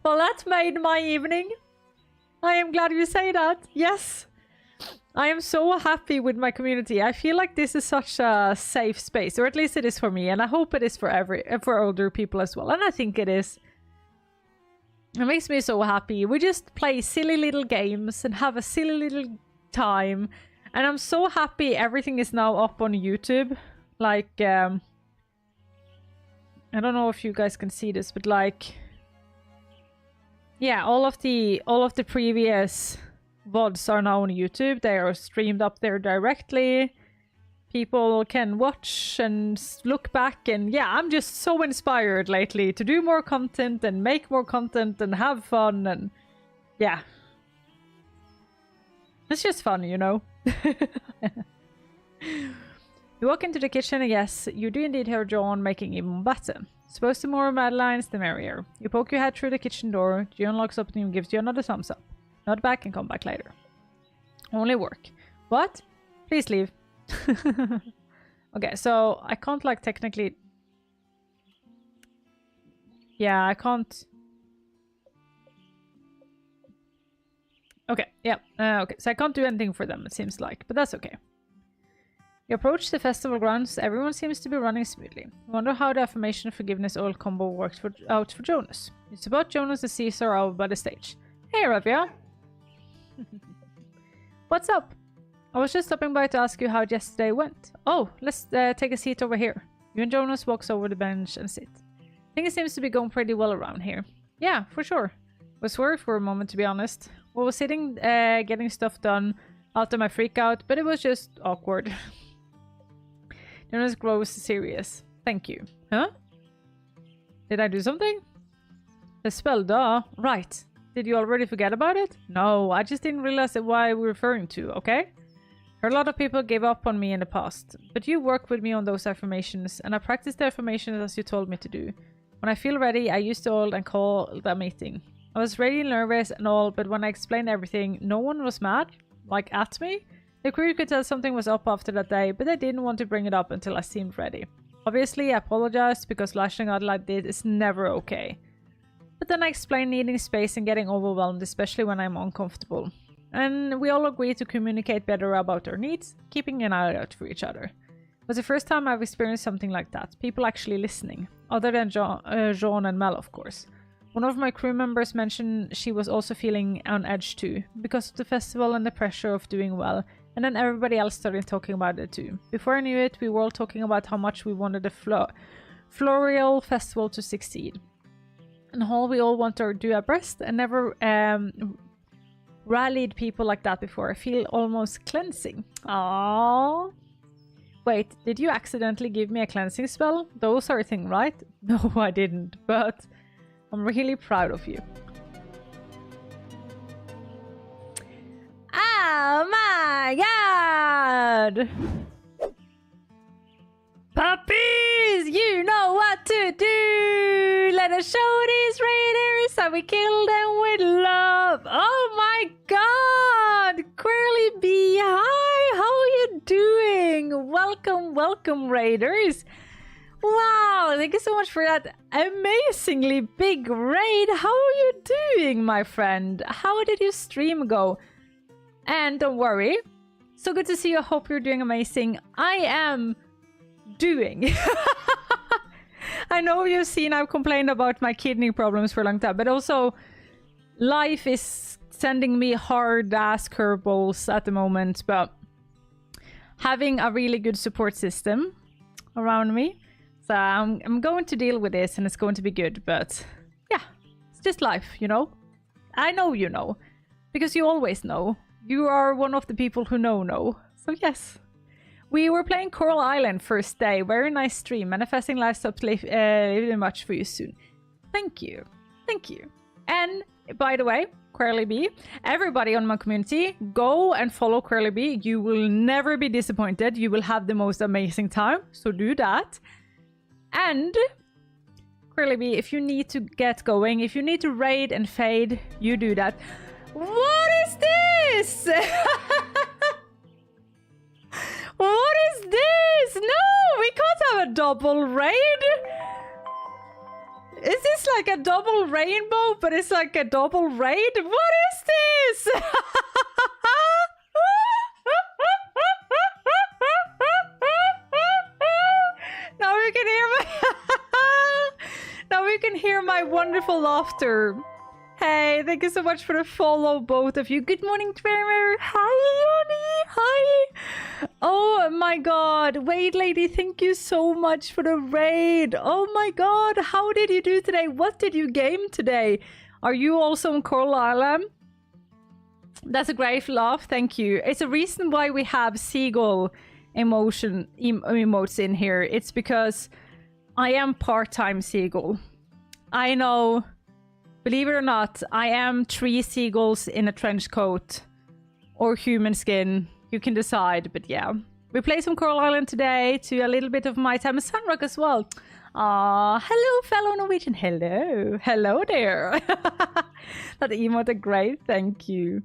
Well, that made my evening. I am glad you say that. Yes. I am so happy with my community. I feel like this is such a safe space, or at least it is for me, and I hope it is for older people as well. And I think it is. It makes me so happy. We just play silly little games and have a silly little time. And I'm so happy everything is now up on YouTube. Like, I don't know if you guys can see this, but like, yeah, all of the previous VODs are now on YouTube. They are streamed up there directly. People can watch and look back, and yeah, I'm just so inspired lately to do more content and make more content and have fun, and yeah. It's just fun, you know? You walk into the kitchen, and yes, you do indeed hear John making even better. Suppose the more Madeleines, the merrier. You poke your head through the kitchen door, John looks up and gives you another thumbs up. Nod back and come back later. Only work. What? Please leave. Okay, so I can't like technically... Yeah, I can't... Okay, yeah, okay, so I can't do anything for them, it seems like, but that's okay. You approach the festival grounds, everyone seems to be running smoothly. You wonder how the affirmation of forgiveness oil combo worked out for Jonas. You spot Jonas the Caesar over by the stage. Hey, Arevya! What's up? I was just stopping by to ask you how yesterday went. Oh, let's take a seat over here. You and Jonas walks over the bench and sit. I think it seems to be going pretty well around here. Yeah, for sure. Was worried for a moment, to be honest. We were sitting, getting stuff done after my freak out, but it was just awkward. Jonas grows serious. Thank you. Huh? Did I do something? The spell, duh. Right. Did you already forget about it? No, I just didn't realize what I was referring to, okay? A lot of people gave up on me in the past, but you worked with me on those affirmations, and I practiced the affirmations as you told me to do. When I feel ready, I used to hold and call the meeting. I was really nervous and all, but when I explained everything, no one was mad, like at me. The crew could tell something was up after that day, but they didn't want to bring it up until I seemed ready. Obviously, I apologized because lashing out like this is never okay. But then I explained needing space and getting overwhelmed, especially when I'm uncomfortable. And we all agreed to communicate better about our needs, keeping an eye out for each other. It was the first time I've experienced something like that, people actually listening, other than Jean and Mel, of course. One of my crew members mentioned she was also feeling on edge too, because of the festival and the pressure of doing well, and then everybody else started talking about it too. Before I knew it, we were all talking about how much we wanted the Floreal festival to succeed. And how we all want to do our best, and never rallied people like that before. I feel almost cleansing. Aww. Wait, did you accidentally give me a cleansing spell? Those are a thing, right? No, I didn't, but I'm really proud of you. Oh my god! Puppies! You know what to do! Let us show these raiders how we kill them with love! Oh my god! Quirly B, hi! How are you doing? Welcome, welcome, raiders! Wow, thank you so much for that amazingly big raid! How are you doing, my friend? How did your stream go? And don't worry, so good to see you. I hope you're doing amazing. I am doing. I know you've seen I've complained about my kidney problems for a long time, but also life is sending me hard ass curveballs at the moment, but having a really good support system around me, so I'm going to deal with this and it's going to be good. But yeah, it's just life, you know. I know you know, because you always know. You are one of the people who know. So yes. We were playing Coral Island first day. Very nice stream. Manifesting lifestyles really much for you soon. Thank you. Thank you. And by the way, Quirly B, everybody on my community, go and follow Quirly B. You will never be disappointed. You will have the most amazing time. So do that. And Quirly B, if you need to get going, if you need to raid and fade, you do that. What is this? What is this? No, we can't have a double raid. Is this like a double rainbow, but it's like a double raid? What is this? Now you can hear my now you can hear my wonderful laughter. Hey, thank you so much for the follow, both of you. Good morning, Trevor. Hi, Yoni. Hi. Oh my god. Wait, lady, thank you so much for the raid. Oh my god. How did you do today? What did you game today? Are you also on Coral Island? That's a great laugh. Thank you. It's a reason why we have seagull emotes in here. It's because I am part-time seagull. I know, believe it or not, I am 3 seagulls in a trench coat or human skin. You can decide, but yeah. We play some Coral Island today to a little bit of my time. Sunrock as well. Hello, fellow Norwegian. Hello. Hello there. That emote are great. Thank you.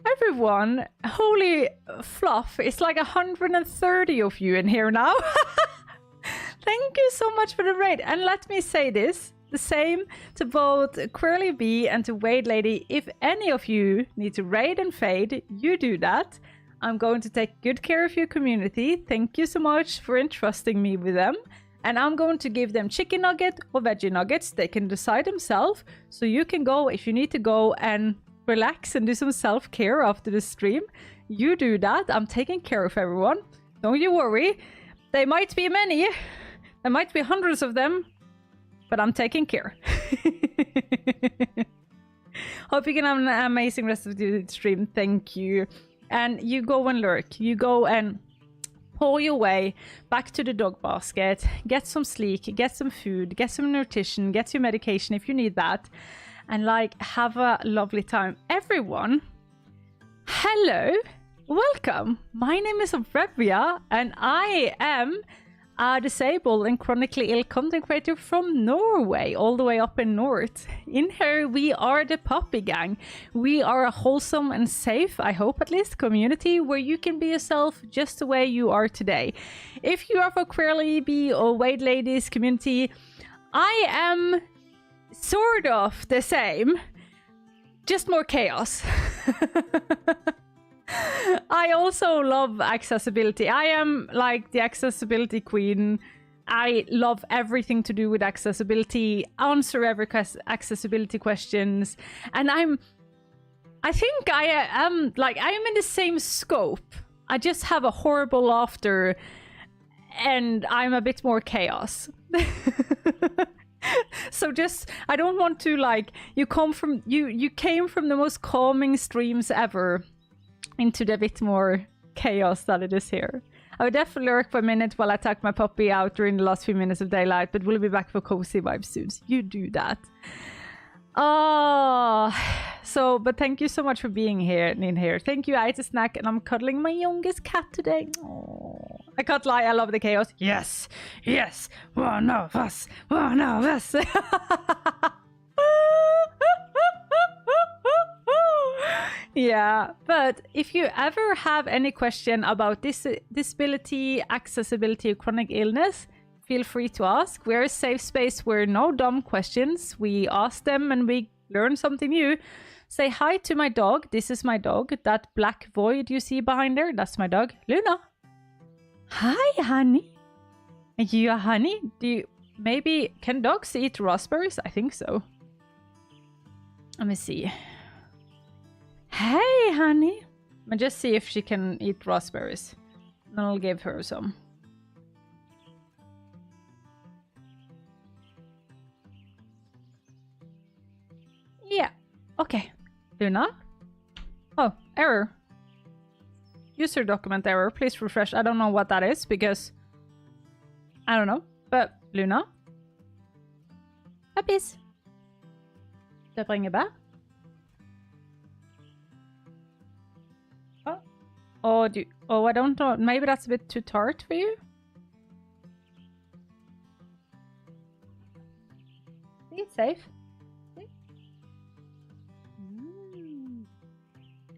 Everyone, holy fluff. It's like 130 of you in here now. Thank you so much for the raid. And let me say this. The same to both Quirly B and to Wade Lady. If any of you need to raid and fade, you do that. I'm going to take good care of your community. Thank you so much for entrusting me with them. And I'm going to give them chicken nugget or veggie nuggets. They can decide themselves. So you can go, if you need to go and relax and do some self-care after the stream, you do that. I'm taking care of everyone. Don't you worry. They might be many. There might be hundreds of them. But I'm taking care. Hope you can have an amazing rest of the stream. Thank you. And you go and lurk. You go and pull your way back to the dog basket. Get some sleep. Get some food. Get some nutrition. Get your medication if you need that. And like, have a lovely time. Everyone, hello. Welcome. My name is Arevya and I am a disabled and chronically ill content creator from Norway, all the way up in north. In here, we are the Puppy Gang. We are a wholesome and safe, I hope at least, community where you can be yourself just the way you are today. If you are for Queerly B or Wade Ladies community, I am sort of the same, just more chaos. I also love accessibility. I am like the accessibility queen. I love everything to do with accessibility, answer every accessibility questions. And I think I am in the same scope. I just have a horrible laughter and I'm a bit more chaos. So just, I don't want to like, you came from the most calming streams ever into the bit more chaos that it is here. I would definitely lurk for a minute while I tuck my puppy out during the last few minutes of daylight, but we'll be back for cozy vibes soon. So you do that. But thank you so much for being here in here. Thank you. I ate a snack and I'm cuddling my youngest cat today. Aww. I can't lie, I love the chaos. Yes, yes, one of us, one of us. Yeah, but if you ever have any question about disability, accessibility, or chronic illness, feel free to ask. We're a safe space where no dumb questions. We ask them and we learn something new. Say hi to my dog. This is my dog. That black void you see behind there, that's my dog, Luna. Hi, honey. Are you a honey? Can dogs eat raspberries? I think so. Let me see. Hey, honey. I'll just see if she can eat raspberries. Then I'll give her some. Yeah. Okay. Luna? Oh, error. User document error. Please refresh. I don't know what that is because I don't know. But Luna? Puppies. Det bringer bær. Oh, I don't know. Maybe that's a bit too tart for you? See, it's safe. See?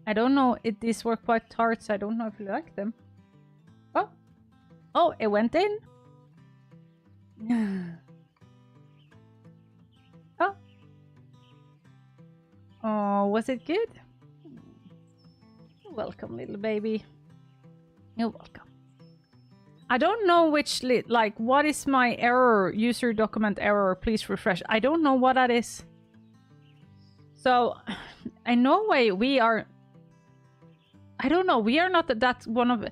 I don't know. These were quite tart, so I don't know if you like them. Oh, it went in. Oh, was it good? You're welcome, little baby. You're welcome. I don't know which, what is my error? User document error, please refresh. I don't know what that is. So, in Norway, we are... I don't know, we are not that one of...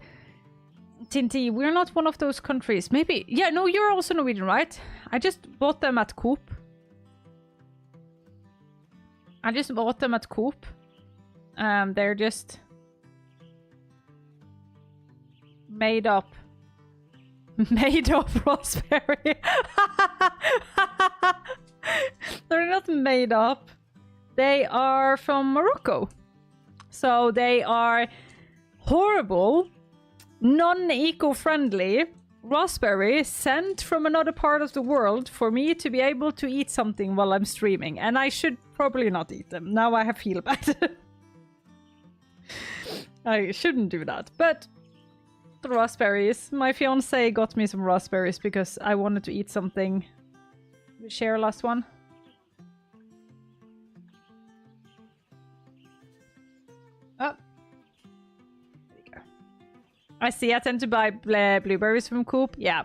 Tinti, we're not one of those countries. Maybe... Yeah, no, you're also Norwegian, right? I just bought them at Coop. They're just made up. Made up raspberry. They're not made up. They are from Morocco. So they are horrible, non-eco-friendly raspberries sent from another part of the world for me to be able to eat something while I'm streaming. And I should probably not eat them. Now I feel bad. I shouldn't do that. But the raspberries. My fiance got me some raspberries because I wanted to eat something. We share last one. Oh. There you go. I see. I tend to buy blueberries from Coop. Yeah.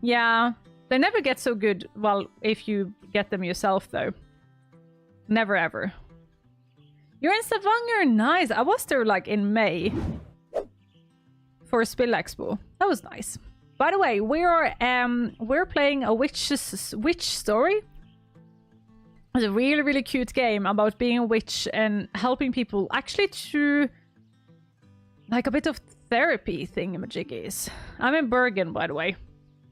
Yeah. They never get so good, well, if you get them yourself, though. Never ever. You're in Stavanger? Nice. I was there, like, in May. For Spill Expo. That was nice. By the way, we're playing a witch story. It's a really, really cute game about being a witch and helping people actually through like a bit of therapy thingamajiggies. I'm in Bergen, by the way.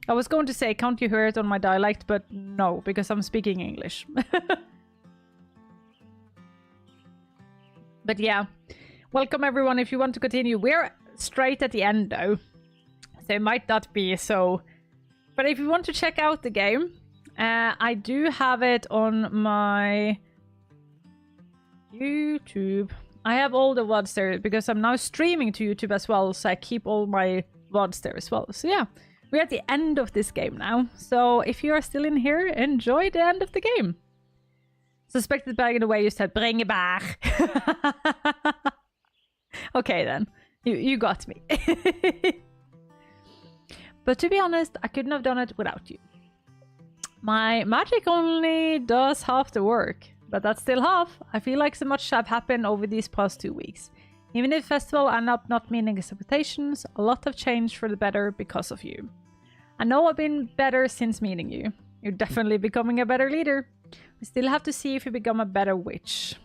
I was going to say, can't you hear it on my dialect? But no, because I'm speaking English. But yeah, welcome everyone. If you want to continue, we're straight at the end though, so it might not be so. But if you want to check out the game, I do have it on my YouTube. I have all the VODs there because I'm now streaming to YouTube as well, so I keep all my VODs there as well. So yeah, we're at the end of this game now. So if you are still in here, enjoy the end of the game. Suspected bag in the way, you said, bring it back. Okay then. You got me. But to be honest, I couldn't have done it without you. My magic only does half the work, but that's still half. I feel like so much have happened over these past 2 weeks. Even if festival are not meeting expectations, a lot have changed for the better because of you. I know I've been better since meeting you. You're definitely becoming a better leader. We still have to see if you become a better witch.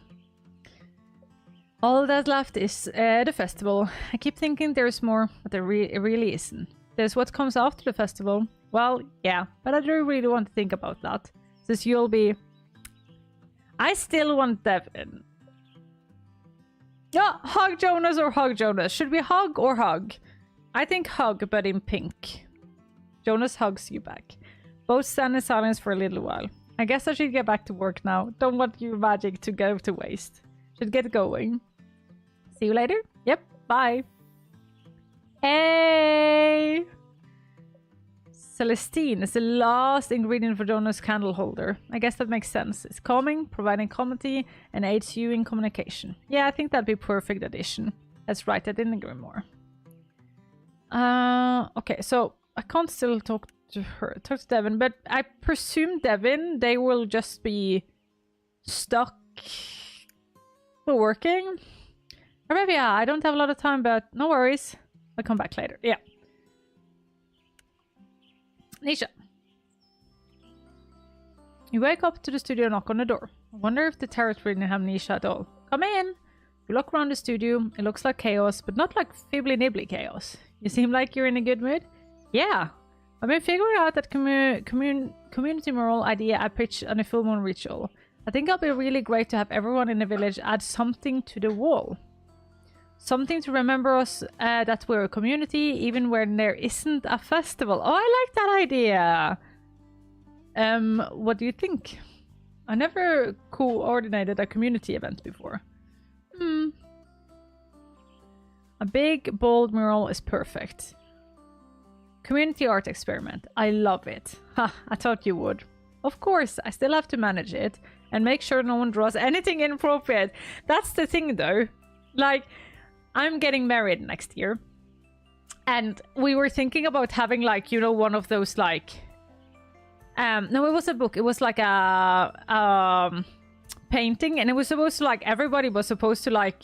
All that's left is the festival. I keep thinking there's more, but there really isn't. There's what comes after the festival. Well, yeah, but I don't really want to think about that. Since you'll be... I still want Devin. Yeah, hug Jonas or hug Jonas. Should we hug or hug? I think hug, but in pink. Jonas hugs you back. Both stand in silence for a little while. I guess I should get back to work now. Don't want your magic to go to waste. Should get going. See you later. Yep, bye. Hey! Celestine is the last ingredient for Jonas' candle holder. I guess that makes sense. It's calming, providing comedy, and aids you in communication. Yeah, I think that'd be a perfect addition. Let's write that in the grimoire. Okay, so I can't still talk to her. Talk to Devin, but I presume Devin, they will just be stuck for working. Arevya, I don't have a lot of time, but no worries. I'll come back later. Yeah. Nisha. You wake up to the studio, knock on the door. I wonder if the territory didn't have Nisha at all. Come in. You look around the studio. It looks like chaos, but not like fibbly-nibbly chaos. You seem like you're in a good mood. Yeah. I've been figuring out that community mural idea I pitched on a full moon ritual. I think it'll be really great to have everyone in the village add something to the wall. Something to remember us that we're a community, even when there isn't a festival. Oh, I like that idea. What do you think? I never coordinated a community event before. A big, bold mural is perfect. Community art experiment. I love it. Ha, I thought you would. Of course, I still have to manage it and make sure no one draws anything inappropriate. That's the thing, though. Like, I'm getting married next year. And we were thinking about having, like, you know, one of those, like... no, it was a book. It was like a painting. And it was supposed to, like, everybody was supposed to, like...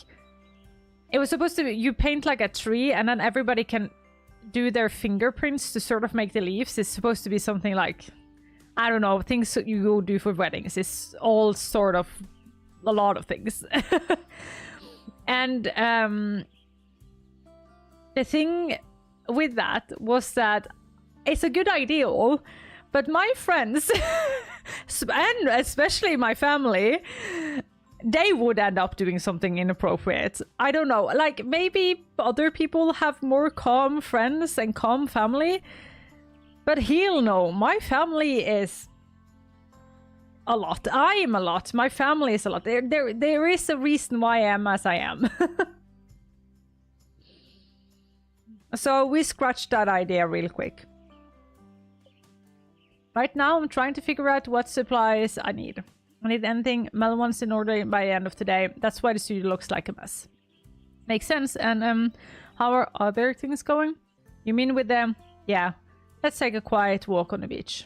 It was supposed to be, you paint, like, a tree. And then everybody can do their fingerprints to sort of make the leaves. It's supposed to be something like... I don't know, things you do for weddings. It's all sort of a lot of things. And the thing with that was that it's a good ideal, but my friends, and especially my family, they would end up doing something inappropriate. I don't know. Like, maybe other people have more calm friends and calm family, but hell no. My family is a lot. I am a lot. My family is a lot. There is a reason why I am as I am. So we scratched that idea real quick. Right now, I'm trying to figure out what supplies I need. I need anything Mel wants in order by the end of today. That's why the studio looks like a mess. Makes sense. And how are other things going? You mean with them? Yeah. Let's take a quiet walk on the beach.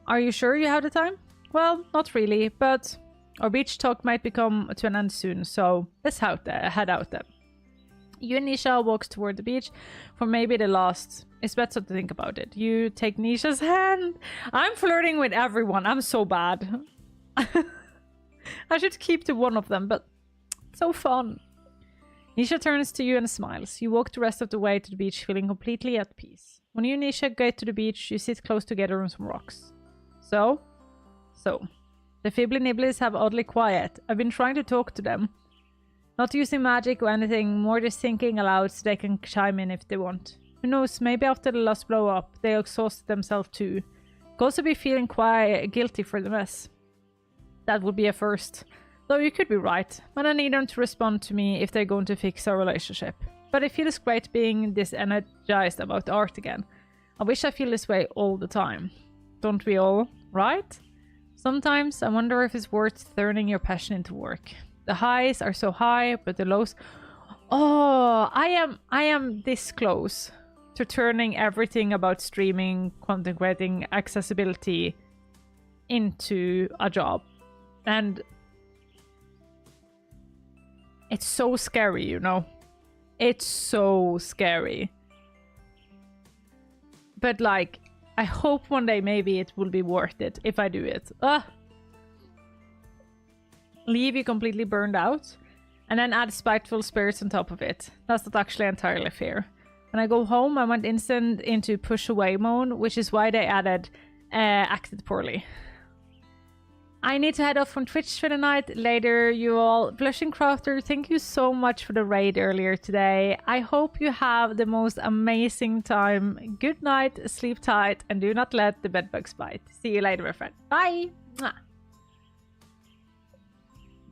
Are you sure you have the time? Well, not really, but our beach talk might become to an end soon, so let's head out there. You and Nisha walks toward the beach for maybe the last. It's better to think about it. You take Nisha's hand. I'm flirting with everyone. I'm so bad. I should keep to one of them, but so fun. Nisha turns to you and smiles. You walk the rest of the way to the beach feeling completely at peace. When you and Nisha get to the beach, you sit close together on some rocks. So, the Fibbly Nibblies have oddly quiet. I've been trying to talk to them. Not using magic or anything, more just thinking aloud so they can chime in if they want. Who knows, maybe after the last blow up, they exhausted themselves too. Could also be feeling quite guilty for the mess. That would be a first. Though you could be right, but I need them to respond to me if they're going to fix our relationship. But it feels great being this energized about art again. I wish I feel this way all the time. Don't we all, right? Sometimes I wonder if it's worth turning your passion into work. The highs are so high, but the lows... Oh, I am this close to turning everything about streaming, content creating, accessibility into a job. And it's so scary, you know? It's so scary. But like, I hope one day maybe it will be worth it if I do it. Leave you completely burned out, and then add spiteful spirits on top of it. That's not actually entirely fair. When I go home, I went instant into push away mode, which is why they added acted poorly. I need to head off on Twitch for the night. Later, you all. Blushing Crafter, thank you so much for the raid earlier today. I hope you have the most amazing time. Good night, sleep tight, and do not let the bedbugs bite. See you later, my friend. Bye! Mwah.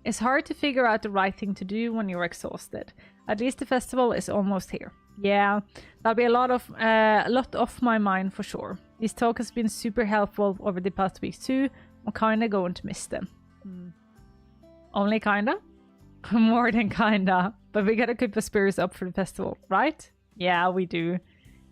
It's hard to figure out the right thing to do when you're exhausted. At least the festival is almost here. Yeah, that'll be a lot off my mind for sure. This talk has been super helpful over the past weeks too. I'm kinda going to miss them. Only kinda? More than kinda. But we gotta keep the spirits up for the festival, right? Yeah, we do.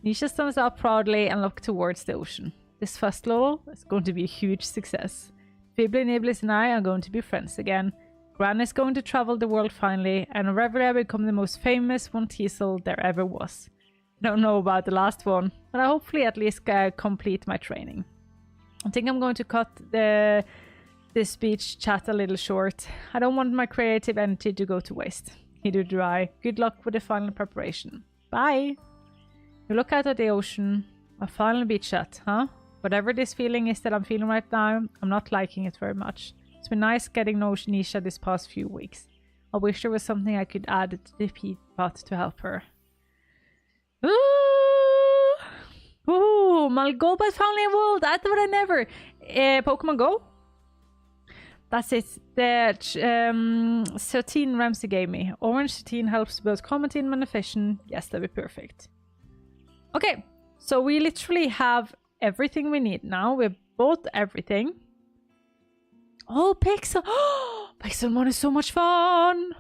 Nisha stands up proudly and looks towards the ocean. This festival is going to be a huge success. Fibbly Nibblies and I are going to be friends again. Gran is going to travel the world finally, and Arevya will become the most famous One Teasel there ever was. I don't know about the last one, but I hopefully at least complete my training. I think I'm going to cut this speech chat a little short. I don't want my creative energy to go to waste. Neither do I. Good luck with the final preparation. Bye! You look out at the ocean. A final beach chat, huh? Whatever this feeling is that I'm feeling right now, I'm not liking it very much. It's been nice getting to know Nisha this past few weeks. I wish there was something I could add to the peat to help her. Ooh, my Golbat finally evolved! I thought I never. Pokemon Go? That's it. The 13 Ramsey gave me. Orange 13 helps both comment and manifestation. Yes, that'd be perfect. Okay, so we literally have everything we need now. We've bought everything. Oh, Pixel! Oh, Pixelmon is so much fun!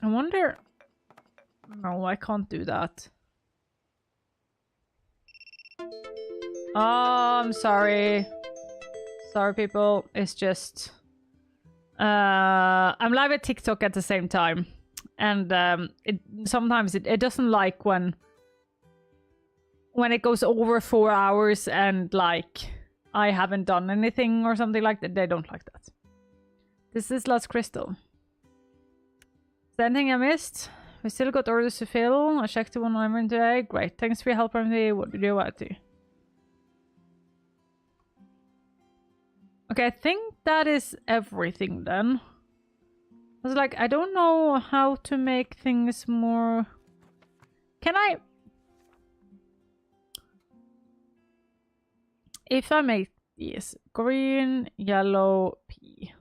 I wonder... No, I can't do that. Oh, I'm sorry. Sorry, people. It's just... I'm live at TikTok at the same time. And sometimes it doesn't like when it goes over 4 hours and like I haven't done anything or something like that. They don't like that. This is Last Crystal. Is there anything I missed? We still got orders to fill. I checked the one I'm in today. Great. Thanks for your help, Arevya. What did you want to? Okay, I think that is everything then. I was like, I don't know how to make things more... Can I... If I make these green, yellow, pea.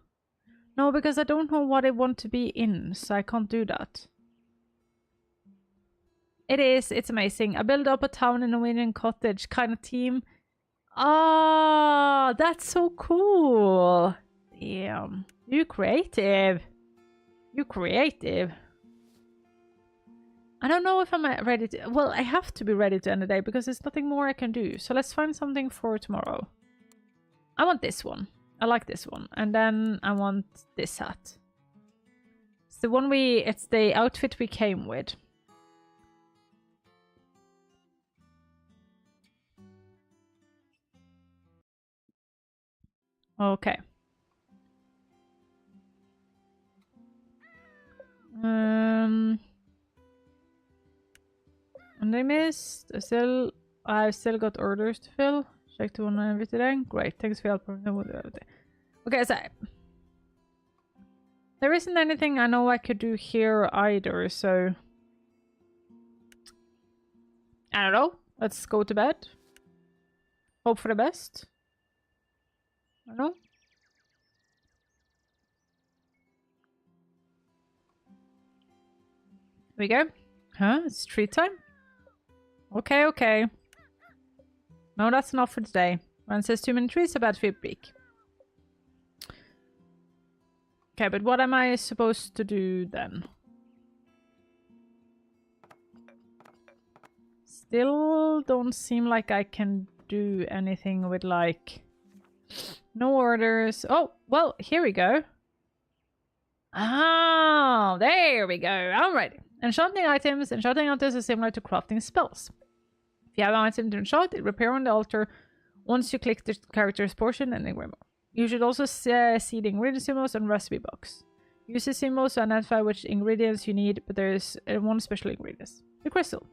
No, because I don't know what I want to be in, so I can't do that. It's amazing. I build up a town in a Norwegian cottage kind of team. Ah, that's so cool. Damn. You creative. You creative. I don't know if I'm ready to... Well, I have to be ready to end the day because there's nothing more I can do. So let's find something for tomorrow. I want this one. I like this one. And then I want this hat. It's the one it's the outfit we came with. Okay. And I missed. I've still got orders to fill. Check the one and everything. Great. Thanks for your help. Okay, so there isn't anything I know I could do here either, so I don't know. Let's go to bed. Hope for the best. I don't know. Here we go. Huh? It's treat time? Okay, okay. No, that's enough for today. Ryan says too many trees are bad for your beak. Okay, but what am I supposed to do then? Still don't seem like I can do anything with like... No orders. Oh, well, here we go. Ah, there we go. I'm ready. Enchanting items. Enchanting items are similar to crafting spells. If you have an item to enchant, it reappears on the altar once you click the character's portion and ignore more. You should also see the ingredient symbols on recipe box. Use the symbols to identify which ingredients you need, but there is one special ingredient. The crystal.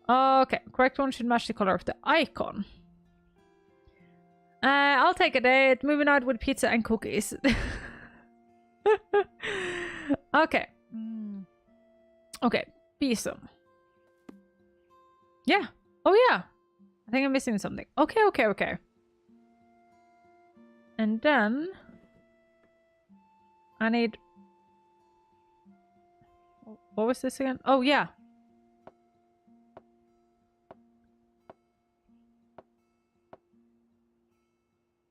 Okay, correct one should match the color of the icon. I'll take a date. Moving out with pizza and cookies. Okay. Okay, pizza. Yeah. Oh yeah. I think I'm missing something. Okay, okay, okay. And then I need... What was this again? Oh yeah.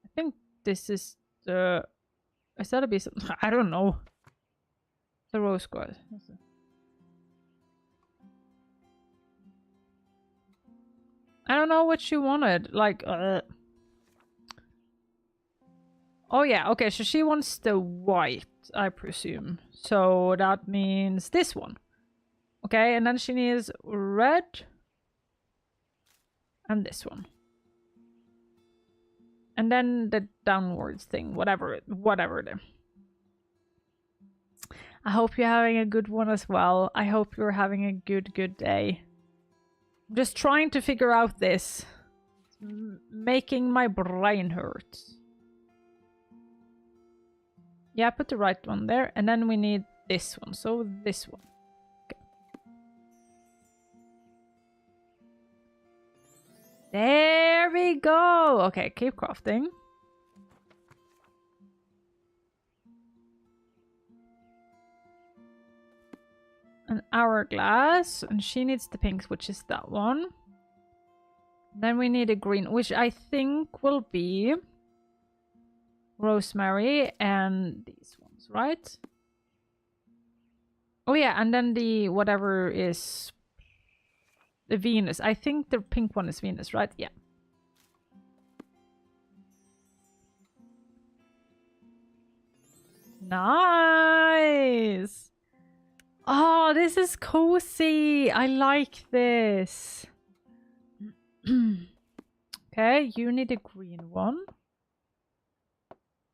I think this is the... Is that a piece of... I don't know. The rose squad. I don't know what she wanted. Like, Oh yeah, okay, so she wants the white, I presume. So that means this one. Okay, and then she needs red. And this one. And then the downwards thing, whatever it is. I hope you're having a good one as well. I hope you're having a good day. I'm just trying to figure out this. It's making my brain hurt. Yeah, put the right one there. And then we need this one. So this one. Okay. There we go. Okay, keep crafting. An hourglass. And she needs the pink, which is that one. Then we need a green, which I think will be... rosemary and these ones, right? Oh yeah, and then the whatever is the Venus. I think the pink one is Venus, right? Yeah. Nice. Oh, this is cozy. I like this. Okay, you need a green one,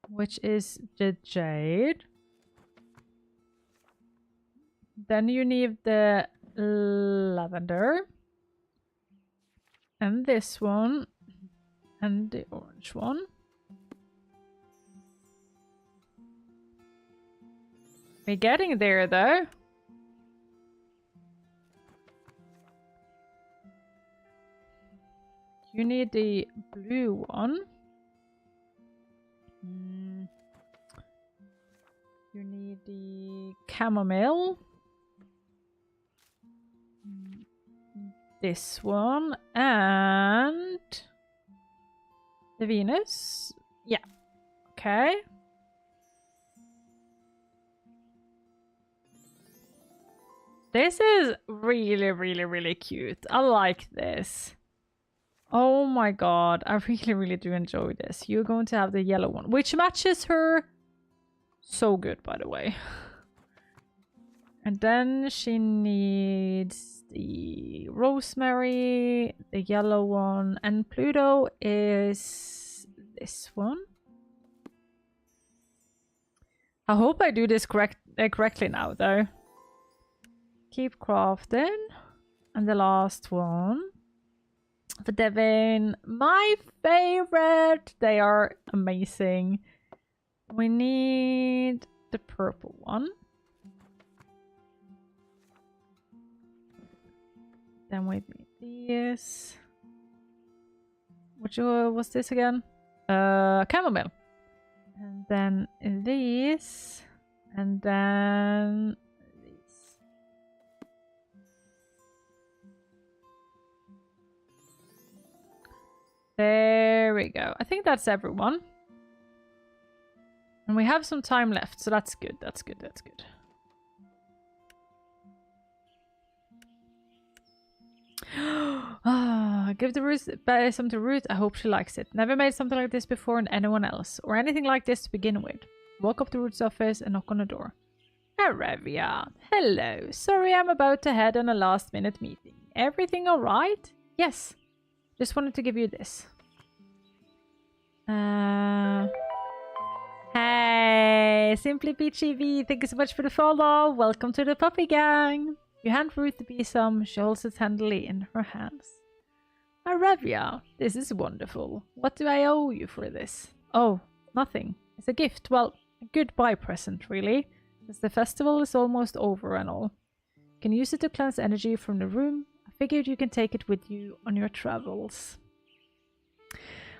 which is the jade. Then you need the lavender. And this one. And the orange one. We're getting there though. You need the blue one. You need the chamomile. This one. And the Venus. Yeah. Okay. This is really, really, really cute. I like this. Oh my god, I really, really do enjoy this. You're going to have the yellow one, which matches her so good, by the way. And then she needs the rosemary, the yellow one, and Pluto is this one. I hope I do this correctly now, though. Keep crafting. And the last one. The Devin, my favorite. They are amazing. We need the purple one. Then we need this. Which was this again? Chamomile. And then these. And then these. There we go. I think that's everyone. And we have some time left, so that's good. That's good. That's good. Give the root some to Root. I hope she likes it. Never made something like this before in anyone else, or anything like this to begin with. Walk up to Root's office and knock on the door. Arevya, hello. Sorry, I'm about to head on a last-minute meeting. Everything all right? Yes. Just wanted to give you this. Hey, Simply Peachy V. Thank you so much for the follow. Welcome to the puppy gang. You hand Ruth the besom. She holds it tenderly in her hands. Arevya, this is wonderful. What do I owe you for this? Oh, nothing. It's a gift. Well, a goodbye present, really. As the festival is almost over and all. You can use it to cleanse energy from the room. I figured you can take it with you on your travels.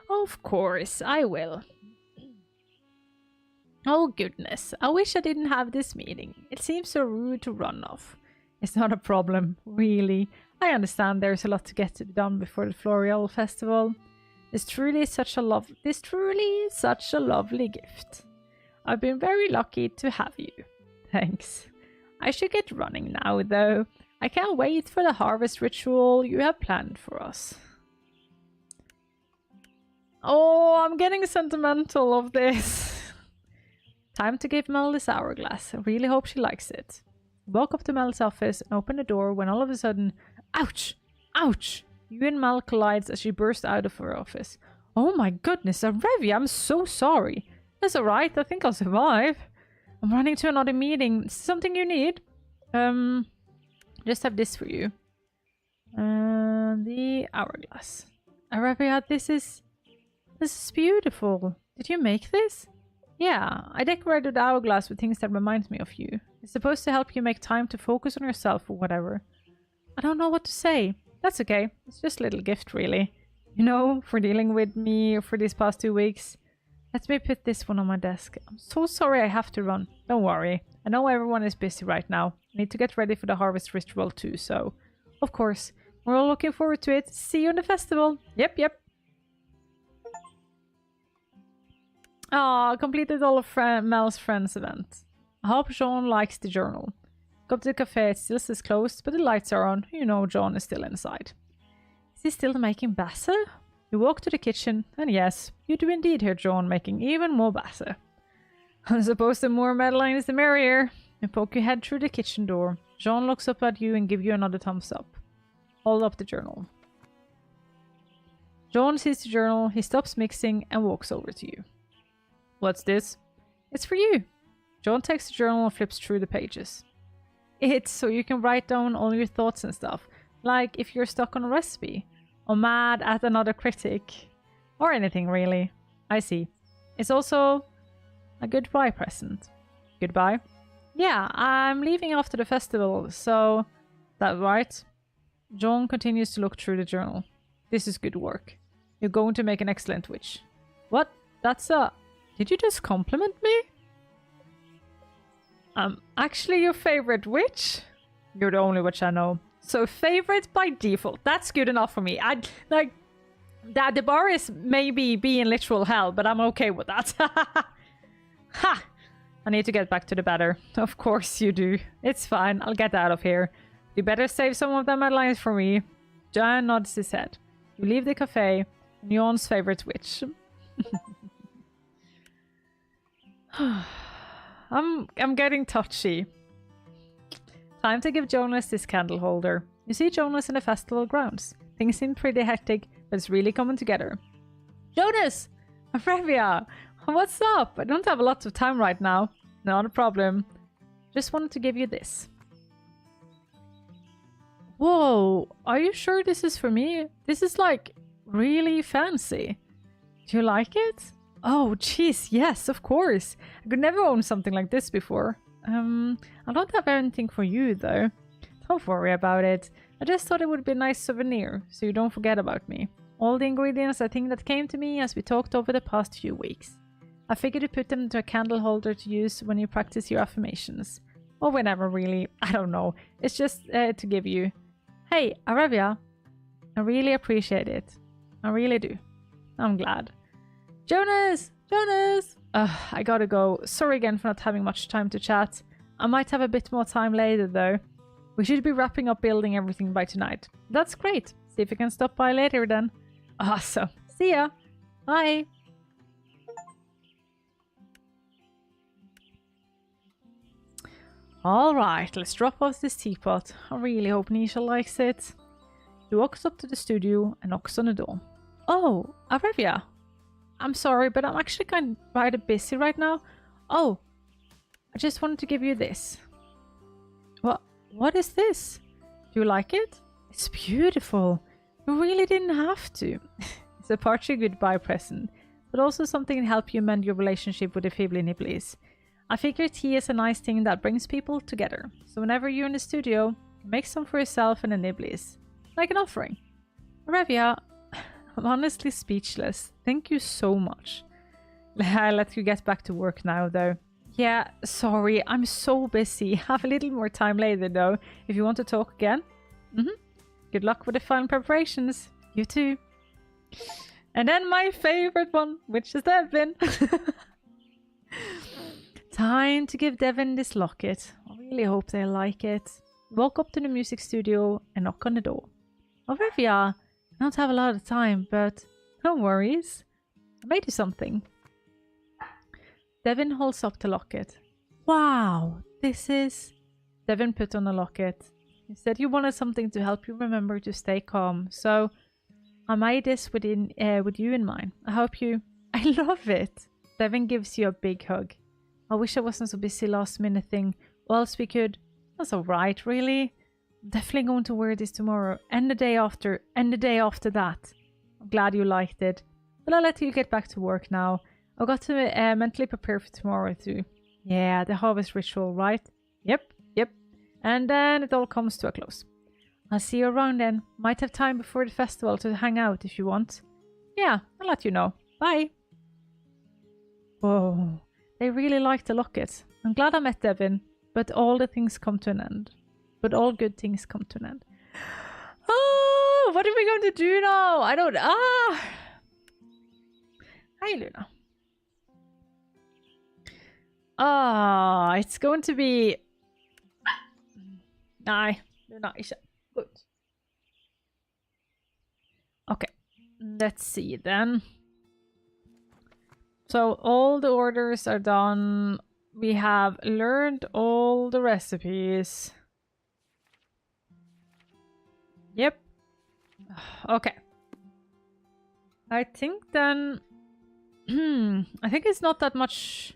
Of course, I will. Oh goodness, I wish I didn't have this meeting. It seems so rude to run off. It's not a problem, really. I understand there's a lot to get done before the Floral Festival. This truly is such a lovely gift. I've been very lucky to have you. Thanks. I should get running now, though. I can't wait for the harvest ritual you have planned for us. Oh, I'm getting sentimental of this. Time to give Mel this hourglass. I really hope she likes it. Walk up to Mel's office and open the door when all of a sudden, ouch! Ouch! You and Mel collides as she bursts out of her office. Oh my goodness, Arevya, I'm so sorry. That's alright, I think I'll survive. I'm running to another meeting. Is something you need? Just have this for you. The hourglass. Arevya, this is beautiful. Did you make this? Yeah, I decorated the hourglass with things that remind me of you. It's supposed to help you make time to focus on yourself or whatever. I don't know what to say. That's okay. It's just a little gift, really. You know, for dealing with me for these past 2 weeks. Let me put this one on my desk. I'm so sorry I have to run. Don't worry. I know everyone is busy right now. I need to get ready for the harvest ritual too, so... Of course. We're all looking forward to it. See you in the festival. Yep. Ah, completed all of Mel's friends' event. I hope Jean likes the journal. Go to the cafe, it still says closed, but the lights are on. You know John is still inside. Is he still making basse? You walk to the kitchen, and yes, you do indeed hear John making even more basse. I suppose the more Madeline is the merrier. You poke your head through the kitchen door. Jean looks up at you and gives you another thumbs up. Hold up the journal. John sees the journal, he stops mixing and walks over to you. What's this? It's for you. John takes the journal and flips through the pages. It's so you can write down all your thoughts and stuff, like if you're stuck on a recipe, or mad at another critic, or anything really. I see. It's also a goodbye present. Goodbye? Yeah, I'm leaving after the festival, so... That right? John continues to look through the journal. This is good work. You're going to make an excellent witch. What? That's a... Did you just compliment me? Actually your favorite witch? You're the only witch I know. So favorite by default. That's good enough for me. I like that the bar is maybe being literal hell, but I'm okay with that. Ha! I need to get back to the batter. Of course you do. It's fine. I'll get out of here. You better save some of them lines for me. John nods his head. You leave the cafe. Neon's favorite witch. I'm getting touchy. Time to give Jonas this candle holder. You see Jonas in the festival grounds. Things seem pretty hectic, but it's really coming together. Jonas! Arevya! What's up? I don't have a lot of time right now. Not a problem. Just wanted to give you this. Whoa, are you sure this is for me? This is like really fancy. Do you like it? Oh, jeez, yes, of course. I could never own something like this before. I don't have anything for you, though. Don't worry about it. I just thought it would be a nice souvenir, so you don't forget about me. All the ingredients I think that came to me as we talked over the past few weeks. I figured to put them into a candle holder to use when you practice your affirmations. Or whenever, really. I don't know. It's just to give you. Hey, Arevya. I really appreciate it. I really do. I'm glad. Jonas! Jonas! I gotta go. Sorry again for not having much time to chat. I might have a bit more time later, though. We should be wrapping up building everything by tonight. That's great. See if you can stop by later, then. Awesome. See ya. Bye. Alright, let's drop off this teapot. I really hope Nisha likes it. He walks up to the studio and knocks on the door. Oh, Arevya. I'm sorry, but I'm actually kind of rather busy right now. Oh, I just wanted to give you this. What is this? Do you like it? It's beautiful. You really didn't have to. It's a partial goodbye present, but also something to help you mend your relationship with the Fibbly Nibblies. I figure tea is a nice thing that brings people together, so whenever you're in the studio, make some for yourself and the Nibblies. Like an offering. Arevya, I'm honestly speechless. Thank you so much. I'll let you get back to work now, though. Yeah, sorry, I'm so busy. Have a little more time later, though, if you want to talk again. Good luck with the final preparations. You too. And then my favorite one, which is Devin. Time to give Devin this locket. I really hope they like it. Walk up to the music studio and knock on the door. Arevya, I don't have a lot of time, but no worries. I made you something. Devin holds up the locket. Wow, this is... Devin put on the locket. You said you wanted something to help you remember to stay calm, so I made this with you in mind. I hope you... I love it. Devin gives you a big hug. I wish I wasn't so busy last minute thing, or else we could... That's alright, really. I'm definitely going to wear this tomorrow, and the day after, and the day after that. I'm glad you liked it. But I'll let you get back to work now. I've got to mentally prepare for tomorrow too. Yeah, the harvest ritual, right? Yep. And then it all comes to a close. I'll see you around then. Might have time before the festival to hang out if you want. Yeah, I'll let you know. Bye. Whoa, they really like the locket. I'm glad I met Devin, but all the things come to an end. But all good things come to an end. Oh, what are we going to do now? I don't... Hi, Luna. It's going to be... Nej, Luna, ikke. Good. Okay, let's see then. So all the orders are done. We have learned all the recipes. Yep. Okay. I think then... I think it's not that much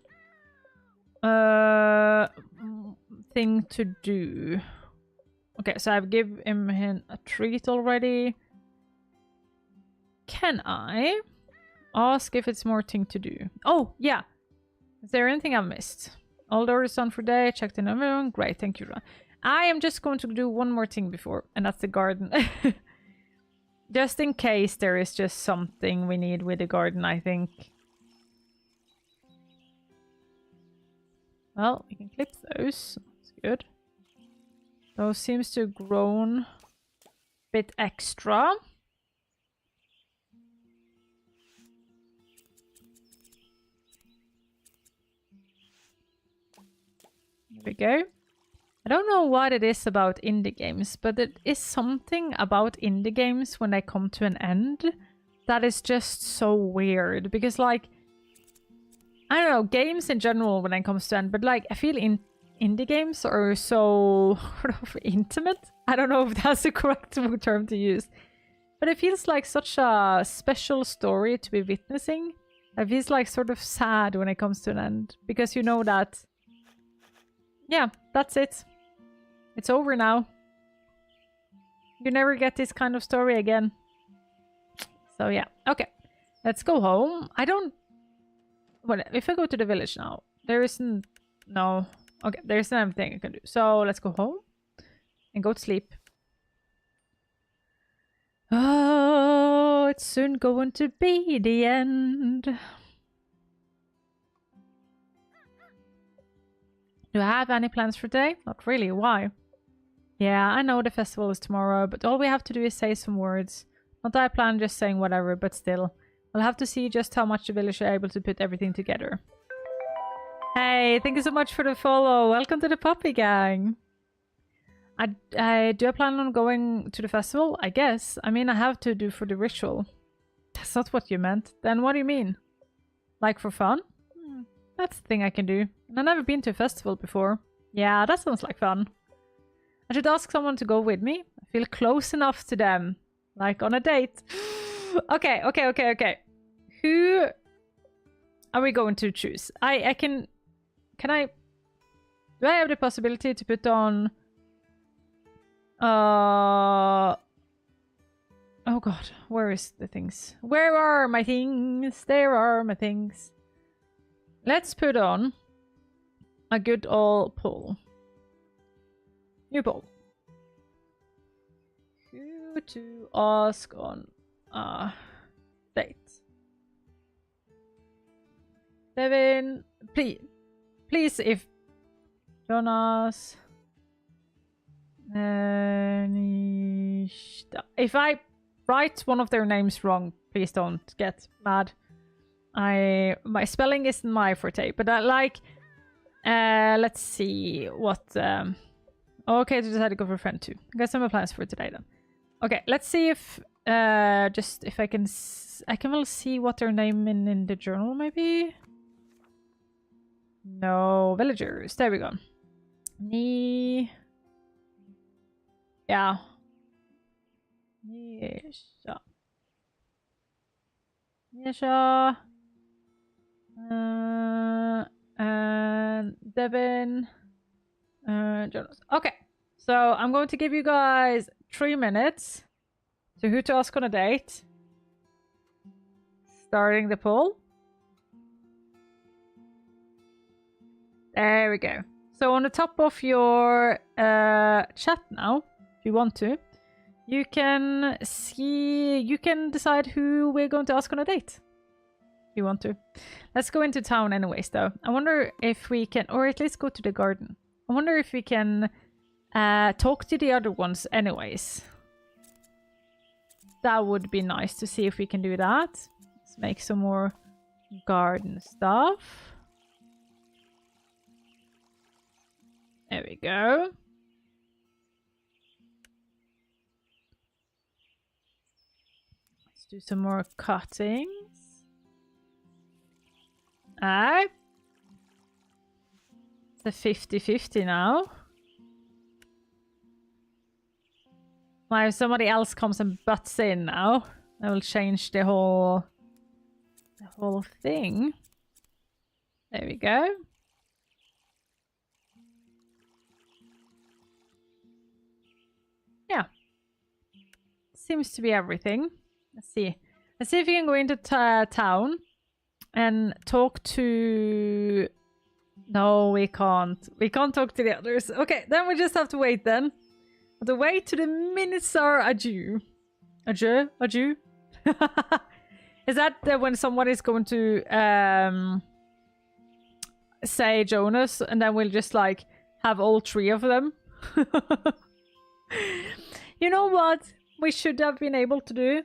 thing to do. Okay, so I've given him a treat already. Can I ask if it's more thing to do? Oh, yeah. Is there anything I've missed? All the orders done for day. Checked in everyone. Great, thank you. I am just going to do one more thing before, and that's the garden. Just in case there is just something we need with the garden, I think. Well, we can clip those. That's good. Those seems to have grown a bit extra. There we go. I don't know what it is about indie games, but it is something about indie games when they come to an end that is just so weird. Because, like, I don't know, games in general when it comes to end, but, like, I feel indie games are so sort of intimate. I don't know if that's the correct term to use. But it feels like such a special story to be witnessing. It feels like sort of sad when it comes to an end. Because you know that, yeah, that's it. It's over now. You never get this kind of story again. So yeah, okay. Let's go home. I don't... Well, if I go to the village now, there isn't... No. Okay, there's nothing I can do. So let's go home and go to sleep. Oh, it's soon going to be the end. Do I have any plans for today? Not really. Why? Yeah, I know the festival is tomorrow, but all we have to do is say some words. Not that I plan just saying whatever, but still. We'll have to see just how much the village are able to put everything together. Hey, thank you so much for the follow. Welcome to the puppy gang. Do I plan on going to the festival? I guess. I mean, I have to do for the ritual. That's not what you meant. Then what do you mean? Like for fun? That's the thing I can do. And I've never been to a festival before. Yeah, that sounds like fun. I should ask someone to go with me. I feel close enough to them. Like on a date. Okay. Who are we going to choose? Do I have the possibility to put on... Oh god, where is the things? Where are my things? There are my things. Let's put on a good old poll. New poll. Who to ask on a date? Devin, please, if Jonas, if I write one of their names wrong, please don't get mad. My spelling isn't my forte, but I like. Let's see what. Okay, I decided to go for a friend too. I got some plans for today then. Okay, let's see if just if I can well see what their name in the journal maybe. No, villagers. There we go. Yeah. Nisha. And Devin. Jonas. Okay. So I'm going to give you guys 3 minutes to who to ask on a date. Starting the poll. There we go. So on the top of your chat now, if you want to, you can decide who we're going to ask on a date. If you want to. Let's go into town anyways though. I wonder if we can, or at least go to the garden. I wonder if we can talk to the other ones anyways. That would be nice to see if we can do that. Let's make some more garden stuff. There we go. Let's do some more cuttings. Alright. It's a 50-50 now. Now if somebody else comes and butts in now. I will change the whole thing. There we go. Yeah. Seems to be everything. Let's see. Let's see if we can go into town and talk to... No, we can't. We can't talk to the others. Okay, then we just have to wait then. Have to wait to the minutes are adieu. Adieu? Adieu? Is that when someone is going to say Jonas and then we'll just like have all three of them? You know what we should have been able to do?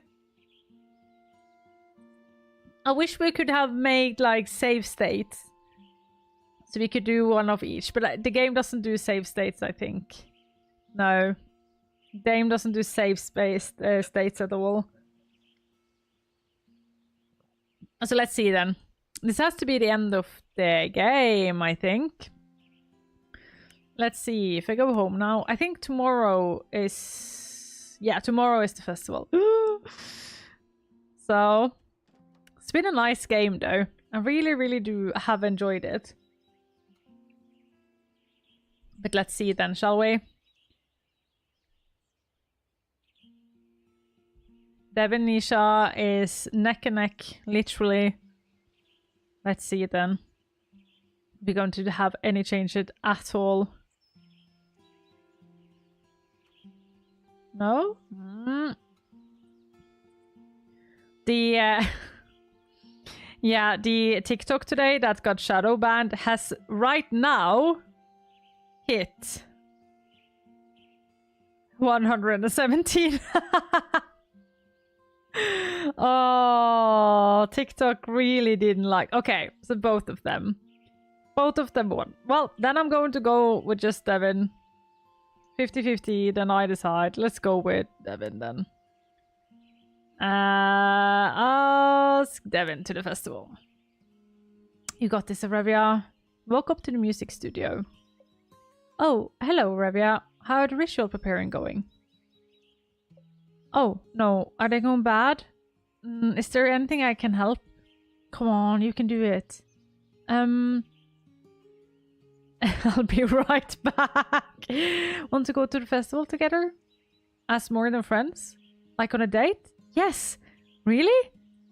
I wish we could have made like save states. So we could do one of each. But the game doesn't do save states, I think. No. The game doesn't do save states at all. So let's see then. This has to be the end of the game, I think. Let's see. If I go home now. I think tomorrow is... Yeah, tomorrow is the festival. So... It's been a nice game though. I really, really do have enjoyed it. But let's see then, shall we? Devin Nisha is neck and neck, literally. Let's see then. We're going to have any changes at all. No? The yeah, the TikTok today that got shadow banned has right now hit 117. Oh, TikTok really didn't like. Okay, so both of them won. Well, then I'm going to go with just Devin. 50-50, then I decide. Let's go with Devin then. Ask Devin to the festival. You got this, Arevya. Woke up to the music studio. Oh, hello, Arevya. How are the ritual preparing going? Oh, no. Are they going bad? Is there anything I can help? Come on, you can do it. I'll be right back. Want to go to the festival together? As more than friends? Like on a date? Yes. Really?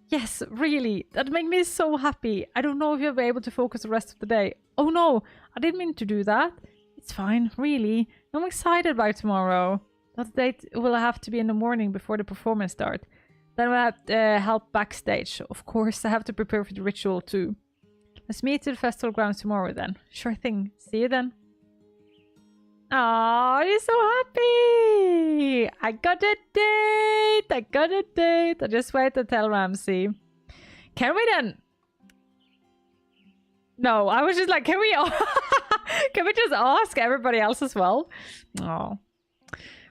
Yes, really. That makes me so happy. I don't know if you'll be able to focus the rest of the day. Oh no, I didn't mean to do that. It's fine, really. I'm excited by tomorrow. That date will have to be in the morning before the performance starts. Then we'll have help backstage. Of course, I have to prepare for the ritual too. Let's meet at the festival grounds tomorrow then. Sure thing. See you then. Oh, you're so happy! I got a date! I got a date! I just wait to tell Ramsey. Can we then? No, I was just like, can we can we just ask everybody else as well? Oh.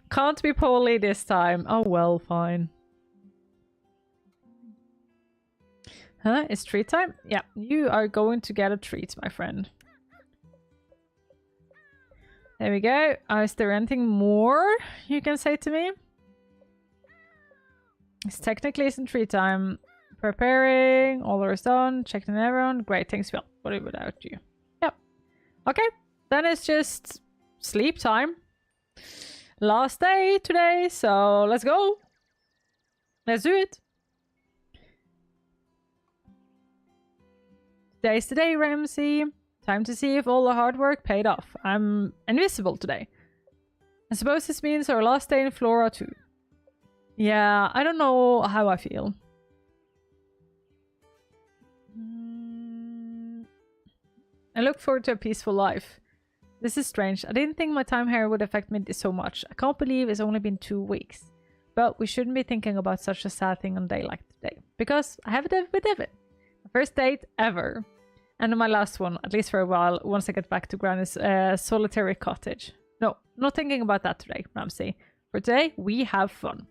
Can't be poorly this time. Oh well, fine. Huh? It's treat time? Yeah, you are going to get a treat, my friend. There we go. Is there anything more you can say to me? It's technically isn't treat time. Preparing. All is done. Checking everyone. Great, thanks, Phil. What without you? Yep. Okay. Then it's just sleep time. Last day today, so let's go. Let's do it. Today's the day, Ramsey. Time to see if all the hard work paid off. I'm invisible today. I suppose this means our last day in Flora too. Yeah, I don't know how I feel. I look forward to a peaceful life. This is strange. I didn't think my time here would affect me so much. I can't believe it's only been 2 weeks. But we shouldn't be thinking about such a sad thing on a day like today. Because I have a date with David. My first date ever. And my last one, at least for a while, once I get back to Granny's solitary cottage. No, not thinking about that today, Ramsey. For today, we have fun.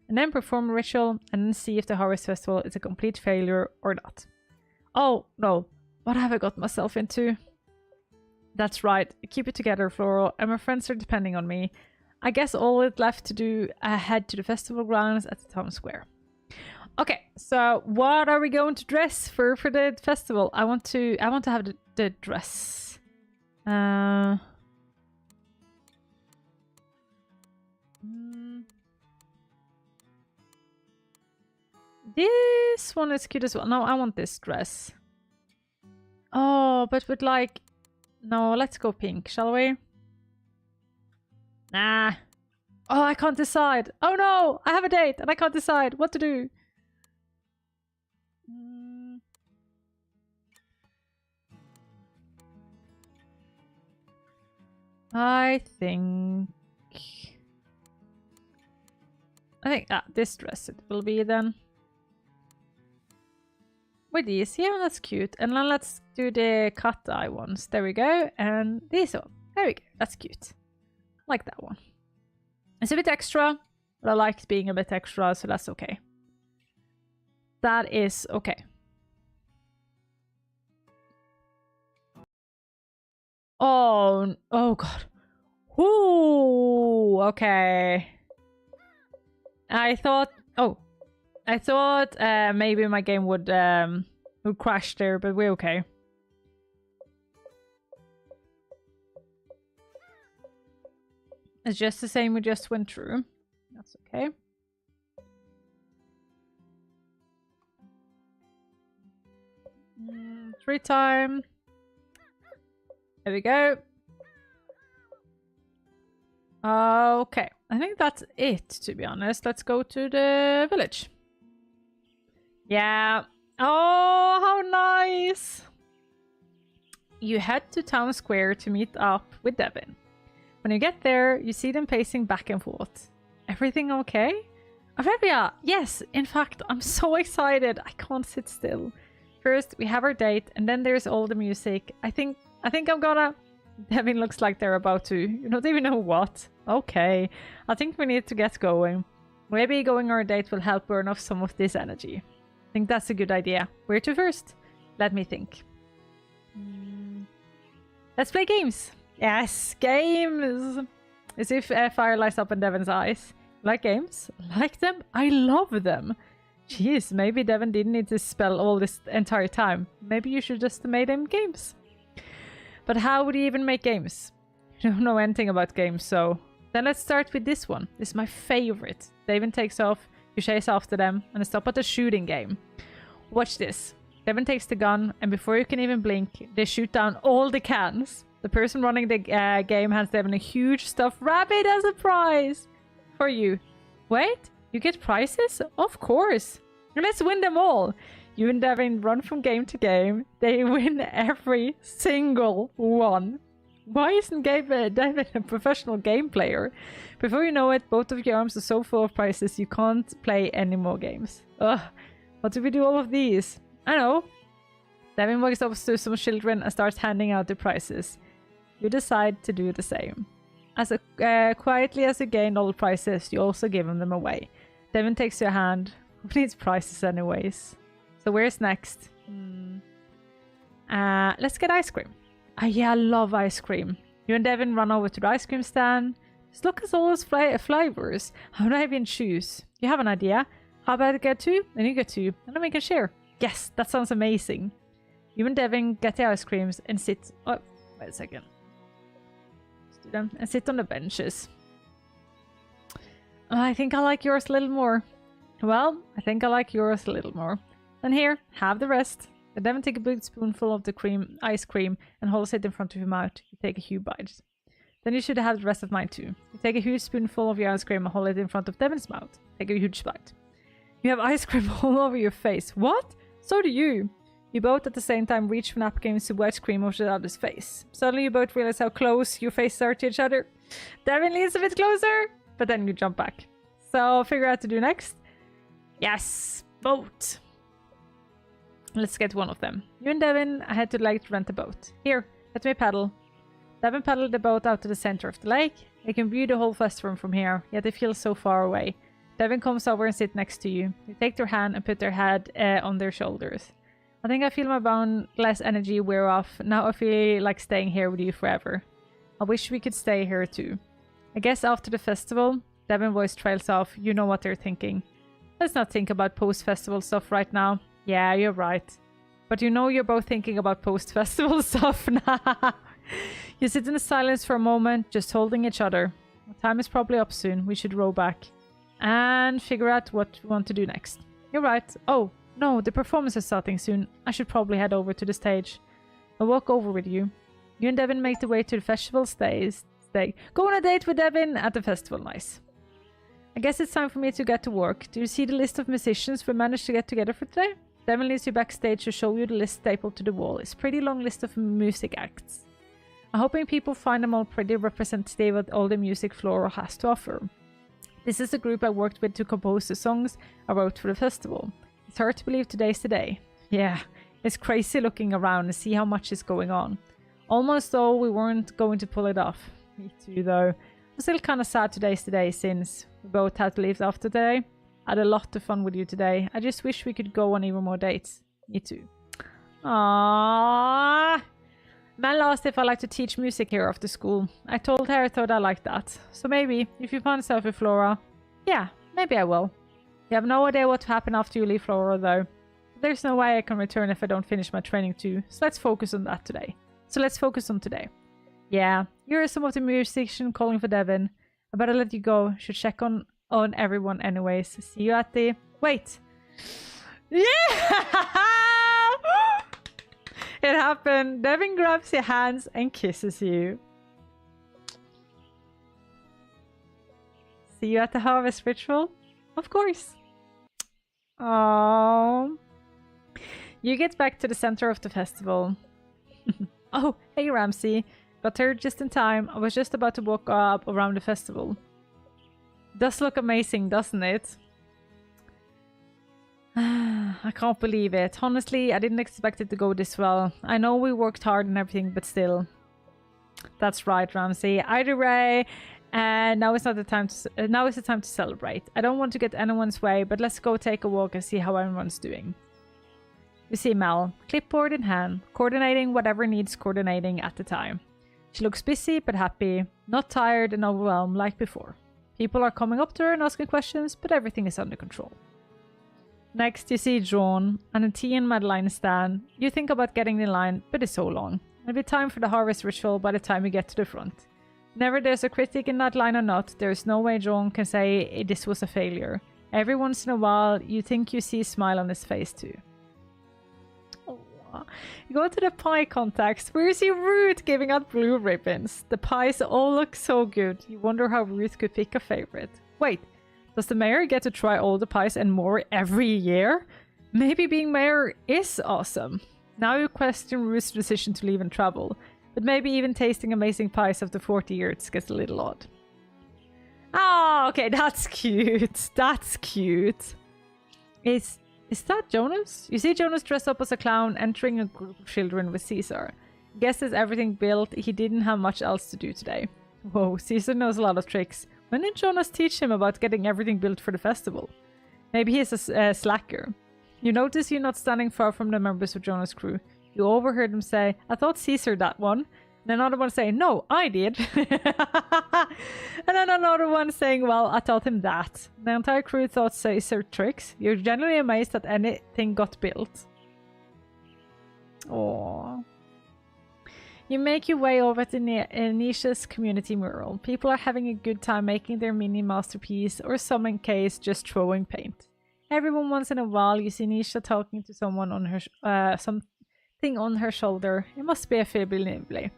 And then perform a ritual, and then see if the Harvest Festival is a complete failure or not. Oh, no. What have I got myself into? That's right. Keep it together, Flora, and my friends are depending on me. I guess all it's left to do, head to the festival grounds at the town square. Okay, so what are we going to dress for the festival? I want to have the dress. This one is cute as well. No, I want this dress. Oh, but with like... No, let's go pink, shall we? Nah. Oh, I can't decide. Oh no, I have a date and I can't decide what to do. I think this dress it will be then. With these, yeah, that's cute. And then let's do the cut eye ones. There we go. And these one. There we go. That's cute. Like that one. It's a bit extra, but I like being a bit extra, so that's okay. That is okay. Oh god. Ooh, okay. I thought maybe my game would crash there, but we're okay. It's just the same we just went through. That's okay. Free time. There we go. Okay. I think that's it, to be honest. Let's go to the village. Yeah. Oh, how nice! You head to town square to meet up with Devin. When you get there, you see them pacing back and forth. Everything okay? Arevya! Yes! In fact, I'm so excited. I can't sit still. First, we have our date, and then there's all the music. I think I'm gonna... Devin looks like they're about to. You don't even know what. Okay. I think we need to get going. Maybe going on a date will help burn off some of this energy. I think that's a good idea. Where to first? Let me think. Let's play games. Yes, games! As if fire lights up in Devin's eyes. Like games? Like them? I love them! Jeez, maybe Devin didn't need to spell all this entire time. Maybe you should just have made him games. But how would you even make games? You don't know anything about games, so... Then let's start with this one. This is my favorite. Devin takes off, you chase after them, and stop at the shooting game. Watch this. Devin takes the gun, and before you can even blink, they shoot down all the cans. The person running the game hands Devin a huge stuffed rabbit as a prize for you. Wait, you get prizes? Of course. Let's win them all. You and Devin run from game to game. They win every single one. Why isn't Devin a professional game player? Before you know it, both of your arms are so full of prizes you can't play any more games. Ugh, what do we do all of these? I know. Devin walks up to some children and starts handing out the prizes. You decide to do the same. As quietly as you gain all the prizes, you also give them away. Devin takes your hand. Who needs prizes anyways? So where's next? Let's get ice cream. Yeah, I love ice cream. You and Devin run over to the ice cream stand. Just look at all those flavors. How do I even choose? You have an idea? How about I get two? Then you get two. And then we can share. Yes, that sounds amazing. You and Devin get the ice creams and sit... Oh, wait a second. Let's do them. And sit on the benches. I think I like yours a little more. Well, I think I like yours a little more. Then here, have the rest. And Devin take a big spoonful of the ice cream and holds it in front of your mouth. You take a huge bite. Then you should have the rest of mine too. You take a huge spoonful of your ice cream and hold it in front of Devin's mouth. Take a huge bite. You have ice cream all over your face. What? So do you. You both at the same time reach for napkins to ice cream over the other's face. Suddenly you both realize how close your faces are to each other. Devin leans a bit closer, but then you jump back. So figure out what to do next. Yes, boat. Let's get one of them. You and Devin head to the lake to rent a boat. Here, let me paddle. Devin paddled the boat out to the center of the lake. You can view the whole festival from here, yet it feels so far away. Devin comes over and sits next to you. You take their hand and put their head on their shoulders. I think I feel my boundless energy wear off. Now I feel like staying here with you forever. I wish we could stay here too. I guess after the festival, Devin's voice trails off. You know what they're thinking. Let's not think about post-festival stuff right now. Yeah, you're right. But you know you're both thinking about post-festival stuff now. You sit in silence for a moment, just holding each other. Time is probably up soon. We should row back and figure out what we want to do next. You're right. Oh, no, the performance is starting soon. I should probably head over to the stage. I'll walk over with you. You and Devin make the way to the festival stage. Go on a date with Devin at the festival. Nice. I guess it's time for me to get to work. Do you see the list of musicians we managed to get together for today? Devin leads you backstage to show you the list stapled to the wall. It's a pretty long list of music acts. I'm hoping people find them all pretty representative of all the music Flora has to offer. This is the group I worked with to compose the songs I wrote for the festival. It's hard to believe today's the day. Yeah, it's crazy looking around and see how much is going on. Almost though we weren't going to pull it off. Me too though. I'm still kind of sad today's the day since we both had to leave after today. I had a lot of fun with you today. I just wish we could go on even more dates. Me too. Aww. Mel asked if I like to teach music here after school. I told her I thought I liked that. So maybe, if you find yourself with Flora, yeah, maybe I will. You have no idea what will happen after you leave Flora though. There's no way I can return if I don't finish my training too. So let's focus on that today. Yeah, you're some of the musician calling for Devin. I better let you go. Should check on everyone anyways. See you at the... Wait! Yeah! It happened. Devin grabs your hands and kisses you. See you at the harvest ritual? Of course. Oh. You get back to the center of the festival. Oh, hey Ramsey. Got here just in time. I was just about to walk up around the festival. Does look amazing, doesn't it? I can't believe it. Honestly, I didn't expect it to go this well. I know we worked hard and everything, but still. That's right, Ramsey. Either way, and now is not the time to. Now is the time to celebrate. I don't want to get anyone's way, but let's go take a walk and see how everyone's doing. You see Mel, clipboard in hand, coordinating whatever needs coordinating at the time. She looks busy but happy, not tired and overwhelmed like before. People are coming up to her and asking questions, but everything is under control. Next, you see John and a tea and Madeline stand. You think about getting in line, but it's so long. It'll be time for the harvest ritual by the time you get to the front. Whenever there's a critic in that line or not, there is no way John can say this was a failure. Every once in a while, you think you see a smile on his face too. You go to the pie contacts. Where is Ruth giving out blue ribbons? The pies all look so good. You wonder how Ruth could pick a favorite. Wait, does the mayor get to try all the pies and more every year? Maybe being mayor is awesome. Now you question Ruth's decision to leave and travel. But maybe even tasting amazing pies after 40 years gets a little odd. Oh, okay, that's cute. That's cute. Is that Jonas? You see Jonas dressed up as a clown entering a group of children with Caesar. Guesses everything built, he didn't have much else to do today. Whoa, Caesar knows a lot of tricks. When did Jonas teach him about getting everything built for the festival? Maybe he's a slacker. You notice you're not standing far from the members of Jonas' crew. You overheard him say, I thought Caesar that one. And another one saying, no, I did. And then another one saying, well, I taught him that. The entire crew thought Caesar tricks. You're genuinely amazed that anything got built. Aww. You make your way over to Nisha's community mural. People are having a good time making their mini masterpiece, or some in case just throwing paint. Every once in a while, you see Nisha talking to someone on her something on her shoulder. It must be a Fibbly Nibbly.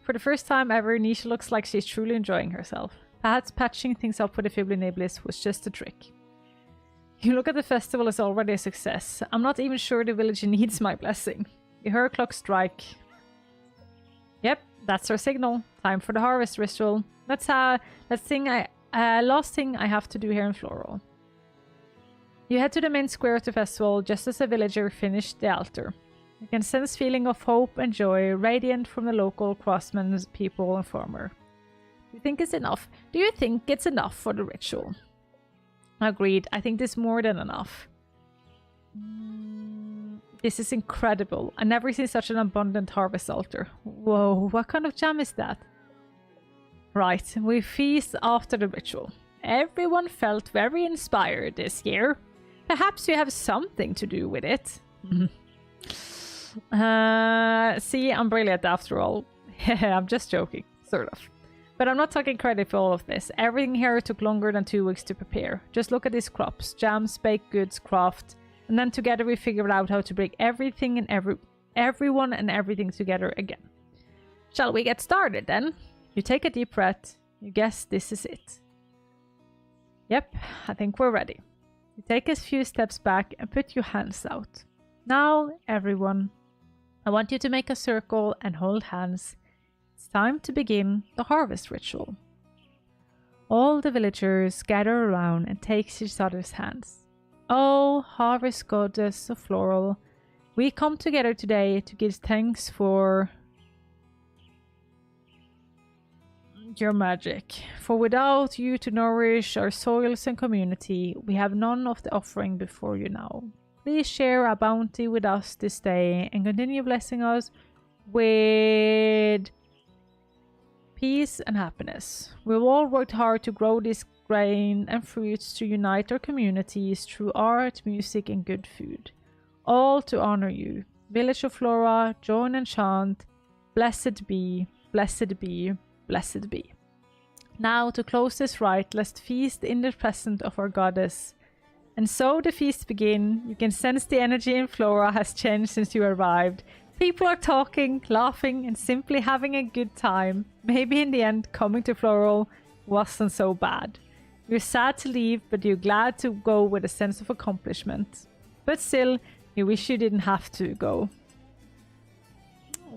For the first time ever, Nisha looks like she's truly enjoying herself. Perhaps patching things up with the Fibbly Nibblies was just a trick. You look at the festival as already a success. I'm not even sure the village needs my blessing. You hear a clock strike. Yep, that's our signal. Time for the harvest ritual. Last thing I have to do here in Flora. You head to the main square of the festival just as a villager finished the altar. You can sense feeling of hope and joy radiant from the local craftsmen, people and farmer. Do you think it's enough? Do you think it's enough for the ritual? Agreed. I think there's more than enough. This is incredible. I've never seen such an abundant harvest altar. Whoa, what kind of jam is that? Right, we feast after the ritual. Everyone felt very inspired this year. perhaps you have something to do with it. See, I'm brilliant after all. I'm just joking, sort of. But I'm not taking credit for all of this. Everything here took longer than 2 weeks to prepare. Just look at these crops, jams, baked goods, craft, and then together we figured out how to bring everything and everyone and everything together again. Shall we get started then? You take a deep breath. You guess this is it. Yep, I think we're ready. You take a few steps back and put your hands out. Now, everyone, I want you to make a circle and hold hands. It's time to begin the harvest ritual. All the villagers gather around and take each other's hands. Oh, harvest goddess of Floral, we come together today to give thanks for your magic. For without you to nourish our soils and community, we have none of the offering before you now. Please share our bounty with us this day and continue blessing us with peace and happiness. We've all worked hard to grow this grain and fruits to unite our communities through art, music, and good food. All to honor you. Village of Flora, join and chant, blessed be, blessed be, blessed be. Now, to close this rite, let's feast in the presence of our goddess. And so the feast begins. You can sense the energy in Flora has changed since you arrived. People are talking, laughing, and simply having a good time. Maybe in the end, coming to Floral wasn't so bad. You're sad to leave, but you're glad to go with a sense of accomplishment. But still, you wish you didn't have to go.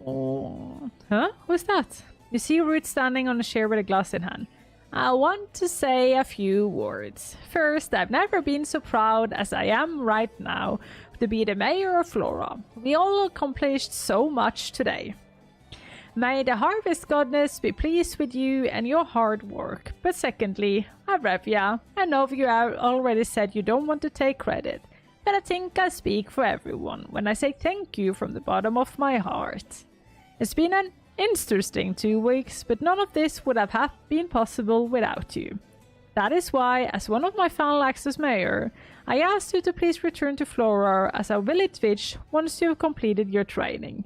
Oh. Huh? Who's that? You see Ruth standing on a chair with a glass in hand. I want to say a few words. First, I've never been so proud as I am right now to be the mayor of Flora. We all accomplished so much today. May the harvest goddess be pleased with you and your hard work. But secondly, Arevya, I know you already said you don't want to take credit, but I think I speak for everyone when I say thank you from the bottom of my heart. It's been an interesting 2 weeks, but none of this would have been possible without you. That is why, as one of my final acts as mayor, I asked you to please return to Flora as our village witch once you've completed your training.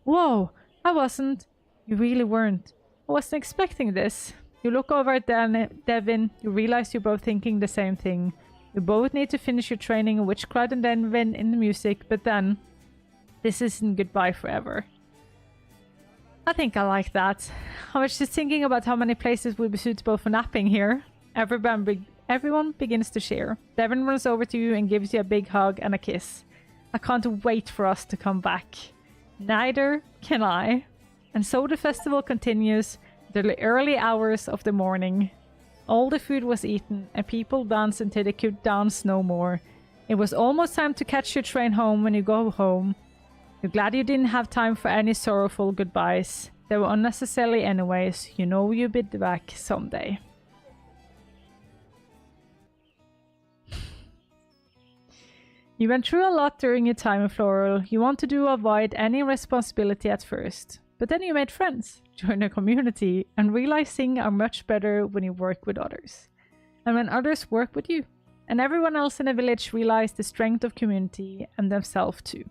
Whoa, you really weren't. I wasn't expecting this. You look over at Devin, you realize you're both thinking the same thing. You both need to finish your training in witchcraft and Devin in the music, but then, this isn't goodbye forever. I think I like that. I was just thinking about how many places would be suitable for napping here. Everyone begins to share. Devin runs over to you and gives you a big hug and a kiss. I can't wait for us to come back. Neither can I. And so the festival continues to the early hours of the morning. All the food was eaten and people danced until they could dance no more. It was almost time to catch your train home when you go home. You're glad you didn't have time for any sorrowful goodbyes. They were unnecessary anyways. You know you'll be back someday. You went through a lot during your time in Floral. You wanted to avoid any responsibility at first. But then you made friends, joined a community, and realized things are much better when you work with others. And when others work with you. And everyone else in the village realized the strength of community and themselves too.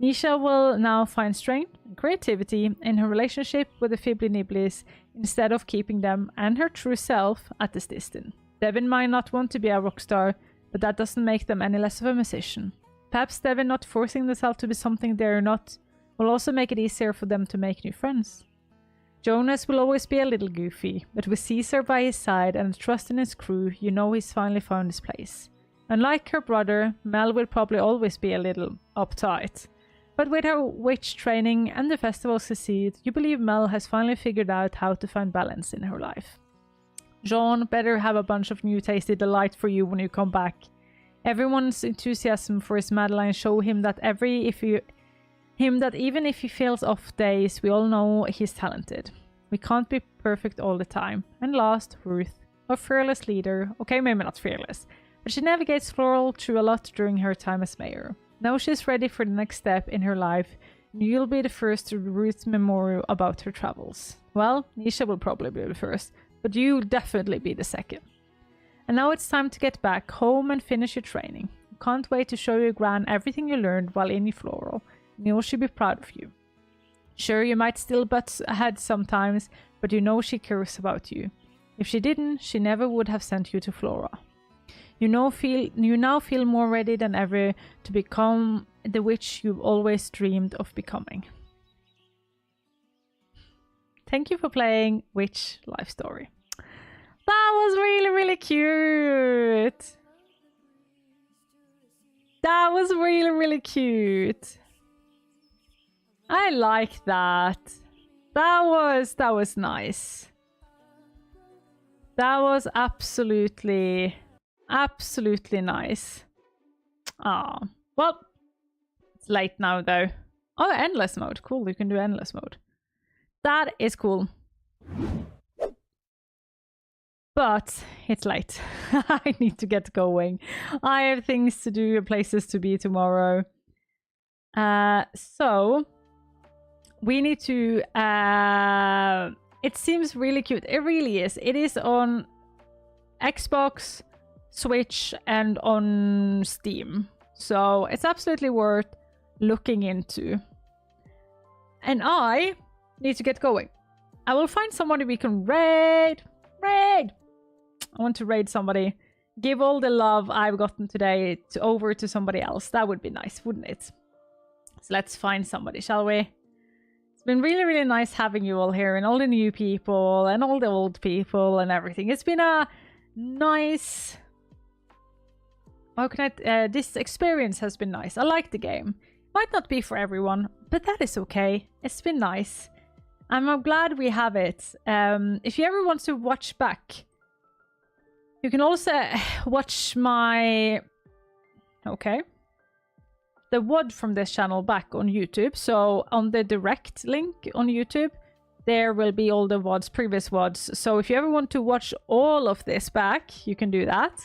Nisha will now find strength and creativity in her relationship with the Fibbly Nibblies instead of keeping them and her true self at this distance. Devin might not want to be a rock star, but that doesn't make them any less of a musician. Perhaps Devin not forcing themselves to be something they're not will also make it easier for them to make new friends. Jonas will always be a little goofy, but with Caesar by his side and trust in his crew, you know he's finally found his place. Unlike her brother, Mel will probably always be a little uptight. But with her witch training and the festival succeed, you believe Mel has finally figured out how to find balance in her life. Jean better have a bunch of new tasty delight for you when you come back. Everyone's enthusiasm for his Madeline show him that even if he feels off days, we all know he's talented. We can't be perfect all the time. And last, Ruth, our fearless leader. Okay, maybe not fearless, but she navigates Floral through a lot during her time as mayor. Now she's ready for the next step in her life, and you'll be the first to Ruth's memorial about her travels. Well, Nisha will probably be the first, but you'll definitely be the second. And now it's time to get back home and finish your training. Can't wait to show your gran everything you learned while in Floral. Know she'll be proud of you. Sure, you might still butt ahead sometimes, but you know she cares about you. If she didn't, she never would have sent you to Flora. You now feel more ready than ever to become the witch you've always dreamed of becoming. Thank you for playing Witch Life Story. That was really, really cute. That was really, really cute. I like that. That was nice. That was absolutely nice. Ah, well, it's late now though. Oh, endless mode. Cool, you can do endless mode. That is cool. But it's late. I need to get going. I have things to do, places to be tomorrow. So we need to... it seems really cute. It really is. It is on Xbox, Switch, and on Steam. So it's absolutely worth looking into. And I need to get going. I will find somebody we can raid. Raid! I want to raid somebody. Give all the love I've gotten today over to somebody else. That would be nice, wouldn't it? So let's find somebody, shall we? It's been really, really nice having you all here, and all the new people and all the old people and everything. It's been a nice... How can I... this experience has been nice. I like the game. Might not be for everyone, but that is okay. It's been nice. I'm glad we have it. If you ever want to watch back, you can also watch my... Okay. The WOD from this channel back on YouTube. So on the direct link on YouTube, there will be all the WODs, previous WODs. So if you ever want to watch all of this back, you can do that.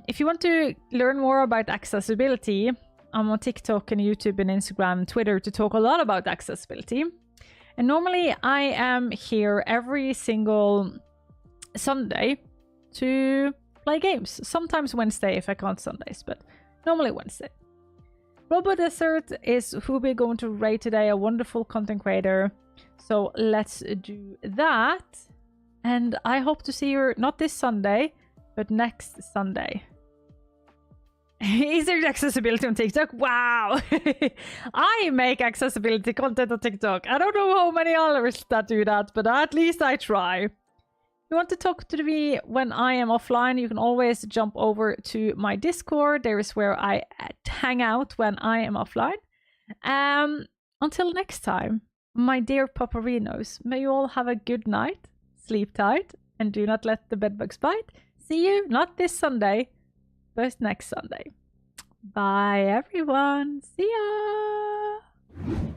If you want to learn more about accessibility, I'm on TikTok and YouTube and Instagram and Twitter to talk a lot about accessibility. And normally I am here every single Sunday to play games. Sometimes Wednesday if I can't Sundays, but normally Wednesday. Robo Desert is who we're going to raid today, a wonderful content creator. So let's do that. And I hope to see you not this Sunday, but next Sunday. Is there accessibility on TikTok? Wow! I make accessibility content on TikTok. I don't know how many others that do that, but at least I try. If you want to talk to me when I am offline, you can always jump over to my Discord. There is where I hang out when I am offline. Until next time, my dear Paparinos, may you all have a good night, sleep tight, and do not let the bedbugs bite. See you not this Sunday, but next Sunday. Bye everyone. See ya.